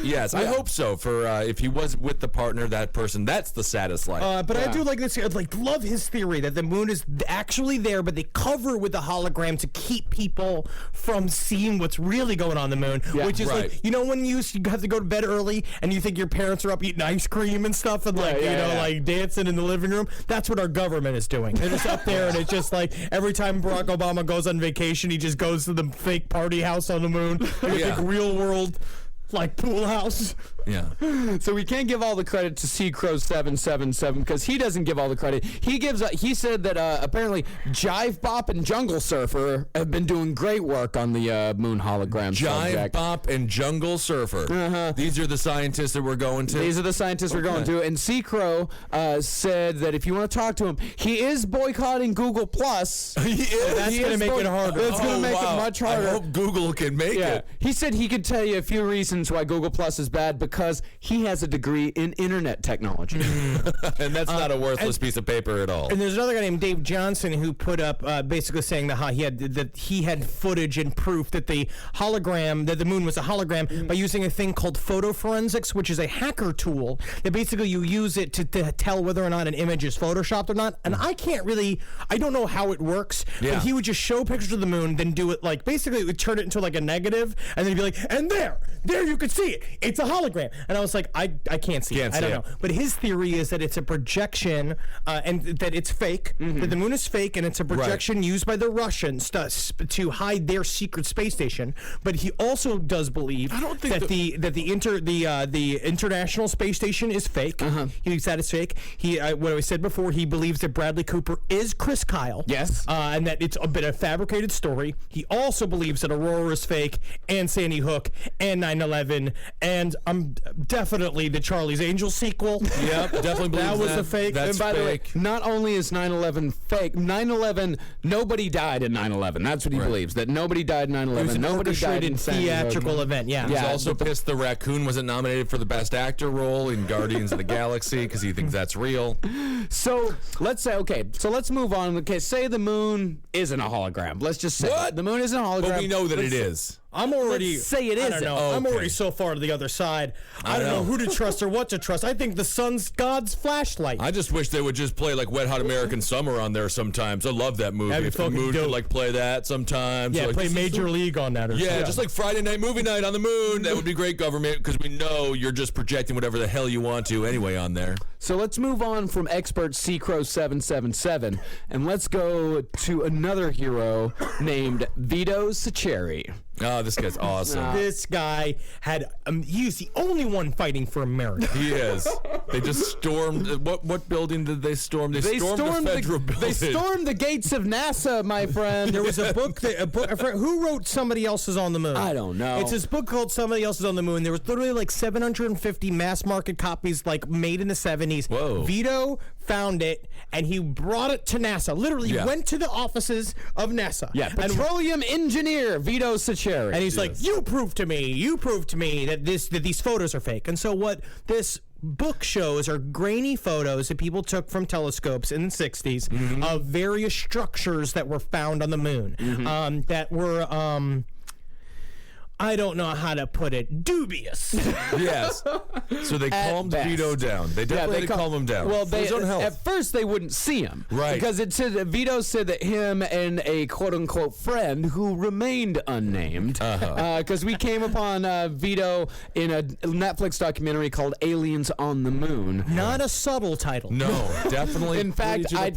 Yes. I hope so. For if he was with the partner, that person, that's the saddest life. But I do like this. Love his theory that the moon is actually there, but they cover with a hologram to keep people from seeing what's really going on the moon. Yeah, which is like, you know, when you have to go to bed early and you think your parents are up eating ice cream and stuff and like dancing in the living room. That's what our government is doing. They're just up there, and it's just like every time Barack Obama goes on vacation, he just goes to the fake party house on the moon, like real world. Like pool house. Yeah. So we can't give all the credit to Crow777 because he doesn't give all the credit. He said that apparently Jive Bop and Jungle Surfer have been doing great work on the moon hologram subject. Jive Bop and Jungle Surfer. These are the scientists that we're going to. These are the scientists we're going to. And Crow said that if you want to talk to him, he is boycotting Google Plus. He is. So that's going to make it harder. It's going to make it much harder. I hope Google can make it. He said he could tell you a few reasons why Google Plus is bad because he has a degree in internet technology. And that's not a worthless piece of paper at all. And there's another guy named Dave Johnson who put up basically saying that he had footage and proof that the moon was a hologram by using a thing called photo forensics, which is a hacker tool that basically you use it to tell whether or not an image is photoshopped or not. And I don't know how it works, but he would just show pictures of the moon, then do it like basically it would turn it into like a negative, and then he'd be like, and there you could see it. It's a hologram. And I was like, I can't see it. I don't know. But his theory is that it's a projection and that it's fake, that the moon is fake, and it's a projection used by the Russians to hide their secret space station. But he also does believe that the International Space Station is fake. He believes that is fake. What I said before, he believes that Bradley Cooper is Chris Kyle. Yes. And that it's a bit of a fabricated story. He also believes that Aurora is fake, and Sandy Hook, and 9/11, and I'm definitely the Charlie's Angels sequel. Yep, definitely believe that was a fake. That's and by fake. the way, not only is 9/11 fake, 9/11, nobody died in 9/11. That's what he believes, that nobody died in 9/11. It was an nobody died in orchestrated Sandy Hook. theatrical event. Yeah. He's also pissed the raccoon wasn't nominated for the best actor role in Guardians of the Galaxy because he thinks that's real. So let's move on. Okay, say the moon isn't a hologram. Let's just say the moon isn't a hologram. But we know that it is. I'm already say it I isn't. don't know. Oh, I'm okay. already so far to the other side. I don't know who to trust or what to trust. I think the sun's God's flashlight. I just wish they would just play like Wet Hot American Summer on there sometimes. I love that movie. That'd be If the fucking moon dope. could like play that sometimes. Yeah, or, like, play this is Major the- League on that or Yeah, something. just like Friday night movie night on the moon. That would be great, government, because we know you're just projecting whatever the hell you want to anyway on there. So let's move on from expert Crow777 and let's go to another hero named Vito Saccheri. Oh, this guy's awesome. This guy he's the only one fighting for America. He is. They just stormed. What building did they storm? They stormed the federal building. They stormed the gates of NASA, my friend. There was a book. Who wrote Somebody Else is on the Moon? I don't know. It's this book called Somebody Else is on the Moon. There was literally like 750 mass market copies like made in the 70s. Whoa. Vito found it and he brought it to NASA. Literally went to the offices of NASA. Yeah, petroleum engineer Vito Saccheri. And he's like, you prove to me that these photos are fake. And so what this book shows are grainy photos that people took from telescopes in the 60s of various structures that were found on the moon that were I don't know how to put it, dubious. Yes. So they calmed best. Vito down. They definitely had to calm him down. Well, for his own health. at first they wouldn't see him, Right. Because it said that Vito said that him and a quote unquote friend who remained unnamed, because we came upon Vito in a Netflix documentary called Aliens on the Moon. Not a subtle title. No, definitely. In fact, I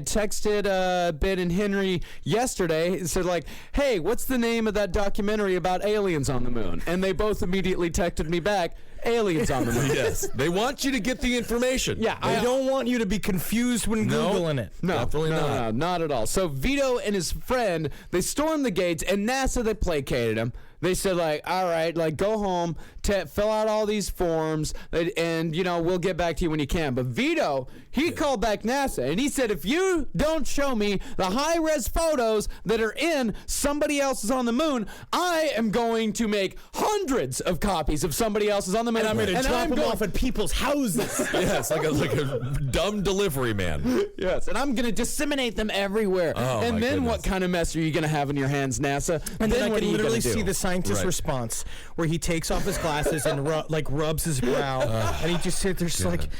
texted Ben and Henry yesterday and said like, "Hey, what's the name of that documentary about aliens on the moon?" And they both immediately texted me back, "Aliens on the moon." Yes, they want you to get the information. Yeah, I don't want you to be confused when Googling it. No, definitely no, not at all. So Vito and his friend, they stormed the gates, and NASA, they placated him. They said, like, all right, like, go home, fill out all these forms, and, you know, we'll get back to you when you can. But Vito, he called back NASA, and he said, if you don't show me the high-res photos that are in Somebody Else's on the Moon, I am going to make hundreds of copies of Somebody Else's on the Moon. And I'm going to drop them off at people's houses. Yes, like a dumb delivery man. Yes, and I'm going to disseminate them everywhere. Oh, and my then goodness. what kind of mess are you going to have in your hands, NASA? And then I what can are you literally gonna do? see the scientist's Right. response where he takes off his glasses and rubs his brow, and he just sits there just like,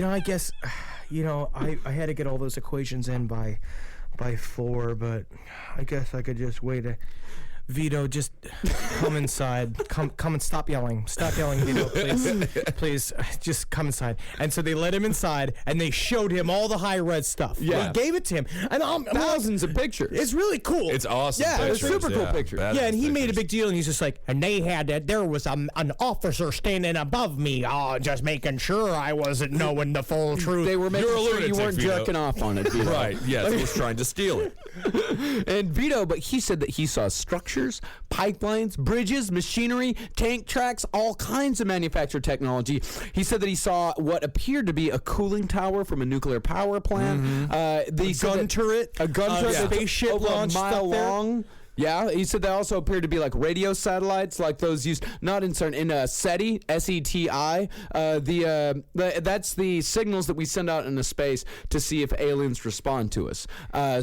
I guess, I had to get all those equations in by 4, but I guess I could just wait Vito, just come inside. Come and stop yelling. Stop yelling, Vito, please. Please, just come inside. And so they let him inside, and they showed him all the high-res stuff. Yeah. They gave it to him. And thousands of pictures. It's really cool. It's awesome. Yeah, it's pictures, super cool pictures. Badass Yeah, and he made a pictures. big deal, and he's just like, and they had that. There was an officer standing above me, just making sure I wasn't knowing the full truth. They were making You're a sure you lunatic, weren't Vito. jerking off on it, Vito. Right, yes, he was trying to steal it. And Vito, but he said that he saw structures, pipelines, bridges, machinery, tank tracks, all kinds of manufactured technology. He said that he saw what appeared to be a cooling tower from a nuclear power plant. A gun turret, a gun turret, that's spaceship over launched a mile up there. long. Yeah, he said they also appeared to be like radio satellites, like those used not in SETI, SETI. That's the signals that we send out into space to see if aliens respond to us.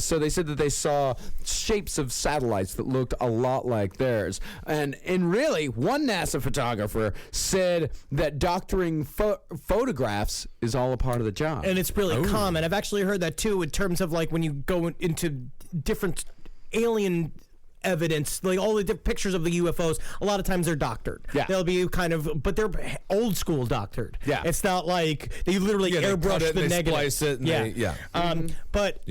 So they said that they saw shapes of satellites that looked a lot like theirs. And really, one NASA photographer said that doctoring photographs is all a part of the job. And it's really common. I've actually heard that too, in terms of like when you go into different alien evidence, like all the different pictures of the UFOs, a lot of times they're doctored. Yeah. They'll be kind of, but they're old school doctored. Yeah. It's not like they literally They cut airbrush it, the they negative. splice it, and But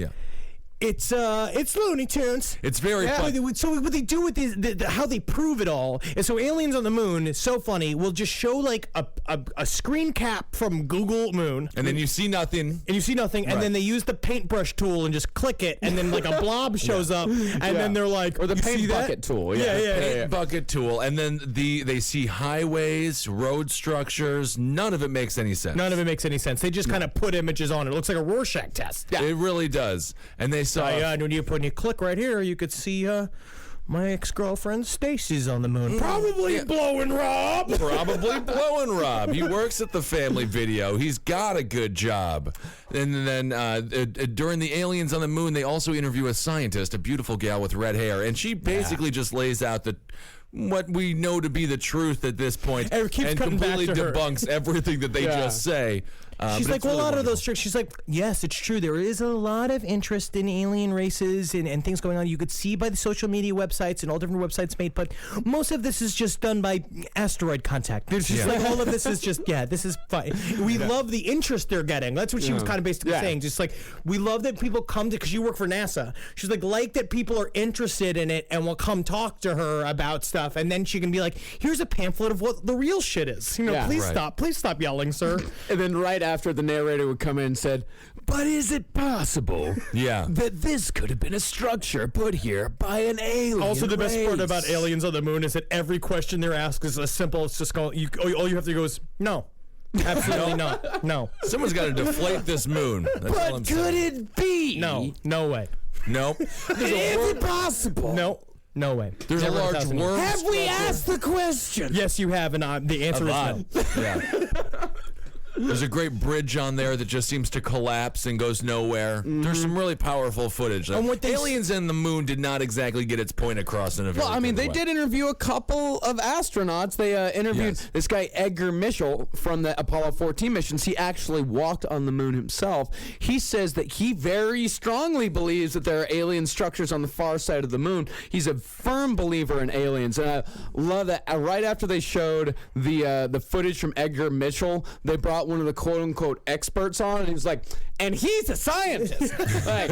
it's Looney Tunes. It's very fun. So what they do with these, how they prove it all is, so Aliens on the Moon is so funny. We'll just show like a screen cap from Google Moon, And then you see nothing. and then they use the paintbrush tool and just click it, and then like a blob shows up, and then they're like, or the "You see paint that?" bucket tool. Paint bucket tool, and then they see highways, road structures. None of it makes any sense. None of it makes any sense. They just kind of put images on it. It looks like a Rorschach test. It really does. And they saw. When you click right here, you could see my ex-girlfriend Stacy's on the moon. Probably blowing Rob. Probably blowing Rob. He works at the Family Video. He's got a good job. And then during the Aliens on the Moon, they also interview a scientist, a beautiful gal with red hair, and she basically just lays out what we know to be the truth at this point, And it keeps cutting back completely to her. debunks everything that they just say. She's but like, it's well, really a lot of wonderful. those tricks. She's like, yes, it's true. There is a lot of interest in alien races and things going on. You could see by the social media websites and all different websites made, but most of this is just done by asteroid contact. It's just like all of this is just, this is fun. We love the interest they're getting. That's what she was kind of basically saying. Just like, we love that people come to, because you work for NASA. She's like that people are interested in it and will come talk to her about stuff. And then she can be like, here's a pamphlet of what the real shit is. Please stop yelling, sir. And then right after, the narrator would come in and said, but is it possible that this could have been a structure put here by an alien Also, the best part race? about Aliens on the Moon is that every question they're asked is as simple. It's just all you have to go is no. Absolutely not. No. Someone's got to deflate this moon. That's all I'm But could saying. it be? No way. Nope. Is it possible? No way. There's a Never in large 1,000 worm. Have we asked the question? Yes, you have, and the answer is no. Yeah. There's a great bridge on there that just seems to collapse and goes nowhere. There's some really powerful footage. And what they Aliens and the Moon did not exactly get its point across in a very Well, I mean, good they way. did interview a couple of astronauts. They interviewed this guy, Edgar Mitchell, from the Apollo 14 missions. He actually walked on the moon himself. He says that he very strongly believes that there are alien structures on the far side of the moon. He's a firm believer in aliens. And I love that. Right after they showed the footage from Edgar Mitchell, they brought one of the quote-unquote experts on, and he was like, and he's a scientist. Like,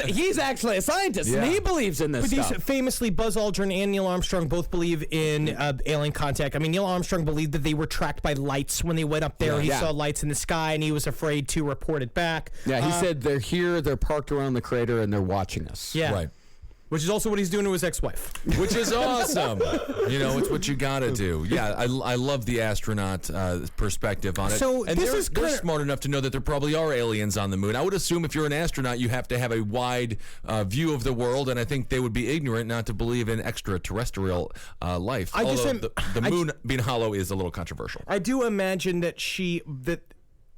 he's actually a scientist, and he believes in this But stuff. Famously, Buzz Aldrin and Neil Armstrong both believe in alien contact. I mean, Neil Armstrong believed that they were tracked by lights when they went up there. He saw lights in the sky, and he was afraid to report it back. Yeah, he said they're here, they're parked around the crater, and they're watching us. Yeah. Right. Which is also what he's doing to his ex-wife. Which is awesome. You know, it's what you gotta do. Yeah, I love the astronaut perspective on it. So and this they're, is they're kinda- smart enough to know that there probably are aliens on the moon. I would assume if you're an astronaut, you have to have a wide view of the world, and I think they would be ignorant not to believe in extraterrestrial life. Although the moon being hollow is a little controversial. I do imagine that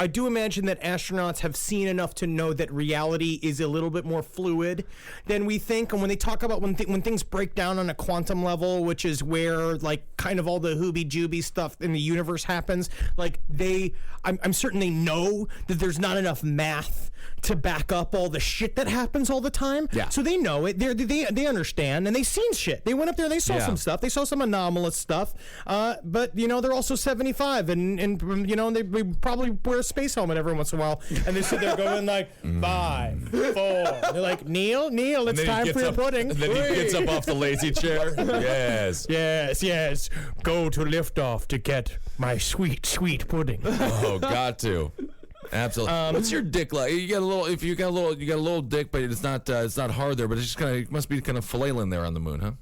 astronauts have seen enough to know that reality is a little bit more fluid than we think. And when they talk about when things break down on a quantum level, which is where like kind of all the hooby-jooby stuff in the universe happens, like I'm certain they know that there's not enough math to back up all the shit that happens all the time. Yeah. So they know it. They understand, and they've seen shit. They went up there. They saw some stuff. They saw some anomalous stuff. But you know, they're also 75, and you know, they probably wear a space helmet every once in a while, and they sit there going like 5, 4. They're like, Neil, it's time for your pudding. And then he gets up off the lazy chair. Yes. Go to liftoff to get my sweet, sweet pudding. Oh, got to. Absolutely. What's your dick like? You got a little dick, but it's not hard there. But it's just it must be kind of flailing there on the moon, huh?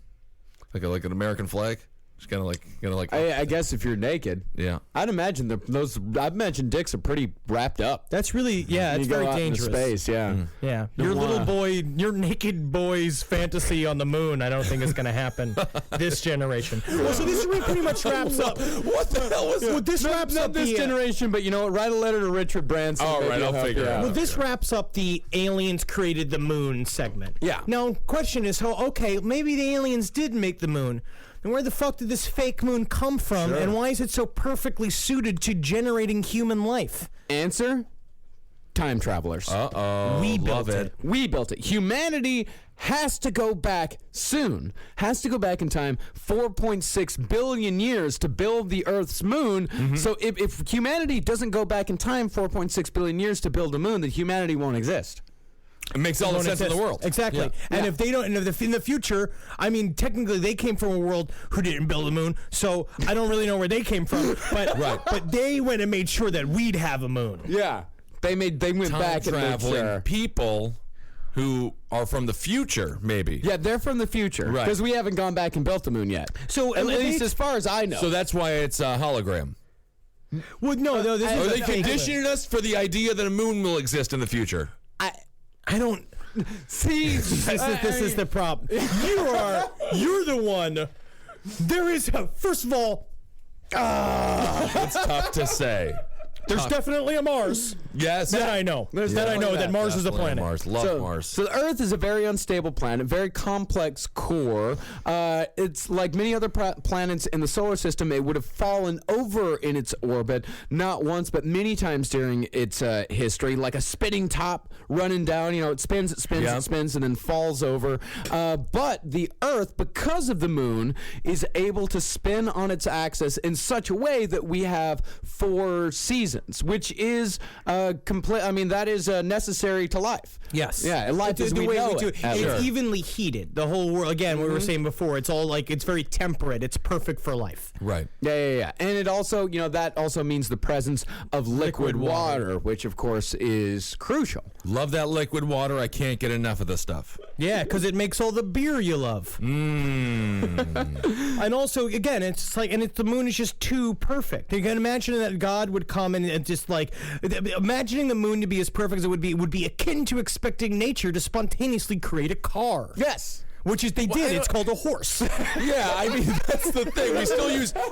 Like an American flag. Just kind of like. I guess if you're naked, yeah. I'd imagine I'd imagine dicks are pretty wrapped up. That's really it's very dangerous. Space, yeah, yeah. Your naked boy's fantasy on the moon. I don't think is going to happen this generation. Well, so this pretty much wraps up. What the hell was Well, this wraps Not up this generation, but you know what? Write a letter to Richard Branson. All maybe right, he'll I'll figure it out. Well, this wraps up the aliens created the moon segment. Yeah. Now, question is, maybe the aliens did make the moon. Then where the fuck did this fake moon come from, and why is it so perfectly suited to generating human life? Answer: time travelers. Uh-oh. We Love built it. We built it. Humanity has to go back soon. Has to go back in time 4.6 billion years to build the Earth's moon. So if humanity doesn't go back in time 4.6 billion years to build a moon, then humanity won't exist. It makes all the sense in the world. Exactly. Yeah. And if they don't, and if in the future, I mean, technically they came from a world who didn't build a moon, so I don't really know where they came from. But but they went and made sure that we'd have a moon. Yeah. They went back and made traveling sure. people who are from the future, maybe. Yeah, they're from the future. Right. Because we haven't gone back and built the moon yet. So at least as far as I know. So that's why it's a hologram. Well, no, this Are is they conditioning us for the idea that a moon will exist in the future? I don't see. This is the problem. You're the one. There is first of all. It's tough to say. There's definitely a Mars. Yes. That I know. That Mars is a planet. Mars. Love Mars. So the Earth is a very unstable planet, very complex core. It's like many other planets in the solar system. It would have fallen over in its orbit, not once, but many times during its history, like a spinning top running down. You know, it spins, it spins, and then falls over. But the Earth, because of the moon, is able to spin on its axis in such a way that we have 4 seasons. Which is complete. I mean, that is necessary to life. Yes. Yeah, life is the way we do it. And it's evenly heated. The whole world. Again, we were saying before, it's all like it's very temperate. It's perfect for life. Right. Yeah. And it also, that also means the presence of liquid water, which of course is crucial. Love that liquid water. I can't get enough of this stuff. Yeah, because it makes all the beer you love. And also, again, it's like, and the moon is just too perfect. You can imagine that God would come and just like imagining the moon to be as perfect as it would be akin to expecting nature to spontaneously create a car. Yes. Which is they did. It's called a horse. Yeah, I mean that's the thing.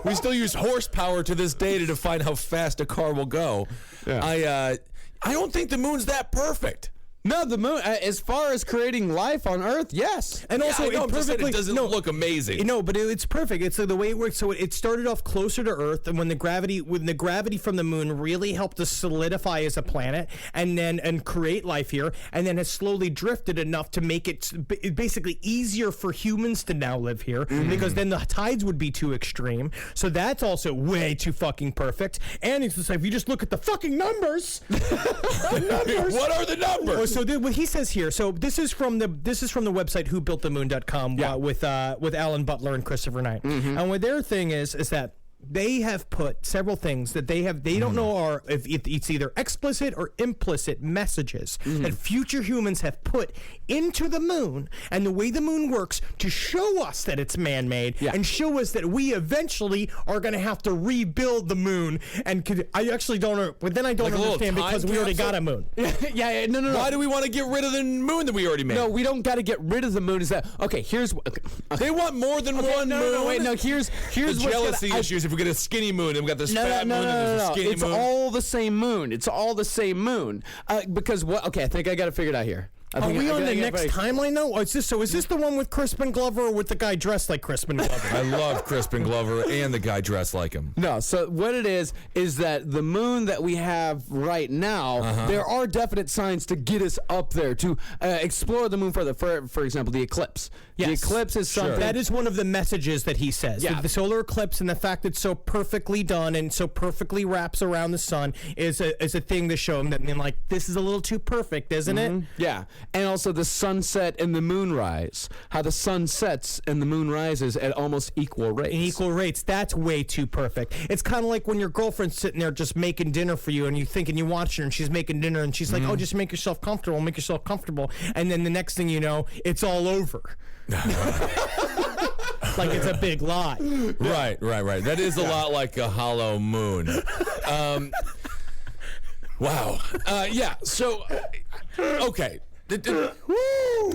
We still use horsepower to this day to define how fast a car will go. Yeah. I don't think the moon's that perfect. No, the moon, as far as creating life on Earth, yes. And also, it doesn't look amazing. No, but it's perfect. It's the way it works. So it started off closer to Earth, and when the gravity from the moon really helped us solidify as a planet, and create life here, and then has slowly drifted enough to make it basically easier for humans to now live here, because then the tides would be too extreme. So that's also way too fucking perfect. And it's just like, if you just look at the fucking numbers, what are the numbers? So what he says here. So this is from the website whobuiltthemoon.com with Alan Butler and Christopher Knight. And what their thing is that they have put several things that they don't know if it's either explicit or implicit messages that future humans have put into the moon and the way the moon works to show us that it's man-made and show us that we eventually are going to have to rebuild the moon. And I actually don't know, but then I don't understand because we already got a moon. No. Why do we want to get rid of the moon that we already made? No, we don't got to get rid of the moon. Is that okay? They want more than one moon. No, wait, no. Here's the jealousy issues. If we get a skinny moon and we got this fat moon and there's a skinny it's moon. It's all the same moon. It's all the same moon. Because what? Okay, I think I got it figured out here. Are we on the next timeline now? Is this the one with Crispin Glover or with the guy dressed like Crispin Glover? I love Crispin Glover and the guy dressed like him. No, so what it is that the moon that we have right now, there are definite signs to get us up there, to explore the moon further. For example, the eclipse. Yes. The eclipse is something. That is one of the messages that he says. Yeah. The solar eclipse and the fact that it's so perfectly done and so perfectly wraps around the sun is a thing to show him that, this is a little too perfect, isn't it? Yeah. And also the sunset and the moonrise. How the sun sets and the moon rises at almost equal rates. In equal rates. That's way too perfect. It's kind of like when your girlfriend's sitting there just making dinner for you and you think and you watch her and she's making dinner and she's like, oh, just make yourself comfortable. And then the next thing you know, it's all over. Like it's a big lie. Right. That is a lot like a hollow moon. Wow. So, okay.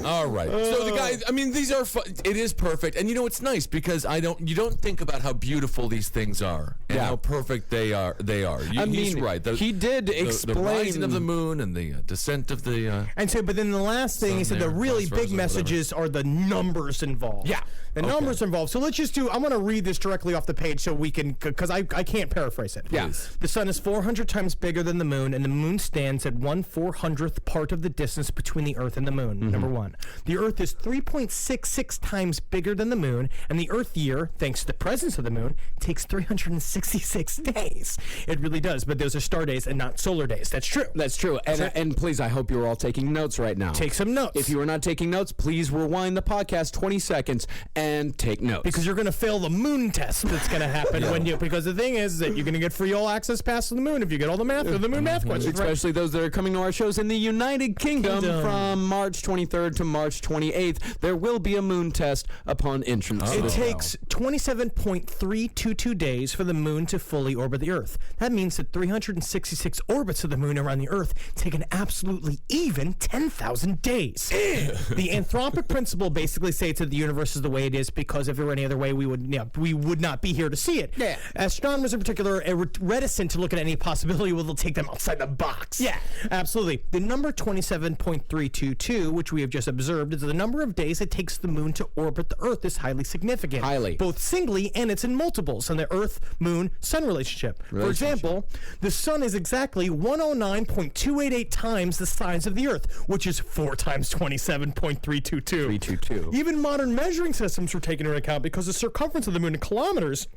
All right. So the guy, these are it is perfect. And it's nice because you don't think about how beautiful these things are and how perfect they are. He's right. He did explain the rising of the moon and the descent of the but then the last thing he said, the really big messages are the numbers involved. Yeah. The numbers involved. So let's just I'm going to read this directly off the page so we can, because I can't paraphrase it. Yeah. The sun is 400 times bigger than the moon, and the moon stands at 1/400th part of the distance between the Earth and the moon, number one. The Earth is 3.66 times bigger than the moon, and the Earth year, thanks to the presence of the moon, takes 366 days. It really does, but those are star days and not solar days. That's true. That's true. And please, I hope you're all taking notes right now. Take some notes. If you are not taking notes, please rewind the podcast 20 seconds and take notes. Because you're going to fail the moon test that's going to happen because the thing is that you're going to get free all access pass to the moon if you get all the math of the moon math questions. Especially those that are coming to our shows in the United Kingdom. From March 23rd to March 28th. There will be a moon test upon entrance. It takes 27.322 days for the moon to fully orbit the Earth. That means that 366 orbits of the moon around the Earth take an absolutely even 10,000 days. The anthropic principle basically states that the universe is the way it is because if it were any other way, we would not be here to see it. Yeah. Astronomers in particular are reticent to look at any possibility where they'll take them outside the box. Yeah. Absolutely. The number 27.322, which we have just observed, is the number of days it takes the moon to orbit the Earth is highly significant. Highly. Both singly and it's in multiples on the Earth-Moon-Sun relationship. For example, the sun is exactly 109.288 times the size of the Earth, which is 4 times 27.322. Even modern measuring systems were taken into account because the circumference of the moon in kilometers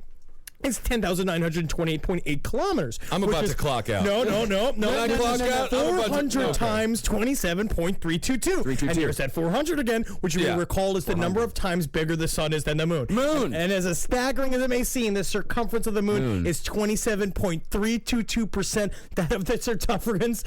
is 10,928.8 kilometers. I'm about to clock out. No. Can I clock out? 400 times 27.322. And here's that 400 again, which you may recall is the number of times bigger the sun is than the moon. And as staggering as it may seem, the circumference of the moon is 27.322% that of the circumference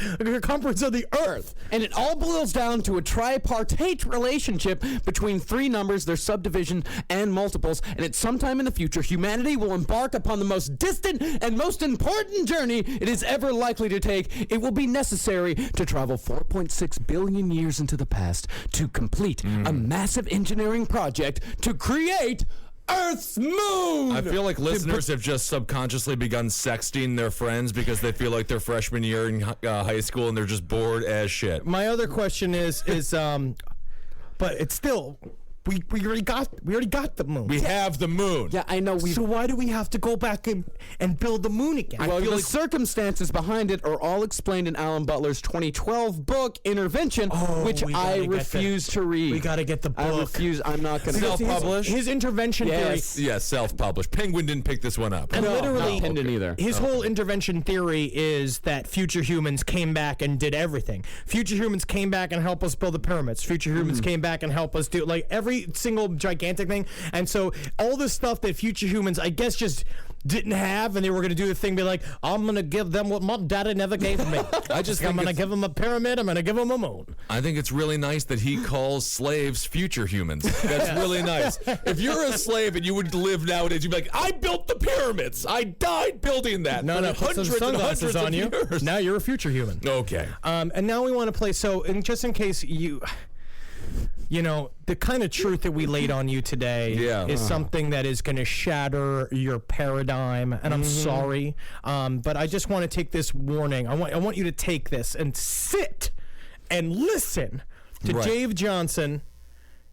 of the Earth. And it all boils down to a tripartite relationship between three numbers, their subdivision, and multiples. And at some time in the future, humanity will embody embark upon the most distant and most important journey it is ever likely to take, it will be necessary to travel 4.6 billion years into the past to complete a massive engineering project to create Earth's moon. I feel like listeners have just subconsciously begun sexting their friends because they feel like they're freshman year in high school and they're just bored as shit. My other question is, but it's still. We already got the moon. We have the moon. Yeah, I know. So why do we have to go back and build the moon again? Well, the circumstances behind it are all explained in Alan Butler's 2012 book, Intervention, which I refuse to read. We got to get the book. I refuse. I'm not going to self-publish. His intervention theory. Yeah, self-published. Penguin didn't pick this one up. And literally, not Pendant either. His whole intervention theory is that future humans came back and did everything. Future humans came back and helped us build the pyramids. Future humans came back and helped us do every single gigantic thing. And so all this stuff that future humans, I guess, just didn't have, and they were going to do the thing, be like, I'm going to give them what my daddy never gave me. I'm going to give them a pyramid. I'm going to give them a moon. I think it's really nice that he calls slaves future humans. That's really nice. If you're a slave and you would live nowadays, you'd be like, I built the pyramids. I died building that. No, put some sunglasses on you. Years. Now you're a future human. Okay. And now we want to play, just in case you know, the kind of truth that we laid on you today is something that is going to shatter your paradigm, and I'm sorry, but I just want to take this warning. I want you to take this and sit and listen to Dave Johnson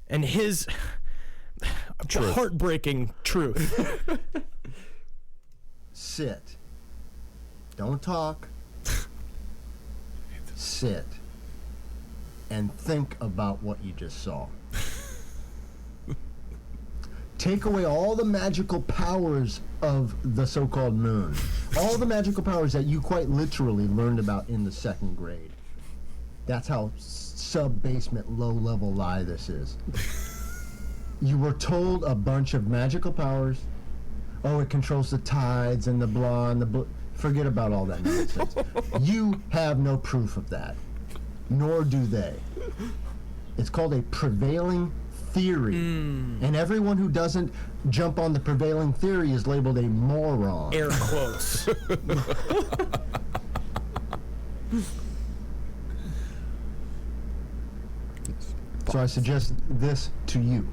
and his heartbreaking truth. Sit. Don't talk. Sit. And think about what you just saw. Take away all the magical powers of the so-called moon. All the magical powers that you quite literally learned about in the 2nd grade. That's how sub-basement, low-level lie this is. You were told a bunch of magical powers. Oh, it controls the tides and the blah and the forget about all that nonsense. You have no proof of that. Nor do they. It's called a prevailing theory. And everyone who doesn't jump on the prevailing theory is labeled a moron. Air quotes. So I suggest this to you.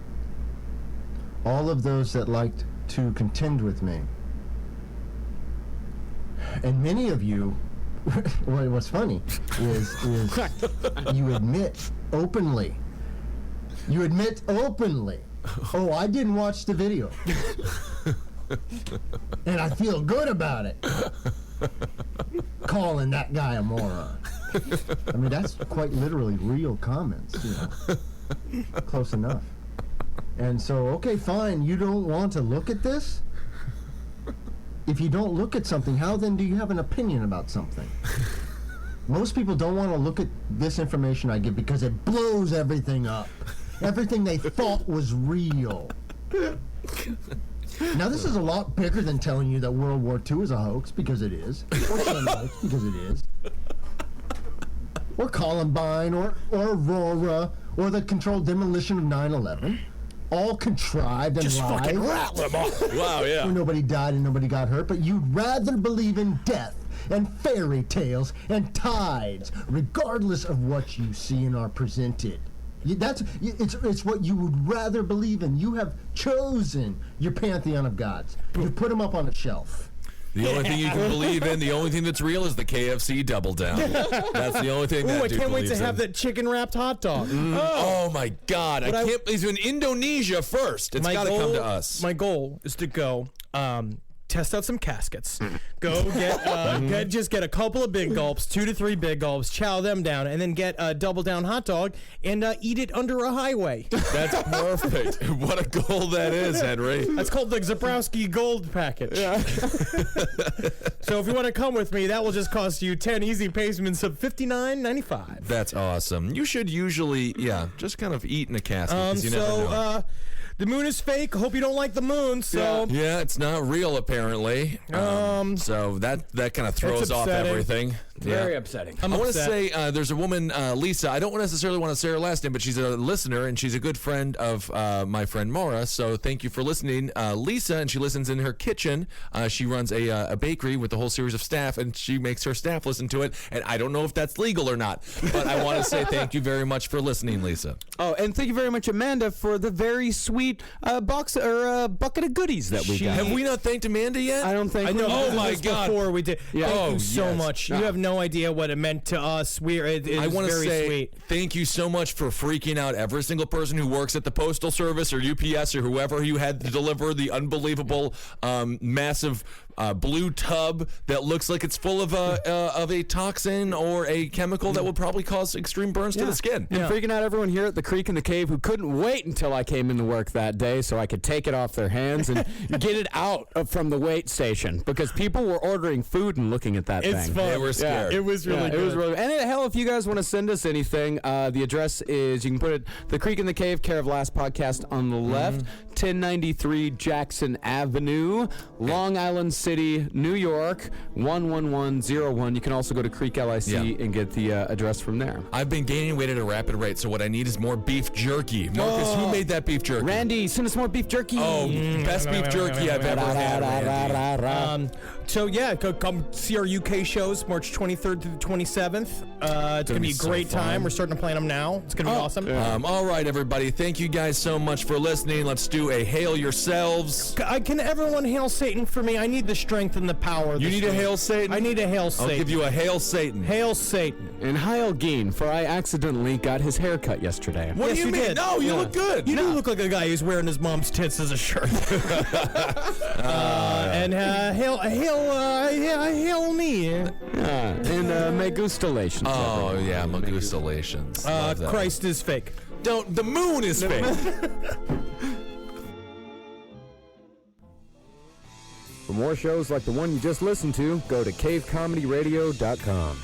All of those that liked to contend with me, and many of you, what's funny is you admit openly. Oh, I didn't watch the video. And I feel good about it. Calling that guy a moron. I mean, that's quite literally real comments, you know. Close enough. And so, okay, fine, you don't want to look at this? If you don't look at something, how then do you have an opinion about something? Most people don't want to look at this information I give because it blows everything up. Everything they thought was real. Now, this is a lot bigger than telling you that World War II is a hoax, because it is. Or some hoax, because it is. Or Columbine, or Aurora, or the controlled demolition of 9/11. All contrived and just lied. Fucking rattle them off. Wow, yeah. Where nobody died and nobody got hurt, but you'd rather believe in death and fairy tales and tides, regardless of what you see and are presented. It's what you would rather believe in. You have chosen your pantheon of gods. You put them up on a shelf. The only thing you can believe in, the only thing that's real is the KFC Double Down. That's the only thing that I dude can't wait believes to have in. that chicken wrapped hot dog. Oh my God! I can't. He's in Indonesia first. It's got to come to us. My goal is to go test out some caskets. Go get just get a couple of big gulps, 2 to 3 big gulps, chow them down, and then get a double down hot dog and eat it under a highway. That's perfect. What a goal that is, Henry. That's called the Zabrowski Gold Package. Yeah. So if you want to come with me, that will just cost you 10 easy payments of $59.95. That's awesome. You should usually, just kind of eat in a casket, 'cause you never know. The moon is fake. Hope you don't like the moon. So yeah, it's not real apparently. So that kind of throws off everything. Very upsetting. I want to say there's a woman, Lisa. I don't necessarily want to say her last name, but she's a listener and she's a good friend of my friend Maura. So thank you for listening, Lisa. And she listens in her kitchen. She runs a bakery with a whole series of staff, and she makes her staff listen to it. And I don't know if that's legal or not, but I want to say thank you very much for listening, Lisa. Oh, and thank you very much, Amanda, for the very sweet bucket of goodies that we got. Have we not thanked Amanda yet? I don't think. I know. Oh this my was God! Before we did. Yeah. Thank Oh, you so yes. much. You have no idea what it meant to us. It I want to very say sweet. thank you so much for freaking out every single person who works at the Postal Service or UPS or whoever you had to deliver the unbelievable massive blue tub that looks like it's full of a toxin or a chemical that will probably cause extreme burns to the skin. And freaking out everyone here at the Creek in the Cave who couldn't wait until I came into work that day so I could take it off their hands and get it out from the wait station because people were ordering food and looking at that thing. It's fun. They were scared. It was really good. It was really. And hell, if you guys want to send us anything, the address is you can put it the Creek in the Cave, care of Last Podcast on the left, 1093 Jackson Avenue, Long Island City, New York 11101. You can also go to Creek LIC and get the address from there. I've been gaining weight at a rapid rate, so what I need is more beef jerky. Marcus, who made that beef jerky? Randy, send us more beef jerky. Oh, best beef jerky I've ever had, Randy. So yeah, come see our UK shows March 23rd through the 27th. It's gonna be a so great fun. time. We're starting to plan them now. It's gonna be awesome. All right, everybody. Thank you guys so much for listening. Let's do a hail yourselves. Can everyone hail Satan for me? I need the strength and the power. You need a hail Satan? I need a hail Satan. I'll give you a hail Satan. Hail Satan. And Heil Geen, for I accidentally got his hair cut yesterday. What do you mean? did. No, you look good. You do look like a guy who's wearing his mom's tits as a shirt. And hail me. And Megustalations. Oh, yeah, Megustalations. Love that. Christ is fake. The moon is fake. For more shows like the one you just listened to, go to cavecomedyradio.com.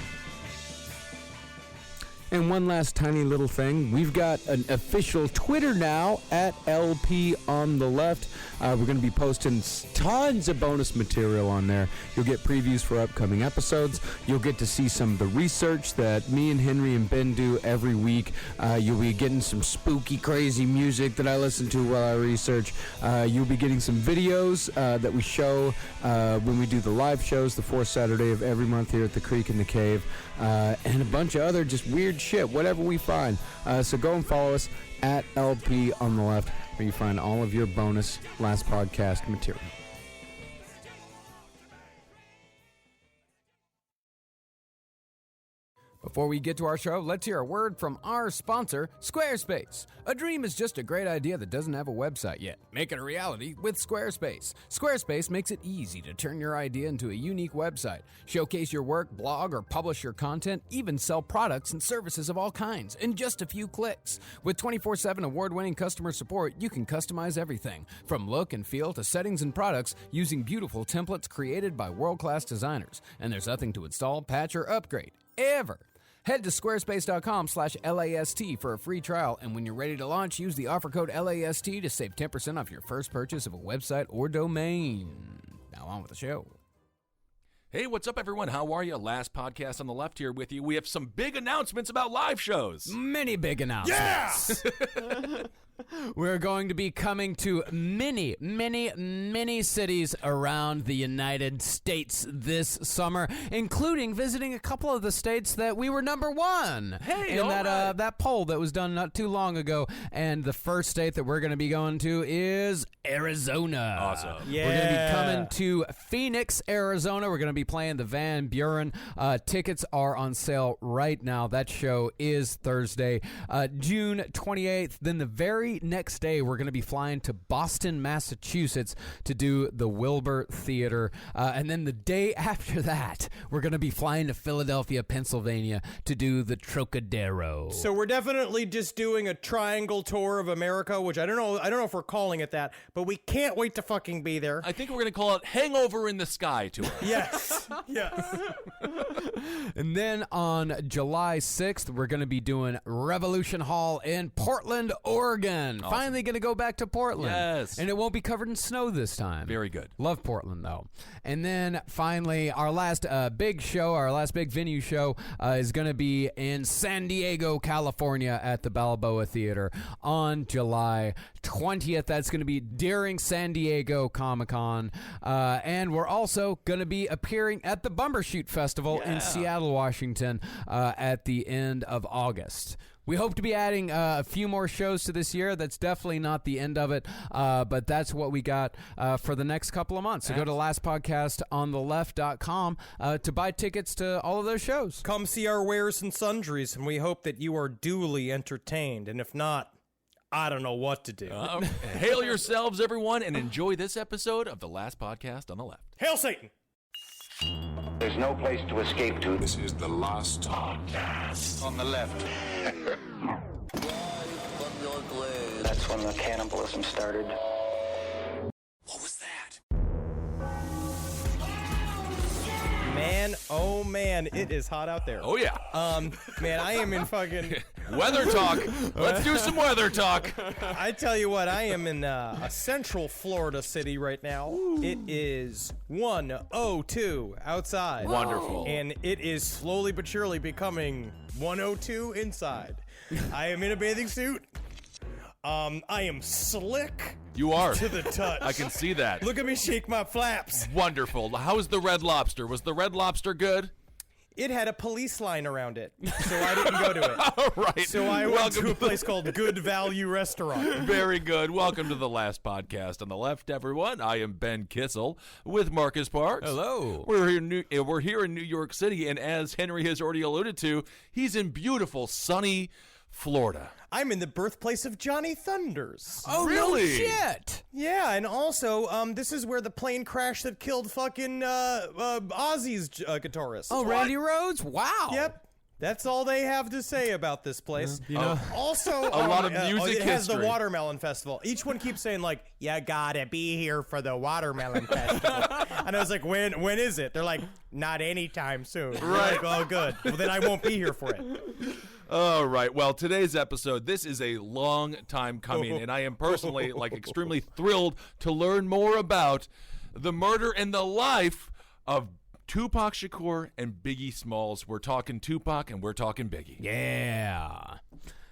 And one last tiny little thing. We've got an official Twitter now at LP on the left. We're going to be posting tons of bonus material on there. You'll get previews for upcoming episodes. You'll get to see some of the research that me and Henry and Ben do every week. You'll be getting some spooky, crazy music that I listen to while I research. You'll be getting some videos that we show when we do the live shows the fourth Saturday of every month here at the Creek in the Cave. And a bunch of other just weird shit, whatever we find. So go and follow us at LP on the left, where you find all of your bonus Last Podcast material. Before we get to our show, let's hear a word from our sponsor, Squarespace. A dream is just a great idea that doesn't have a website yet. Make it a reality with Squarespace. Squarespace makes it easy to turn your idea into a unique website, showcase your work, blog, or publish your content, even sell products and services of all kinds in just a few clicks. With 24/7 award-winning customer support, you can customize everything, from look and feel to settings and products, using beautiful templates created by world-class designers. And there's nothing to install, patch, or upgrade, ever. Head to squarespace.com/LAST for a free trial, and when you're ready to launch, use the offer code LAST to save 10% off your first purchase of a website or domain. Now on with the show. Hey, what's up, everyone? How are you? Last Podcast on the left here with you. We have some big announcements about live shows. Many big announcements. Yeah! We're going to be coming to many cities around the United States this summer, including visiting a couple of the states that we were number one in that poll that was done not too long ago. And the first state that we're going to be going to is Arizona. Awesome. Yeah. We're going to be coming to Phoenix, Arizona. We're going to be playing the Van Buren. Tickets are on sale right now. That show is Thursday, June 28th. Then the very next day, we're going to be flying to Boston, Massachusetts to do the Wilbur Theater. And then the day after that, we're going to be flying to Philadelphia, Pennsylvania to do the Trocadero. So we're definitely just doing a triangle tour of America, which I don't know if we're calling it that, but we can't wait to fucking be there. I think we're going to call it Hangover in the Sky Tour. Yes. Yes. And then on July 6th, we're going to be doing Revolution Hall in Portland, Oregon. Awesome. Finally going to go back to Portland. Yes. And it won't be covered in snow this time. Very good. Love Portland, though. And then finally, our last big show, our last big venue show is going to be in San Diego, California at the Balboa Theater on July 20th. That's going to be during San Diego Comic-Con. And we're also going to be appearing at the Bumbershoot Festival in Seattle, Washington at the end of August. We hope to be adding a few more shows to this year. That's definitely not the end of it, but that's what we got for the next couple of months. So go to lastpodcastonTheLeft.com to buy tickets to all of those shows. Come see our wares and sundries, and we hope that you are duly entertained. And if not, I don't know what to do. Hail yourselves, everyone, and enjoy this episode of The Last Podcast on the Left. Hail Satan! There's no place to escape to. This is the last podcast On the left. That's when the cannibalism started. What was that? Man, oh man, it is hot out there. Oh yeah. Man, I am in fucking weather talk. Let's do some weather talk. I tell you what, I am in a central Florida city right now. It is 1:02 outside. Wonderful. And it is slowly but surely becoming 1:02 inside. I am in a bathing suit. I am slick. You are. To the touch. I can see that. Look at me shake my flaps. Wonderful. How's the Red Lobster? Was the Red Lobster good? It had a police line around it, so I didn't go to it. All right. So I went to a place called Good Value Restaurant. Very good. Welcome to the Last Podcast on the Left, everyone. I am Ben Kissel with Marcus Parks. Hello. We're here in New York City, and as Henry has already alluded to, he's in beautiful, sunny Florida. I'm in the birthplace of Johnny Thunders. Oh, really? No shit. Yeah, and also, this is where the plane crashed that killed fucking Ozzy's guitarist. Oh, Randy Rhoads? Wow. Yep. That's all they have to say about this place. You know, also, a lot of music it has history. the Watermelon Festival. Each one keeps saying like, "You gotta be here for the Watermelon Festival," and I was like, "When is it?" They're like, "Not anytime soon." Right. Like, oh, good. Well, then I won't be here for it. All right. Well, today's episode, this is a long time coming, and I am personally extremely thrilled to learn more about the murder and the life of Tupac Shakur and Biggie Smalls. We're talking Tupac and we're talking Biggie. Yeah.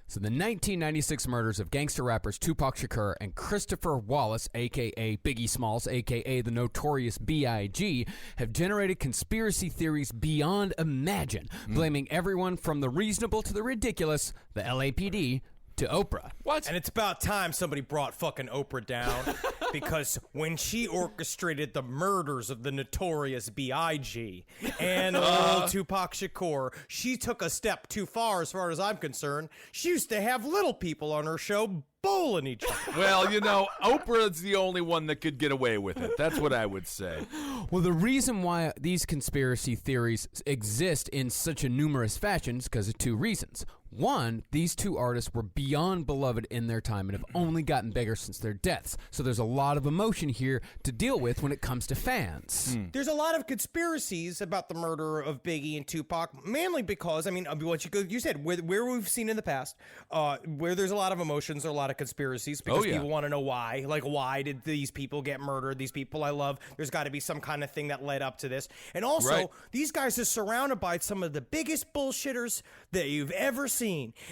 So the 1996 murders of gangster rappers Tupac Shakur and Christopher Wallace, a.k.a. Biggie Smalls, a.k.a. the notorious B.I.G., have generated conspiracy theories beyond imagine, blaming everyone from the reasonable to the ridiculous, the LAPD, to Oprah. What? And it's about time somebody brought fucking Oprah down, because when she orchestrated the murders of the notorious B.I.G. and little Tupac Shakur, she took a step too far as I'm concerned. She used to have little people on her show bowling each other. Well, you know, Oprah's the only one that could get away with it. That's what I would say. Well, the reason why these conspiracy theories exist in such a numerous fashion is because of two reasons. One, these two artists were beyond beloved in their time and have only gotten bigger since their deaths. So there's a lot of emotion here to deal with when it comes to fans. There's a lot of conspiracies about the murder of Biggie and Tupac, mainly because, I mean, what you said, where we've seen in the past, where there's a lot of emotions, there are a lot of conspiracies, because people want to know why. Like, why did these people get murdered? These people I love. There's got to be some kind of thing that led up to this. And also, these guys are surrounded by some of the biggest bullshitters that you've ever seen.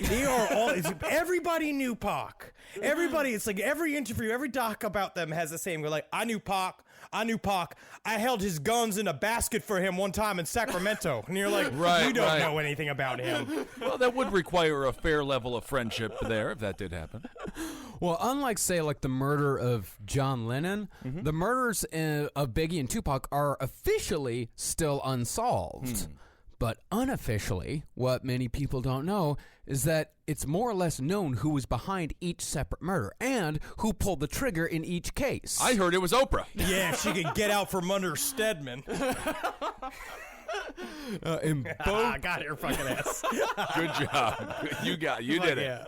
They are all, everybody knew Pac. Everybody, it's like every interview, every doc about them has the same. We're like, I knew Pac. I held his guns in a basket for him one time in Sacramento. And you're like, you don't know anything about him. Well, that would require a fair level of friendship there, if that did happen. Well, unlike, say, like the murder of John Lennon, the murders of Biggie and Tupac are officially still unsolved. But unofficially, what many people don't know is that it's more or less known who was behind each separate murder and who pulled the trigger in each case. I heard it was Oprah. Yeah, she could get out from under Stedman. In both, got her fucking ass. Good job. You did it.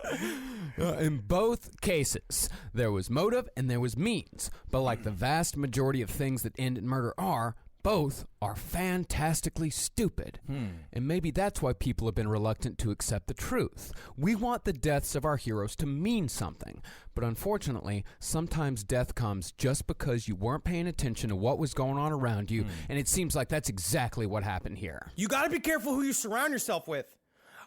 In both cases, there was motive and there was means. But like the vast majority of things that end in murder are, both are fantastically stupid. And maybe that's why people have been reluctant to accept the truth. We want the deaths of our heroes to mean something. But unfortunately, sometimes death comes just because you weren't paying attention to what was going on around you. And it seems like that's exactly what happened here. You got to be careful who you surround yourself with.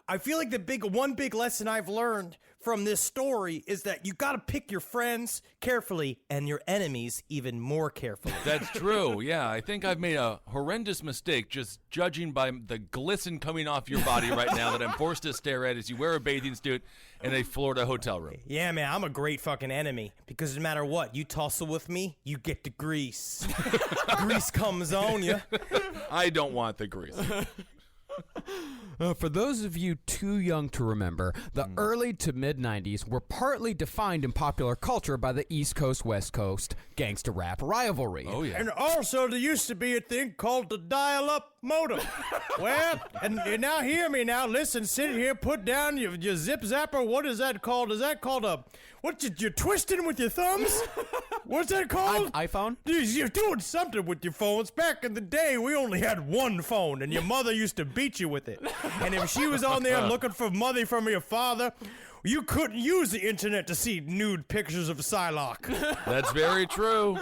I feel like one big lesson I've learned from this story is that you got to pick your friends carefully and your enemies even more carefully. That's true. Yeah, I think I've made a horrendous mistake just judging by the glisten coming off your body right now that I'm forced to stare at as you wear a bathing suit in a Florida hotel room. Yeah, man, I'm a great fucking enemy because no matter what, you tussle with me, you get the grease. Grease comes on you. I don't want the grease. For those of you too young to remember, the early to mid-90s were partly defined in popular culture by the East Coast-West Coast gangster rap rivalry. Oh, yeah. And also, there used to be a thing called the dial-up modem. Well, and now hear me now. Listen, sit here, put down your zip zapper. What is that called? Is that called a... What, you're twisting with your thumbs? What's that called? iPhone? You're doing something with your phones. Back in the day, we only had one phone, and your mother used to beat you with it. And if she was on there looking for money from your father, you couldn't use the internet to see nude pictures of Psylocke. That's very true.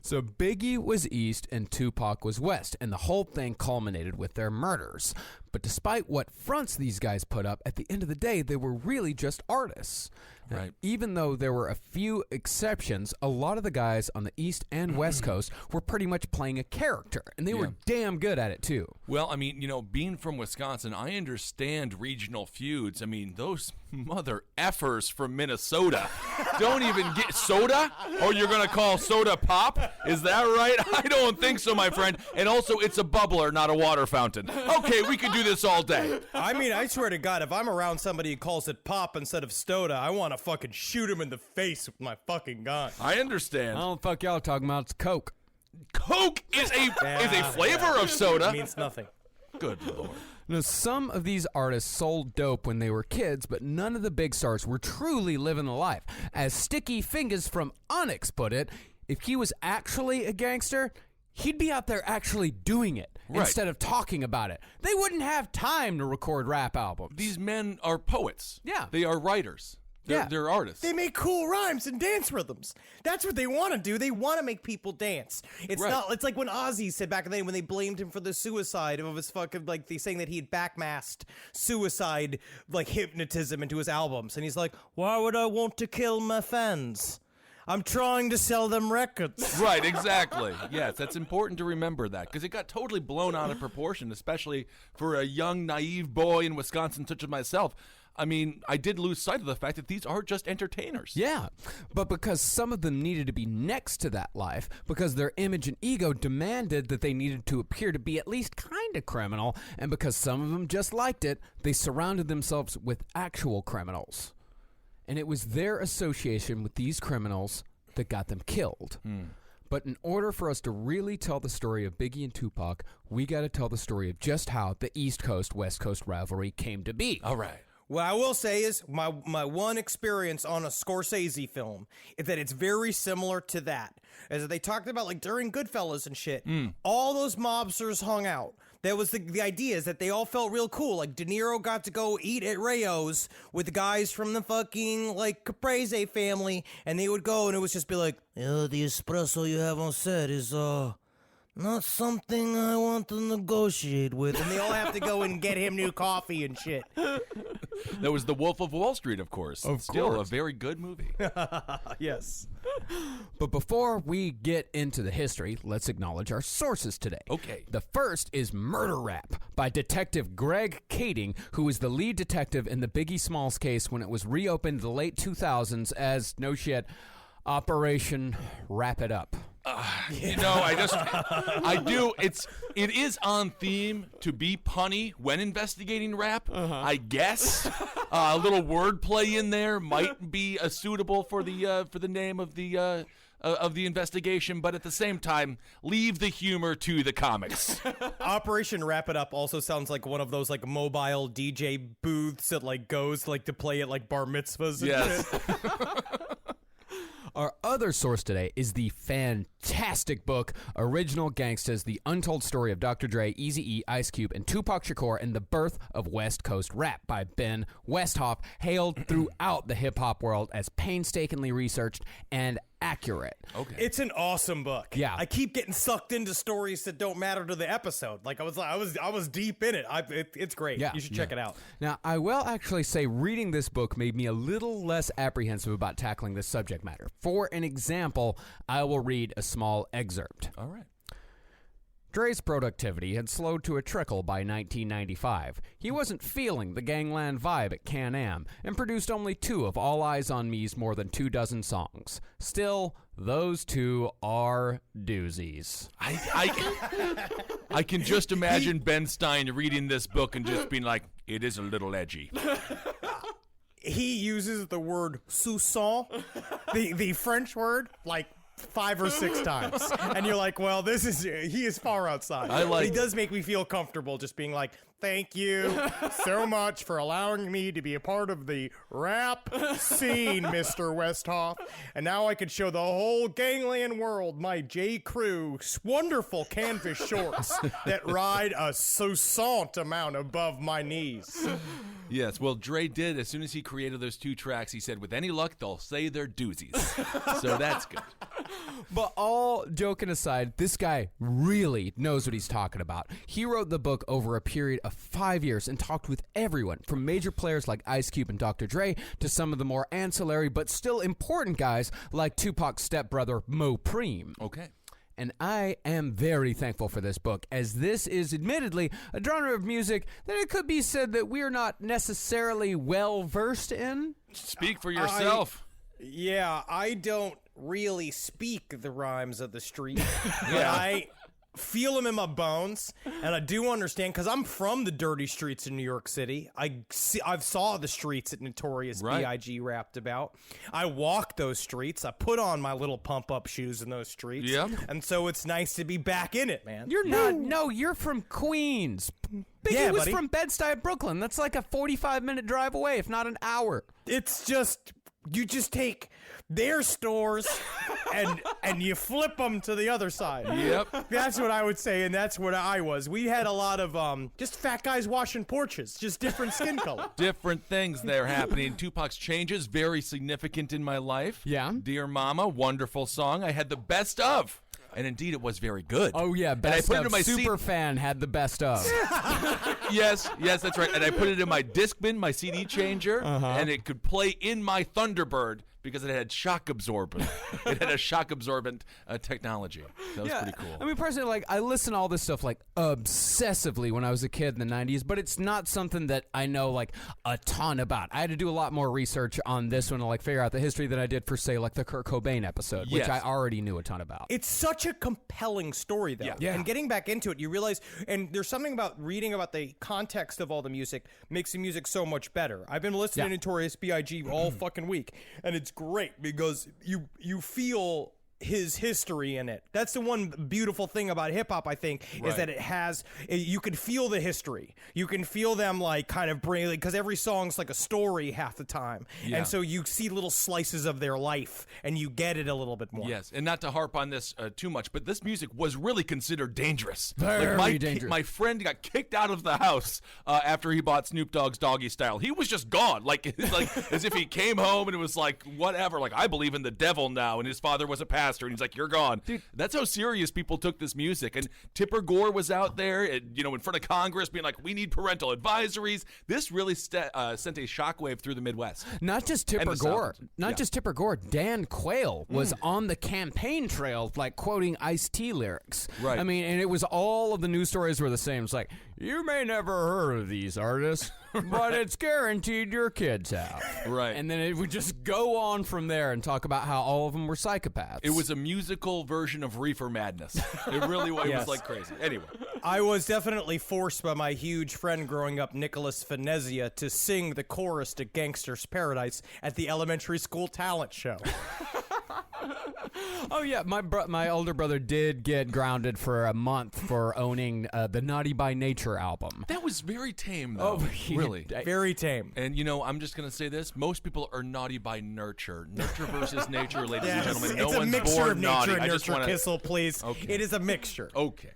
So Biggie was East and Tupac was West, and the whole thing culminated with their murders. But despite what fronts these guys put up, at the end of the day, they were really just artists. Right. Even though there were a few exceptions, a lot of the guys on the East and West Coast were pretty much playing a character, and they were damn good at it, too. Well, I mean, being from Wisconsin, I understand regional feuds. I mean, those mother effers from Minnesota don't even get soda, or you're going to call soda pop? Is that right? I don't think so, my friend. And also, it's a bubbler, not a water fountain. Okay, we could do this all day. I mean, I swear to God, if I'm around somebody who calls it pop instead of soda, I want to fucking shoot him in the face with my fucking gun. I understand. I don't fuck y'all talking about. It's Coke. Coke is a flavor of soda. It means nothing. Good Lord. Now, some of these artists sold dope when they were kids, but none of the big stars were truly living the life. As Sticky Fingers from Onyx put it, if he was actually a gangster, he'd be out there actually doing it instead of talking about it. They wouldn't have time to record rap albums. These men are poets. Yeah. They are writers. They're artists. They make cool rhymes and dance rhythms. That's what they want to do. They want to make people dance. It's not. It's like when Ozzy said back in the day when they blamed him for the suicide of his fucking they saying that he had backmasked suicide hypnotism into his albums, and he's like, "Why would I want to kill my fans? I'm trying to sell them records." Right, exactly. Yes, that's important to remember that because it got totally blown out of proportion, especially for a young, naive boy in Wisconsin such as myself. I mean, I did lose sight of the fact that these are just entertainers. Yeah, but because some of them needed to be next to that life, because their image and ego demanded that they needed to appear to be at least kind of criminal, and because some of them just liked it, they surrounded themselves with actual criminals. And it was their association with these criminals that got them killed. But in order for us to really tell the story of Biggie and Tupac, we got to tell the story of just how the East Coast-West Coast rivalry came to be. All right. What I will say is my one experience on a Scorsese film is that it's very similar to that. As they talked about during Goodfellas and shit, all those mobsters hung out. That was the idea is that they all felt real cool. Like De Niro got to go eat at Rayo's with the guys from the fucking Caprese family, and they would go and it would just be like, the espresso you have on set is not something I want to negotiate with. And they all have to go and get him new coffee and shit. That was The Wolf of Wall Street, of course. Still a very good movie. Yes. But before we get into the history, let's acknowledge our sources today. Okay. The first is Murder Rap by Detective Greg Kading, who was the lead detective in the Biggie Smalls case when it was reopened in the late 2000s as, no shit, Operation Wrap It Up. It is on theme to be punny when investigating rap, I guess. A little wordplay in there might be suitable for the name of the investigation, but at the same time, leave the humor to the comics. Operation Wrap It Up also sounds like one of those mobile DJ booths that goes to play at bar mitzvahs and shit. Our other source today is the fantastic book, Original Gangstas, The Untold Story of Dr. Dre, Eazy-E, Ice Cube, and Tupac Shakur and the Birth of West Coast Rap by Ben Westhoff, hailed throughout the hip-hop world as painstakingly researched and accurate. Okay. It's an awesome book. Yeah. I keep getting sucked into stories that don't matter to the episode. Like I was deep in it. It's great. Yeah. You should check it out. Now, I will actually say reading this book made me a little less apprehensive about tackling this subject matter. For an example, I will read a small excerpt. All right. Dre's productivity had slowed to a trickle by 1995. He wasn't feeling the gangland vibe at Can-Am and produced only 2 of All Eyes on Me's more than 24 songs. Still, those 2 are doozies. I can just imagine Ben Stein reading this book and just being like, it is a little edgy. He uses the word soupçon, the French word, like 5 or 6 times, and you're like, well, he is far outside. He does make me feel comfortable just being like, thank you so much for allowing me to be a part of the rap scene, Mr. Westhoff. And now I can show the whole gangland world my J. Crew wonderful canvas shorts that ride a soixante amount above my knees. Yes, well, Dre did. As soon as he created those 2 tracks, he said, with any luck, they'll say they're doozies. So that's good. But all joking aside, this guy really knows what he's talking about. He wrote the book over a period of 5 years and talked with everyone from major players like Ice Cube and Dr. Dre to some of the more ancillary but still important guys like Tupac's stepbrother Mo Preem. Okay. And I am very thankful for this book, as this is admittedly a genre of music that it could be said that we're not necessarily well versed in. Speak for yourself. I don't really speak the rhymes of the street, but I feel them in my bones, and I do understand because I'm from the dirty streets in New York City. I've saw the streets that Notorious B.I.G. rapped about. I walk those streets. I put on my little pump-up shoes in those streets. Yeah. And so it's nice to be back in it, man. You're not. No, you're from Queens. Biggie was buddy. from Bed-Stuy, Brooklyn. That's like a 45-minute drive away, if not an hour. It's just, you just take their stores and you flip them to the other side. Yep. That's what I would say, and that's what I was. We had a lot of just fat guys washing porches, just different skin color. Different things there happening. Tupac's Changes, very significant in my life. Yeah. Dear Mama, wonderful song. I had the best of. And indeed, it was very good. Oh, yeah, best and I put of. it in my Super fan had the best of. Yes, that's right. And I put it in my Discman, my CD changer, and it could play in my Thunderbird because it had shock absorbent. It had a shock absorbent technology. That was pretty cool. I mean, personally, like, I listen to all this stuff, like, obsessively when I was a kid in the 90s, but it's not something that I know, like, a ton about. I had to do a lot more research on this one to, like, figure out the history than I did for, say, like, the Kurt Cobain episode, which I already knew a ton about. It's such a compelling story, though. Yeah. And getting back into it, you realize, and there's something about reading about the context of all the music makes the music so much better. I've been listening to Notorious B.I.G. all fucking week, and it's great because you feel his history in it. That's the one beautiful thing about hip hop, I think, is that it has, you can feel the history. You can feel them like kind of bring, because every song's like a story half the time. Yeah. And so you see little slices of their life and you get it a little bit more. Yes, and not to harp on this too much, but this music was really considered dangerous. Very dangerous. My friend got kicked out of the house after he bought Snoop Dogg's Doggy Style. He was just gone, like as if he came home and it was like, whatever, like, I believe in the devil now, and his father was a pastor, and he's like, you're gone. Dude, that's how serious people took this music. And Tipper Gore was out there, in front of Congress being like, we need parental advisories. This really sent a shockwave through the Midwest. Not just Tipper Gore. Just Tipper Gore. Dan Quayle was on the campaign trail, like, quoting Ice-T lyrics. Right. I mean, and it was all of the news stories were the same. It's like, you may never heard of these artists, but it's guaranteed your kids have. Right. And then it would just go on from there and talk about how all of them were psychopaths. It was a musical version of Reefer Madness. It really was. It was like crazy. Anyway. I was definitely forced by my huge friend growing up, Nicholas Venezia, to sing the chorus to Gangster's Paradise at the elementary school talent show. Oh yeah, my older brother did get grounded for a month for owning the Naughty by Nature album. That was very tame, though. Oh, really, very tame. And I'm just gonna say this: most people are naughty by nurture. Nurture versus nature, ladies and Yes, gentlemen. it's No a one's mixture born of naughty. nature and I just nurture, want Kissel, please. Okay. It is a mixture. Okay.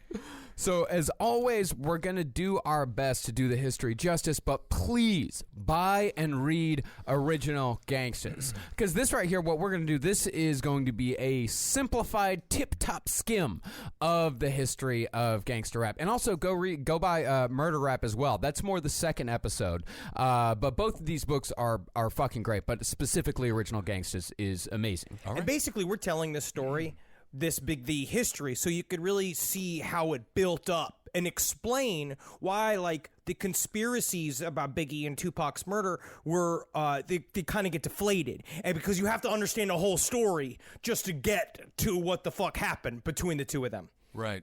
So, as always, we're going to do our best to do the history justice, but please buy and read original gangsters. Because this right here, what we're going to do, this is going to be a simplified, tip-top skim of the history of gangster rap. And also, go buy Murder Rap as well. That's more the second episode. But both of these books are fucking great, but specifically Original Gangsters is amazing. And basically, we're telling this story, the history, so you could really see how it built up and explain why, like, the conspiracies about Biggie and Tupac's murder were, they kind of get deflated. And because you have to understand the whole story just to get to what the fuck happened between the two of them. Right.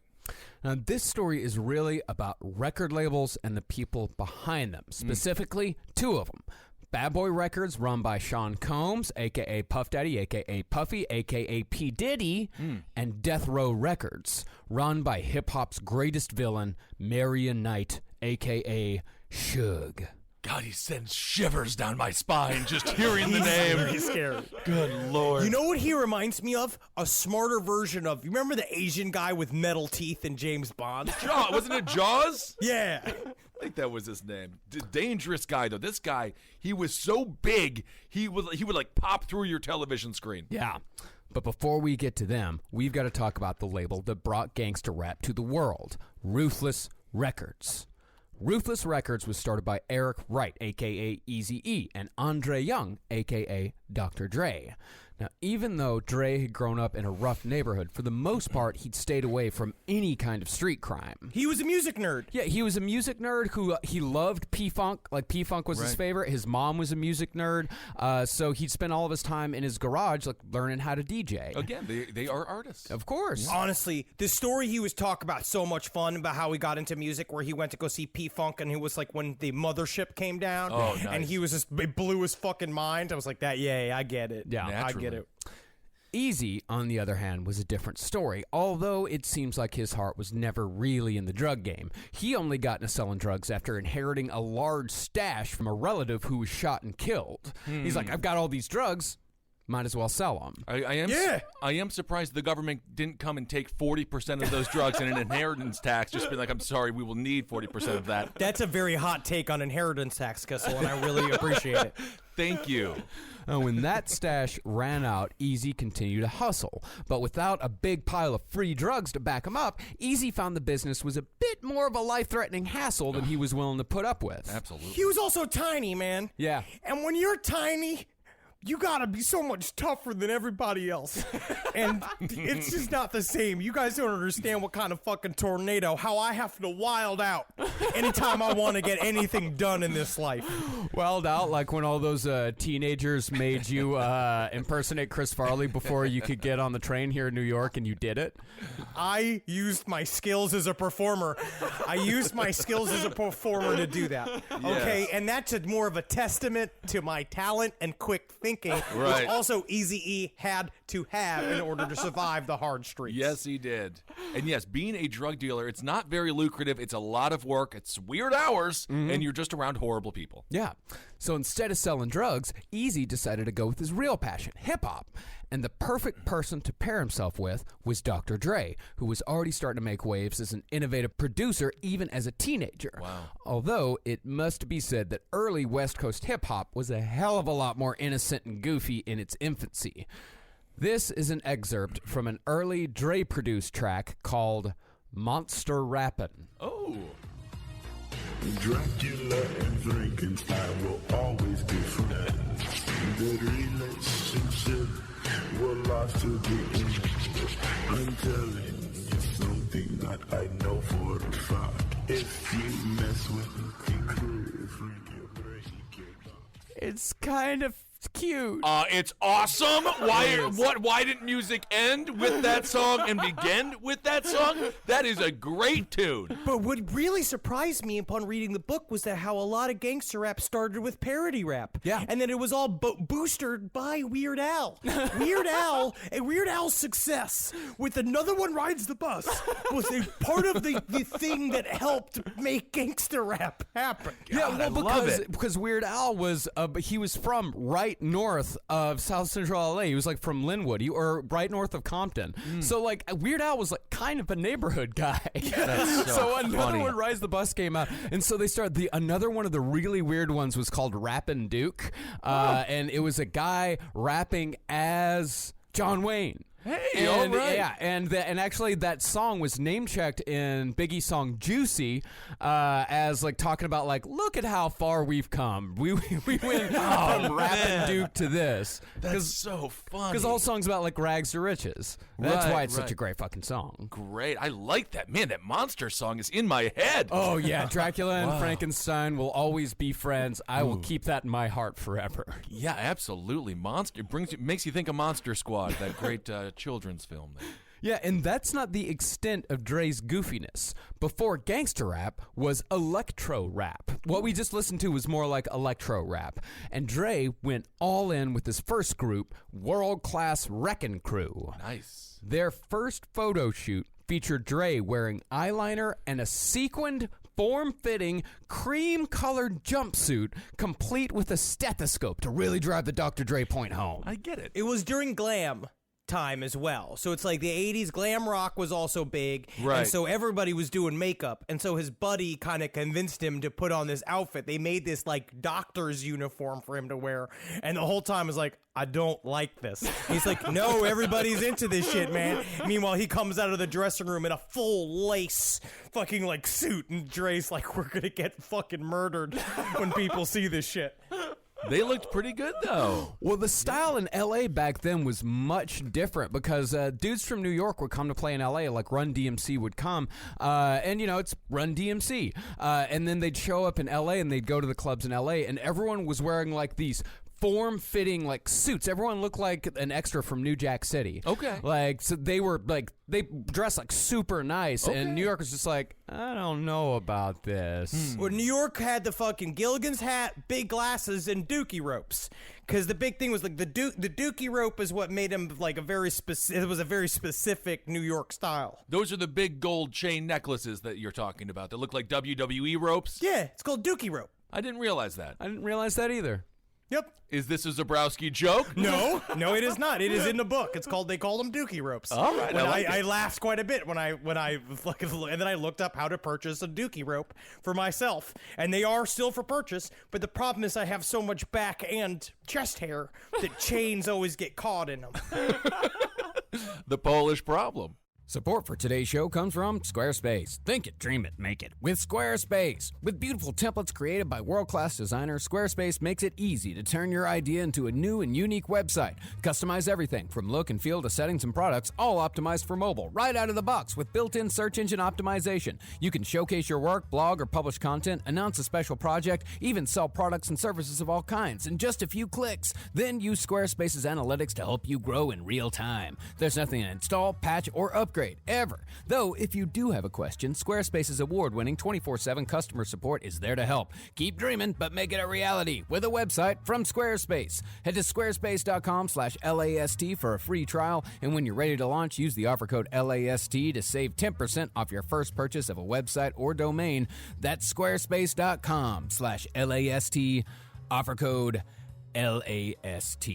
Now, this story is really about record labels and the people behind them, specifically two of them. Bad Boy Records, run by Sean Combs, a.k.a. Puff Daddy, a.k.a. Puffy, a.k.a. P. Diddy, and Death Row Records, run by hip-hop's greatest villain, Marion Knight, a.k.a. Suge. God, he sends shivers down my spine just hearing the name. Very scary. Good Lord. You know what he reminds me of? A smarter version of, you remember the Asian guy with metal teeth in James Bond? Jaws, wasn't it Jaws? Yeah. I think that was his name. Dangerous guy, though. This guy, he was so big, he would like pop through your television screen. Yeah. But before we get to them, we've got to talk about the label that brought gangster rap to the world, Ruthless Records. Ruthless Records was started by Eric Wright, a.k.a. Eazy-E, and Andre Young, a.k.a. Dr. Dre. Now, even though Dre had grown up in a rough neighborhood, for the most part, he'd stayed away from any kind of street crime. He was a music nerd. Yeah, he was a music nerd who he loved P-Funk. Like, P-Funk was his favorite. His mom was a music nerd. So he'd spend all of his time in his garage, like, learning how to DJ. Again, they are artists. Of course. Honestly, the story he was talking about, so much fun about how he got into music, where he went to go see P-Funk, and he was like, when the mothership came down, and he was just, it blew his fucking mind. I was like, I get it. Yeah, I get it. Eazy, on the other hand, was a different story, although it seems like his heart was never really in the drug game. He only got into selling drugs after inheriting a large stash from a relative who was shot and killed. He's like, I've got all these drugs, might as well sell them. I am surprised the government didn't come and take 40% of those drugs in an inheritance tax. Just be like, I'm sorry, we will need 40% of that. That's a very hot take on inheritance tax, Kissel, and I really appreciate it. Thank you. When that stash ran out, Eazy continued to hustle. But without a big pile of free drugs to back him up, Eazy found the business was a bit more of a life-threatening hassle than he was willing to put up with. Absolutely. He was also tiny, man. Yeah. And when you're tiny, you gotta be so much tougher than everybody else. And it's just not the same. You guys don't understand what kind of fucking tornado, how I have to wild out anytime I want to get anything done in this life. Wild out, like when all those teenagers made you impersonate Chris Farley before you could get on the train here in New York, and you did it? I used my skills as a performer. To do that. Okay, Yes. and that's more of a testament to my talent and quick thinking, Right. which also Eazy-E had to have in order to survive the hard streets. Yes, he did. And yes, being a drug dealer, it's not very lucrative. It's a lot of work. It's weird hours, and you're just around horrible people. Yeah. So instead of selling drugs, Eazy decided to go with his real passion, hip-hop. And the perfect person to pair himself with was Dr. Dre, who was already starting to make waves as an innovative producer even as a teenager. Wow. Although it must be said that early West Coast hip-hop was a hell of a lot more innocent and goofy in its infancy. This is an excerpt from an early Dre-produced track called Monster Rappin'. Oh. Dracula and Frankenstein will always be friends. The relationship will last to the end. I'm telling you something that I know for a fact. If you mess with me, Frankie, It's kind of cute. It's awesome. Why didn't music end with that song and begin with that song? That is a great tune. But what really surprised me upon reading the book was that how a lot of gangster rap started with parody rap. Yeah. And then it was all boosted by Weird Al. Weird Al's success with Another One Rides the Bus was a part of the thing that helped make gangster rap happen. Because Weird Al was he was from right north of South Central LA. He was like from Linwood, or right north of Compton. So like Weird Al was like kind of a neighborhood guy. That's so Another funny. One Rides the Bus came out, and so they started another one of the really weird ones was called Rappin' Duke, and it was a guy rapping as John Wayne. Hey, all right. Yeah, and actually that song was name checked in Biggie's song "Juicy" as like talking about like, look at how far we've come. We went from Rappin' Duke to this. That's so funny. Because the whole song's about like rags to riches. That's why it's such a great fucking song. Great. I like that. Man, that monster song is in my head. Oh yeah, Dracula and Frankenstein will always be friends. I will keep that in my heart forever. Yeah, absolutely. Monster makes you think of Monster Squad, that great children's film there. Yeah, and that's not the extent of Dre's goofiness. Before gangster rap was electro rap. What we just listened to was more like electro rap. And Dre went all in with his first group, World Class Wreckin' Crew. Nice. Their first photo shoot featured Dre wearing eyeliner and a sequined, form-fitting, cream-colored jumpsuit, complete with a stethoscope to really drive the Dr. Dre point home. I get it. It was during glam time as well. So it's like the 80s glam rock was also big. Right. And so everybody was doing makeup. And so his buddy kind of convinced him to put on this outfit. They made this like doctor's uniform for him to wear. And the whole time was like, I don't like this. He's like, no, everybody's into this shit, man. Meanwhile, he comes out of the dressing room in a full lace fucking like suit. And Dre's like, we're going to get fucking murdered when people see this shit. They looked pretty good, though. Well, the style in L.A. back then was much different because dudes from New York would come to play in L.A., like Run DMC would come. And, you know, it's Run DMC. And then they'd show up in L.A. and they'd go to the clubs in L.A. and everyone was wearing, like, these form-fitting, like, suits. Everyone looked like an extra from New Jack City. Okay. Like, so they were, like, they dressed, like, super nice. Okay. And New York was just like, I don't know about this. Well, New York had the fucking Gilligan's hat, big glasses, and dookie ropes. Because the big thing was like the dookie rope is what made him like a very specific. It was a very specific New York style. Those are the big gold chain necklaces that you're talking about that look like WWE ropes. Yeah, it's called dookie rope. I didn't realize that. I didn't realize that either. Yep. Is this a Zabrowski joke? No, it is not. It is in the book. It's called. They call them dookie ropes. All right, I laughed quite a bit when I and then I looked up how to purchase a dookie rope for myself, and they are still for purchase. But the problem is I have so much back and chest hair that chains always get caught in them. The Polish problem. Support for today's show comes from Squarespace. Think it, dream it, make it with Squarespace. With beautiful templates created by world-class designers, Squarespace makes it easy to turn your idea into a new and unique website. Customize everything from look and feel to settings and products, all optimized for mobile, right out of the box with built-in search engine optimization. You can showcase your work, blog, or publish content, announce a special project, even sell products and services of all kinds in just a few clicks. Then use Squarespace's analytics to help you grow in real time. There's nothing to install, patch, or upgrade ever. Though, if you do have a question, Squarespace's award-winning 24/7 customer support is there to help. Keep dreaming, but make it a reality with a website from Squarespace. Head to squarespace.com/LAST for a free trial, and when you're ready to launch, use the offer code LAST to save 10% off your first purchase of a website or domain. That's squarespace.com/LAST, offer code LAST.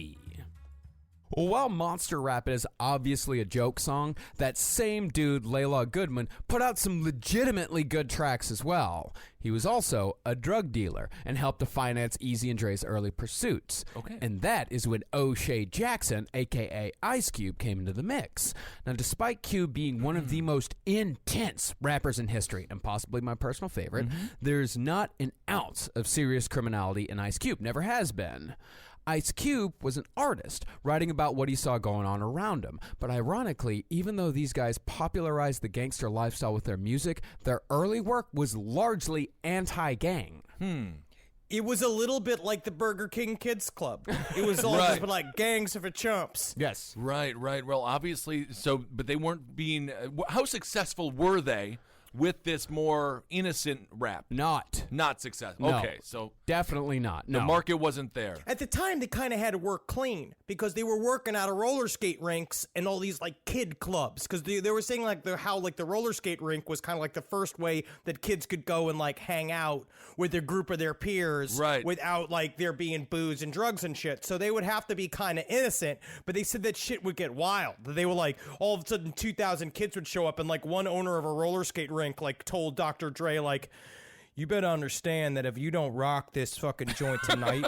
Well, while Monster Rap is obviously a joke song, that same dude, Layla Goodman, put out some legitimately good tracks as well. He was also a drug dealer and helped to finance Easy and Dre's early pursuits. Okay. And that is when O'Shea Jackson, a.k.a. Ice Cube, came into the mix. Now, despite Cube being one of the most intense rappers in history, and possibly my personal favorite, there's not an ounce of serious criminality in Ice Cube. Never has been. Ice Cube was an artist, writing about what he saw going on around him. But ironically, even though these guys popularized the gangster lifestyle with their music, their early work was largely anti-gang. It was a little bit like the Burger King Kids Club. It was all just like gangs of chumps. Yes. Right. Well, obviously, but they weren't being. How successful were they with this more innocent rap? Not successful. No. Okay, so definitely not. The market wasn't there. At the time, they kind of had to work clean because they were working out of roller skate rinks and all these like kid clubs. Because they were saying like how the roller skate rink was kind of like the first way that kids could go and like hang out with a group of their peers, without like there being booze and drugs and shit. So they would have to be kind of innocent. But they said that shit would get wild. They were like all of a sudden 2,000 kids would show up, and like one owner of a roller skate rink like told Dr. Dre like, you better understand that if you don't rock this fucking joint tonight,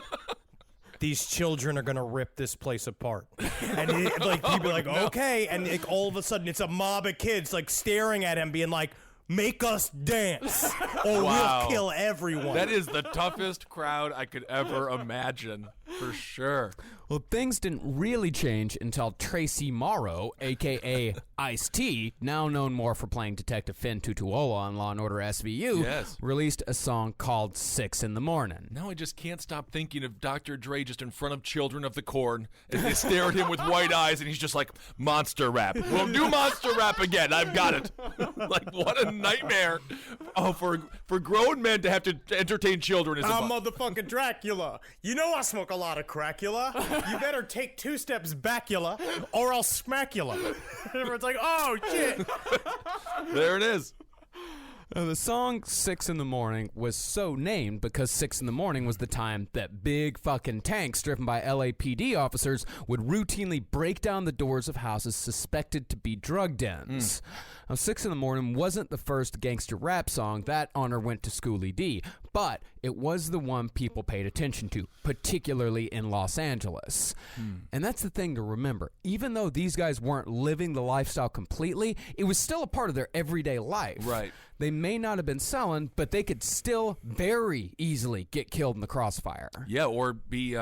these children are gonna rip this place apart. And like he'd be like, okay, and like, all of a sudden it's a mob of kids like staring at him, being like, make us dance, or we'll kill everyone. That is the toughest crowd I could ever imagine, for sure. Well, things didn't really change until Tracy Morrow, a.k.a. Ice-T, now known more for playing Detective Finn Tutuola on Law & Order SVU, released a song called 6 in the Morning. Now I just can't stop thinking of Dr. Dre just in front of Children of the Corn as they stare at him with white eyes, and he's just like, monster rap. We'll do monster rap again. I've got it. Like, what a nightmare. Oh, for grown men to have to entertain children is I'm motherfucking Dracula. You know I smoke a lot of Cracula. You better take 2 steps backula, or I'll smackula. Everyone's like, oh, shit. There it is. The song 6 in the Morning was so named because 6 in the morning was the time that big fucking tanks driven by LAPD officers would routinely break down the doors of houses suspected to be drug dens. Now, 6 in the Morning wasn't the first gangster rap song. That honor went to Schoolie D, but it was the one people paid attention to, particularly in Los Angeles. And that's the thing to remember. Even though these guys weren't living the lifestyle completely, it was still a part of their everyday life. Right. They may not have been selling, but they could still very easily get killed in the crossfire. Yeah, or be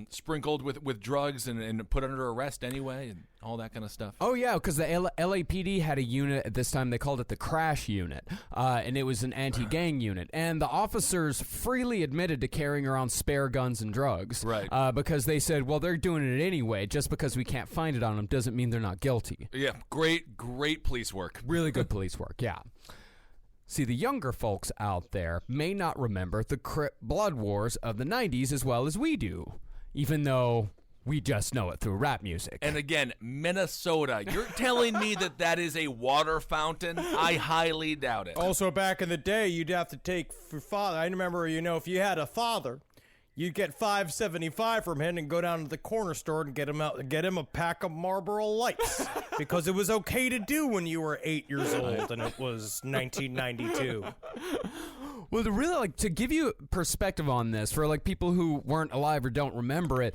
sprinkled with drugs and put under arrest anyway, and all that kind of stuff. Oh yeah, because the LAPD had a unit at this time. They called it the Crash Unit, and it was an anti-gang unit. And the officers freely admitted to carrying around spare guns and drugs, right? Because they said, well, they're doing it anyway. Just because we can't find it on them doesn't mean they're not guilty. Yeah, great police work. Really good police work. Yeah. See, the younger folks out there may not remember the Crip Blood Wars of the 90s as well as we do, even though we just know it through rap music. And again, Minnesota. You're telling me that is a water fountain? I highly doubt it. Also, back in the day, you'd have to take for father. I remember, if you had a father, you'd get $5.75 from him and go down to the corner store and get him a pack of Marlboro Lights because it was okay to do when you were 8 years old and it was 1992. Well, to give you perspective on this for people who weren't alive or don't remember it,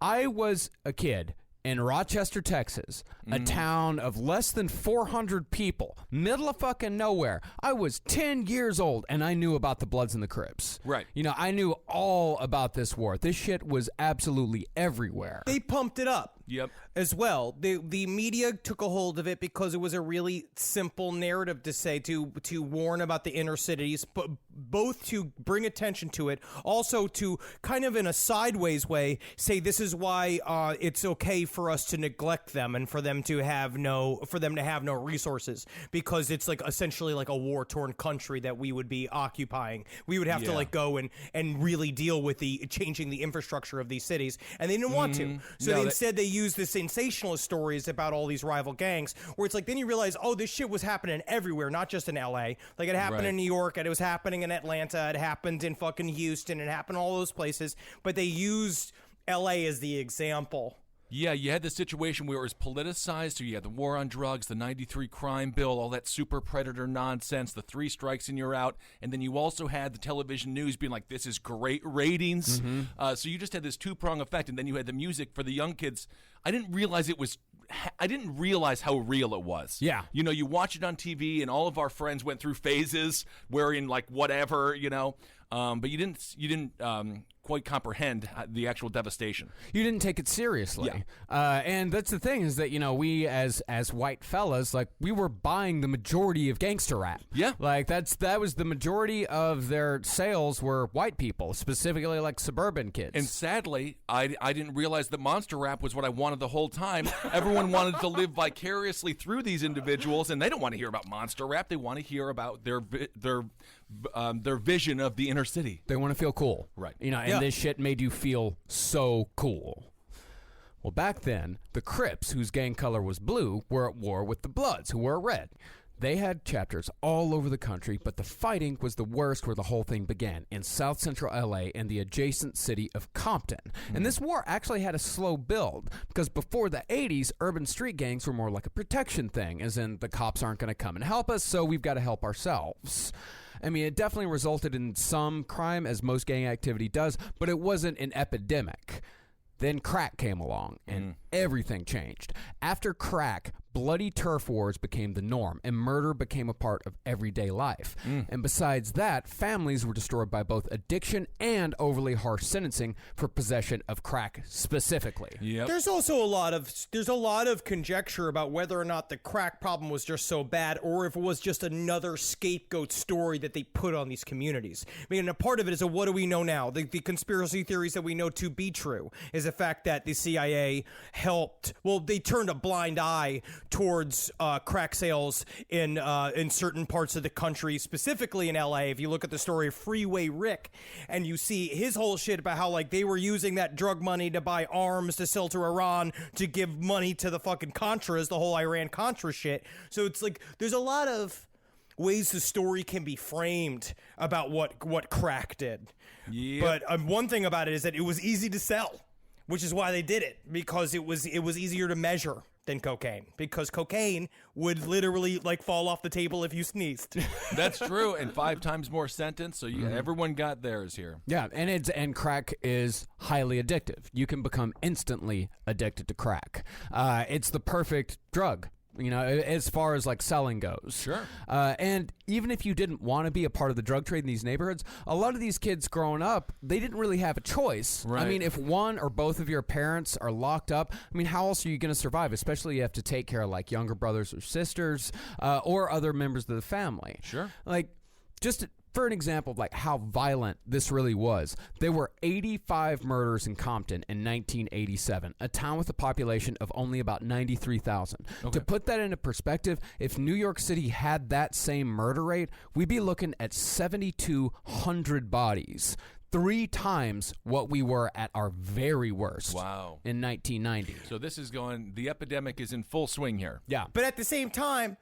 I was a kid in Rochester, Texas, a town of less than 400 people, middle of fucking nowhere. I was 10 years old, and I knew about the Bloods and the Crips. Right. I knew all about this war. This shit was absolutely everywhere. They pumped it up. Yep. As well, the media took a hold of it because it was a really simple narrative to say, to warn about the inner cities, but both to bring attention to it, also to kind of in a sideways way say this is why it's okay for us to neglect them and for them to have no resources, because it's like essentially like a war-torn country that we would be occupying. We would have to go and really deal with the changing the infrastructure of these cities, and they didn't want to. So instead they used the sensationalist stories about all these rival gangs, where it's like then you realize, oh, this shit was happening everywhere, not just in LA. Like it happened in New York, and it was happening in Atlanta, it happened in fucking Houston, it happened in all those places, but they used LA as the example. Yeah, you had the situation where it was politicized, so you had the war on drugs, the 93 crime bill, all that super predator nonsense, the 3 strikes and you're out, and then you also had the television news being like, this is great ratings. So you just had this two-prong effect, and then you had the music for the young kids. I didn't realize how real it was. Yeah. You watch it on TV, and all of our friends went through phases wearing like whatever, but you didn't quite comprehend the actual devastation. You didn't take it seriously. And that's the thing is that, we as white fellas, like, we were buying the majority of gangster rap. Yeah. Like, that was the majority of their sales were white people, specifically like suburban kids. And sadly, I didn't realize that monster rap was what I wanted the whole time. Everyone wanted to live vicariously through these individuals, and they don't want to hear about monster rap. They want to hear about their vision of the inner city. They want to feel cool. Right. And this shit made you feel so cool. Well, back then, the Crips, whose gang color was blue, were at war with the Bloods, who were red. They had chapters all over the country, but the fighting was the worst where the whole thing began, in South Central LA and the adjacent city of Compton. And this war actually had a slow build, because before the 80s, urban street gangs were more like a protection thing, as in the cops aren't going to come and help us, so we've got to help ourselves. I mean, it definitely resulted in some crime, as most gang activity does, but it wasn't an epidemic. Then crack came along, and everything changed. After crack, bloody turf wars became the norm, and murder became a part of everyday life. And besides that, families were destroyed by both addiction and overly harsh sentencing for possession of crack specifically. There's also a lot of conjecture about whether or not the crack problem was just so bad, or if it was just another scapegoat story that they put on these communities. I mean, a part of it is what do we know now? The conspiracy theories that we know to be true is the fact that the CIA helped. Well, they turned a blind eye towards crack sales in certain parts of the country, specifically in LA. If you look at the story of Freeway Rick, and you see his whole shit about how like they were using that drug money to buy arms to sell to Iran to give money to the fucking Contras, the whole Iran Contra shit. So it's like there's a lot of ways the story can be framed about what crack did. But one thing about it is that it was easy to sell, which is why they did it, because it was easier to measure than cocaine, because cocaine would literally like fall off the table if you sneezed. That's true, and 5 times more sentence, so everyone got theirs here. Yeah, and crack is highly addictive. You can become instantly addicted to crack. It's the perfect drug, as far as like selling goes. Sure. And even if you didn't want to be a part of the drug trade in these neighborhoods, a lot of these kids growing up, they didn't really have a choice. Right. I mean, if one or both of your parents are locked up, I mean, how else are you going to survive? Especially you have to take care of like younger brothers or sisters or other members of the family. Sure. Like, just for an example of like how violent this really was, there were 85 murders in Compton in 1987, a town with a population of only about 93,000. To put that into perspective, if New York City had that same murder rate, we'd be looking at 7,200 bodies. 3 times what we were at our very worst. Wow. In 1990. So this is the epidemic is in full swing here. Yeah. But at the same time,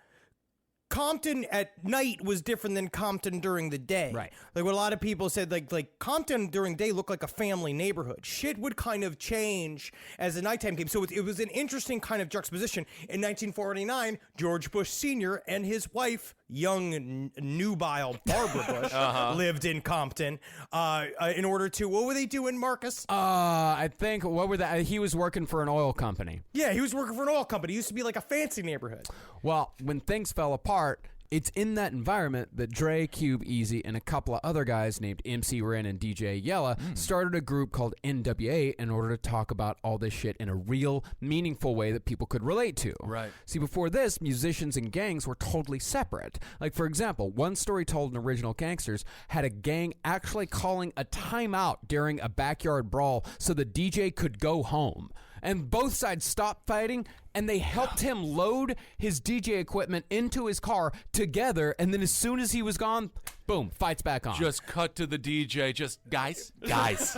Compton at night was different than Compton during the day. Right. Like what a lot of people said, like Compton during day looked like a family neighborhood. Shit would kind of change as the nighttime came. So it was an interesting kind of juxtaposition. In 1949, George Bush Sr. and his wife, young nubile Barbara Bush, lived in Compton in order to, what were they doing, Marcus? I think, he was working for an oil company. Yeah, he was working for an oil company. It used to be like a fancy neighborhood. Well, when things fell apart, it's in that environment that Dre, Cube, Easy, and a couple of other guys named MC Ren and DJ Yella started a group called NWA in order to talk about all this shit in a real, meaningful way that people could relate to. Right. See, before this, musicians and gangs were totally separate. Like, for example, one story told in Original Gangsters had a gang actually calling a timeout during a backyard brawl so the DJ could go home. And both sides stopped fighting, and they helped him load his DJ equipment into his car together, and then as soon as he was gone, boom, fight's back on. Just cut to the DJ, just guys, just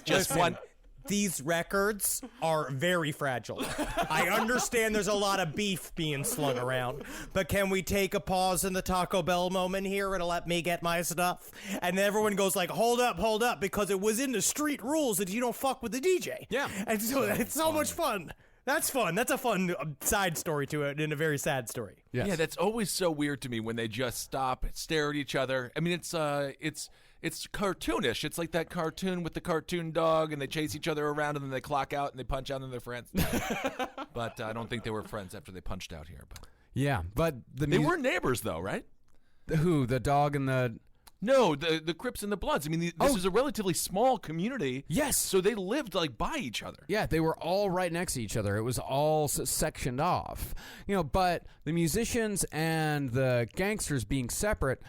Listen, one. These records are very fragile. I understand there's a lot of beef being slung around, but can we take a pause in the Taco Bell moment here and let me get my stuff? And then everyone goes like, hold up, because it was in the street rules that you don't fuck with the DJ. Yeah. And so it's so much fun. That's fun. That's a fun side story to it and a very sad story. Yes. Yeah, that's always so weird to me when they just stop, stare at each other. I mean, it's cartoonish. It's like that cartoon with the cartoon dog, and they chase each other around, and then they clock out, and they punch out, and they're friends. But I don't think they were friends after they punched out here. But yeah, but they were neighbors, though, right? Who? The dog and the... No, the Crips and the Bloods. I mean, this is a relatively small community. Yes. So they lived like by each other. Yeah, they were all right next to each other. It was all sectioned off. But the musicians and the gangsters being separate,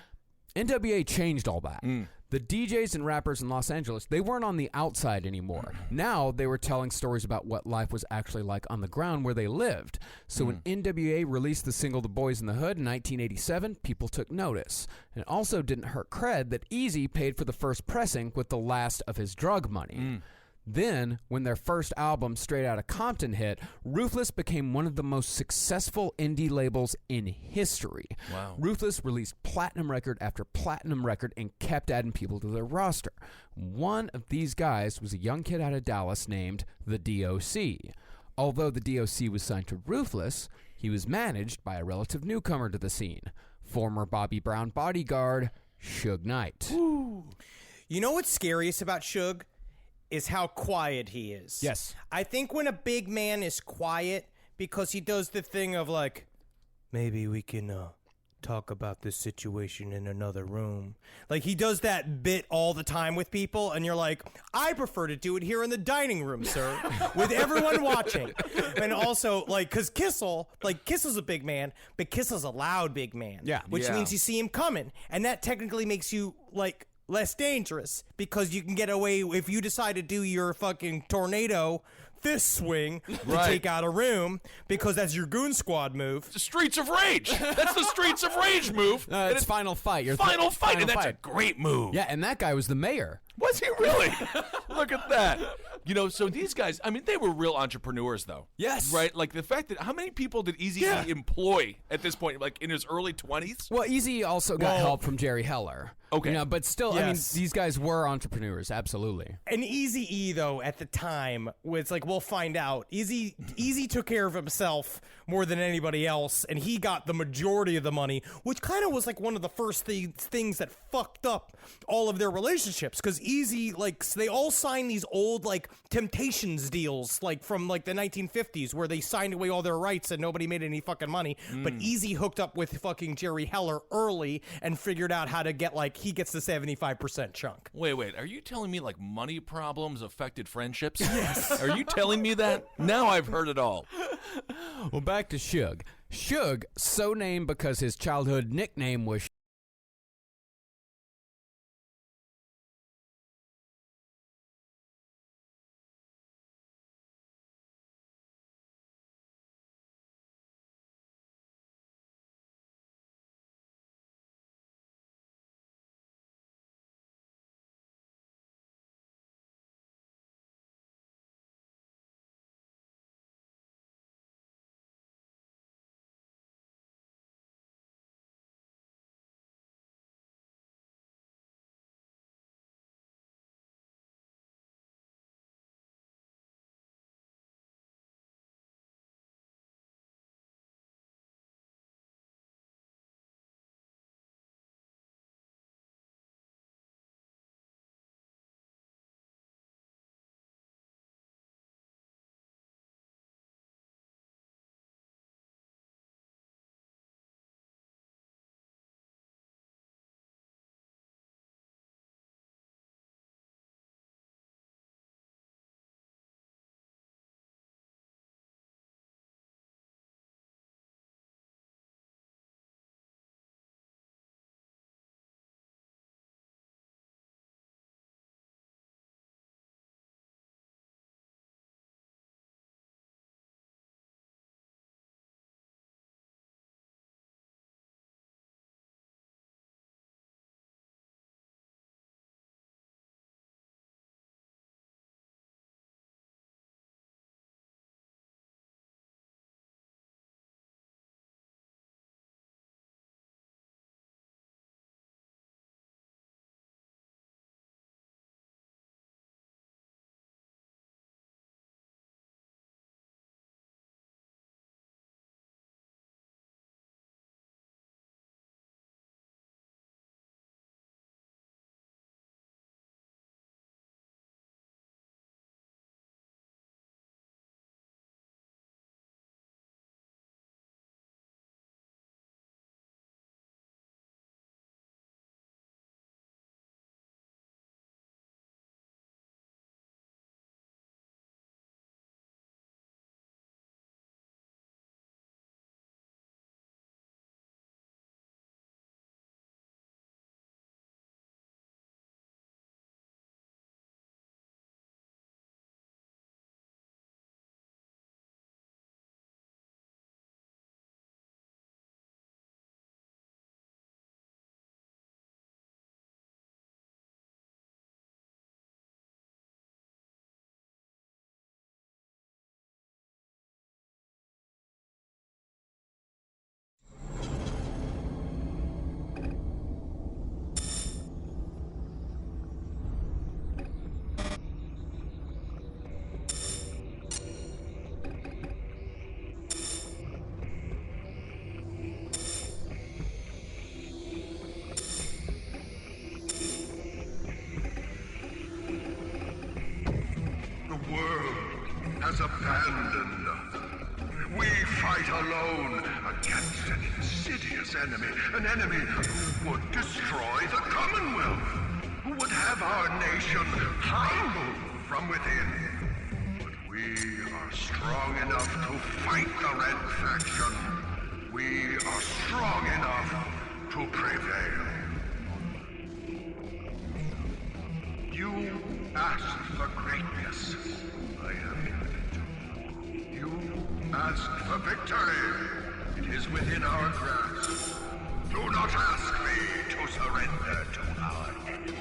NWA changed all that. The DJs and rappers in Los Angeles, they weren't on the outside anymore. Now they were telling stories about what life was actually like on the ground where they lived. So when NWA released the single The Boys in the Hood in 1987, people took notice. And it also didn't hurt cred that Eazy paid for the first pressing with the last of his drug money. Then, when their first album, Straight Outta Compton, hit, Ruthless became one of the most successful indie labels in history. Wow. Ruthless released platinum record after platinum record and kept adding people to their roster. One of these guys was a young kid out of Dallas named the DOC. Although the DOC was signed to Ruthless, he was managed by a relative newcomer to the scene, former Bobby Brown bodyguard, Suge Knight. You know what's scariest about Suge? Is how quiet he is. Yes. I think when a big man is quiet, because he does the thing of like, maybe we can talk about this situation in another room. Like, he does that bit all the time with people, and you're like, I prefer to do it here in the dining room, sir, with everyone watching. And also, like, because Kissel's a big man, but Kissel's a loud big man. Yeah. Which means you see him coming, and that technically makes you, like, less dangerous, because you can get away if you decide to do your fucking tornado fist swing to take out a room, because that's your goon squad move. The Streets of Rage. That's the Streets of Rage move. It's Final Fight. Final Fight, and that's a great move. Yeah, and that guy was the mayor. Was he really? Look at that. So these guys, I mean, they were real entrepreneurs, though. Yes. Right? Like, the fact that, how many people did Eazy employ at this point, like, in his early 20s? Well, Eazy also got help from Jerry Heller. Okay. But still, I mean, these guys were entrepreneurs, absolutely. And Eazy-E, though, at the time, was like, we'll find out. Eazy took care of himself more than anybody else, and he got the majority of the money, which kind of was like one of the first things that fucked up all of their relationships, because Eazy, like, they all signed these old, like, Temptations deals, like, from, like, the 1950s, where they signed away all their rights and nobody made any fucking money, but Eazy hooked up with fucking Jerry Heller early and figured out how to get, like, he gets the 75% chunk. Wait, are you telling me, like, money problems affected friendships? Yes. Are you telling me that? Now I've heard it all. Well, back to Suge. Suge, so named because his childhood nickname was against an insidious enemy, an enemy who would destroy the Commonwealth, who would have our nation crumble from within. But we are strong enough to fight the Red Faction. We are strong enough to prevail. You asked for greatness. I have given it to you. You asked for victory. It is within our grasp. Do not ask me to surrender to our enemies.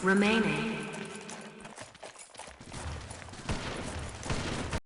remaining.